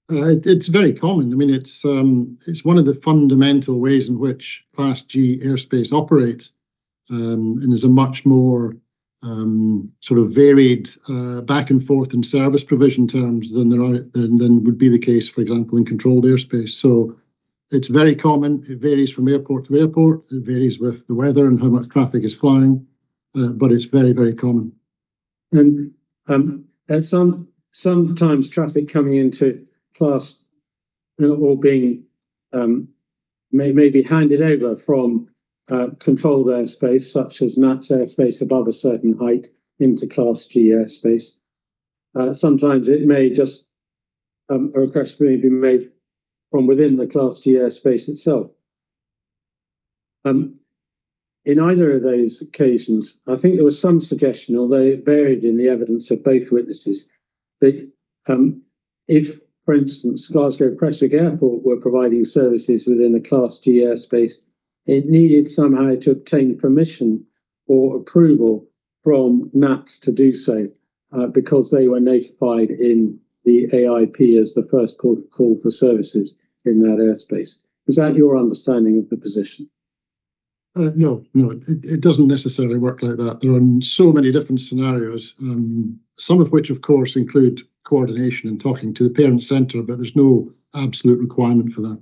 It's very common. I mean, it's one of the fundamental ways in which Class G airspace operates, and is a much more sort of varied back and forth in service provision terms than would be the case, for example, in controlled airspace. So it's very common. It varies from airport to airport. It varies with the weather and how much traffic is flying, but it's very, very common. And at sometimes traffic coming into class or being maybe handed over from controlled airspace, such as NATS airspace above a certain height, into Class G airspace. Sometimes it may just, a request may be made from within the Class G airspace itself. In either of those occasions, I think there was some suggestion, although it varied in the evidence of both witnesses, that if, for instance, Glasgow Prestwick Airport were providing services within a Class G airspace, it needed somehow to obtain permission or approval from NATS to do so, because they were notified in the AIP as the first port of call for services in that airspace. Is that your understanding of the position? No, it doesn't necessarily work like that. There are so many different scenarios, some of which, of course, include coordination and talking to the parent centre, but there's no absolute requirement for that.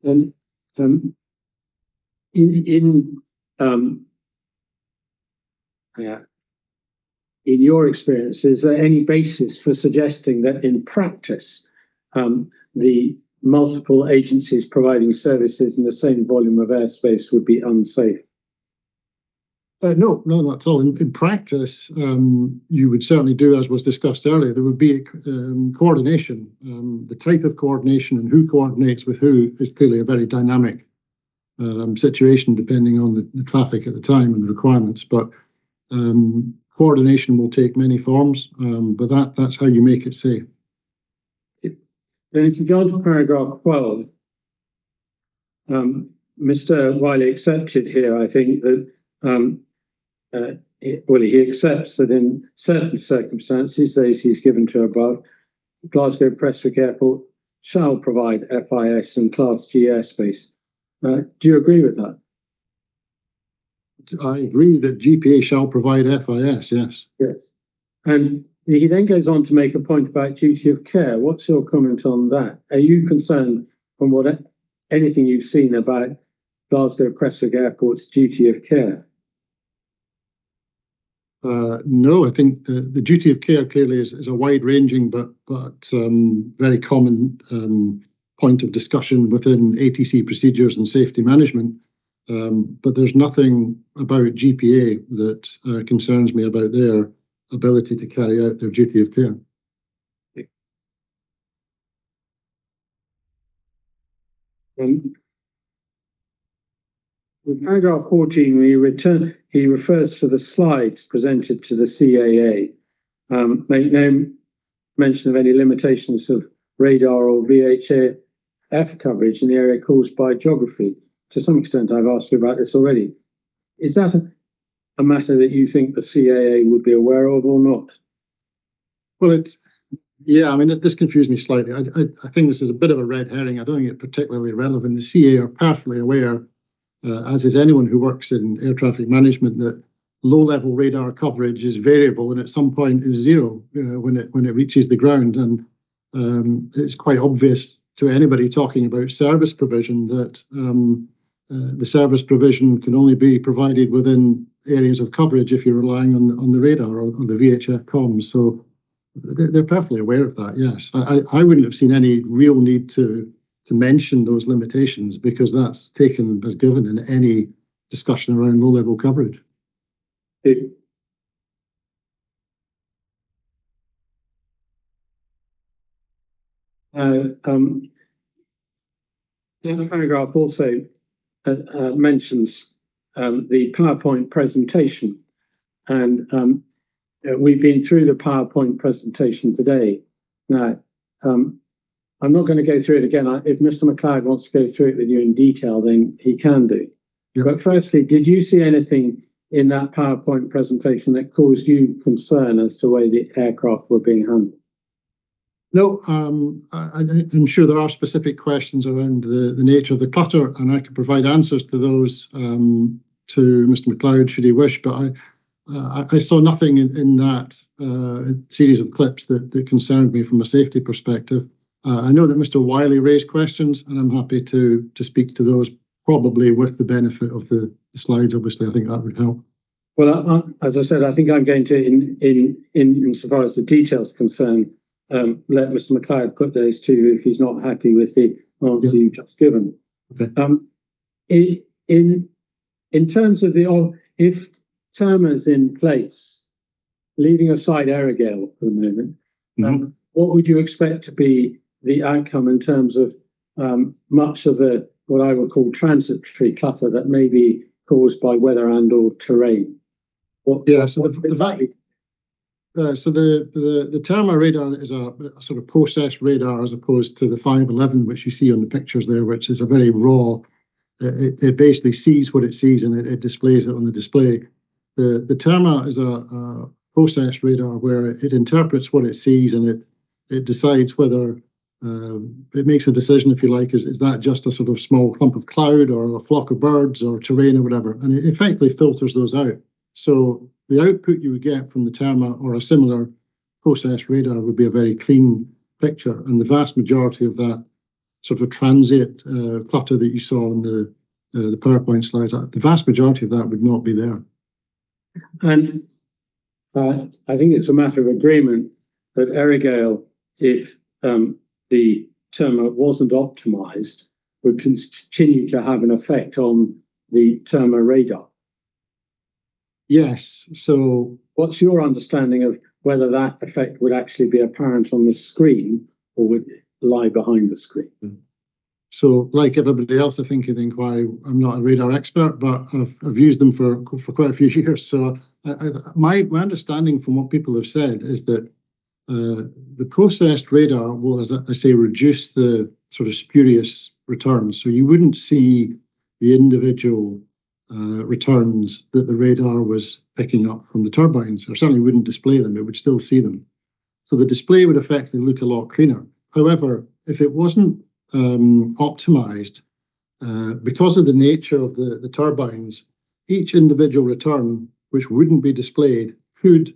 And in your experience, is there any basis for suggesting that in practice, the multiple agencies providing services in the same volume of airspace would be unsafe? No, not at all. In practice, you would certainly do, as was discussed earlier, there would be coordination. The type of coordination and who coordinates with who is clearly a very dynamic situation, depending on the traffic at the time and the requirements. But coordination will take many forms, but that's how you make it safe. Then if you go to paragraph 12, Mr. Wiley accepted here, I think, that he accepts that in certain circumstances, those he's given to above, Glasgow Prestwick Airport shall provide FIS and Class G airspace. Do you agree with that? I agree that GPA shall provide FIS, yes. Yes. And he then goes on to make a point about duty of care. What's your comment on that? Are you concerned from anything you've seen about Glasgow Prestwick Airport's duty of care? No, I think the duty of care clearly is a wide-ranging but very common point of discussion within ATC procedures and safety management. But there's nothing about GPA that concerns me about their ability to carry out their duty of care. With paragraph 14, when he refers to the slides presented to the CAA, make no mention of any limitations of radar or VHF coverage in the area caused by geography. To some extent, I've asked you about this already. Is that a matter that you think the CAA would be aware of or not? Well, I mean, this confused me slightly. I think this is a bit of a red herring. I don't think it's particularly relevant. The CAA are perfectly aware, as is anyone who works in air traffic management, that low-level radar coverage is variable and at some point is zero when it reaches the ground. And it's quite obvious to anybody talking about service provision that the service provision can only be provided within areas of coverage if you're relying on the radar or the VHF comms. So They're perfectly aware of that, yes. I wouldn't have seen any real need to mention those limitations, because that's taken as given in any discussion around low-level coverage. The paragraph also mentions the PowerPoint presentation, and we've been through the PowerPoint presentation today. Now, I'm not going to go through it again. If Mr. McLeod wants to go through it with you in detail, then he can do. Yep. But firstly, did you see anything in that PowerPoint presentation that caused you concern as to the way the aircraft were being handled? No, I'm sure there are specific questions around the nature of the clutter, and I could provide answers to those to Mr. McLeod should he wish, but I saw nothing in that series of clips that concerned me from a safety perspective. I know that Mr. Wiley raised questions, and I'm happy to speak to those, probably with the benefit of the slides. Obviously, I think that would help. Well, as I said, I think I'm going to, insofar as the details concerned, let Mr. McLeod put those to you if he's not happy with the answer you've just given. Okay. In terms of if Terma's in place, leaving aside Earraghail for the moment, what would you expect to be the outcome in terms of much of the what I would call transitory clutter that may be caused by weather and/or terrain? So the Terma radar is a sort of process radar, as opposed to the 511, which you see on the pictures there, which is a very raw. It basically sees what it sees and it displays it on the display. The Terma is a process radar where it interprets what it sees, and it decides whether it makes a decision, if you like, is that just a sort of small clump of cloud or a flock of birds or terrain or whatever, and it effectively filters those out. So the output you would get from the Terma or a similar process radar would be a very clean picture, and the vast majority of that sort of transient clutter that you saw on the PowerPoint slides, the vast majority of that would not be there. And I think it's a matter of agreement that Earraghail, if the Terma wasn't optimized, would continue to have an effect on the Terma radar. Yes. So what's your understanding of whether that effect would actually be apparent on the screen, or would it lie behind the screen? So, like everybody else, I think in the inquiry, I'm not a radar expert, but I've used them for quite a few years. So, my understanding from what people have said is that the processed radar will, as I say, reduce the sort of spurious returns. So you wouldn't see the individual returns that the radar was picking up from the turbines, or certainly wouldn't display them. It would still see them. So the display would effectively look a lot cleaner. However, if it wasn't optimized, because of the nature of the turbines, each individual return, which wouldn't be displayed, could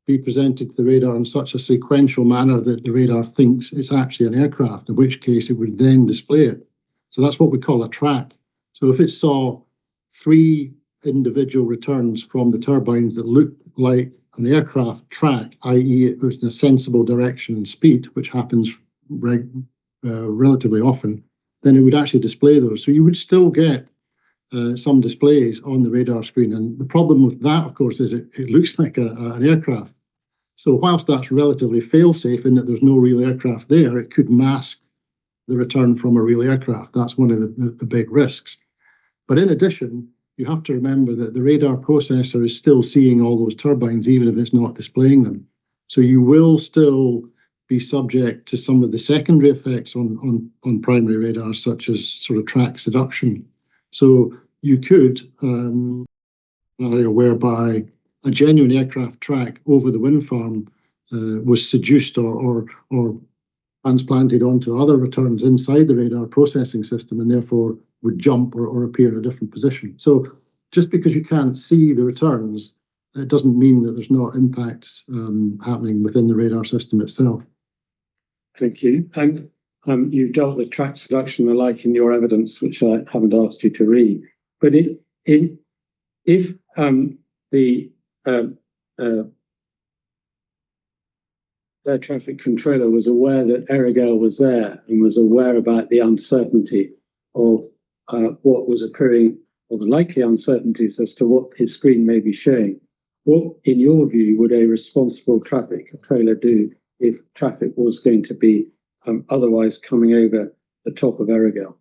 be presented to the radar in such a sequential manner that the radar thinks it's actually an aircraft, in which case it would then display it. So that's what we call a track. So if it saw 3 individual returns from the turbines that looked like an aircraft track, i.e. it was in a sensible direction and speed, which happens relatively often, then it would actually display those. So you would still get some displays on the radar screen. And the problem with that, of course, is it looks like an aircraft. So whilst that's relatively fail-safe in that there's no real aircraft there, it could mask the return from a real aircraft. That's one of the big risks. But in addition, you have to remember that the radar processor is still seeing all those turbines, even if it's not displaying them. So you will still be subject to some of the secondary effects on primary radar, such as sort of track seduction. So you could, whereby a genuine aircraft track over the wind farm was seduced or transplanted onto other returns inside the radar processing system, and therefore would jump or appear in a different position. So just because you can't see the returns, it doesn't mean that there's not impacts happening within the radar system itself. Thank you. And you've dealt with track seduction and the like in your evidence, which I haven't asked you to read. But if the air traffic controller was aware that Earraghail was there and was aware about the uncertainty of what was occurring, or the likely uncertainties as to what his screen may be showing, what, in your view, would a responsible traffic controller do if traffic was going to be otherwise coming over the top of Earraghail?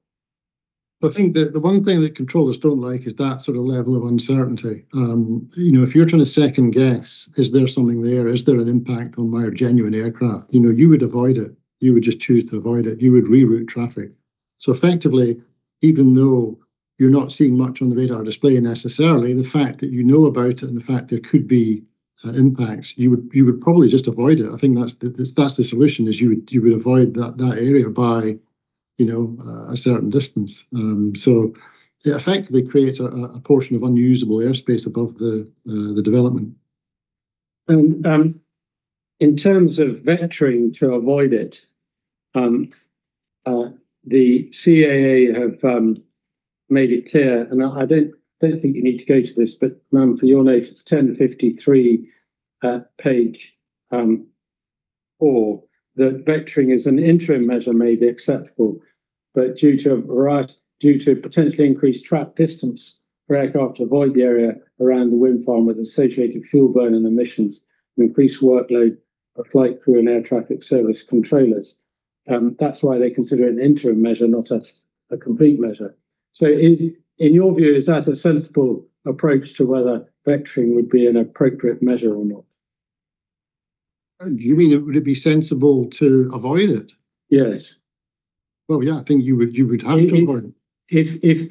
I think the one thing that controllers don't like is that sort of level of uncertainty. If you're trying to second guess, is there something there? Is there an impact on my genuine aircraft? You would avoid it. You would just choose to avoid it. You would reroute traffic. So effectively, even though you're not seeing much on the radar display necessarily, the fact that you know about it and the fact there could be impacts, you would probably just avoid it. I think that's the solution. Is you would avoid that area by a certain distance. So it effectively creates a portion of unusable airspace above the development. And in terms of vectoring to avoid it, the CAA have made it clear, and I don't think you need to go to this, but ma'am, for your note, it's 1053 page 4, that vectoring is an interim measure may be acceptable, but due to potentially increased track distance for aircraft to avoid the area around the wind farm with associated fuel burn and emissions, and increased workload for flight crew and air traffic service controllers. That's why they consider it an interim measure, not a complete measure. So in your view, is that a sensible approach to whether vectoring would be an appropriate measure or not? Do you mean would it be sensible to avoid it? Yes. Well, yeah, I think you would have to avoid it. If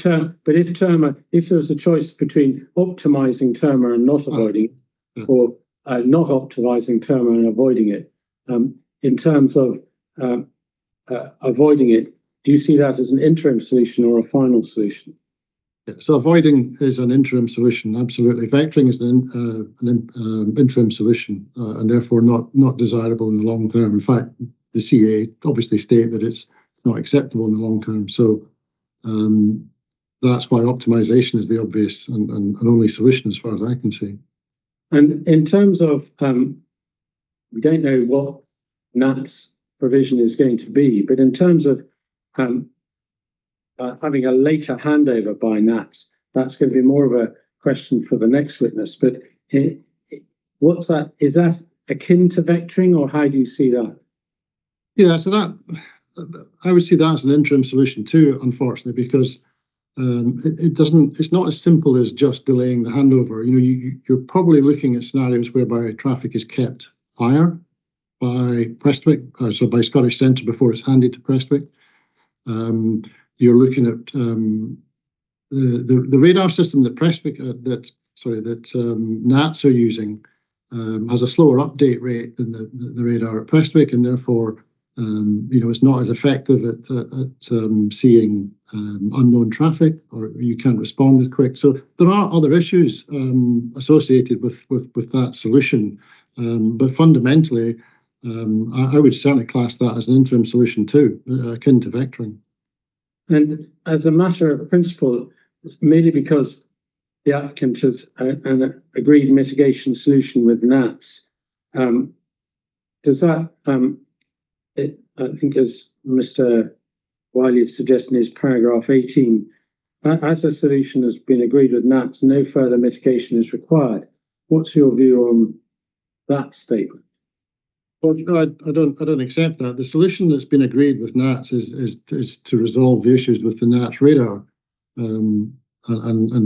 there was a choice between optimizing terma and not avoiding it, or not optimizing terma and avoiding it, in terms of avoiding it, do you see that as an interim solution or a final solution? So avoiding is an interim solution, absolutely. Vectoring is an interim solution, and therefore not desirable in the long term. In fact, the CA obviously state that it's not acceptable in the long term. So that's why optimization is the obvious and only solution as far as I can see. And in terms of, we don't know what NAT's provision is going to be, but in terms of having a later handover by NATS, that's going to be more of a question for the next witness. But what's that? Is that akin to vectoring, or how do you see that? Yeah, so I would see that as an interim solution too, unfortunately, because it's not as simple as just delaying the handover. You're probably looking at scenarios whereby traffic is kept higher by Prestwick, so by Scottish Centre before it's handed to Prestwick. You're looking at the radar system that Prestwick NATS are using has a slower update rate than the radar at Prestwick, and therefore it's not as effective at seeing unknown traffic, or you can't respond as quick. So there are other issues associated with that solution, but fundamentally, I would certainly class that as an interim solution too, akin to vectoring. And as a matter of principle, merely because the applicant has an agreed mitigation solution with NATS, does that, I think as Mr. Wiley is suggesting is paragraph 18, as a solution has been agreed with NATS, no further mitigation is required. What's your view on that statement? Well, I don't accept that. The solution that's been agreed with NATS is to resolve the issues with the NATS radar, and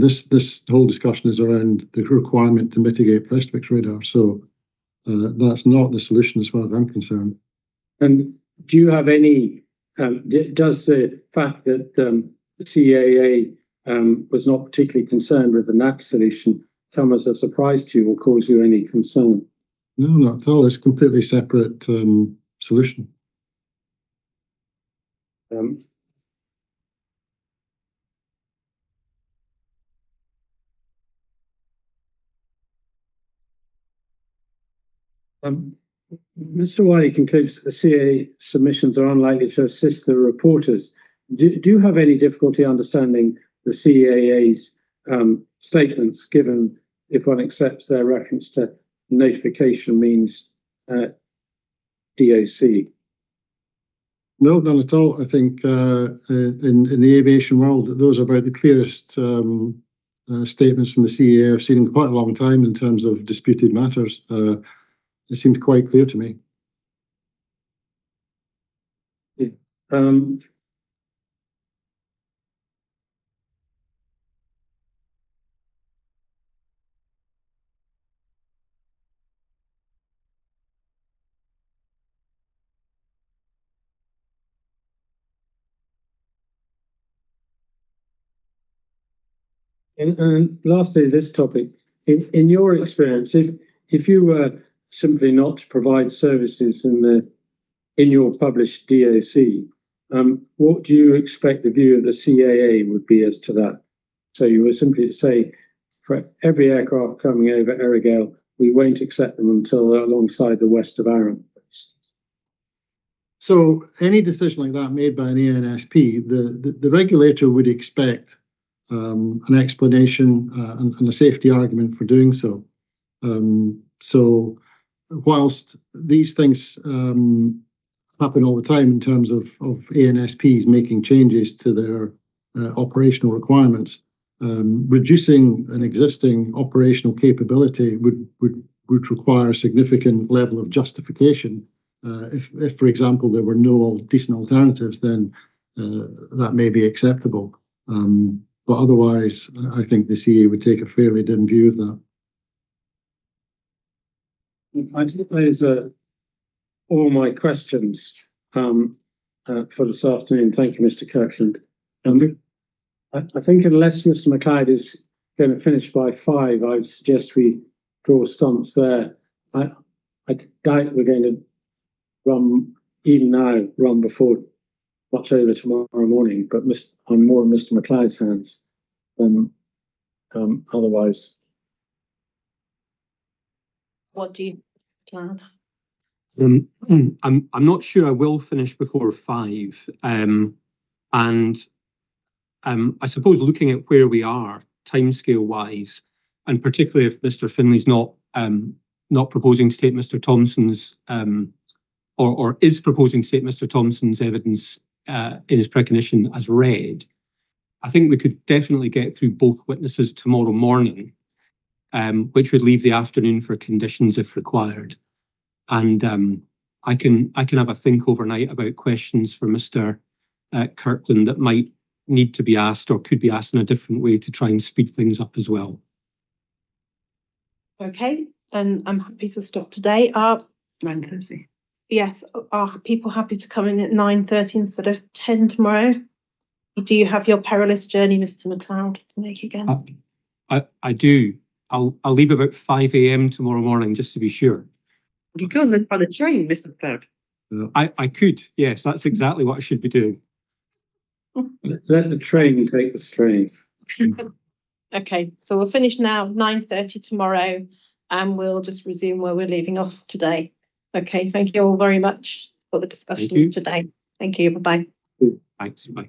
this whole discussion is around the requirement to mitigate Prestwick's radar. So that's not the solution as far as I'm concerned. And do you have any? Does the fact that the CAA was not particularly concerned with the NATS solution come as a surprise to you or cause you any concern? No, not at all. It's a completely separate solution. Mr. Wiley concludes that the CAA submissions are unlikely to assist the reporters. Do you have any difficulty understanding the CAA's statements, given if one accepts their reference to notification means DAC? No, none at all. I think in the aviation world, those are about the clearest statements from the CAA I've seen in quite a long time in terms of disputed matters. It seems quite clear to me. And lastly, this topic, in your experience, if you were simply not to provide services in your published DAC, what do you expect the view of the CAA would be as to that? So you were simply to say, for every aircraft coming over Earraghail, we won't accept them until they're alongside the west of Arran. So any decision like that made by an ANSP, the regulator would expect an explanation and a safety argument for doing so. So whilst these things happen all the time in terms of ANSPs making changes to their operational requirements, reducing an existing operational capability would require a significant level of justification. If, for example, there were no decent alternatives, then that may be acceptable. But otherwise, I think the CA would take a fairly dim view of that. I think those are all my questions for this afternoon. Thank you, Mr. Kirkland. I think unless Mr. McLeod is going to finish by 5, I would suggest we draw stumps there. I doubt we're going to run before much over tomorrow morning, but I'm more in Mr. McLeod's hands than otherwise. What do you plan? I'm not sure I will finish before 5. And I suppose looking at where we are timescale wise, and particularly if Mr. Finley's not proposing to take Mr. Thompson's or is proposing to take Mr. Thompson's evidence in his precognition as read, I think we could definitely get through both witnesses tomorrow morning, which would leave the afternoon for conditions if required. And I can have a think overnight about questions for Mr. Kirkland that might need to be asked or could be asked in a different way to try and speed things up as well. Okay, then I'm happy to stop today. 9:30. Yes, are people happy to come in at 9:30 instead of 10 tomorrow? Do you have your perilous journey, Mr. McLeod, to make again? I do. I'll leave about 5 a.m. tomorrow morning just to be sure. You go on the train, Mr. McLeod. I could, yes, that's exactly what I should be doing. Let the train take the strain. Okay, so we'll finish now, 9:30 tomorrow, and we'll just resume where we're leaving off today. Okay, thank you all very much for the discussions today. Thank you, bye-bye. Thanks, bye.